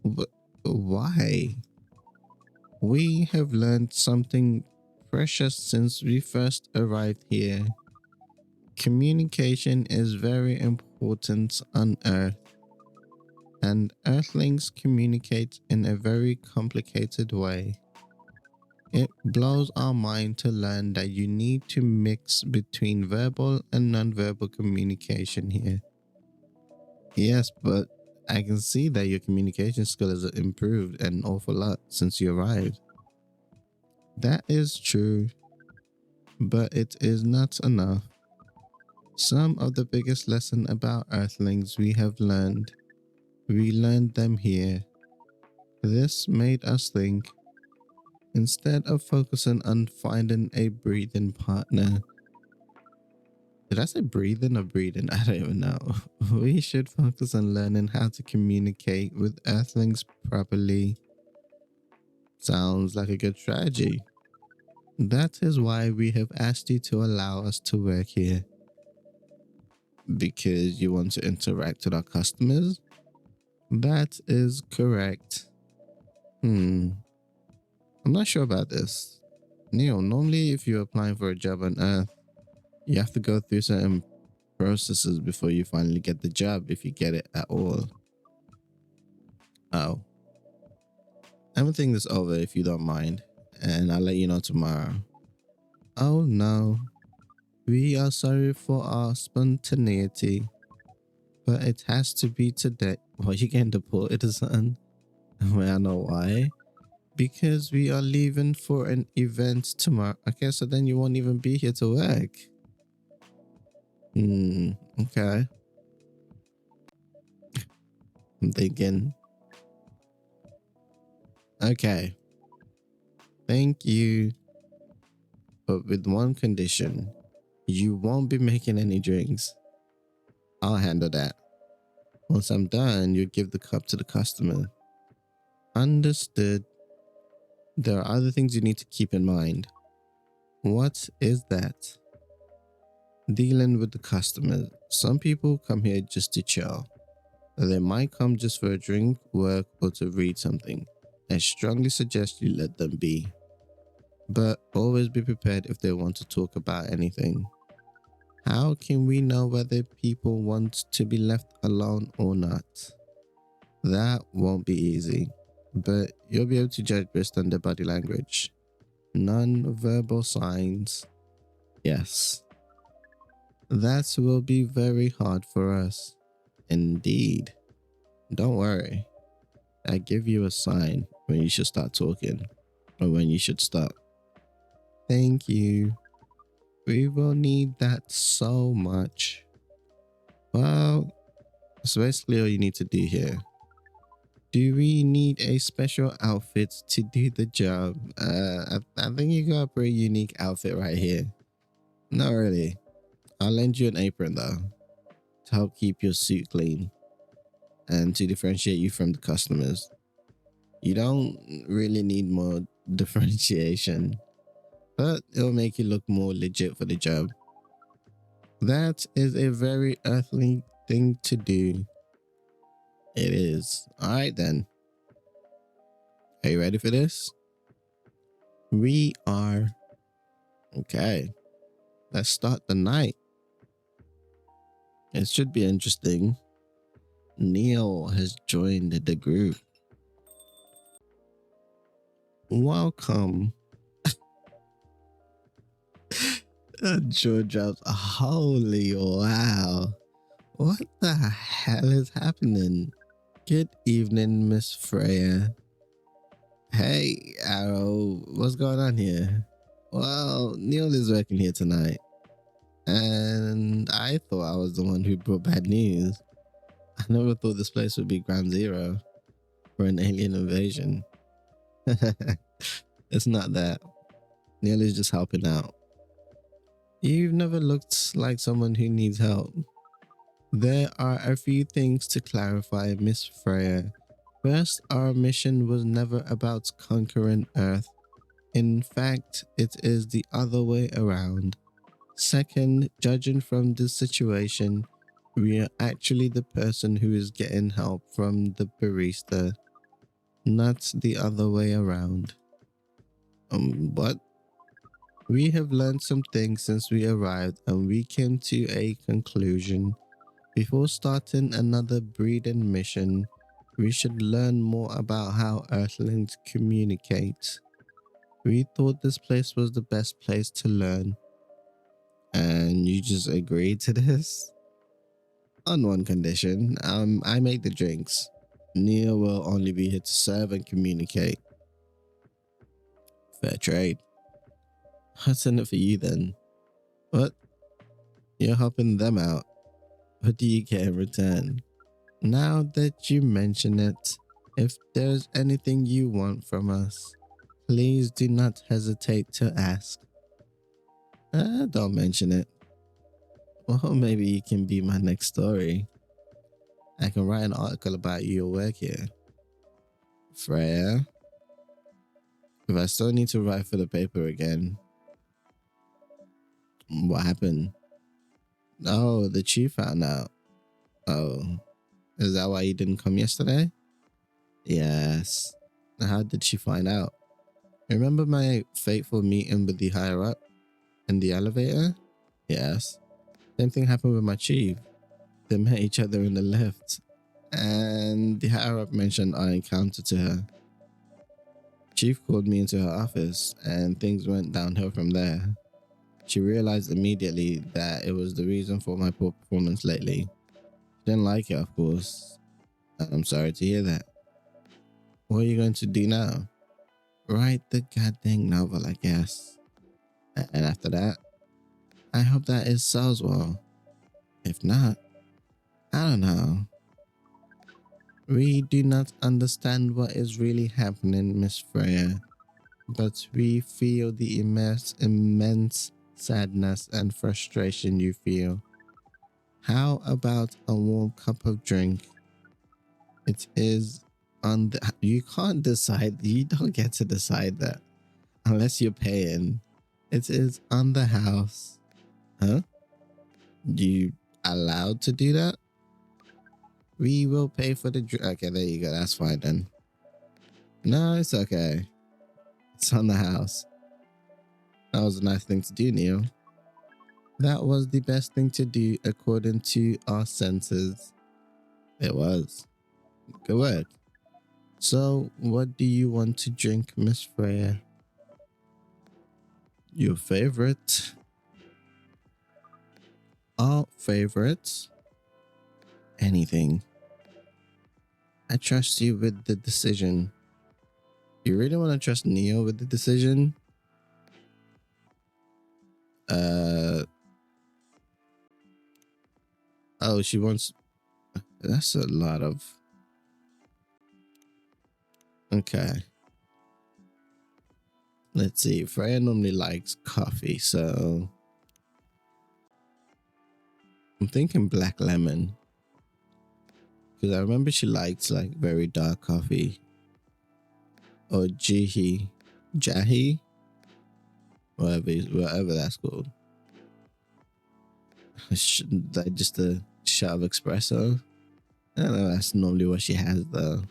But why? We have learned something precious since we first arrived here. Communication is very important on Earth, and Earthlings communicate in a very complicated way. It blows our mind to learn that you need to mix between verbal and nonverbal communication here. Yes, but I can see that your communication skill has improved an awful lot since you arrived. That is true, but it is not enough. Some of the biggest lessons about Earthlings we learned them here. This made us think. Instead of focusing on finding a breathing partner, did I say breathing or breeding? I don't even know. We should focus on learning how to communicate with Earthlings properly. Sounds like a good strategy. That is why we have asked you to allow us to work here. Because you want to interact with our customers? That is correct. I'm not sure about this. Neil, normally if you're applying for a job on Earth, you have to go through certain processes before you finally get the job, if you get it at all. Oh. I'm gonna think this over if you don't mind, and I'll let you know tomorrow. Oh no. We are sorry for our spontaneity, but it has to be today. Well, you're getting deported or something? Well, I know why. Because we are leaving for an event tomorrow. Okay, so then you won't even be here to work. Okay. I'm thinking. Okay. Thank you. But with one condition. You won't be making any drinks. I'll handle that. Once I'm done, you give the cup to the customer. Understood. There are other things you need to keep in mind. What is that? Dealing with the customers. Some people come here just to chill. They might come just for a drink, work, or to read something. I strongly suggest you let them be. But always be prepared if they want to talk about anything. How can we know whether people want to be left alone or not? That won't be easy, but you'll be able to judge based on their body language. Non-verbal signs. Yes. That will be very hard for us. Indeed. Don't worry. I give you a sign when you should start talking or when you should stop. Thank you. We will need that so much. Well, that's basically all you need to do here. Do we need a special outfit to do the job? I think you got a pretty unique outfit right here. Not really. I'll lend you an apron though, to help keep your suit clean and to differentiate you from the customers. You don't really need more differentiation, but it'll make you look more legit for the job. That is a very earthly thing to do. It is. All right, then. Are you ready for this? We are. Okay. Let's start the night. It should be interesting. Neil has joined the group. Welcome. Georgia, holy wow. What the hell is happening? Good evening, Miss Freya. Hey, Arrow, what's going on here? Well, Neil is working here tonight, and I thought I was the one who brought bad news. I never thought this place would be ground zero for an alien invasion. It's not that. Neil is just helping out. You've never looked like someone who needs help. There are a few things to clarify, Miss Freya. First, our mission was never about conquering Earth. In fact, it is the other way around. Second, judging from this situation, we are actually the person who is getting help from the barista, not the other way around. But we have learned some things since we arrived, and we came to a conclusion. Before starting another breeding mission, we should learn more about how Earthlings communicate. We thought this place was the best place to learn. And you just agreed to this? On one condition, I make the drinks. Neil will only be here to serve and communicate. Fair trade. What's in it for you then? What? You're helping them out. What do you get in return? Now that you mention it, if there's anything you want from us, please do not hesitate to ask. Don't mention it. Well, maybe you can be my next story. I can write an article about your work here. Freya, if I still need to write for the paper again, what happened? Oh, the chief found out. Oh, is that why you didn't come yesterday? Yes. How did she find out? Remember my fateful meeting with the higher up in the elevator? Yes. Same thing happened with my chief. They met each other in the lift, and the higher up mentioned our encounter to her. Chief called me into her office, and things went downhill from there. She realized immediately that it was the reason for my poor performance lately. She didn't like it, of course. I'm sorry to hear that. What are you going to do now? Write the goddamn novel, I guess. And after that, I hope that it sells well. If not, I don't know. We do not understand what is really happening, Miss Freya, but we feel the immense sadness and frustration you feel. How about a warm cup of drink? It is on the. You can't decide. You don't get to decide that unless you're paying. It is on the house. Huh? You allowed to do that? We will pay for the drink. Okay, there you go. That's fine then. No, it's okay. It's on the house. That was a nice thing to do, Neil. That was the best thing to do according to our senses. It was. Good work. So, what do you want to drink, Miss Freya? Your favorite? Our favorites? Anything. I trust you with the decision. You really want to trust Neo with the decision? Oh, she wants. That's a lot of. Okay. Let's see. Freya normally likes coffee, so I'm thinking black lemon. Because I remember she likes like very dark coffee. Or Jahi, whatever that's called. Like just a shot of espresso. I don't know. That's normally what she has though.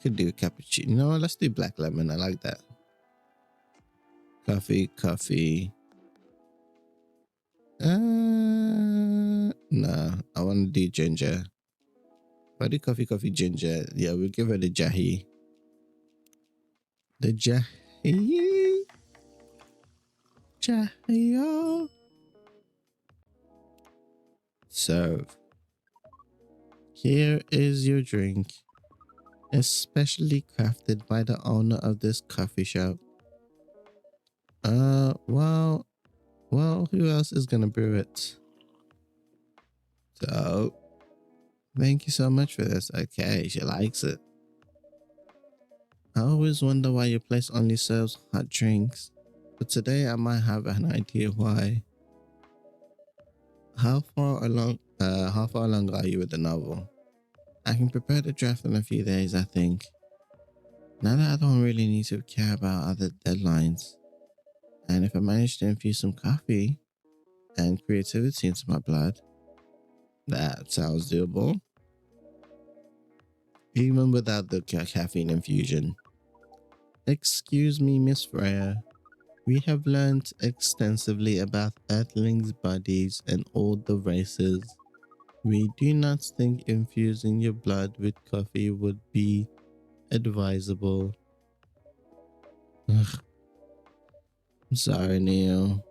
Could do a cappuccino. You know what? Let's do black lemon. I like that. Coffee. Nah. I want to do ginger. If I do coffee, ginger. Yeah, we'll give her the jahi. The jahi. Jahi. Serve. Here is your drink, especially crafted by the owner of this coffee shop. Well, who else is gonna brew it? So, thank you so much for this. Okay, she likes it. I always wonder why your place only serves hot drinks, but today I might have an idea why. How far along are you with the novel? I can prepare the draft in a few days, I think. Now that I don't really need to care about other deadlines, and if I manage to infuse some coffee and creativity into my blood, that sounds doable. Even without the caffeine infusion. Excuse me, Miss Freya. We have learned extensively about Earthlings' bodies and all the races. We do not think infusing your blood with coffee would be advisable. Ugh, I'm sorry, Neil.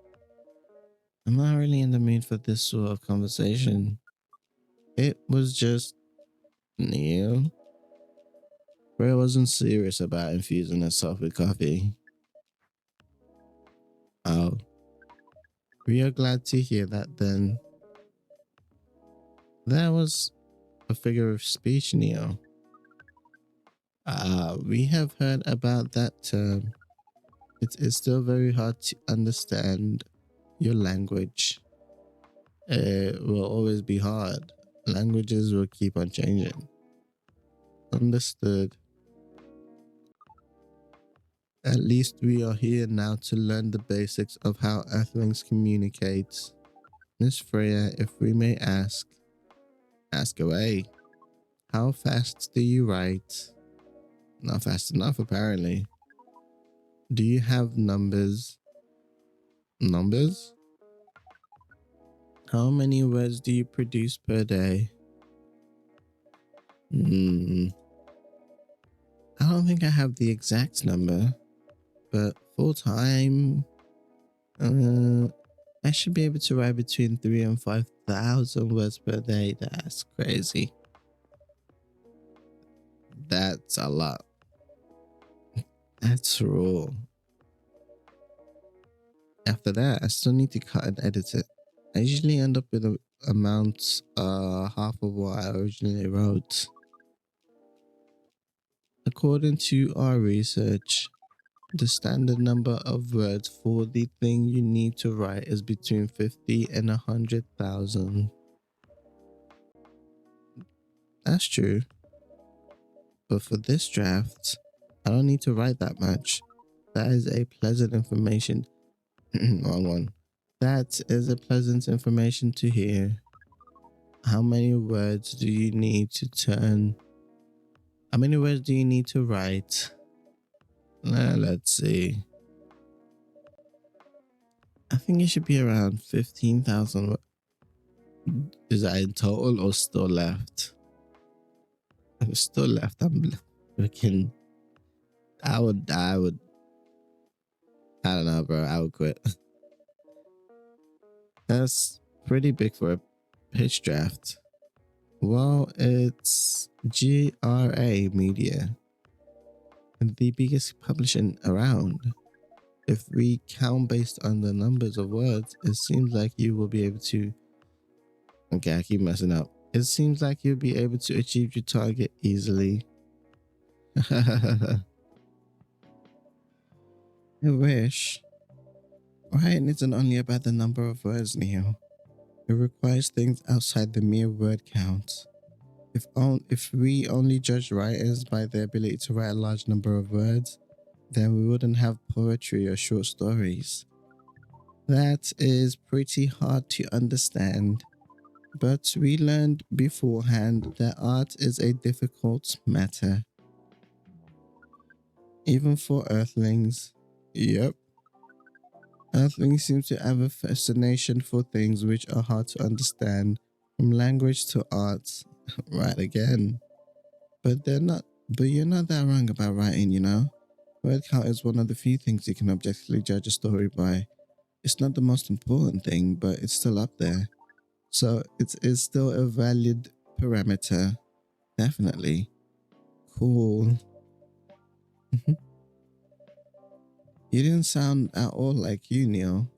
I'm not really in the mood for this sort of conversation. It was just Neil. Freya wasn't serious about infusing herself with coffee. Oh, we are glad to hear that then. That was a figure of speech, Neo. We have heard about that term. It is still very hard to understand your language. It will always be hard. Languages will keep on changing. Understood. At least we are here now to learn the basics of how Earthlings communicate. Miss Freya, if we may ask away. How fast do you write? Not fast enough, apparently. Do you have numbers? Numbers? How many words do you produce per day? I don't think I have the exact number, but full time, I should be able to write between 3,000 and 5,000 words per day. That's crazy. That's a lot. That's raw. After that, I still need to cut and edit it. I usually end up with amounts half of what I originally wrote. According to our research, the standard number of words for the thing you need to write is between 50 and 100,000. That's true. But for this draft, I don't need to write that much. That is a pleasant information. Wrong one. That is a pleasant information to hear. How many words do you need to write? Let's see. I think it should be around 15,000. Is that in total or still left? If it's still left, I'm looking. I don't know, bro. I would quit. That's pretty big for a pitch draft. Well, it's GRA Media, the biggest publishing around. If we count based on the numbers of words, it seems like you will be able to. Okay, I keep messing up. It seems like you'll be able to achieve your target easily. I wish. Writing isn't only about the number of words, Neo. It requires things outside the mere word count. If we only judge writers by their ability to write a large number of words, then we wouldn't have poetry or short stories. That is pretty hard to understand. But we learned beforehand that art is a difficult matter, even for Earthlings. Yep. Earthlings seem to have a fascination for things which are hard to understand, from language to art. Right again. But you're not that wrong about writing, you know? Word count is one of the few things you can objectively judge a story by. It's not the most important thing, but it's still up there. So it is still a valid parameter. Definitely. Cool. You didn't sound at all like you, Neil.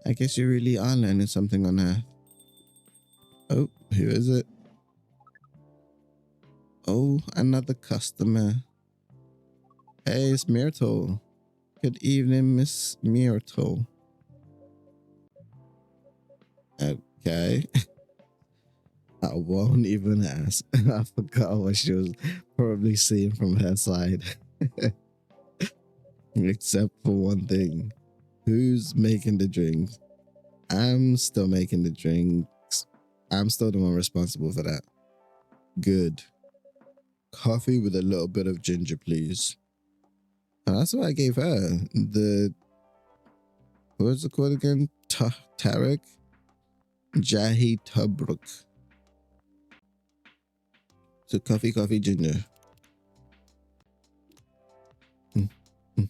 I guess you really are learning something on Earth. Oh, who is it? Oh, another customer. Hey, it's Myrtle. Good evening, Miss Myrtle. Okay. I won't even ask. I forgot what she was probably seeing from her side. Except for one thing. Who's making the drinks? I'm still making the drinks. I'm still the one responsible for that. Good. Coffee with a little bit of ginger, please. And that's what I gave her. What's it called again? Tarek Jahi Tabruk. So coffee, ginger. Mm, mm,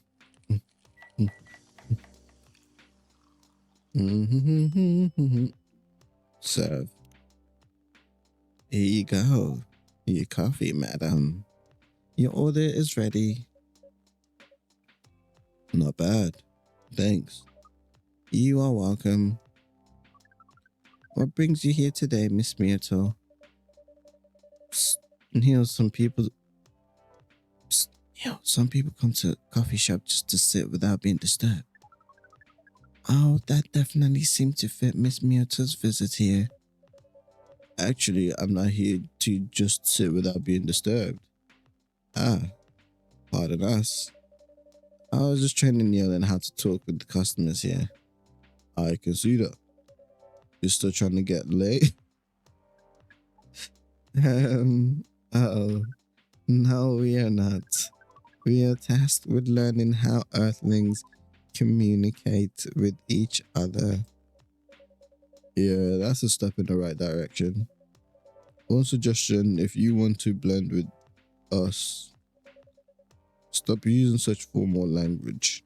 mm, mm, Serve. Here you go. Your coffee, madam. Your order is ready. Not bad. Thanks. You are welcome. What brings you here today, Miss Myrtle? Psst. Some people. Psst. Some people come to a coffee shop just to sit without being disturbed. Oh, that definitely seemed to fit Miss Myrtle's visit here. Actually, I'm not here to just sit without being disturbed. Ah, pardon us. I was just training Neil in how to talk with the customers here. I can see that. You're still trying to get late? Oh, no, we are not. We are tasked with learning how Earthlings communicate with each other. Yeah, that's a step in the right direction. One suggestion: if you want to blend with us, stop using such formal language.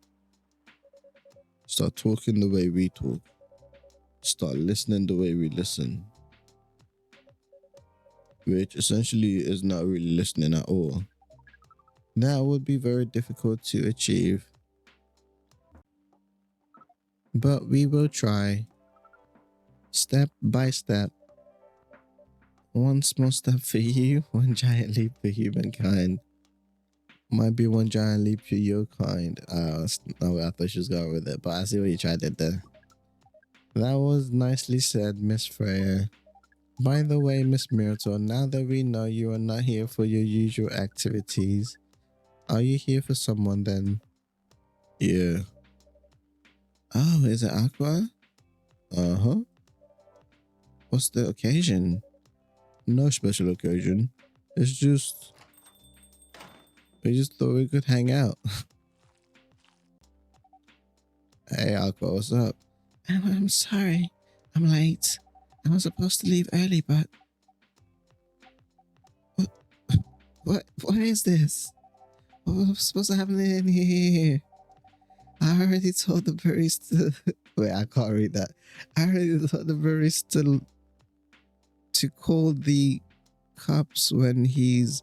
Start talking the way we talk. Start listening the way we listen. Which essentially is not really listening at all. That would be very difficult to achieve. But we will try. Step by step. One small step for you, one giant leap for humankind. Might be one giant leap for your kind. No, I thought she was going with it, but I see what you tried to do. That was nicely said, Miss Freya. By the way, Miss Myrtle, now that we know you are not here for your usual activities, are you here for someone then? Yeah. Oh, is it Aqua? Uh-huh. What's the occasion? No special occasion. It's just... We just thought we could hang out. Hey, Aqua, what's up? I'm sorry. I'm late. I was supposed to leave early, but... What? What is this? What was supposed to happen in here? I already told the barista... Wait, I can't read that. I already told the barista to call the cops when he's...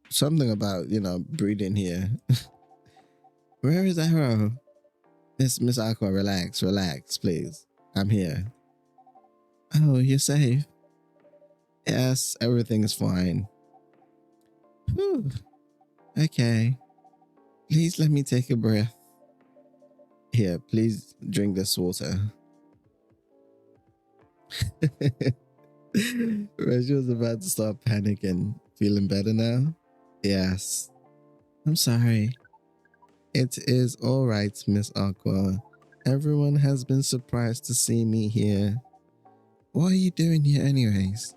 Something about, breeding here. Where is Arrow? Miss Aqua, relax, please. I'm here. Oh, you're safe. Yes, everything is fine. Whew. Okay. Please let me take a breath. Here, please drink this water. Reggie was about to start panicking. Feeling better now? Yes. I'm sorry. It is all right, Miss Aqua. Everyone has been surprised to see me here. What are you doing here, anyways?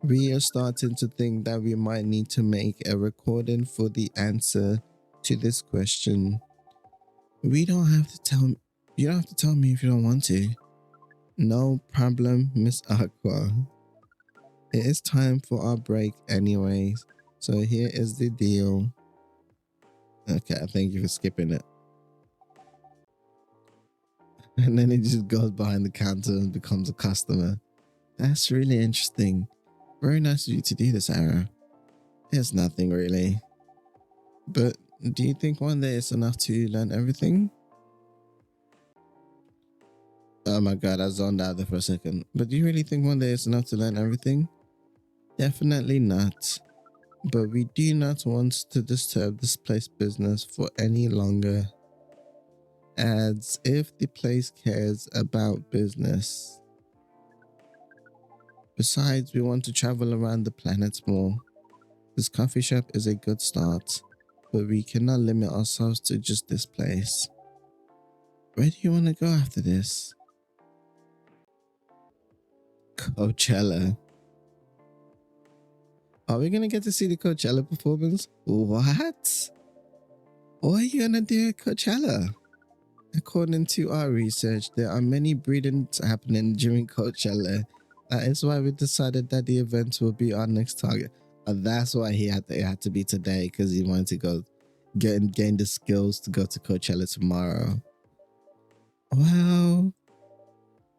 We are starting to think that we might need to make a recording for the answer to this question. We don't have to tell You don't have to tell me if you don't want to. No problem, Miss Aqua. It is time for our break anyways. So here is the deal. Okay, thank you for skipping it. And then he just goes behind the counter and becomes a customer. That's really interesting. Very nice of you to do this, Ara. It's nothing really. But do you think one day it's enough to learn everything? Oh my god, I zoned out there for a second. But do you really think one day it's enough to learn everything? Definitely not. But we do not want to disturb this place business for any longer. As if the place cares about business. Besides, we want to travel around the planet more. This coffee shop is a good start, but we cannot limit ourselves to just this place. Where do you want to go after this? Coachella. Are we going to get to see the Coachella performance? What? What are you going to do at Coachella? According to our research, there are many breedings happening during Coachella. That is why we decided that the event will be our next target. That's why it had to be today, because he wanted to go gain the skills to go to Coachella tomorrow. Well,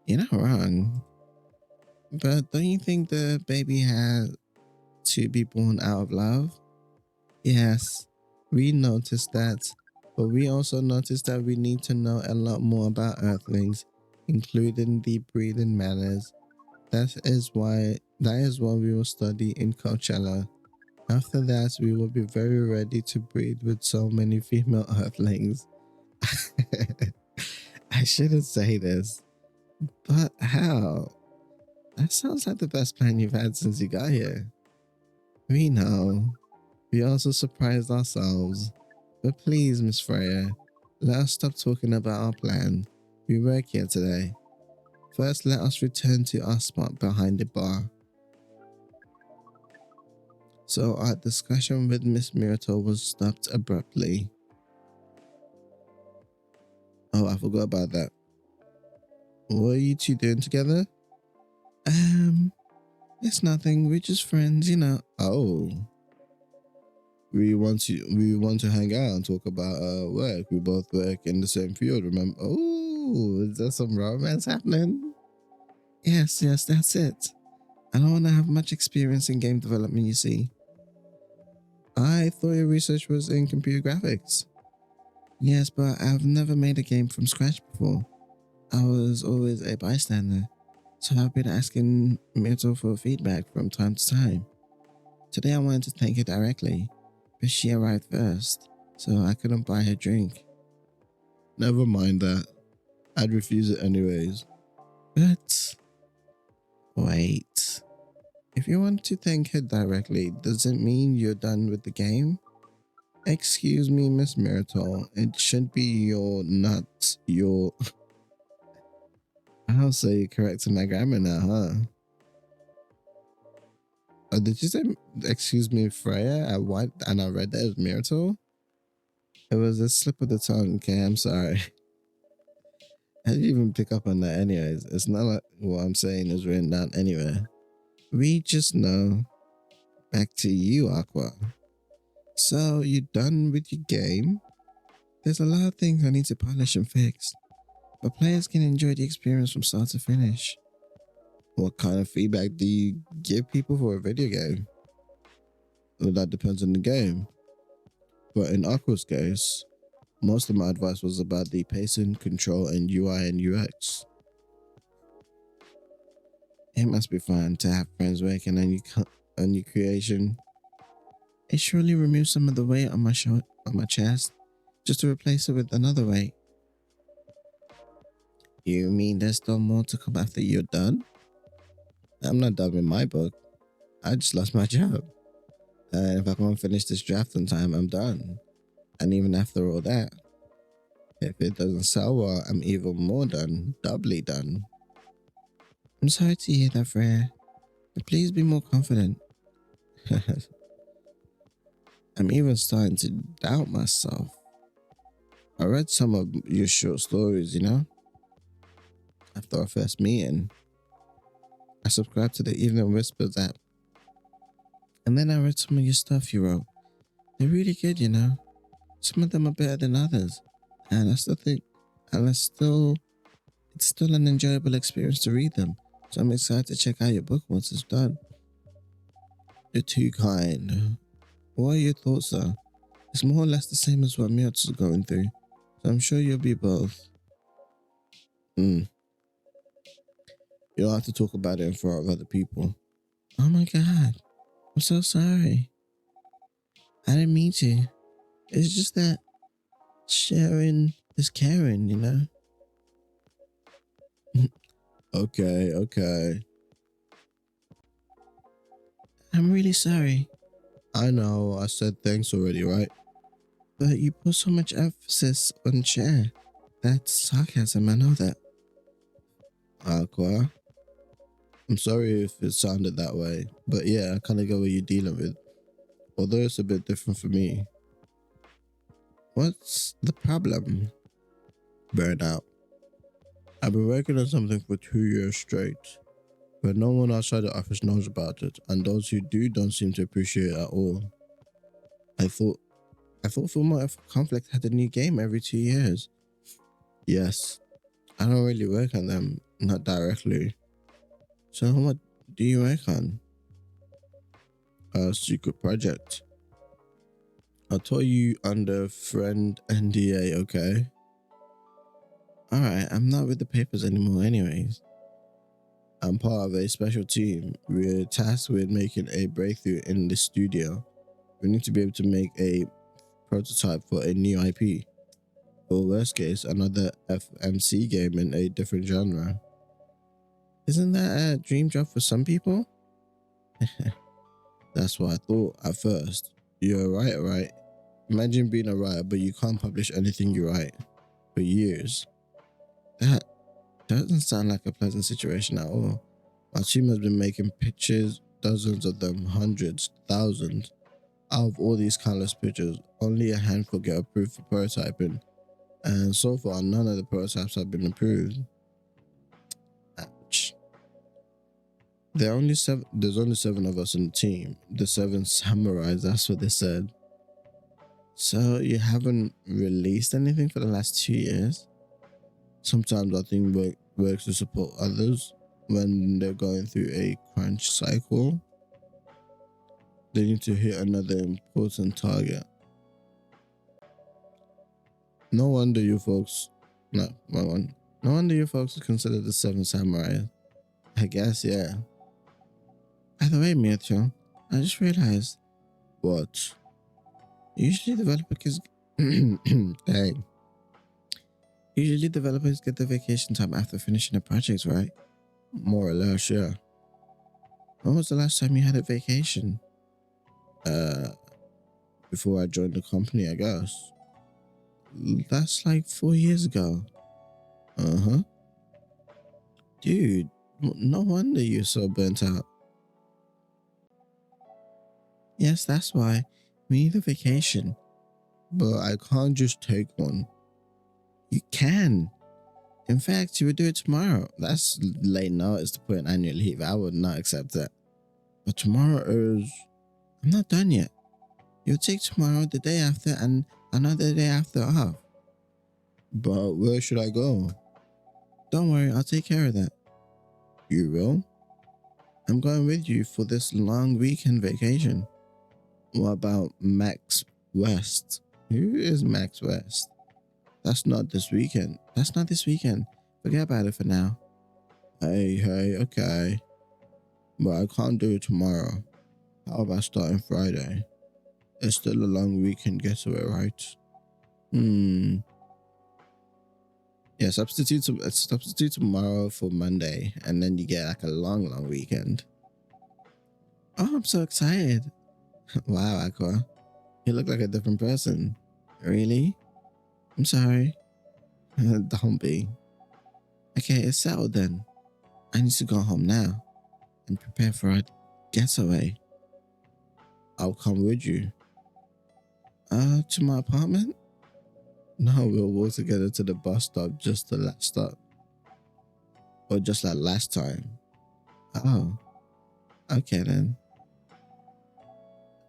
you're not wrong. But don't you think the baby had to be born out of love? Yes, we noticed that. But we also noticed that we need to know a lot more about Earthlings, including the breeding manners. That is what we will study in Coachella. After that, we will be very ready to breed with so many female Earthlings. I shouldn't say this, but how? That sounds like the best plan you've had since you got here. We know. We also surprised ourselves. But please, Miss Freya, let us stop talking about our plan. We work here today. First, let us return to our spot behind the bar. So our discussion with Miss Myrtle was stopped abruptly. Oh, I forgot about that. What are you two doing together? It's nothing. We're just friends, you know. Oh. We want to hang out and talk about work. We both work in the same field, remember? Oh, is there some romance happening? Yes, that's it. I don't want to have much experience in game development, you see. I thought your research was in computer graphics. Yes, but I've never made a game from scratch before. I was always a bystander, so I've been asking Myrtle for feedback from time to time. Today I wanted to thank her directly, but she arrived first, so I couldn't buy her drink. Never mind that. I'd refuse it anyways. But wait. If you want to thank her directly, does it mean you're done with the game? Excuse me, Miss Myrtle. It should be not your... I'll say you're correcting my grammar now, huh? Oh, did you say, excuse me, Freya? And I read that as Myrtle? It was a slip of the tongue, okay? I'm sorry. How did you even pick up on that anyways? It's not like what I'm saying is written down anywhere. We just know. Back to you, Aqua. So, you done with your game? There's a lot of things I need to polish and fix, but players can enjoy the experience from start to finish. What kind of feedback do you give people for a video game? Well, that depends on the game. But in Aqua's case, most of my advice was about the pacing, control, and UI and UX. It must be fun to have friends working on your creation. It surely removes some of the weight on my chest, just to replace it with another weight. You mean there's still more to come after you're done? I'm not done with my book. I just lost my job. And if I can't finish this draft on time, I'm done. And even after all that, If it doesn't sell well, I'm even more done, doubly done. I'm sorry to hear that, Freya. Please be more confident. I'm even starting to doubt myself. I read some of your short stories, after our first meeting. I subscribed to the Evening Whispers app. And then I read some of your stuff you wrote. They're really good. Some of them are better than others. And I still think, and it's still an enjoyable experience to read them. So I'm excited to check out your book once it's done. You're too kind. What are your thoughts, though? It's more or less the same as what Miots is going through. So I'm sure you'll be both. You'll have to talk about it in front of other people. Oh my god. I'm so sorry. I didn't mean to. It's just that sharing is caring. Okay. I'm really sorry. I know, I said thanks already, right? But you put so much emphasis on share. That's sarcasm, I know that. Aqua. I'm sorry if it sounded that way, but yeah, I kind of get what you're dealing with. Although it's a bit different for me. What's the problem? Burnout. I've been working on something for 2 years straight, but no one outside the office knows about it, and those who do don't seem to appreciate it at all. I thought Fullmetal Alchemist Conflict had a new game every 2 years. Yes, I don't really work on them, not directly. So what do you work on? A secret project. I'll tell you under friend NDA, okay? Alright, I'm not with the papers anymore anyways. I'm part of a special team. We're tasked with making a breakthrough in the studio. We need to be able to make a prototype for a new IP. Or worst case, another FMC game in a different genre. Isn't that a dream job for some people? That's what I thought at first. You're a writer, right? Imagine being a writer, but you can't publish anything you write for years. That doesn't sound like a pleasant situation at all. My team has been making pictures, dozens of them, hundreds, thousands. Out of all these countless pictures, only a handful get approved for prototyping. And so far, none of the prototypes have been approved. Ouch. There's only 7 of us in the team. The 7 samurais, that's what they said. So you haven't released anything for the last 2 years? Sometimes I think works to support others when they're going through a crunch cycle. They need to hit another important target. No wonder you folks are considered the 7 samurai. I guess, yeah. By the way, Miyacho, I just realized. What? Usually developers dang. Usually developers get the vacation time after finishing a project, right? More or less, yeah. When was the last time you had a vacation? Before I joined the company, I guess. That's like 4 years ago. Uh-huh. Dude, no wonder you're so burnt out. Yes, that's why. We need a vacation. But I can't just take one. You can. In fact, you would do it tomorrow. That's late notice to put an annual leave. I would not accept that. But tomorrow is... I'm not done yet. You'll take tomorrow, the day after, and another day after off. But where should I go? Don't worry, I'll take care of that. You will? I'm going with you for this long weekend vacation. What about Max West? Who is Max West? That's not this weekend. Forget about it for now. Hey, okay. But I can't do it tomorrow. How about starting Friday? It's still a long weekend getaway, right? Yeah, substitute tomorrow for Monday, and then you get like a long weekend. Oh, I'm so excited. Wow, Aqua. You look like a different person. Really? I'm sorry. Don't be. Okay, it's settled then. I need to go home now and prepare for a getaway. I'll come with you. To my apartment? No, we'll walk together to the bus stop just the last stop. Or just like last time. Oh, okay then.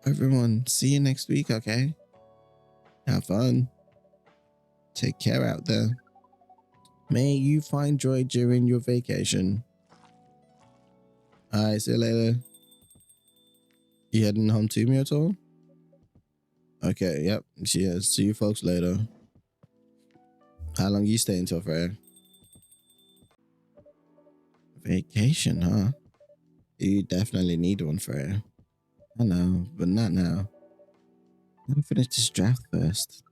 Everyone, see you next week, okay? Have fun. Take care out there. May you find joy during your vacation. Alright, see you later. You heading home to me at all? Okay, yep. See you folks later. How long you staying till, Freya? Vacation, huh? You definitely need one, Freya. I know, but not now. Gotta finish this draft first.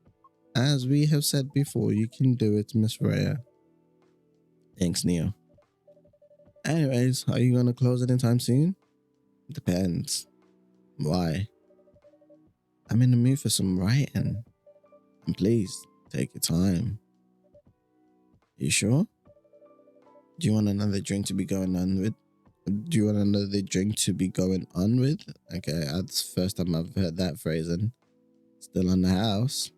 As we have said before, you can do it, Miss Freya. Thanks, Neo. Anyways, are you gonna close it in time soon? Depends. Why? I'm in the mood for some writing. And please, take your time. You sure? Do you want another drink to be going on with? Do you want another drink to be going on with? Okay, that's the first time I've heard that phrasing. Still on the house?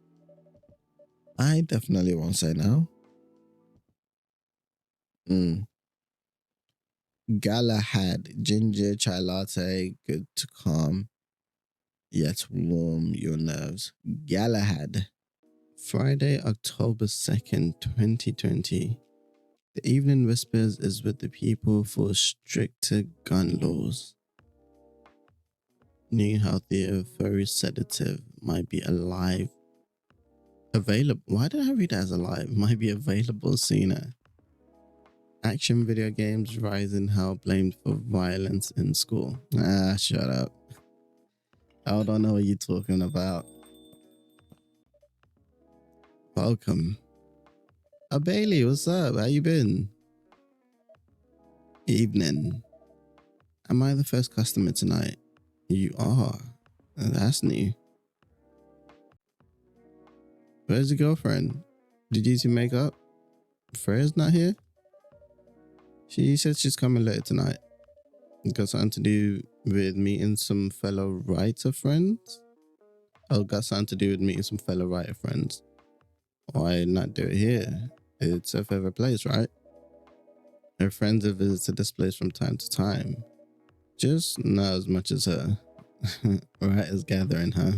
I definitely won't say no. Galahad ginger chai latte, good to calm yet warm your nerves. Galahad. Friday, October 2nd, 2020. The Evening Whispers is with the people for stricter gun laws. New healthier furry sedative might be alive. Available. Why did I read that as alive? Might be available sooner. Action video games rise in hell blamed for violence in school. Shut up. I don't know what you're talking about. Welcome. Bailey, what's up? How you been? Evening. Am I the first customer tonight? You are. That's new. Where's your girlfriend? Did you two make up? Freya's not here? She said she's coming later tonight. Got something to do with meeting some fellow writer friends? Oh, got something to do with meeting some fellow writer friends. Why not do it here? It's her favorite place, right? Her friends have visited this place from time to time. Just not as much as her. Writers gathering, huh?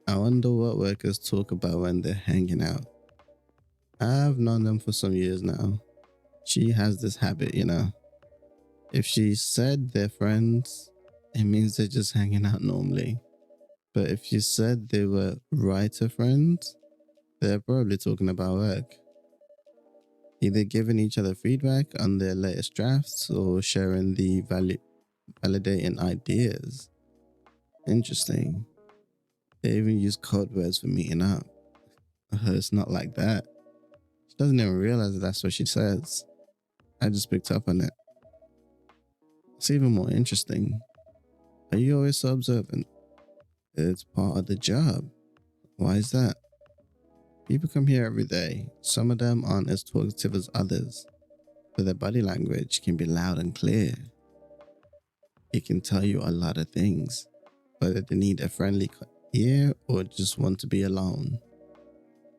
I wonder what workers talk about when they're hanging out. I've known them for some years now. She has this habit, you know. If she said they're friends, it means they're just hanging out normally. But if she said they were writer friends, they're probably talking about work. Either giving each other feedback on their latest drafts or sharing the validating ideas. Interesting. They even use code words for meeting up. It's not like that. She doesn't even realize that's what she says. I just picked up on it. It's even more interesting. Are you always so observant? It's part of the job. Why is that? People come here every day. Some of them aren't as talkative as others, but their body language can be loud and clear. It can tell you a lot of things, whether they need a friendly ear or just want to be alone.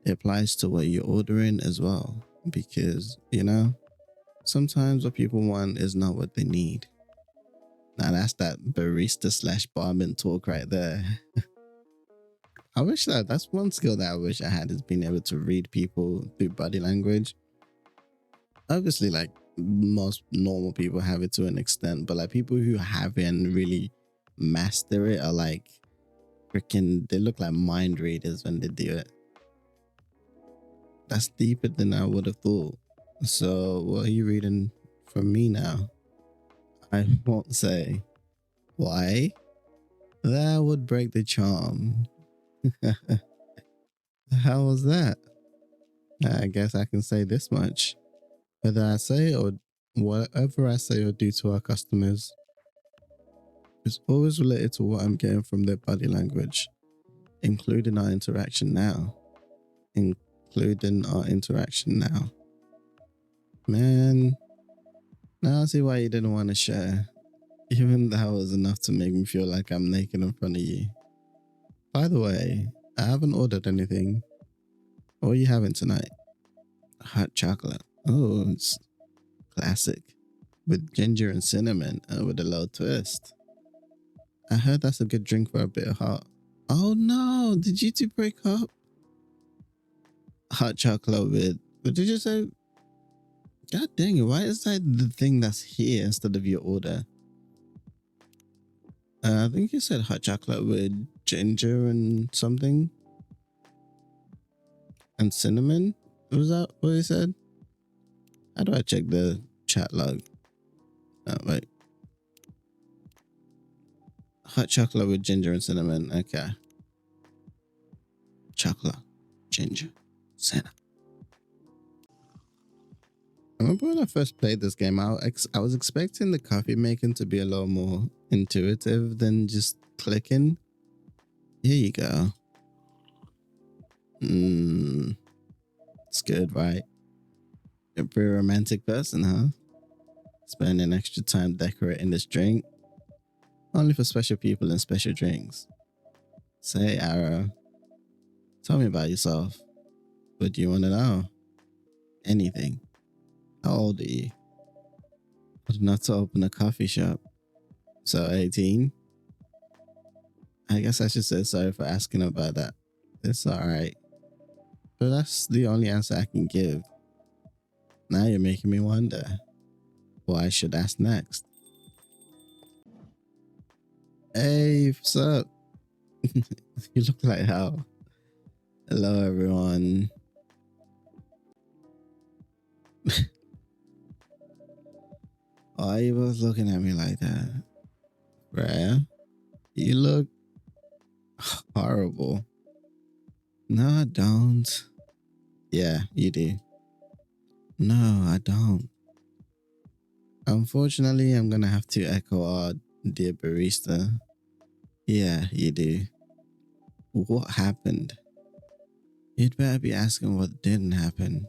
It applies to what you're ordering as well, because, you know, sometimes what people want is not what they need. Now that's that barista slash barman talk right there. I wish that's one skill that I wish I had, is being able to read people through body language. Obviously, like, most normal people have it to an extent, but like people who haven't really master it are like freaking, they look like mind readers when they do it. That's deeper than I would have thought. So what are you reading from me now? I won't say. Why? That would break the charm. How was that? I guess I can say this much. Whether I say or whatever I say or do to our customers is always related to what I'm getting from their body language, including our interaction now, concluding our interaction now. Man, now I see why you didn't want to share. Even that was enough to make me feel like I'm naked in front of you. By the way, I haven't ordered anything. What are you having tonight? Hot chocolate. Oh, it's classic. With ginger and cinnamon with a little twist. I heard that's a good drink for a bit of hot. Oh no, did you two break up? Hot chocolate with, what did you say? God dang it, why is that the thing that's here instead of your order? I think you said hot chocolate with ginger and something. And cinnamon? Was that what you said? How do I check the chat log? Oh, wait. Hot chocolate with ginger and cinnamon. Okay. Chocolate, ginger, cinnamon. I remember when I first played this game, I was expecting the coffee making to be a little more intuitive than just clicking. Here you go. It's good, right? You're a pretty romantic person, huh? Spending extra time decorating this drink. Only for special people and special drinks. Say, Arrow, tell me about yourself. What do you want to know? Anything. How old are you? Old enough to open a coffee shop. So 18? I guess I should say sorry for asking about that. It's alright. But that's the only answer I can give. Now you're making me wonder what I should ask next. Hey, what's up? You look like hell. Hello, everyone. Why are you both looking at me like that? Rare, you look horrible. No, I don't. Yeah, you do. No, I don't. Unfortunately, I'm gonna have to echo our dear barista. Yeah, you do. What happened? You'd better be asking what didn't happen,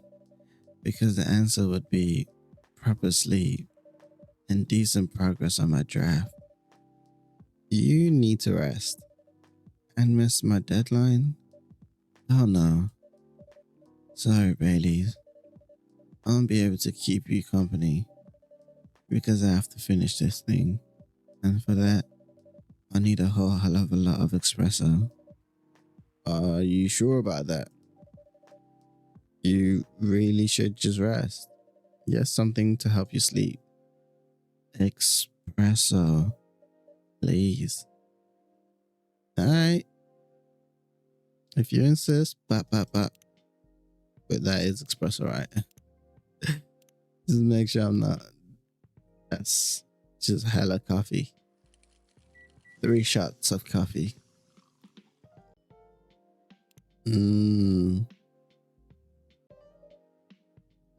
because the answer would be proper sleep and decent progress on my draft. You need to rest. And miss my deadline? Oh no. Sorry, Baileys. I won't be able to keep you company because I have to finish this thing. And for that, I need a whole hell of a lot of espresso. Are you sure about that? You really should just rest. Yes, something to help you sleep. Espresso. Please. Alright. If you insist, but that is espresso, right? Just make sure I'm not. That's just hella coffee. 3 shots of coffee.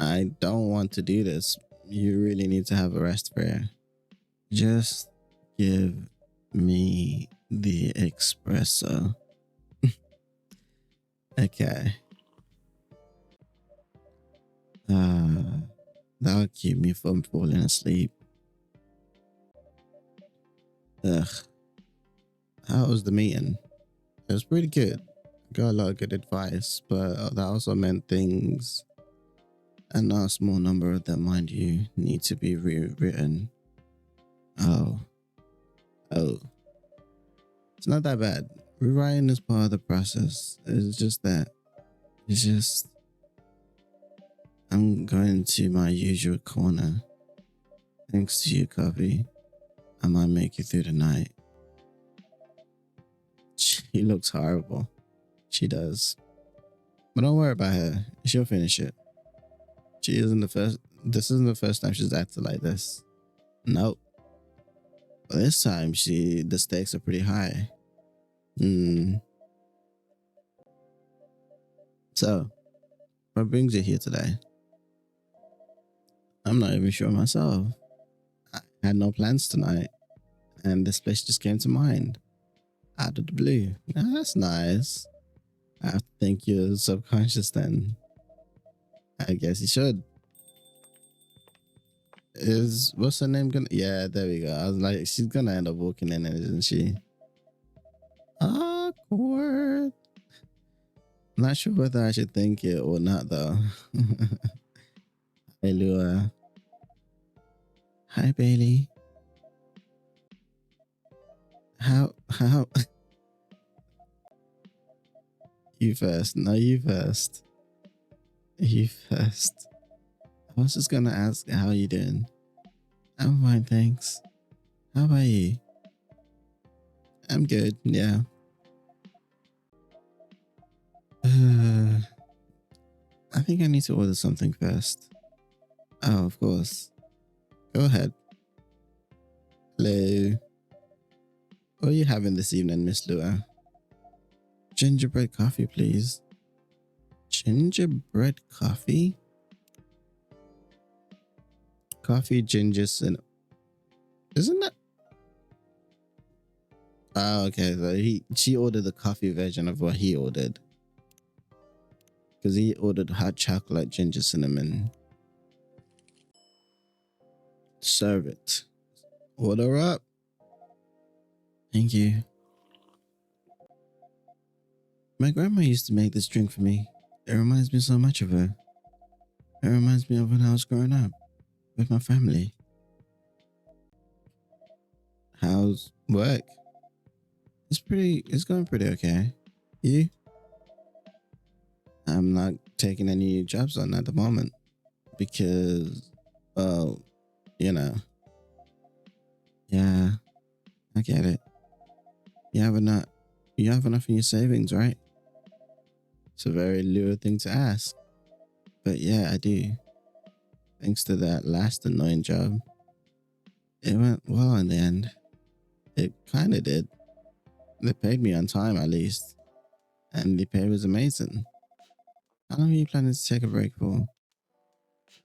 I don't want to do this. You really need to have a rest prayer. Just give me the espresso. Okay. That'll keep me from falling asleep. Ugh. How was the meeting? It was pretty good. Got a lot of good advice, but that also meant things, and a small number of them, mind you, need to be rewritten. Oh. It's not that bad. Rewriting is part of the process. It's just that. I'm going to my usual corner. Thanks to you, coffee. I might make it through the night. She looks horrible. She does. But don't worry about her. She'll finish it. This isn't the first time she's acted like this. Nope. But this time the stakes are pretty high. So, what brings you here today? I'm not even sure myself. I had no plans tonight, and this place just came to mind. Out of the blue. Now, that's nice. I have to think you're subconscious then. I guess you should. Is what's her name gonna? Yeah, there we go. I was like, she's gonna end up walking in it, isn't she? Awkward. Not sure whether I should think it or not though. Hey Lua. Hi Bailey. How you first. No, you first. You first. I was just gonna ask how you doing. I'm fine, thanks. How about you? I'm good, yeah. I think I need to order something first. Oh, of course. Go ahead. Hello. What are you having this evening, Miss Lua? Gingerbread coffee, please. Gingerbread coffee? Coffee, ginger, and isn't that? Oh, okay. So she ordered the coffee version of what he ordered. Because he ordered hot chocolate, ginger, cinnamon. Serve it. Order up. Thank you. My grandma used to make this drink for me. It reminds me so much of her. It reminds me of when I was growing up with my family. How's work? It's going pretty okay. You? I'm not taking any new jobs on at the moment because, well, you know. Yeah, I get it. You have enough in your savings, right? It's a very lure thing to ask. But yeah, I do. Thanks to that last annoying job. It went well in the end. It kind of did. They paid me on time at least. And the pay was amazing. How long are you planning to take a break for?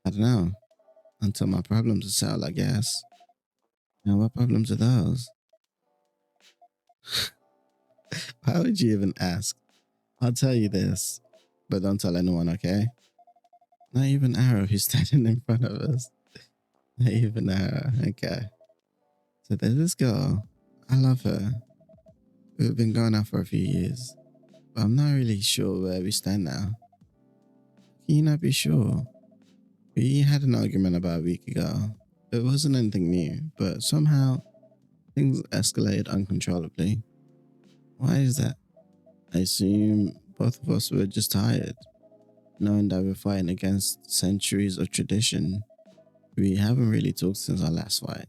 I don't know. Until my problems are settled, I guess. Now, what problems are those? Why would you even ask? I'll tell you this, but don't tell anyone, okay? Not even Arrow, who's standing in front of us. Not even Arrow, okay. So there's this girl. I love her. We've been going out for a few years, but I'm not really sure where we stand now. Can you not be sure? We had an argument about a week ago. It wasn't anything new, but somehow things escalated uncontrollably. Why is that? I assume both of us were just tired, knowing that we're fighting against centuries of tradition. We haven't really talked since our last fight.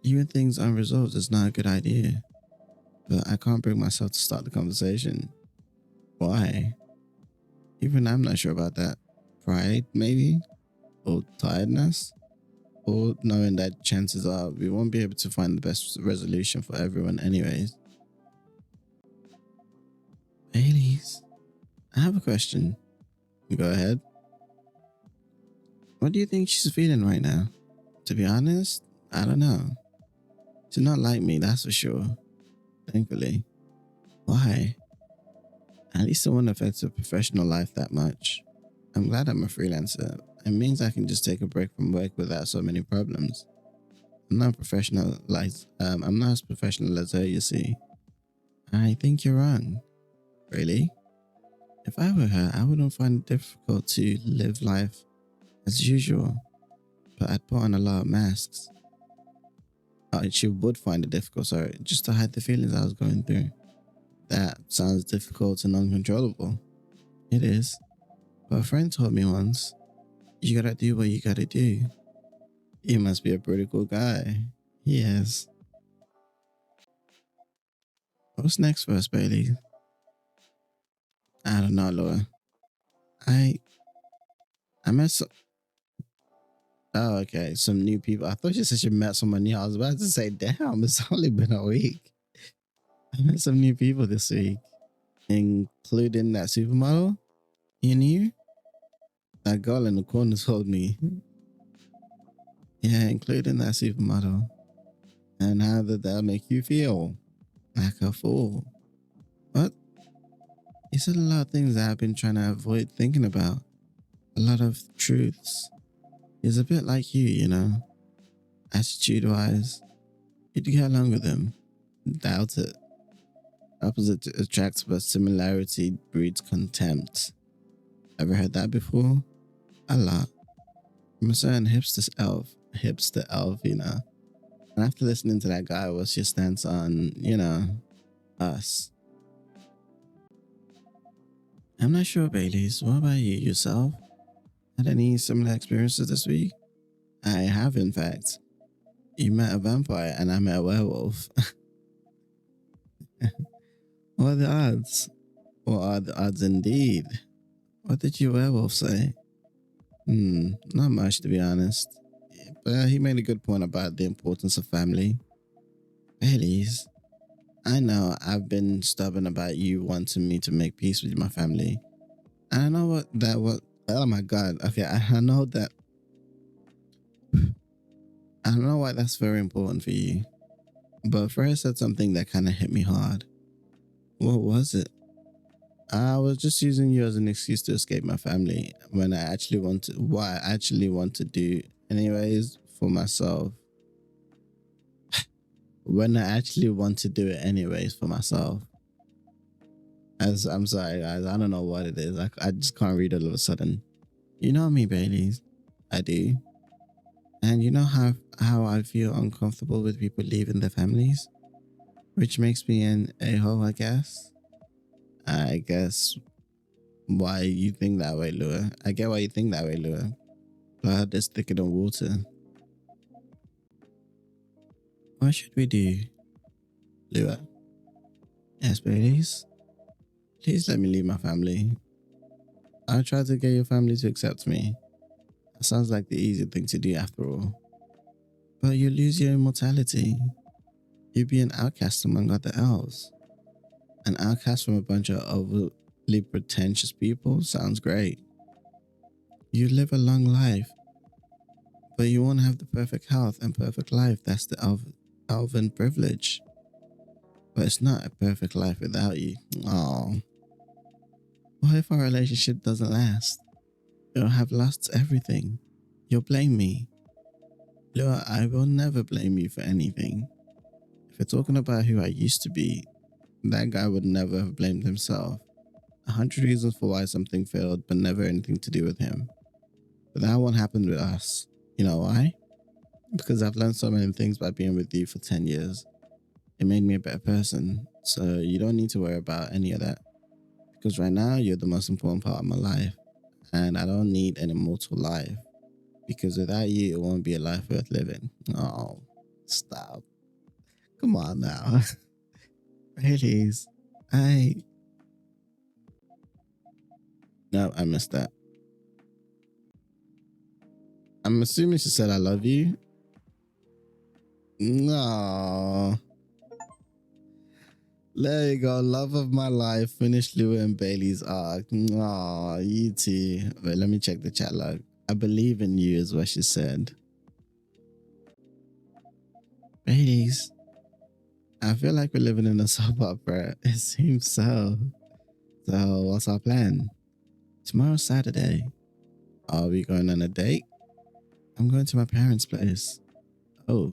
Leaving things unresolved is not a good idea, but I can't bring myself to start the conversation. Why? Even I'm not sure about that. Pride, maybe? Or tiredness? Or knowing that chances are we won't be able to find the best resolution for everyone anyways. Baileys, I have a question. Go ahead. What do you think she's feeling right now? To be honest, I don't know. She's not like me, that's for sure. Thankfully. Why? At least it won't affect her professional life that much. I'm glad I'm a freelancer. It means I can just take a break from work without so many problems. I'm not as professional as her, you see. I think you're wrong. Really? If I were her, I wouldn't find it difficult to live life as usual, but I'd put on a lot of masks. She would find it difficult, sorry, just to hide the feelings I was going through. That sounds difficult and uncontrollable. It is. But a friend told me once, you gotta do what you gotta do. You must be a pretty cool guy. He is. What's next for us, Bailey? I don't know, Laura. I met some. Oh, okay. Some new people. I thought you said you met someone new. I was about to say, damn, it's only been a week. I met some new people this week, including that supermodel. You knew? That girl in the corner told me. Yeah, including that supermodel. And how did that make you feel? Like a fool. What? He said a lot of things that I've been trying to avoid thinking about. A lot of truths. He's a bit like you know, attitude wise. You'd get along with him. Doubt it. Opposite attracts, but similarity breeds contempt. Ever heard that before? A lot. I'm a certain hipster elf, you know. And after listening to that guy, what's your stance on, us? I'm not sure, Baileys. What about you yourself? Had any similar experiences this week? I have, in fact. You met a vampire and I met a werewolf. What are the odds? What are the odds indeed? What did your werewolf say? Not much to be honest. But he made a good point about the importance of family. Baileys, I know I've been stubborn about you wanting me to make peace with my family. And I know oh my god. Okay, I know that I don't know why that's very important for you. But Freya said something that kind of hit me hard. What was it? I was just using you as an excuse to escape my family when what I actually want to do anyways for myself. When I actually want to do it anyways for myself. As I'm sorry guys, I don't know what it is. I just can't read all of a sudden. You know me, Baileys. I do. And you know how I feel uncomfortable with people leaving their families? Which makes me an a-hole, I guess. I guess why you think that way, Lua. I get why you think that way, Lua. Blood is thicker than water. What should we do, Lua? Yes, Baileys. Please let me leave my family. I'll try to get your family to accept me. That sounds like the easy thing to do after all. But you lose your immortality. You'd be an outcast among other elves. An outcast from a bunch of overly pretentious people sounds great. You live a long life, but you won't have the perfect health and perfect life. That's the elven privilege. But it's not a perfect life without you. Oh. What if our relationship doesn't last? You'll have lost everything. You'll blame me. Lua, I will never blame you for anything. If we're talking about who I used to be, that guy would never have blamed himself. 100 reasons for why something failed, but never anything to do with him. But that won't happen with us. You know why? Because I've learned so many things by being with you for 10 years. It made me a better person, so you don't need to worry about any of that. Because right now, you're the most important part of my life, and I don't need an immortal life. Because without you, it won't be a life worth living. Oh, stop. Come on now. Baileys, No, I missed that. I'm assuming she said I love you. No. There you go. Love of my life. Finished Lua and Bailey's arc. Aw, you too. Wait, let me check the chat log. I believe in you is what she said. Bailey's. I feel like we're living in a soap opera. It seems so. So what's our plan? Tomorrow's Saturday. Are we going on a date? I'm going to my parents' place. Oh.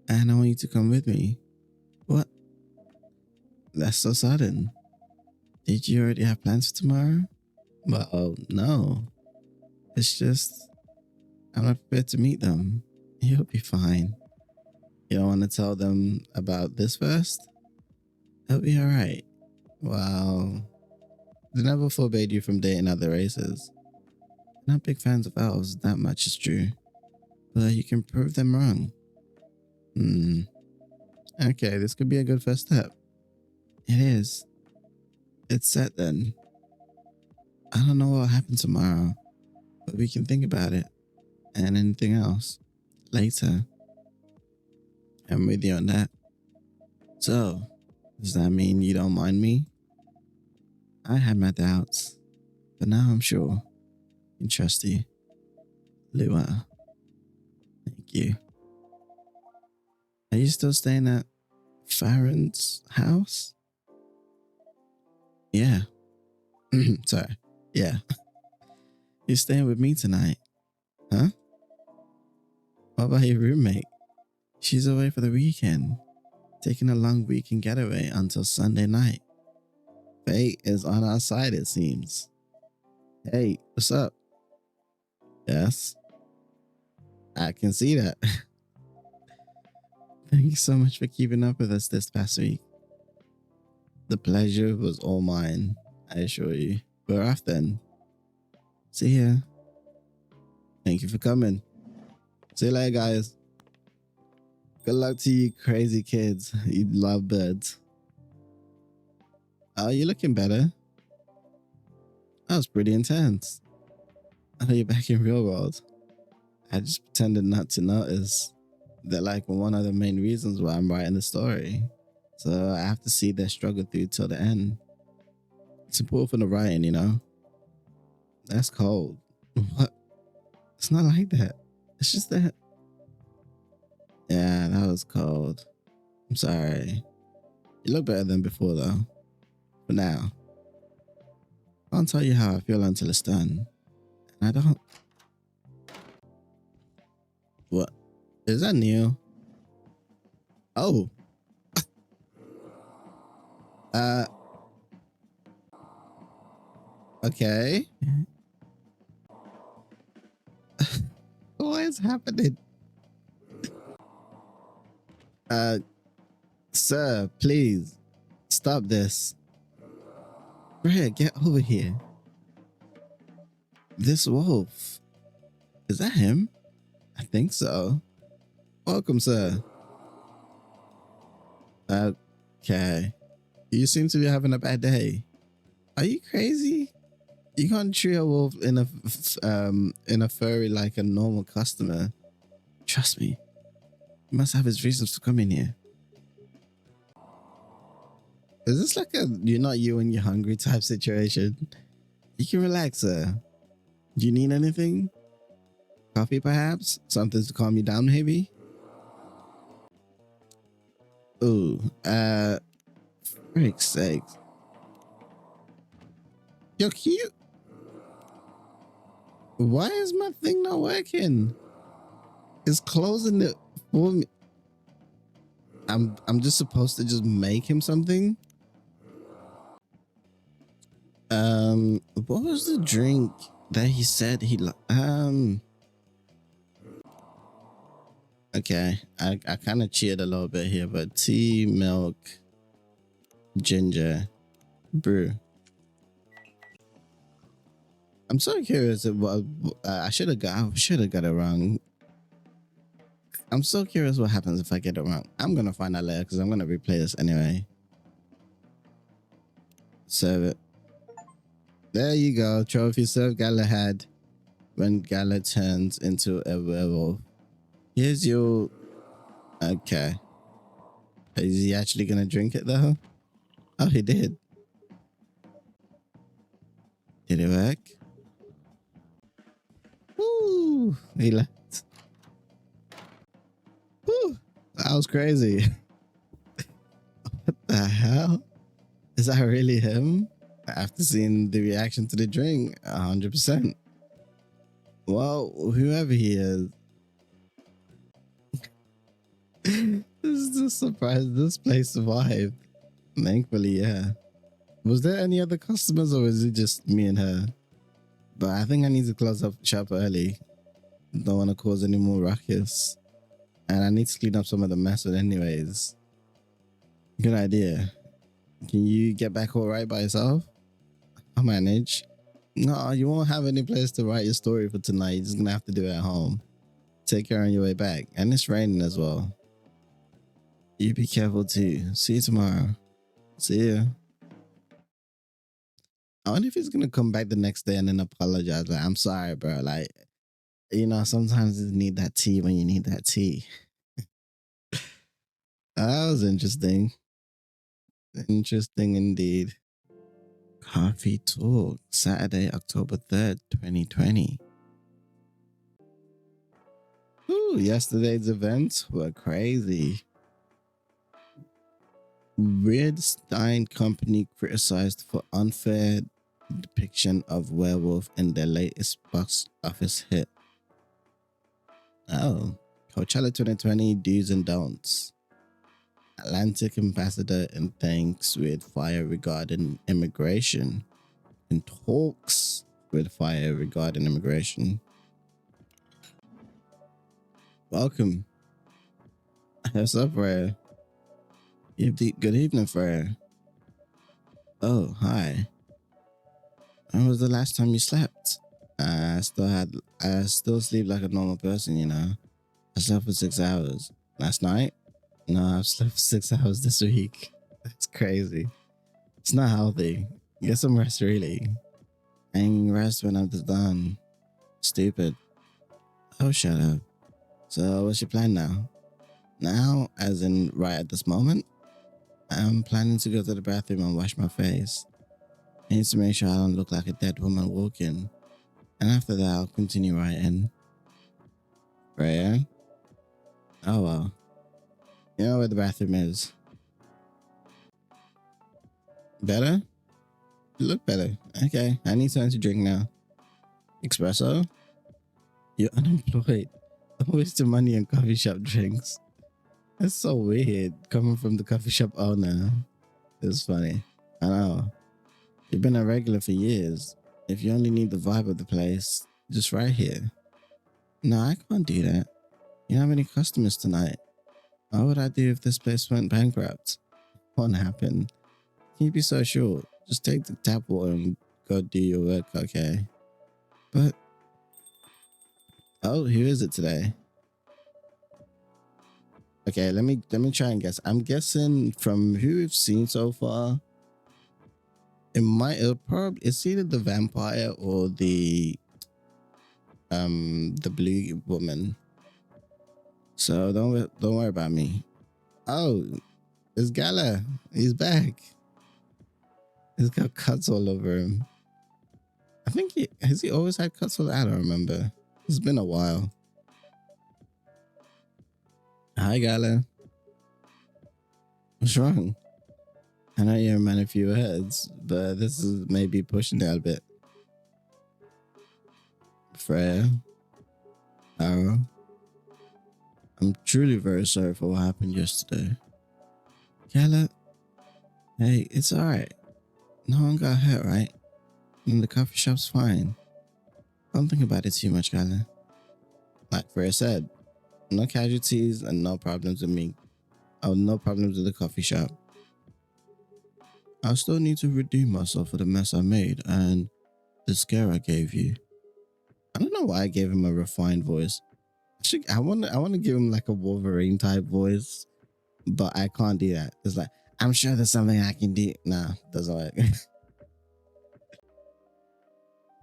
And I want you to come with me. What? That's so sudden. Did you already have plans for tomorrow? Well, no. It's just, I'm not prepared to meet them. You'll be fine. You don't want to tell them about this first? It'll be alright. Well, they never forbade you from dating other races. Not big fans of elves, that much is true. But you can prove them wrong. Okay, this could be a good first step. It is. It's set then. I don't know what will happen tomorrow, but we can think about it and anything else later. I'm with you on that. So, does that mean you don't mind me? I had my doubts, but now I'm sure. I can trust you. Lua, thank you. Are you still staying at Farron's house? Yeah. Sorry. Yeah. You're staying with me tonight, huh? What about your roommate? She's away for the weekend, taking a long weekend getaway until Sunday night. Fate is on our side, it seems. Hey, what's up? Yes, I can see that. Thank you so much for keeping up with us this past week. The pleasure was all mine, I assure you. We're off then. See ya. Thank you for coming. See you later, guys. Good luck to you crazy kids. You love birds. Oh, you're looking better. That was pretty intense. I know you're back in real world. I just pretended not to notice. They're like one of the main reasons why I'm writing the story. So I have to see their struggle through till the end. It's important for the writing, you know? That's cold. What? It's not like that. It's just that. Yeah, that was cold. I'm sorry. You look better than before, though. For now. I can't tell you how I feel until it's done. And I don't. What? Is that new? Oh. Uh. Okay. What is happening? Uh. Sir, please. Stop this. Bria, get over here. This wolf. Is that him? I think so. Welcome, sir. Okay. You seem to be having a bad day. Are you crazy? You can't treat a wolf in a furry like a normal customer. Trust me. He must have his reasons for coming here. Is this like a you're not you and you're hungry type situation? You can relax, sir. Do you need anything? Coffee, perhaps? Something to calm you down, maybe? Ooh, frick's sakes. Yo, can you... Why is my thing not working? It's closing it for me. I'm just supposed to just make him something? What was the drink that he said okay, I kind of cheated a little bit here, but tea, milk, ginger, brew. I'm so curious about. I should have got it wrong. I'm so curious what happens if I get it wrong. I'm gonna find out later because I'm gonna replay this anyway. Serve it. There you go. Trophy serve Galahad when Gala turns into a werewolf. Here's your. Okay. Is he actually gonna drink it though? Oh, he did. Did it work? Woo! He left. Woo! That was crazy. What the hell? Is that really him? After seeing the reaction to the drink, 100%. Well, whoever he is. This is just surprised this place survived. Thankfully, yeah. Was there any other customers or is it just me and her? But I think I need to close up shop early. Don't want to cause any more ruckus. And I need to clean up some of the mess anyways. Good idea. Can you get back all right by yourself? I'll manage. No, you won't have any place to write your story for tonight. You're just going to have to do it at home. Take care on your way back. And it's raining as well. You be careful too. See you tomorrow. See ya. I wonder if he's going to come back the next day and then apologize. Like, I'm sorry, bro. Like, you know, sometimes you need that tea when you need that tea. That was interesting. Interesting indeed. Coffee Talk, Saturday, October 3rd, 2020. Yesterday's events were crazy. Weird Stein Company criticized for unfair depiction of werewolf in their latest box office hit. Oh, Coachella 2020 do's and don'ts. Atlantic ambassador in thanks with fire regarding immigration. In talks with fire regarding immigration. Welcome. What's up, Freya? Good evening, Freya. Oh, hi. When was the last time you slept? I still sleep like a normal person, you know. I slept for 6 hours. Last night? No, I've slept for 6 hours this week. That's crazy. It's not healthy. Get some rest, really. I ain't rest when I'm done. Stupid. Oh, shut up. So, what's your plan now? Now, as in right at this moment? I'm planning to go to the bathroom and wash my face. I need to make sure I don't look like a dead woman walking. And after that, I'll continue writing. Freya? Oh well. You know where the bathroom is. Better? You look better. Okay, I need something to drink now. Espresso? You're unemployed. Don't waste your money on coffee shop drinks. That's so weird coming from the coffee shop owner. It's funny. I know. You've been a regular for years. If you only need the vibe of the place, just right here. No, I can't do that. You don't have any customers tonight. What would I do if this place went bankrupt? Won't happen. Can you be so sure? Just take the tap water and go do your work, okay? But, oh, who is it today? Okay, let me try and guess. I'm guessing from who we've seen so far, it's either the vampire or the blue woman. So don't worry about me. Oh, it's Gala. He's back. He's got cuts all over him. I think has he always had cuts all? I don't remember. It's been a while. Hi, Gala. What's wrong? I know you're a man of few words, but this is maybe pushing it a bit. Freya, Arrow, I'm truly very sorry for what happened yesterday. Gala, hey, it's alright. No one got hurt, right? And the coffee shop's fine. Don't think about it too much, Gala. Like Freya said, no casualties and no problems with me. Oh, no problems with the coffee shop. I still need to redeem myself for the mess I made and the scare I gave you. I don't know why I gave him a refined voice. I want to give him like a Wolverine type voice, but I can't do that. It's like, I'm sure there's something I can do. Nah, doesn't work.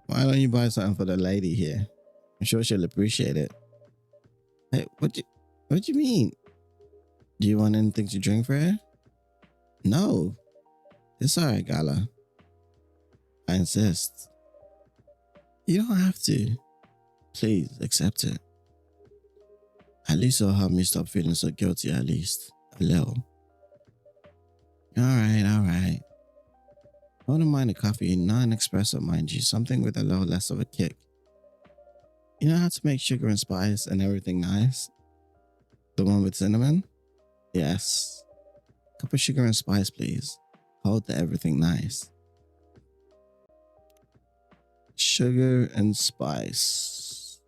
Why don't you buy something for the lady here? I'm sure she'll appreciate it. Hey, what do you mean? Do you want anything to drink for her? No. It's alright, Gala. I insist. You don't have to. Please accept it. At least it'll help me stop feeling so guilty, at least. A little. Alright. I wouldn't mind a coffee, not an espresso, mind you. Something with a little less of a kick. You know how to make sugar and spice and everything nice? The one with cinnamon? Yes. Cup of sugar and spice, please. Hold the everything nice. Sugar and spice.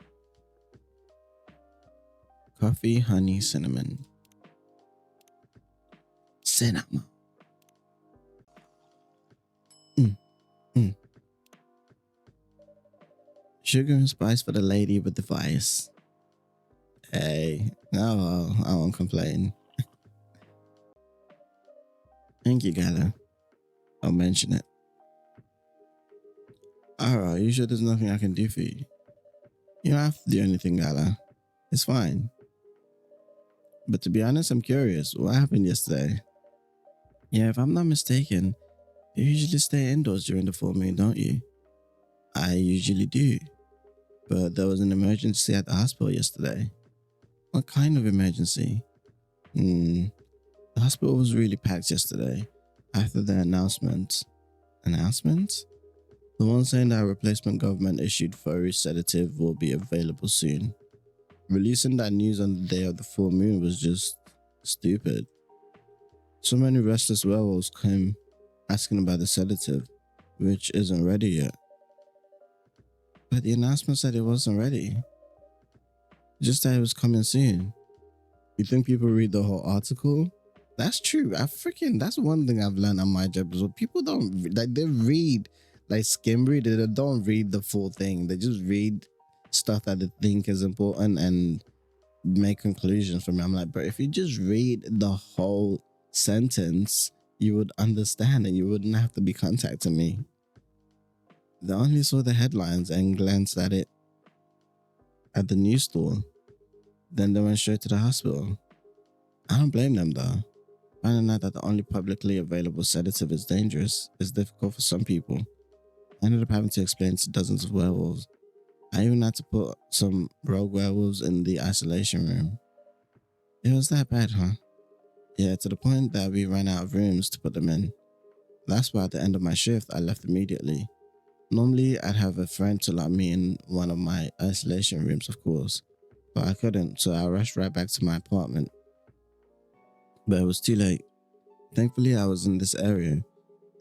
Coffee, honey, cinnamon. Cinnamon. Sugar and spice for the lady with the vice. Hey, no, I won't complain. Thank you, Gala. I'll mention it. Alright, you sure there's nothing I can do for you? You don't have to do anything, Gala. It's fine. But to be honest, I'm curious. What happened yesterday? Yeah, if I'm not mistaken, you usually stay indoors during the full moon, don't you? I usually do. But there was an emergency at the hospital yesterday. What kind of emergency? The hospital was really packed yesterday after the announcement. Announcement? The one saying that a replacement government issued furry sedative will be available soon. Releasing that news on the day of the full moon was just stupid. So many restless werewolves came asking about the sedative, which isn't ready yet. But the announcement said it wasn't ready, just that it was coming soon. You think people read the whole article? That's true. That's one thing I've learned on my job as well. People don't like they read like skim read. They don't read the full thing. They just read stuff that they think is important and make conclusions from it. I'm like, bro, if you just read the whole sentence, you would understand and you wouldn't have to be contacting me. They only saw the headlines and glanced at it at the news store. Then they went straight to the hospital. I don't blame them though. Finding out that the only publicly available sedative is dangerous is difficult for some people. I ended up having to explain to dozens of werewolves. I even had to put some rogue werewolves in the isolation room. It was that bad, huh? Yeah, to the point that we ran out of rooms to put them in. That's why at the end of my shift, I left immediately. Normally, I'd have a friend to lock me in one of my isolation rooms, of course, but I couldn't, so I rushed right back to my apartment. But it was too late. Thankfully, I was in this area,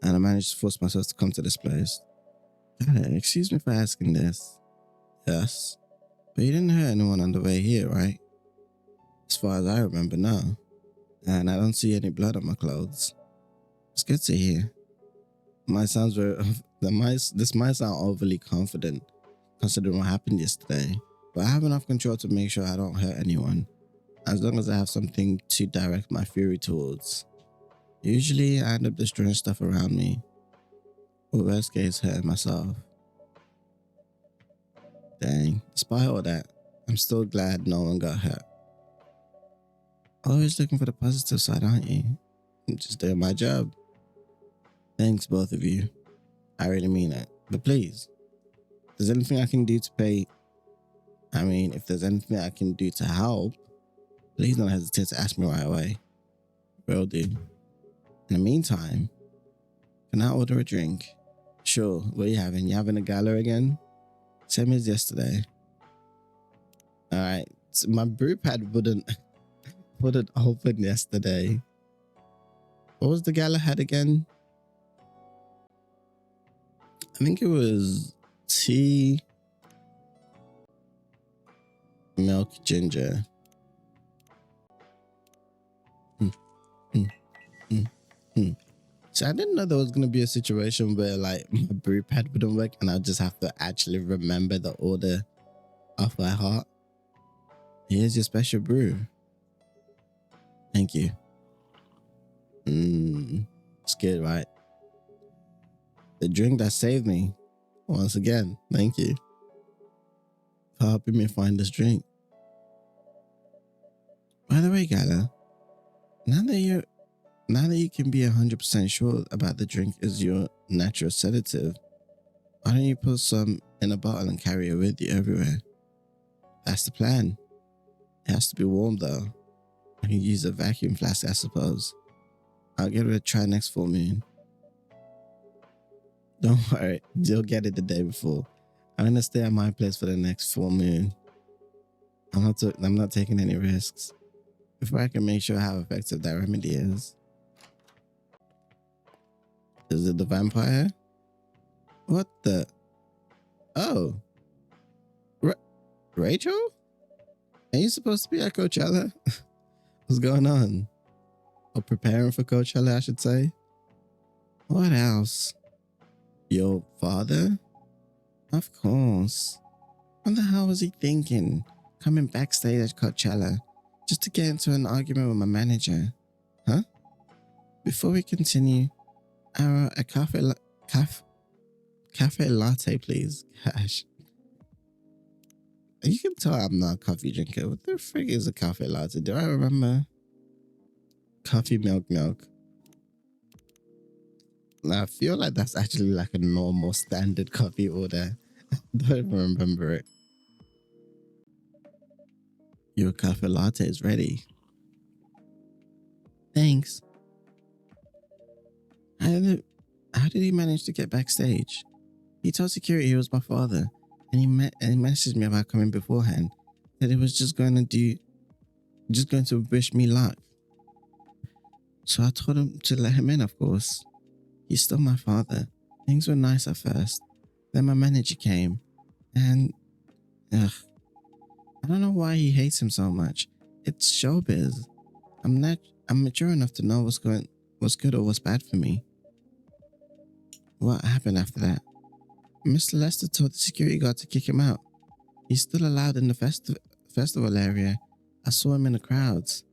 and I managed to force myself to come to this place. Excuse me for asking this. Yes, but you didn't hurt anyone on the way here, right? As far as I remember, no. And I don't see any blood on my clothes. It's good to hear. This might sound overly confident, considering what happened yesterday, but I have enough control to make sure I don't hurt anyone, as long as I have something to direct my fury towards. Usually, I end up destroying stuff around me, or worst case, hurting myself. Dang, despite all that, I'm still glad no one got hurt. Always looking for the positive side, aren't you? I'm just doing my job. Thanks, both of you. I really mean it. But please, if there's anything I can do to if there's anything I can do to help, please don't hesitate to ask me right away. Will do. In the meantime, can I order a drink? Sure, what are you having? You having a gala again? Same as yesterday. Alright, so my brew pad wouldn't open yesterday. What was the gala had again? I think it was tea, milk, ginger. So I didn't know there was going to be a situation where like my brew pad wouldn't work and I'd just have to actually remember the order off by heart. Here's your special brew. Thank you. It's good, right? The drink that saved me. Once again, thank you for helping me find this drink. By the way, Gala, now that you can be 100% sure about the drink is your natural sedative, why don't you put some in a bottle and carry it with you everywhere? That's the plan. It has to be warm though. I can use a vacuum flask, I suppose. I'll give it a try next full moon. Don't worry, you'll get it the day before. I'm gonna stay at my place for the next full moon. I'm not taking any risks before I can make sure how effective that remedy is. Is it the vampire? What the? Oh, Rachel? Are you supposed to be at Coachella? What's going on? Or preparing for Coachella, I should say. What else? Your father? Of course. What the hell was he thinking? Coming backstage at Coachella just to get into an argument with my manager. Huh? Before we continue, a cafe latte, please. Gosh. You can tell I'm not a coffee drinker. What the frick is a cafe latte? Do I remember? Coffee, milk. Now, I feel like that's actually like a normal standard coffee order. I don't even remember it. Your cafe latte is ready. Thanks. How did he manage to get backstage? He told security he was my father, and he messaged me about coming beforehand. That he was just going to wish me luck. So I told him to let him in, of course. He's still my father. Things were nice at first. Then my manager came, and ugh, I don't know why he hates him so much. It's showbiz. I'm mature enough to know what's good or what's bad for me. What happened after that? Mr. Lester told the security guard to kick him out. He's still allowed in the festival area. I saw him in the crowds.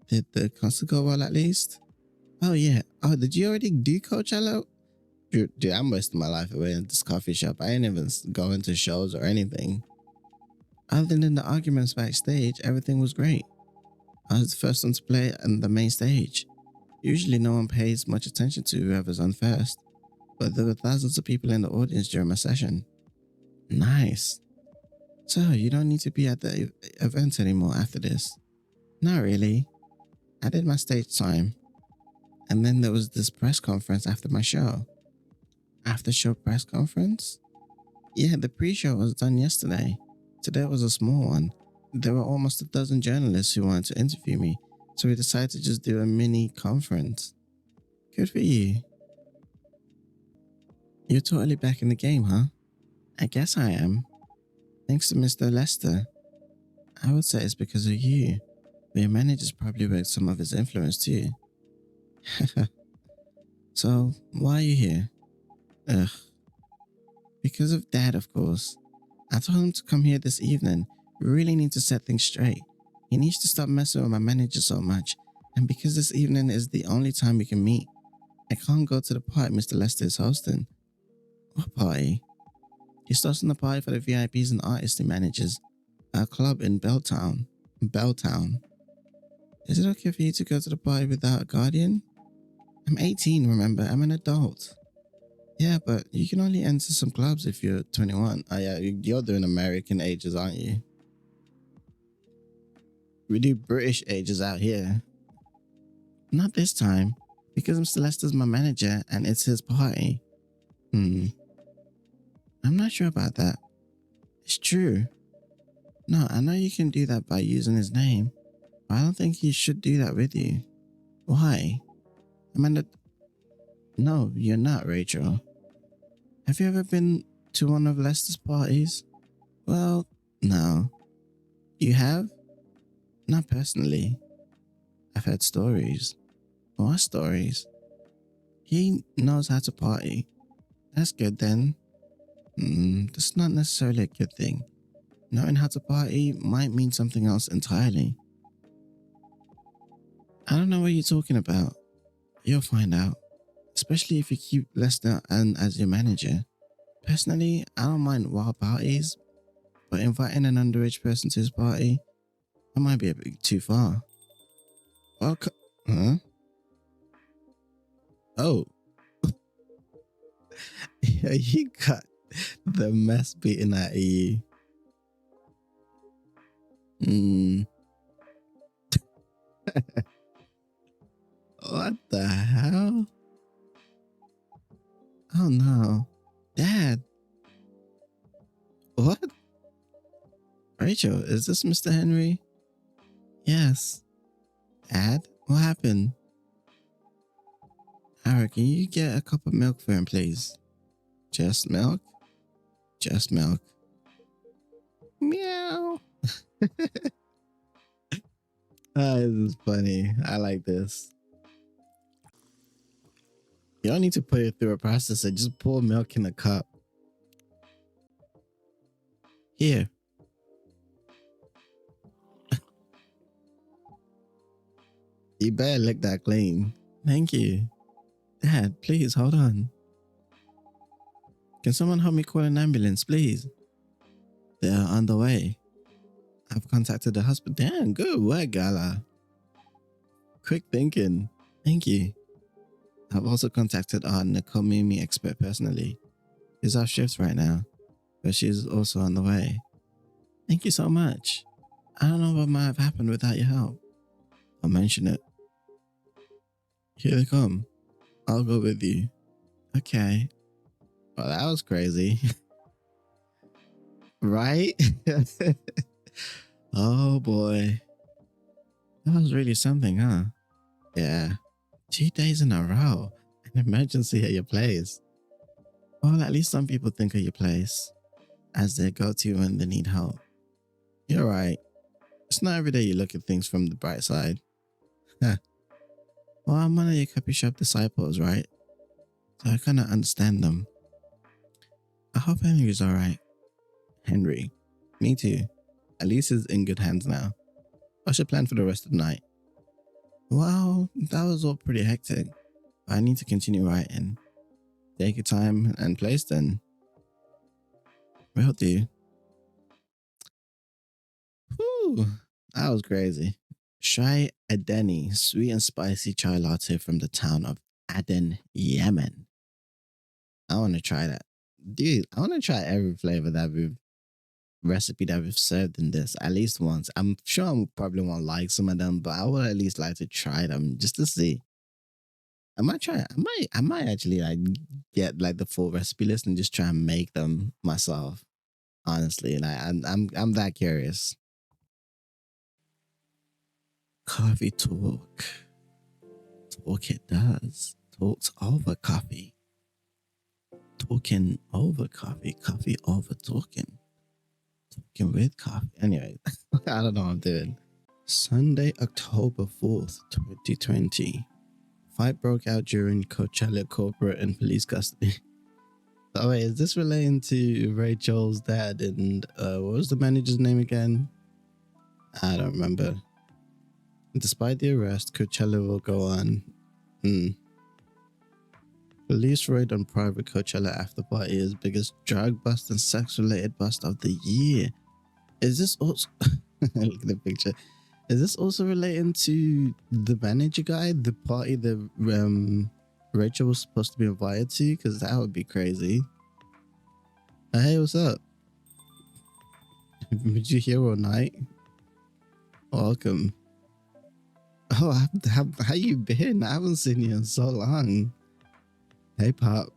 Did the concert go well at least? Oh yeah. Oh, did you already do Coachella? Dude, I'm wasting my life away in this coffee shop. I ain't even going to shows or anything. Other than the arguments backstage, everything was great. I was the first one to play on the main stage. Usually no one pays much attention to whoever's on first, but there were thousands of people in the audience during my session. Nice. So, you don't need to be at the event anymore after this? Not really. I did my stage time. And then there was this press conference after my show. After show press conference? Yeah, the pre-show was done yesterday. Today was a small one. There were almost a dozen journalists who wanted to interview me, so we decided to just do a mini conference. Good for you. You're totally back in the game, huh? I guess I am. Thanks to Mr. Lester. I would say it's because of you, but your manager's probably worked some of his influence too. So, why are you here? Ugh. Because of Dad, of course. I told him to come here this evening. We really need to set things straight. He needs to stop messing with my manager so much, and because this evening is the only time we can meet, I can't go to the party Mr. Lester is hosting. What party? He's hosting a party for the VIPs and artists he manages at a club in Belltown. Is it okay for you to go to the party without a guardian? I'm 18, remember? I'm an adult. Yeah, but you can only enter some clubs if you're 21. Oh yeah, you're doing American ages, aren't you? We do British ages out here. Not this time, because Mr. Lester's my manager and it's his party. I'm not sure about that. It's true. No, I know you can do that by using his name, but I don't think he should do that with you. Why? No, you're not, Rachel. Have you ever been to one of Lester's parties? Well, no. You have? Not personally. I've heard stories. What stories? He knows how to party. That's good then. That's not necessarily a good thing. Knowing how to party might mean something else entirely. I don't know what you're talking about. You'll find out. Especially if you keep Lester as your manager. Personally, I don't mind wild parties, but inviting an underage person to his party, that might be a bit too far. Well, huh? Oh. Yeah, you got the mess beaten out of you. What the hell? Oh no. Dad. What? Rachel, is this Mr. Henry? Yes. Dad, what happened? Ara, can you get a cup of milk for him, please? Just milk? Just milk. Meow. This is funny. I like this. You don't need to put it through a processor. Just pour milk in a cup. Here. You better lick that clean. Thank you. Dad, please hold on. Can someone help me call an ambulance, please? They're on the way. I've contacted the hospital. Damn, good work, Gala. Quick thinking. Thank you. I've also contacted our Nakomimi expert personally. She's off shift right now, but she's also on the way. Thank you so much. I don't know what might have happened without your help. I'll mention it. Here they come. I'll go with you. Okay. Well, that was crazy. Right? Oh boy. That was really something, huh? Yeah. 2 days in a row. An emergency at your place. Well, at least some people think of your place as their go-to when they need help. You're right. It's not every day you look at things from the bright side. Huh. Well, I'm one of your coffee shop disciples, right? So I kind of understand them. I hope Henry's alright. Henry. Me too. At least he's in good hands now. What's your plan for the rest of the night? Well, that was all pretty hectic. I need to continue writing. Take your time and place then. Will do. Whew, that was crazy. Try Adeni sweet and spicy chai latte from the town of Aden, Yemen. I want to try that. Dude, I want to try every flavor that we've recipe that we've served in this at least once. I'm sure I probably won't like some of them, but I would at least like to try them just to see. I might try. I might actually like get like the full recipe list and just try and make them myself. Honestly, and I'm that curious. Coffee talk. Talk it does. Talks over coffee. Talking over coffee. Coffee over talking. Talking with coffee. Anyway, I don't know what I'm doing. Sunday, October 4th, 2020. Fight broke out during Coachella corporate and police custody. Oh wait, is this relating to Rachel's dad and what was the manager's name again? I don't remember. Despite the arrest, Coachella will go on. Police raid on private Coachella after party is biggest drug bust and sex related bust of the year. Is this also look at the picture? Is this also relating to the manager guy, the party that Rachel was supposed to be invited to? Because that would be crazy. Hey, what's up? Did you here all night? Welcome. Oh, how you been? I haven't seen you in so long. Hey, Pop.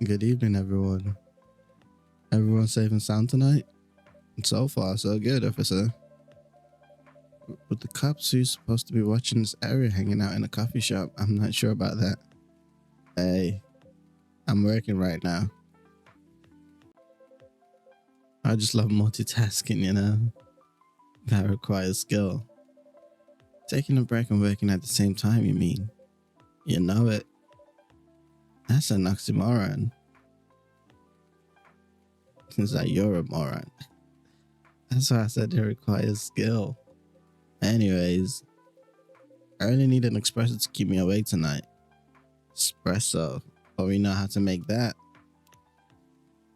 Good evening, everyone. Everyone safe and sound tonight? So far, so good, officer. With the cops who's supposed to be watching this area hanging out in a coffee shop, I'm not sure about that. Hey, I'm working right now. I just love multitasking, you know? That requires skill. Taking a break and working at the same time, you mean? You know it. That's an oxymoron. It's like you're a moron. That's why I said it requires skill. Anyways, I really need an espresso to keep me awake tonight. Espresso. Oh, we know how to make that.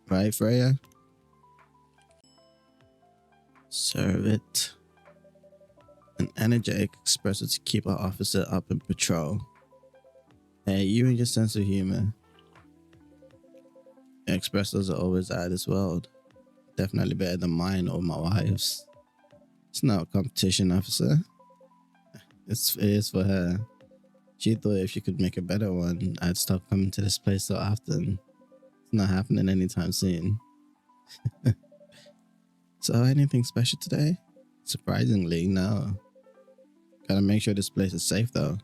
Right, Freya? Serve it. An energetic espresso to keep our officer up in patrol. Hey, you and your sense of humor. Espressos are always out of this world. Definitely better than mine or my wife's. It's not a competition, officer. It is for her. She thought if she could make a better one, I'd stop coming to this place so often. It's not happening anytime soon. So, anything special today? Surprisingly, no. Gotta make sure this place is safe though.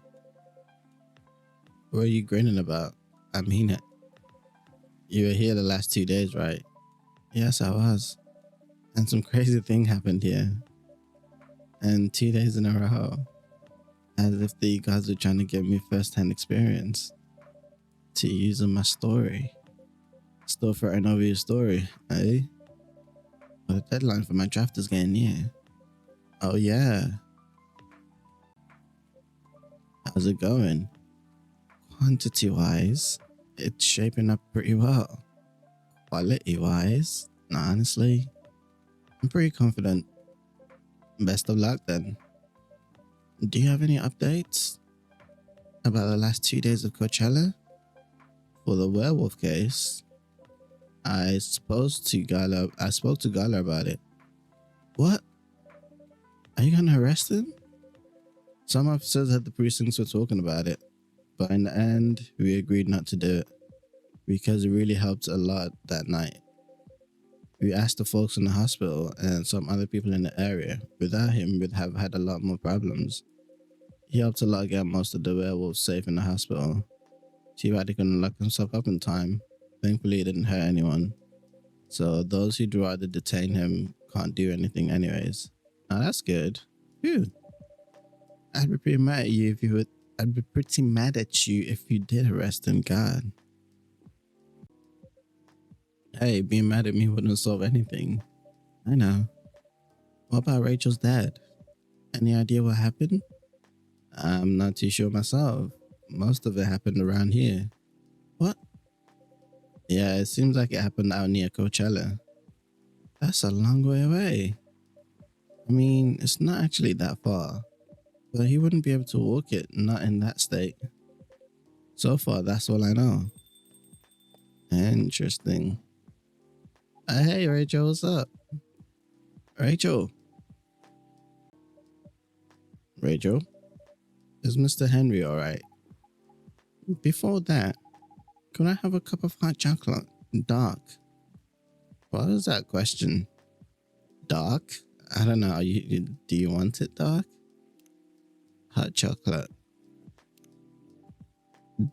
What are you grinning about? I mean it. You were here the last 2 days, right? Yes, I was. And some crazy thing happened here. And 2 days in a row. As if the guys were trying to give me first-hand experience. To use in my story. Still for an obvious story, eh? Well, the deadline for my draft is getting near. Oh yeah. How's it going? Quantity-wise, it's shaping up pretty well. Quality-wise, honestly, I'm pretty confident. Best of luck then. Do you have any updates about the last 2 days of Coachella? For the werewolf case, I spoke to Gala about it. What? Are you gonna arrest him? Some officers at the precincts were talking about it. But in the end, we agreed not to do it because it really helped a lot that night. We asked the folks in the hospital and some other people in the area. Without him, we'd have had a lot more problems. He helped a lot get most of the werewolves safe in the hospital. Too bad he couldn't lock himself up in time. Thankfully, it didn't hurt anyone. So those who'd rather detain him can't do anything anyways. Now that's good. Phew. I'd be pretty mad at you if you would. I'd be pretty mad at you if you did arrest him. God. Hey, being mad at me wouldn't solve anything. I know. What about Rachel's dad? Any idea what happened? I'm not too sure myself. Most of it happened around here. What? Yeah, it seems like it happened out near Coachella. That's a long way away. I mean, it's not actually that far, but he wouldn't be able to walk it, not in that state. So far, that's all I know. Interesting. Hey, Rachel, what's up? Rachel? Rachel? Is Mr. Henry alright? Before that, can I have a cup of hot chocolate? Dark. What is that question? Dark? I don't know. Do you want it dark? Hot chocolate.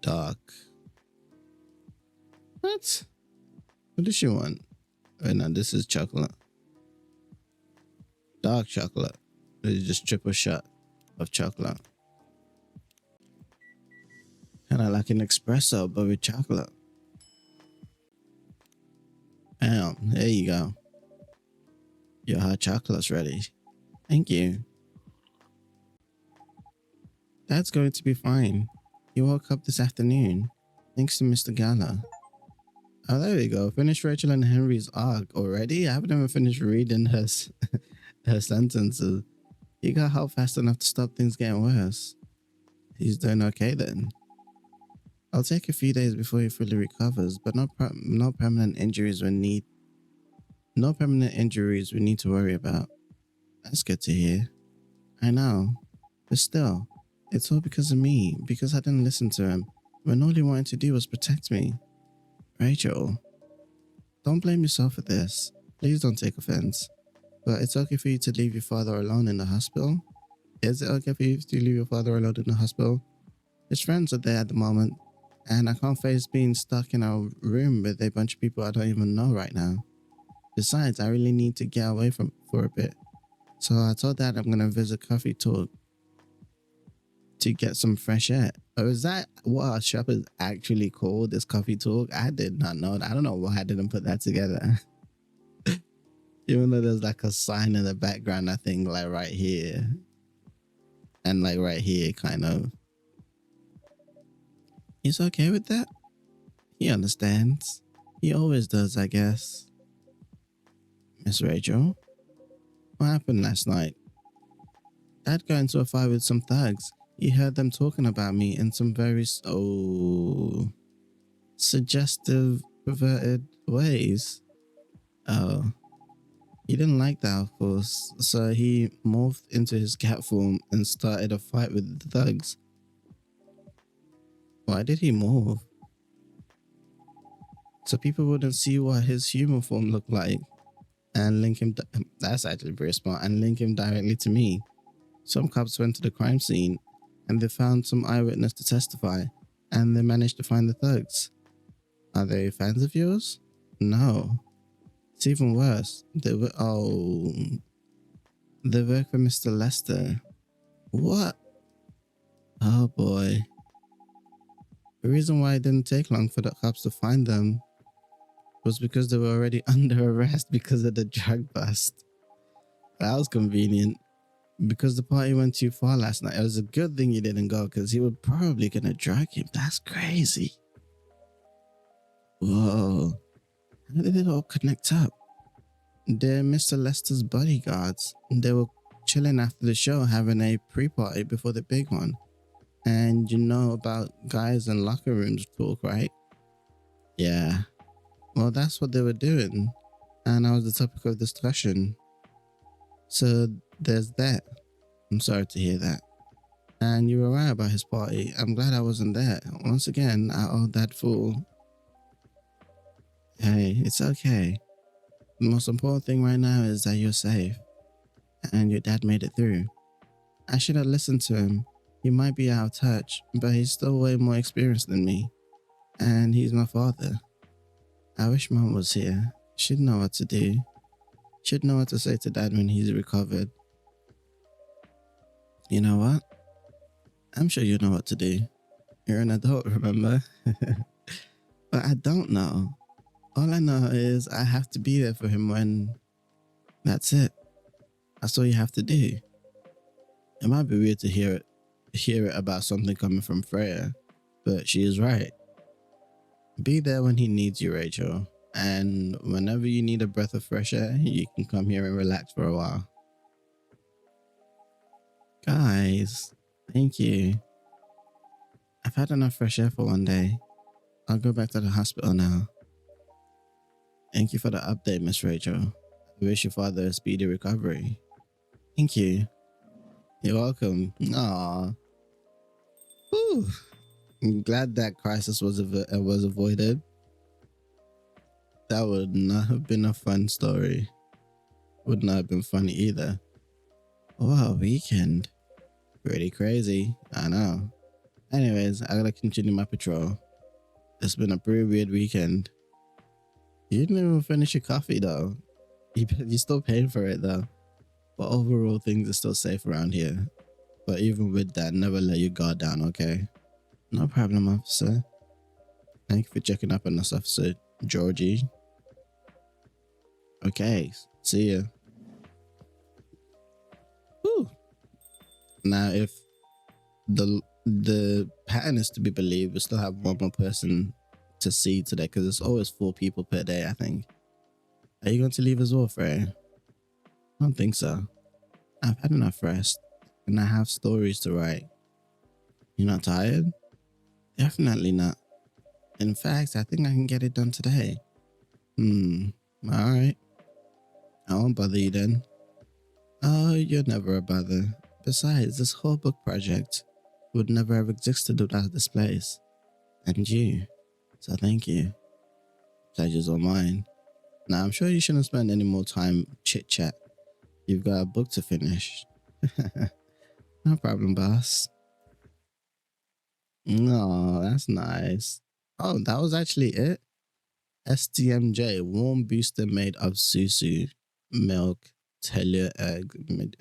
Dark. What? What does she want? Wait, no, this is chocolate. Dark chocolate. This is just triple shot of chocolate. Kind of like an espresso, but with chocolate. Bam, there you go. Your hot chocolate's ready. Thank you. Dad's going to be fine. He woke up this afternoon, thanks to Mr. Gala. Oh, there we go. Finished Rachel and Henry's arc already? I haven't even finished reading her sentences. He got help fast enough to stop things getting worse. He's doing okay then. I'll take a few days before he fully recovers, but no permanent injuries we need to worry about. That's good to hear. I know, but still, it's all because of me, because I didn't listen to him when all he wanted to do was protect me. Rachel, don't blame yourself for this. Please don't take offense. But it's okay for you to leave your father alone in the hospital? Is it okay for you to leave your father alone in the hospital? His friends are there at the moment, and I can't face being stuck in a room with a bunch of people I don't even know right now. Besides, I really need to get away for a bit. So I told Dad I'm going to visit Coffee Talk to get some fresh air. Or is that what our shop is actually called, is Coffee Talk? I did not know that. I don't know why I didn't put that together. Even though there's like a sign in the background, I think like right here. And like right here, kind of. He's okay with that? He understands. He always does, I guess. Miss Rachel, what happened last night? Dad got into a fight with some thugs. He heard them talking about me in some very suggestive, perverted ways. Oh, he didn't like that, of course, so he morphed into his cat form and started a fight with the thugs. Why did he morph? So people wouldn't see what his human form looked like and link him. That's actually very smart, and link him directly to me. Some cops went to the crime scene and they found some eyewitness to testify, and they managed to find the thugs. Are they fans of yours? No. It's even worse. They work for Mr. Lester. What? Oh boy. The reason why it didn't take long for the cops to find them was because they were already under arrest because of the drug bust. That was convenient. Because the party went too far last night. It was a good thing you didn't go, because he was probably gonna drag him. That's crazy. Whoa. How did it all connect up? They're Mr. Lester's bodyguards. They were chilling after the show, having a pre-party before the big one. And you know about guys in locker rooms talk, right? Yeah. Well, that's what they were doing. And I was the topic of discussion. So there's that. I'm sorry to hear that. And you were right about his party. I'm glad I wasn't there. Once again, I owe that fool. Hey, it's okay. The most important thing right now is that you're safe and your dad made it through. I should have listened to him. He might be out of touch, but he's still way more experienced than me. And he's my father. I wish Mom was here. She'd know what to do. She'd know what to say to Dad when he's recovered. You know what? I'm sure you know what to do. You're an adult, remember? But I don't know. All I know is I have to be there for him when... That's it. That's all you have to do. It might be weird to hear it about something coming from Freya, but she is right. Be there when he needs you, Rachel. And whenever you need a breath of fresh air, you can come here and relax for a while. Guys, thank you. I've had enough fresh air for one day. I'll go back to the hospital now. Thank you for the update, Miss Rachel. I wish your father a speedy recovery. Thank you. You're welcome. Aww. Whew. I'm glad that crisis was avoided. That would not have been a fun story. Would not have been funny either. Wow, weekend. Pretty crazy, I know. Anyways, I gotta continue my patrol. It's been a pretty weird weekend. You didn't even finish your coffee though. You're still paying for it though. But overall, things are still safe around here. But even with that, never let your guard down, okay? No problem, officer. Thank you for checking up on us, Officer Georgie. Okay, see ya. Whew. Now, if the pattern is to be believed, we still have one more person to see today because it's always 4 people per day, I think. Are you going to leave as well, Frey? I don't think so. I've had enough rest and I have stories to write. You're not tired? Definitely not. In fact, I think I can get it done today. Alright. I won't bother you then. Oh, you're never a bother. Besides, this whole book project would never have existed without this place. And you. So thank you. Pleasure's all mine. Now, I'm sure you shouldn't spend any more time chit-chat. You've got a book to finish. No problem, boss. No, that's nice. Oh, that was actually it? STMJ, warm booster made of susu, milk, telur egg.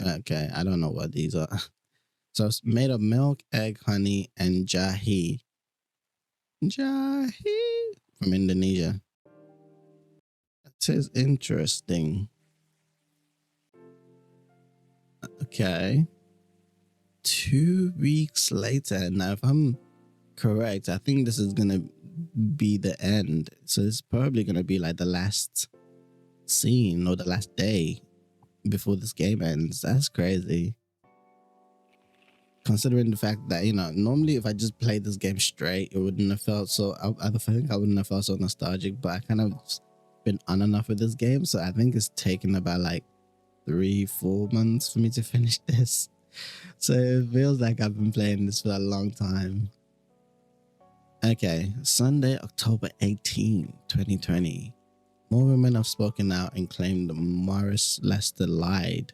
Okay, I don't know what these are. So it's made of milk, egg, honey, and jahe. Jahe from Indonesia. That is interesting. Okay. 2 weeks later. Now, if I'm correct, I think this is gonna be the end. So it's probably gonna be like the last scene or the last day before this game ends. That's crazy. Considering the fact that, you know, normally if I just played this game straight, it wouldn't have felt so, I think I wouldn't have felt so nostalgic, but I kind of been on and off with this game. So I think it's taken about like 3-4 months for me to finish this. So it feels like I've been playing this for a long time. Okay, Sunday, October 18, 2020. More women have spoken out and claimed that Morris Lester lied.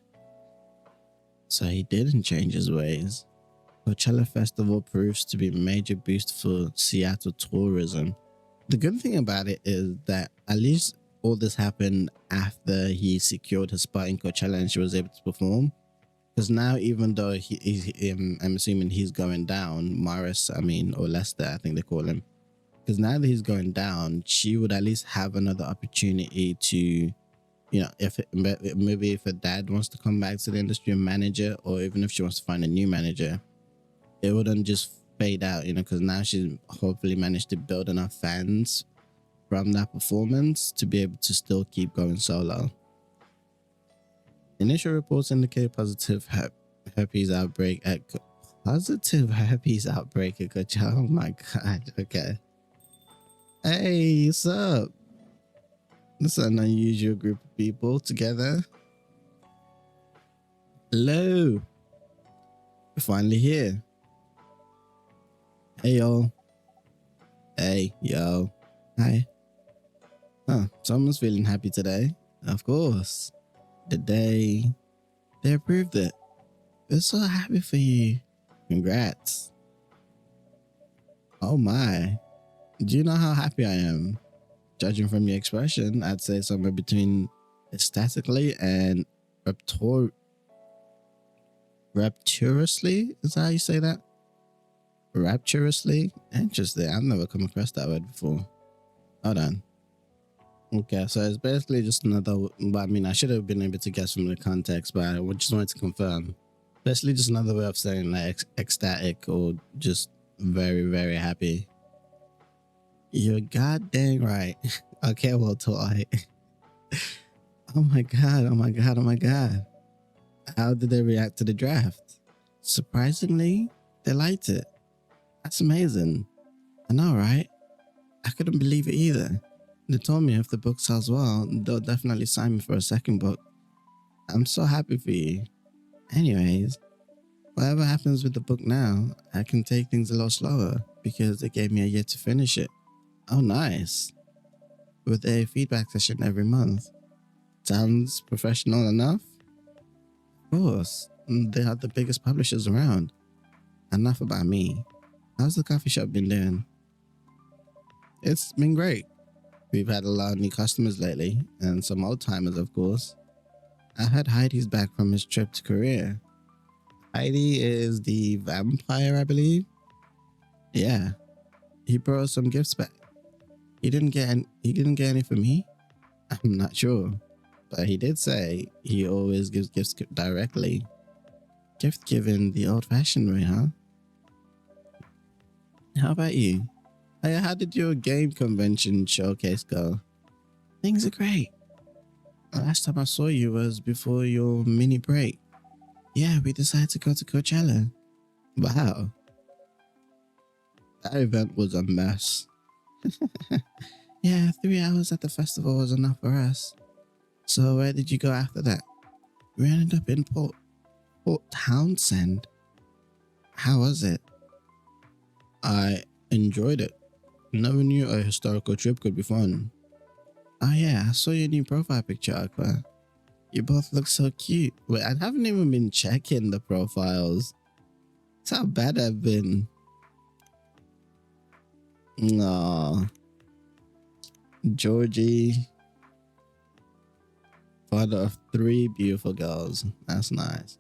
So he didn't change his ways. Coachella Festival proves to be a major boost for Seattle tourism. The good thing about it is that at least all this happened after he secured his spot in Coachella and she was able to perform. Because now, even though I'm assuming he's going down, Morris, or Lester, I think they call him. Because now that he's going down, she would at least have another opportunity to, you know, maybe if her dad wants to come back to the industry and manager, or even if she wants to find a new manager, it wouldn't just fade out, you know, because now she's hopefully managed to build enough fans from that performance to be able to still keep going solo. Initial reports indicate positive herpes outbreak at Coachella. Oh my god. Okay. Hey, what's up? This is an unusual group of people together. Hello. We're finally here. Hey, yo. Hey, yo. Hi. Huh, someone's feeling happy today. Of course. The day they approved it. We're so happy for you. Congrats. Oh my. Do you know how happy I am? Judging from your expression, I'd say somewhere between ecstatically and raptor rapturously. Is that how you say that? Rapturously? Interesting. I've never come across that word before. Hold on. Okay, so it's basically just another. But I mean, I should have been able to guess from the context, but I just wanted to confirm. Basically, just another way of saying like ecstatic or just very, very happy. You're goddamn right. Okay, well, toy. Oh my god! Oh my god! Oh my god! How did they react to the draft? Surprisingly, they liked it. That's amazing. I know, right? I couldn't believe it either. They told me if the book sells well, they'll definitely sign me for a second book. I'm so happy for you. Anyways, whatever happens with the book now, I can take things a lot slower because they gave me a year to finish it. Oh, nice. With a feedback session every month. Sounds professional enough? Of course, they are the biggest publishers around. Enough about me. How's the coffee shop been doing? It's been great. We've had a lot of new customers lately, and some old timers, of course. I heard Heidi's back from his trip to Korea. Heidi is the vampire, I believe. Yeah, he brought some gifts back. He didn't get any for me. I'm not sure, but he did say he always gives gifts directly. Gift giving the old-fashioned way, huh? How about you? Hey, how did your game convention showcase go? Things are great. Last time I saw you was before your mini break. Yeah, we decided to go to Coachella. Wow. That event was a mess. Yeah, 3 hours at the festival was enough for us. So where did you go after that? We ended up in Port Townsend. How was it? I enjoyed it. Never knew a historical trip could be fun. Oh yeah, I saw your new profile picture, Aqua. You both look so cute. Wait, I haven't even been checking the profiles. That's how bad I've been. Aww. Georgie. Father of 3 beautiful girls. That's nice.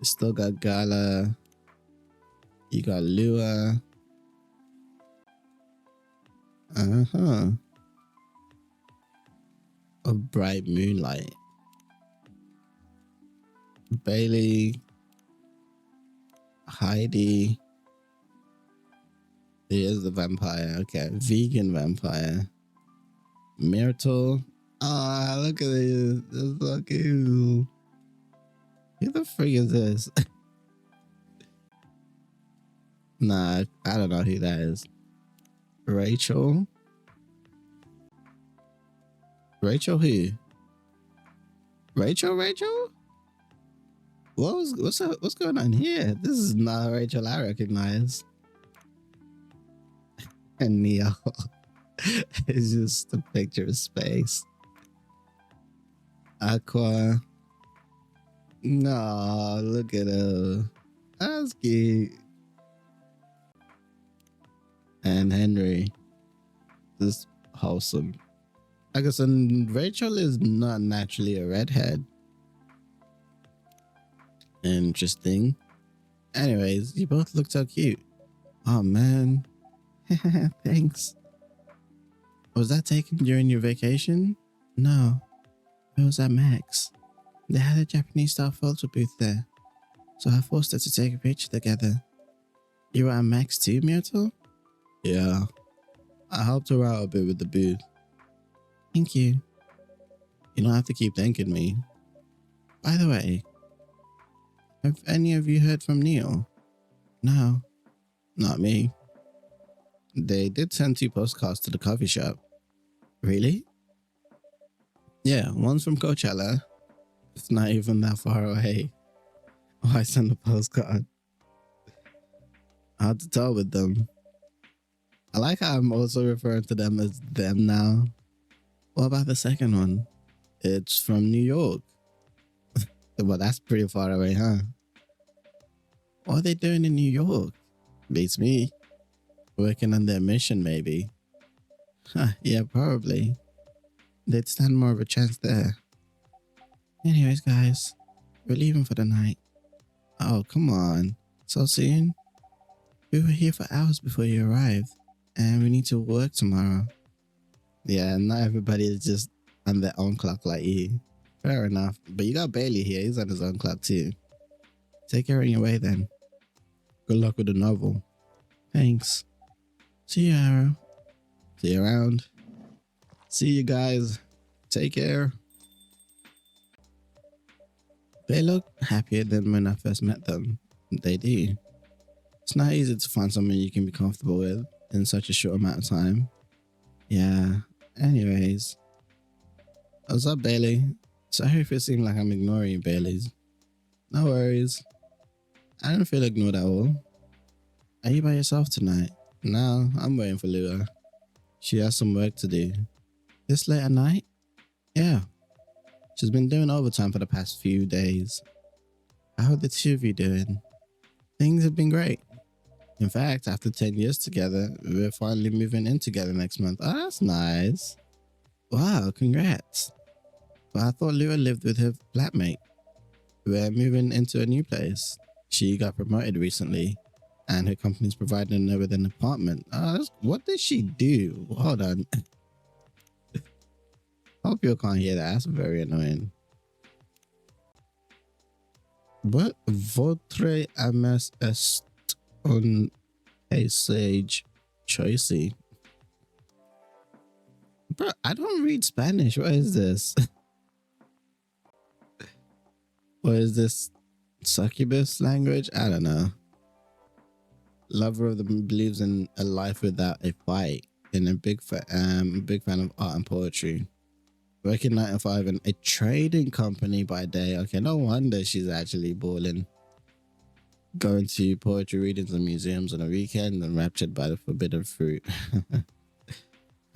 You still got Gala. You got Lua. Uh-huh. A bright moonlight. Bailey. Heidi. He is the vampire. Okay. Vegan vampire. Myrtle. Ah, look at this. This is so cute. Who the freak is this? Nah, I don't know who that is. Rachel. Rachel who? Rachel? What's going on here? This is not Rachel I recognize. And Neo. It's just a picture of space. Aqua. No, look at her. That's cute. And Henry. This wholesome. I guess Rachel is not naturally a redhead. Interesting. Anyways, you both look so cute. Oh man. Thanks. Was that taken during your vacation? No. It was at Max. They had a Japanese style photo booth there. So I forced her to take a picture together. You were at Max too, Myrtle? Yeah. I helped her out a bit with the booth. Thank you. You don't have to keep thanking me. By the way, have any of you heard from Neil? No, not me. They did send 2 postcards to the coffee shop. Really? Yeah, one's from Coachella. It's not even that far away. Why send a postcard? Hard to tell with them. I like how I'm also referring to them as them now. What about the second one? It's from New York. Well, that's pretty far away, huh? What are they doing in New York? Beats me. Working on their mission, maybe. Huh, yeah, probably. They'd stand more of a chance there. Anyways, guys, we're leaving for the night. Oh, come on. So soon? We were here for hours before you arrived, and we need to work tomorrow. Yeah, not everybody is just on their own clock like you. Fair enough. But you got Bailey here. He's on his own clock too. Take care on your way then. Good luck with the novel. Thanks. See you, Arrow. See you around. See you guys. Take care. They look happier than when I first met them. They do. It's not easy to find someone you can be comfortable with in such a short amount of time. Yeah. Anyways. What's up, Bailey? Sorry if it seemed like I'm ignoring you, Baileys. No worries. I don't feel ignored at all. Are you by yourself tonight? No, I'm waiting for Lua. She has some work to do. This late at night? Yeah. She's been doing overtime for the past few days. How are the two of you doing? Things have been great. In fact, after 10 years together, we're finally moving in together next month. Oh, that's nice. Wow, congrats. But I thought Lua lived with her flatmate. We're moving into a new place. She got promoted recently, and her company's providing her with an apartment. What did she do? Hold on. Hope you can't hear that. That's very annoying. What votre amas est un paysage choicy? Bro, I don't read Spanish. What is this? What is this? Succubus language? I don't know. Lover of the believes in a life without a fight. And a big fan of art and poetry. Working 9 to 5 in a trading company by day. Okay, no wonder she's actually balling. Going to poetry readings and museums on a weekend and raptured by the forbidden fruit.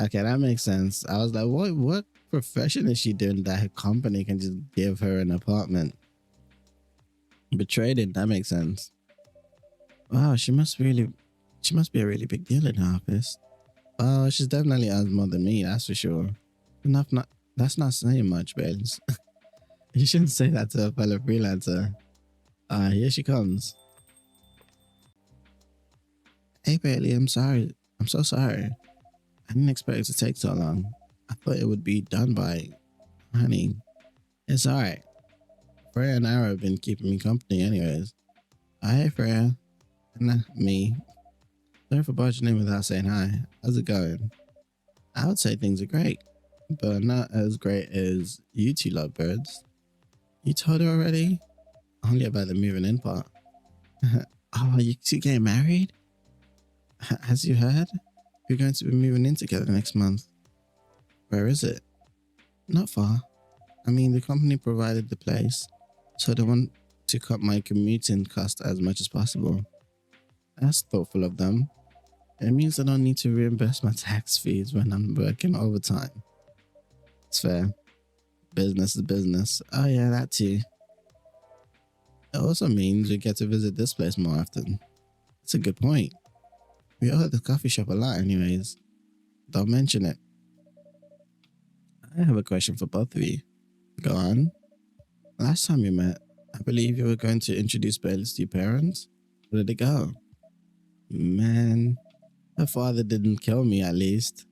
Okay, that makes sense. I was like, what profession is she doing that her company can just give her an apartment? But trading, that makes sense. Wow, she must be a really big deal in her office. Oh, she's definitely earns more than me, that's for sure. That's not saying much, Baines. You shouldn't say that to a fellow freelancer. Here she comes. Hey Bailey, I'm sorry. I'm so sorry. I didn't expect it to take so long. I thought it would be done by honey. It's alright. Freya and Arrow have been keeping me company anyways. Hey Freya. And me. Sorry for barging in without saying hi. How's it going? I would say things are great, but not as great as you two lovebirds. You told her already? Only about the moving in part. Oh, you two getting married? As you heard? We're going to be moving in together next month. Where is it? Not far. I mean, the company provided the place, so they want to cut my commuting cost as much as possible. That's thoughtful of them. It means I don't need to reimburse my tax fees when I'm working overtime. It's fair. Business is business. Oh yeah, that too. It also means we get to visit this place more often. That's a good point. We owe the coffee shop a lot anyways. Don't mention it. I have a question for both of you. Go on. Last time we met, I believe you were going to introduce Bailey's to your parents. Where did it go? Man, her father didn't kill me at least.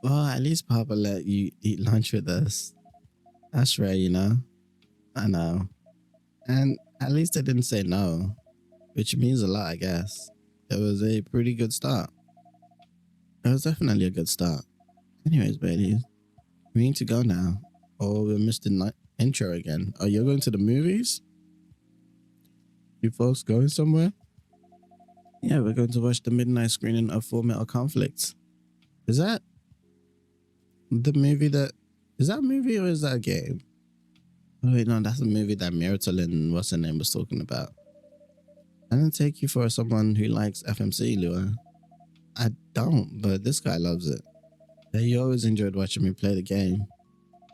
Well, at least Papa let you eat lunch with us. That's rare, you know? I know. And at least they didn't say no, which means a lot, I guess. It was a pretty good start. It was definitely a good start. Anyways, Bailey, we need to go now, or we'll miss the intro again. Oh, you're going to the movies? You folks going somewhere? Yeah, we're going to watch the midnight screening of Full Metal Conflict. Is that the movie that... Is that a movie or is that a game? Oh wait, no, that's a movie that Myrtle and what's her name was talking about. I didn't take you for someone who likes FMC, Lua. I don't, but this guy loves it. Yeah, you always enjoyed watching me play the game.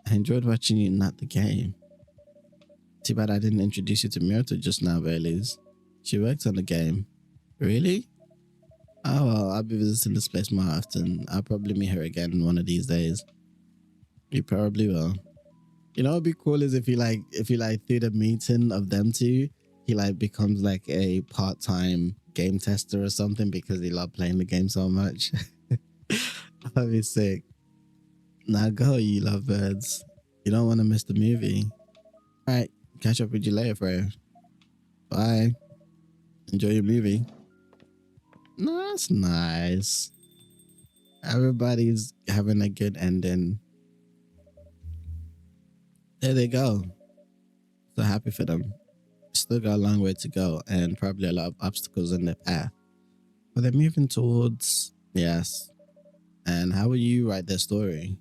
I enjoyed watching you, not the game. Too bad I didn't introduce you to Myrtle just now, Bailey's. She works on the game. Really? Oh well, I'll be visiting this place more often. I'll probably meet her again one of these days. You probably will. You know what'd be cool is if you through the meeting of them two, he like becomes like a part-time game tester or something because he loved playing the game so much. That'd be sick. Now go, you lovebirds. You don't want to miss the movie. Alright, catch up with you later, Freya. Bye. Enjoy your movie. No, that's nice. Everybody's having a good ending. There they go. So happy for them. Still got a long way to go and probably a lot of obstacles in their path. But they're moving towards, yes. And how will you write their story?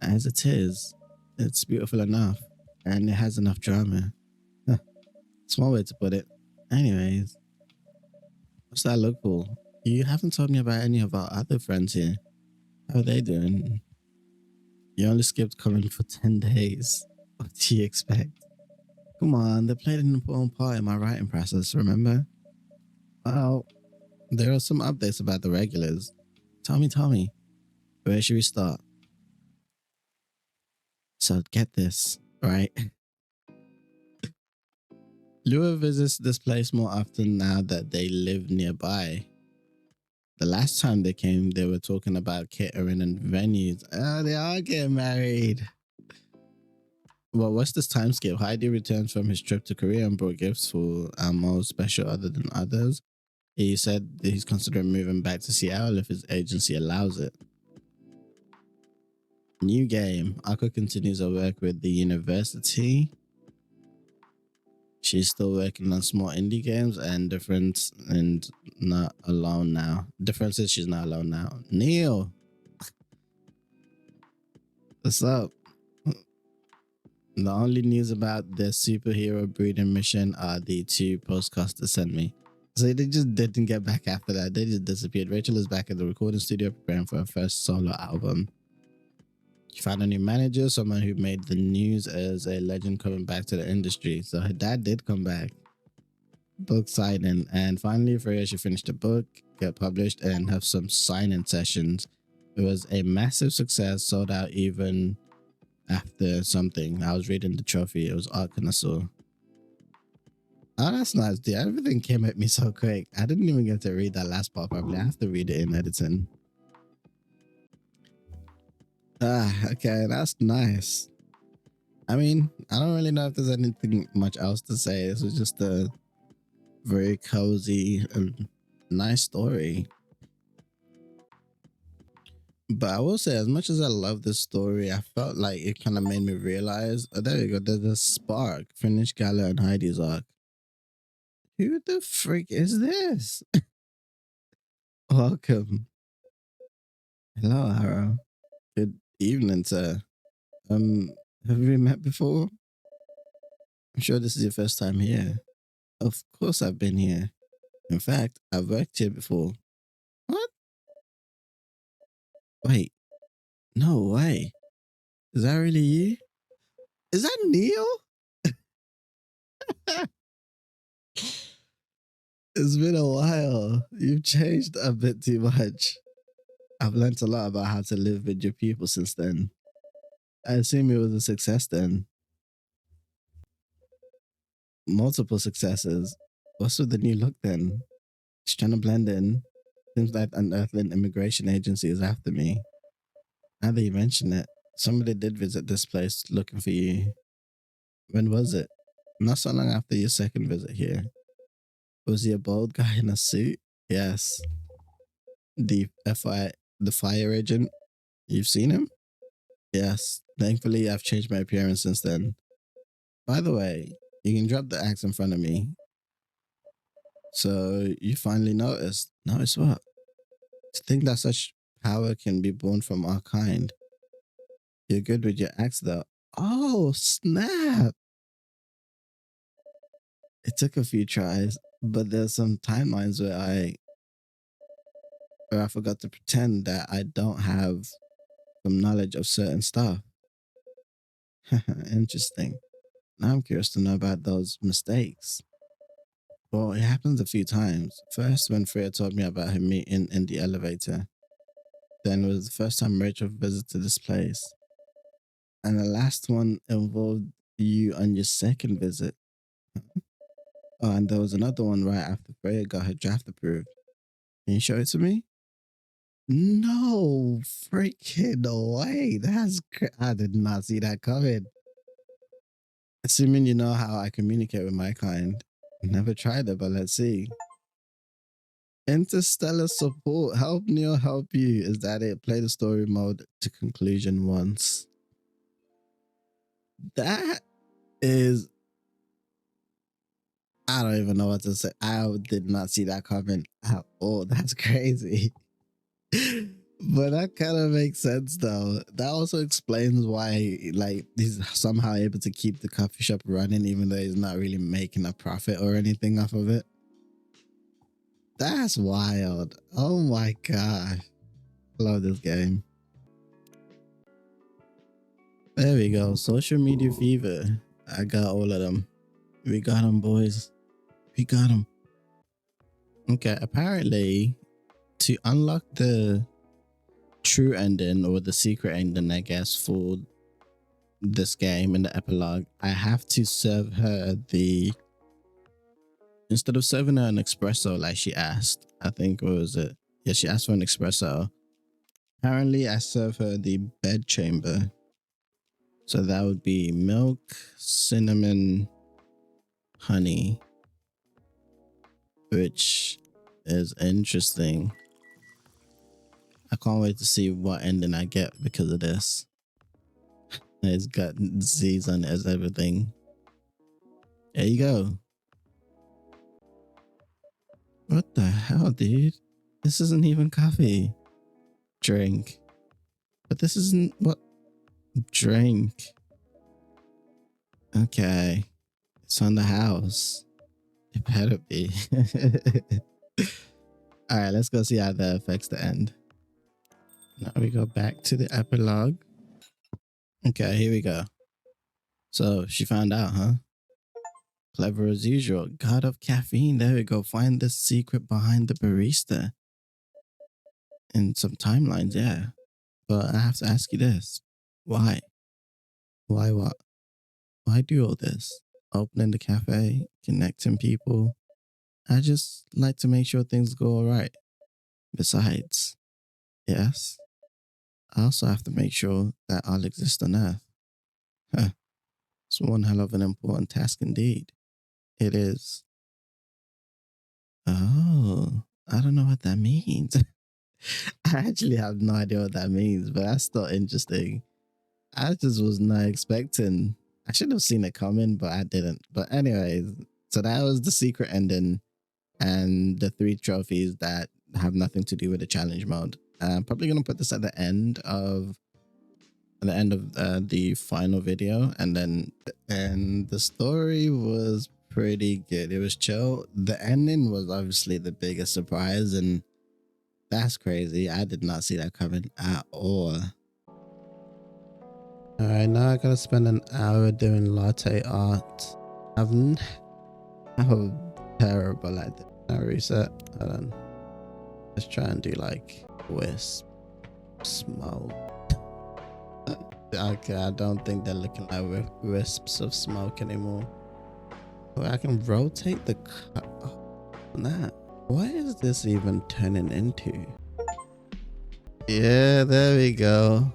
As it is, it's beautiful enough and it has enough drama. Small way to put it. Anyways, what's that look for? You haven't told me about any of our other friends here. How are they doing? You only skipped coming for 10 days. What do you expect? Come on, they played an important part in my writing process, remember? Well, there are some updates about the regulars. Tell me, where should we start? So get this, right? Lua visits this place more often now that they live nearby. The last time they came, they were talking about catering and venues. Oh, they are getting married. Well, what's this time skip? Heidi returns from his trip to Korea and brought gifts for more special other than others. He said that he's considering moving back to Seattle if his agency allows it. New game. Ako continues her work with the university. She's still working on small indie games and difference and not alone now. Difference is she's not alone now. Neil, what's up? The only news about the superhero breeding mission are the two postcards they sent me. So they just didn't get back after that. They just disappeared. Rachel is back at the recording studio preparing for her first solo album. She found a new manager, someone who made the news as a legend coming back to the industry. So her dad did come back. Book signing. And finally, Freya, she finished the book, get published, and have some signing sessions. It was a massive success, sold out even after something. I was reading the trophy. It was art connoisseur. Oh, that's nice, dude. Everything came at me so quick. I didn't even get to read that last part probably. I have to read it in editing. Okay, that's nice. I mean, I don't really know if there's anything much else to say. This was just a very cozy and nice story. But I will say, as much as I love this story, I felt like it kind of made me realize, oh, there you go, there's a spark. Finish Gala and Heidi's arc. Who the freak is this? Welcome. Hello, Harrow. Good evening, sir. Have we met before? I'm sure this is your first time here. Of course I've been here. In fact, I've worked here before. What? Wait. No way. Is that really you? Is that Neil? It's been a while. You've changed a bit too much. I've learnt a lot about how to live with your people since then. I assume it was a success then. Multiple successes. What's with the new look then? Just trying to blend in. Seems like an earthling immigration agency is after me. Now that you mention it, somebody did visit this place looking for you. When was it? Not so long after your second visit here. Was he a bald guy in a suit? Yes. The fire agent. You've seen him? Yes. Thankfully, I've changed my appearance since then. By the way, you can drop the axe in front of me. So you finally noticed. Notice what? To think that such power can be born from our kind. You're good with your axe though. Oh, snap. It took a few tries. But there's some timelines where I forgot to pretend that I don't have some knowledge of certain stuff. Interesting. Now I'm curious to know about those mistakes. Well, it happens a few times. First, when Freya told me about her meeting in the elevator. Then it was the first time Rachel visited this place. And the last one involved you on your second visit. Oh, and there was another one right after Freya got her draft approved. Can you show it to me? No freaking way. I did not see that coming. Assuming you know how I communicate with my kind. Never tried it, but let's see. Interstellar support. Help me or help you. Is that it? Play the story mode to conclusion once. That is, I don't even know what to say. I did not see that coming at all. That's crazy. But that kind of makes sense though. That also explains why like he's somehow able to keep the coffee shop running even though he's not really making a profit or anything off of it. That's wild. Oh my gosh. I love this game. There we go. Social media fever. I got all of them. We got them, boys. We got them. Okay, apparently to unlock the true ending or the secret ending, I guess, for this game in the epilogue, I have to serve her instead of serving her an espresso like she asked, I think, what was it? Yeah, she asked for an espresso. Apparently, I serve her the bed chamber. So that would be milk, cinnamon, honey, which is interesting. I can't wait to see what ending I get because of this. It's got Z's on it as everything. There you go. What the hell, dude? This isn't even coffee. Drink. But this isn't what? Drink. Okay. It's on the house. It better be. Alright, let's go see how that affects the end. Now we go back to the epilogue. Okay, here we go. So she found out, huh? Clever as usual. God of caffeine. There we go. Find the secret behind the barista. In some timelines, yeah. But I have to ask you this. Why? Why what? Why do all this? Opening the cafe, connecting people. I just like to make sure things go all right. Besides, yes, I also have to make sure that I'll exist on Earth. Huh. It's one hell of an important task indeed. It is. Oh, I don't know what that means. I actually have no idea what that means, but that's still interesting. I just was not expecting. I should have seen it coming, but I didn't. But anyways, so that was the secret ending and the 3 trophies that have nothing to do with the challenge mode. I'm probably gonna put this at the end of the final video, and the story was pretty good. It was chill. The ending was obviously the biggest surprise, and that's crazy. I did not see that coming at all. All right, now I gotta spend an hour doing latte art. I'm terrible at it. Now reset. Hold on. Let's try and do like wisp, smoke. Okay, I don't think they're looking like wisps of smoke anymore. Oh, I can rotate the cut. Oh, nah. What is this even turning into? Yeah, there we go.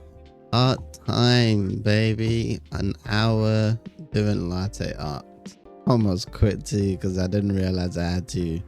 Art time, baby. An hour doing latte art. Almost quit too because I didn't realize I had to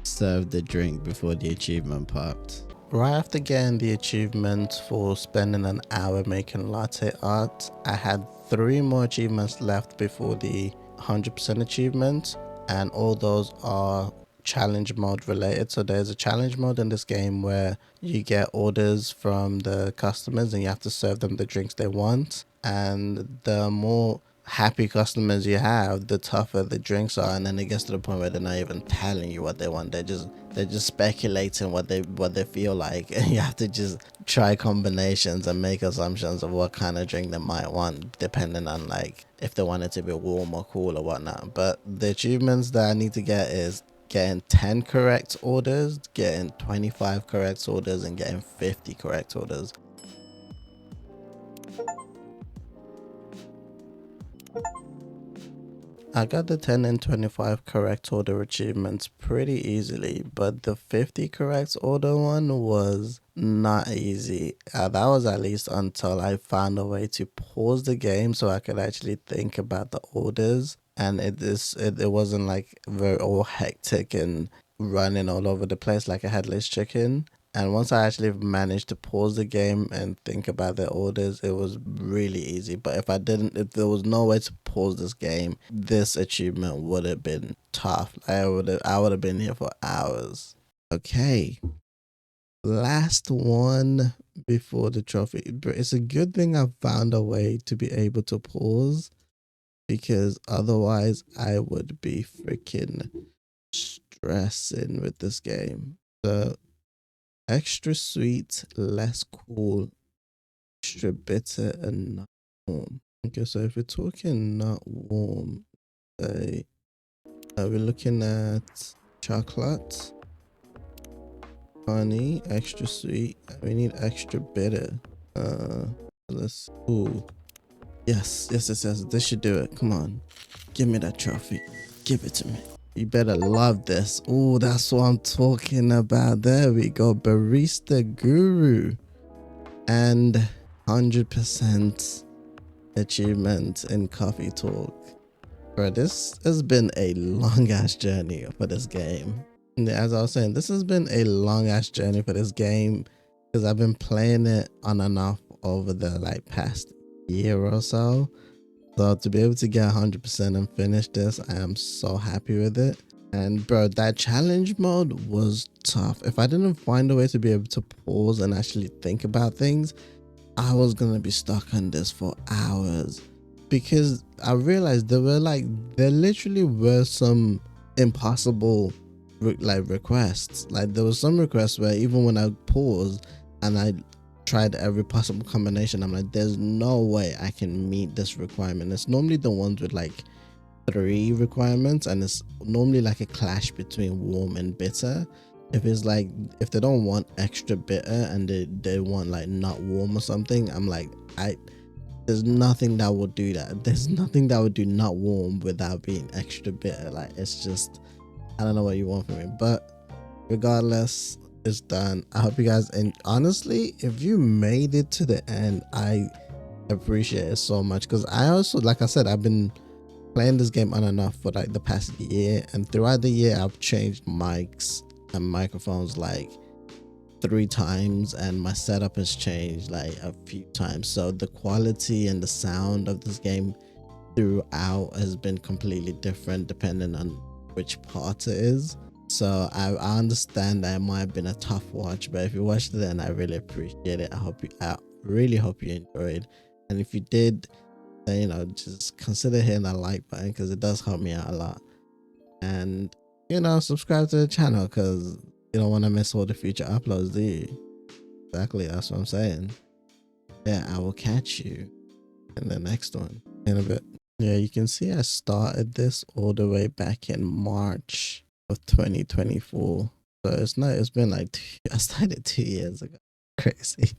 serve the drink before the achievement popped. Right after getting the achievement for spending an hour making latte art, I had 3 more achievements left before the 100% achievement, and all those are challenge mode related. So there's a challenge mode in this game where you get orders from the customers and you have to serve them the drinks they want, and the more happy customers you have, the tougher the drinks are, and then it gets to the point where they're not even telling you what they want. They're just speculating what they feel like, and you have to just try combinations and make assumptions of what kind of drink they might want, depending on like if they want it to be warm or cool or whatnot. But the achievements that I need to get is getting 10 correct orders, getting 25 correct orders, and getting 50 correct orders. I got the 10 and 25 correct order achievements pretty easily, but the 50 correct order one was not easy. That was at least until I found a way to pause the game so I could actually think about the orders. And it wasn't like very all hectic and running all over the place like a headless chicken. And once I actually managed to pause the game and think about the orders, it was really easy. But if there was no way to pause this game, this achievement would have been tough. I would have been here for hours. Okay, last one before the trophy. But it's a good thing I found a way to be able to pause, because otherwise I would be freaking stressing with this game. So extra sweet, less cool, extra bitter, and not warm. Okay, so if we're talking not warm, say, we're looking at chocolate, honey, extra sweet. We need extra bitter. Let's. Ooh, yes, yes, yes, yes. This should do it. Come on, give me that trophy. Give it to me. You better love this. Oh, that's what I'm talking about. There we go. Barista Guru. And 100% achievement in coffee talk. Bro, this has been a long ass journey for this game. And as I was saying, this has been a long ass journey for this game, because I've been playing it on and off over the like past year or so. So to be able to get 100% and finish this, I am so happy with it. And bro, that challenge mode was tough. If I didn't find a way to be able to pause and actually think about things, I was gonna be stuck on this for hours, because I realized there literally were some impossible requests. Like there was some requests where even when I paused and I tried every possible combination, I'm like, there's no way I can meet this requirement. It's normally the ones with like 3 requirements, and it's normally like a clash between warm and bitter. If it's like, if they don't want extra bitter and they want like not warm or something, I'm like, there's nothing that would do that. There's nothing that would do not warm without being extra bitter. Like it's just, I don't know what you want from me. But regardless, it's done. I hope you guys, and honestly, if you made it to the end, I appreciate it so much, because I also, like I said, I've been playing this game on and off for like the past year, and throughout the year I've changed mics and microphones like 3 times, and my setup has changed like a few times. So the quality and the sound of this game throughout has been completely different depending on which part it is. So I understand that it might have been a tough watch, but if you watched it, then I really appreciate it. I really hope you enjoyed, and if you did, then just consider hitting that like button, because it does help me out a lot. And subscribe to the channel, because you don't want to miss all the future uploads, do you? Exactly, that's what I'm saying. Yeah, I will catch you in the next one in a bit. Yeah, you can see I started this all the way back in March of 2024. So it's been like I started 2 years ago. Crazy.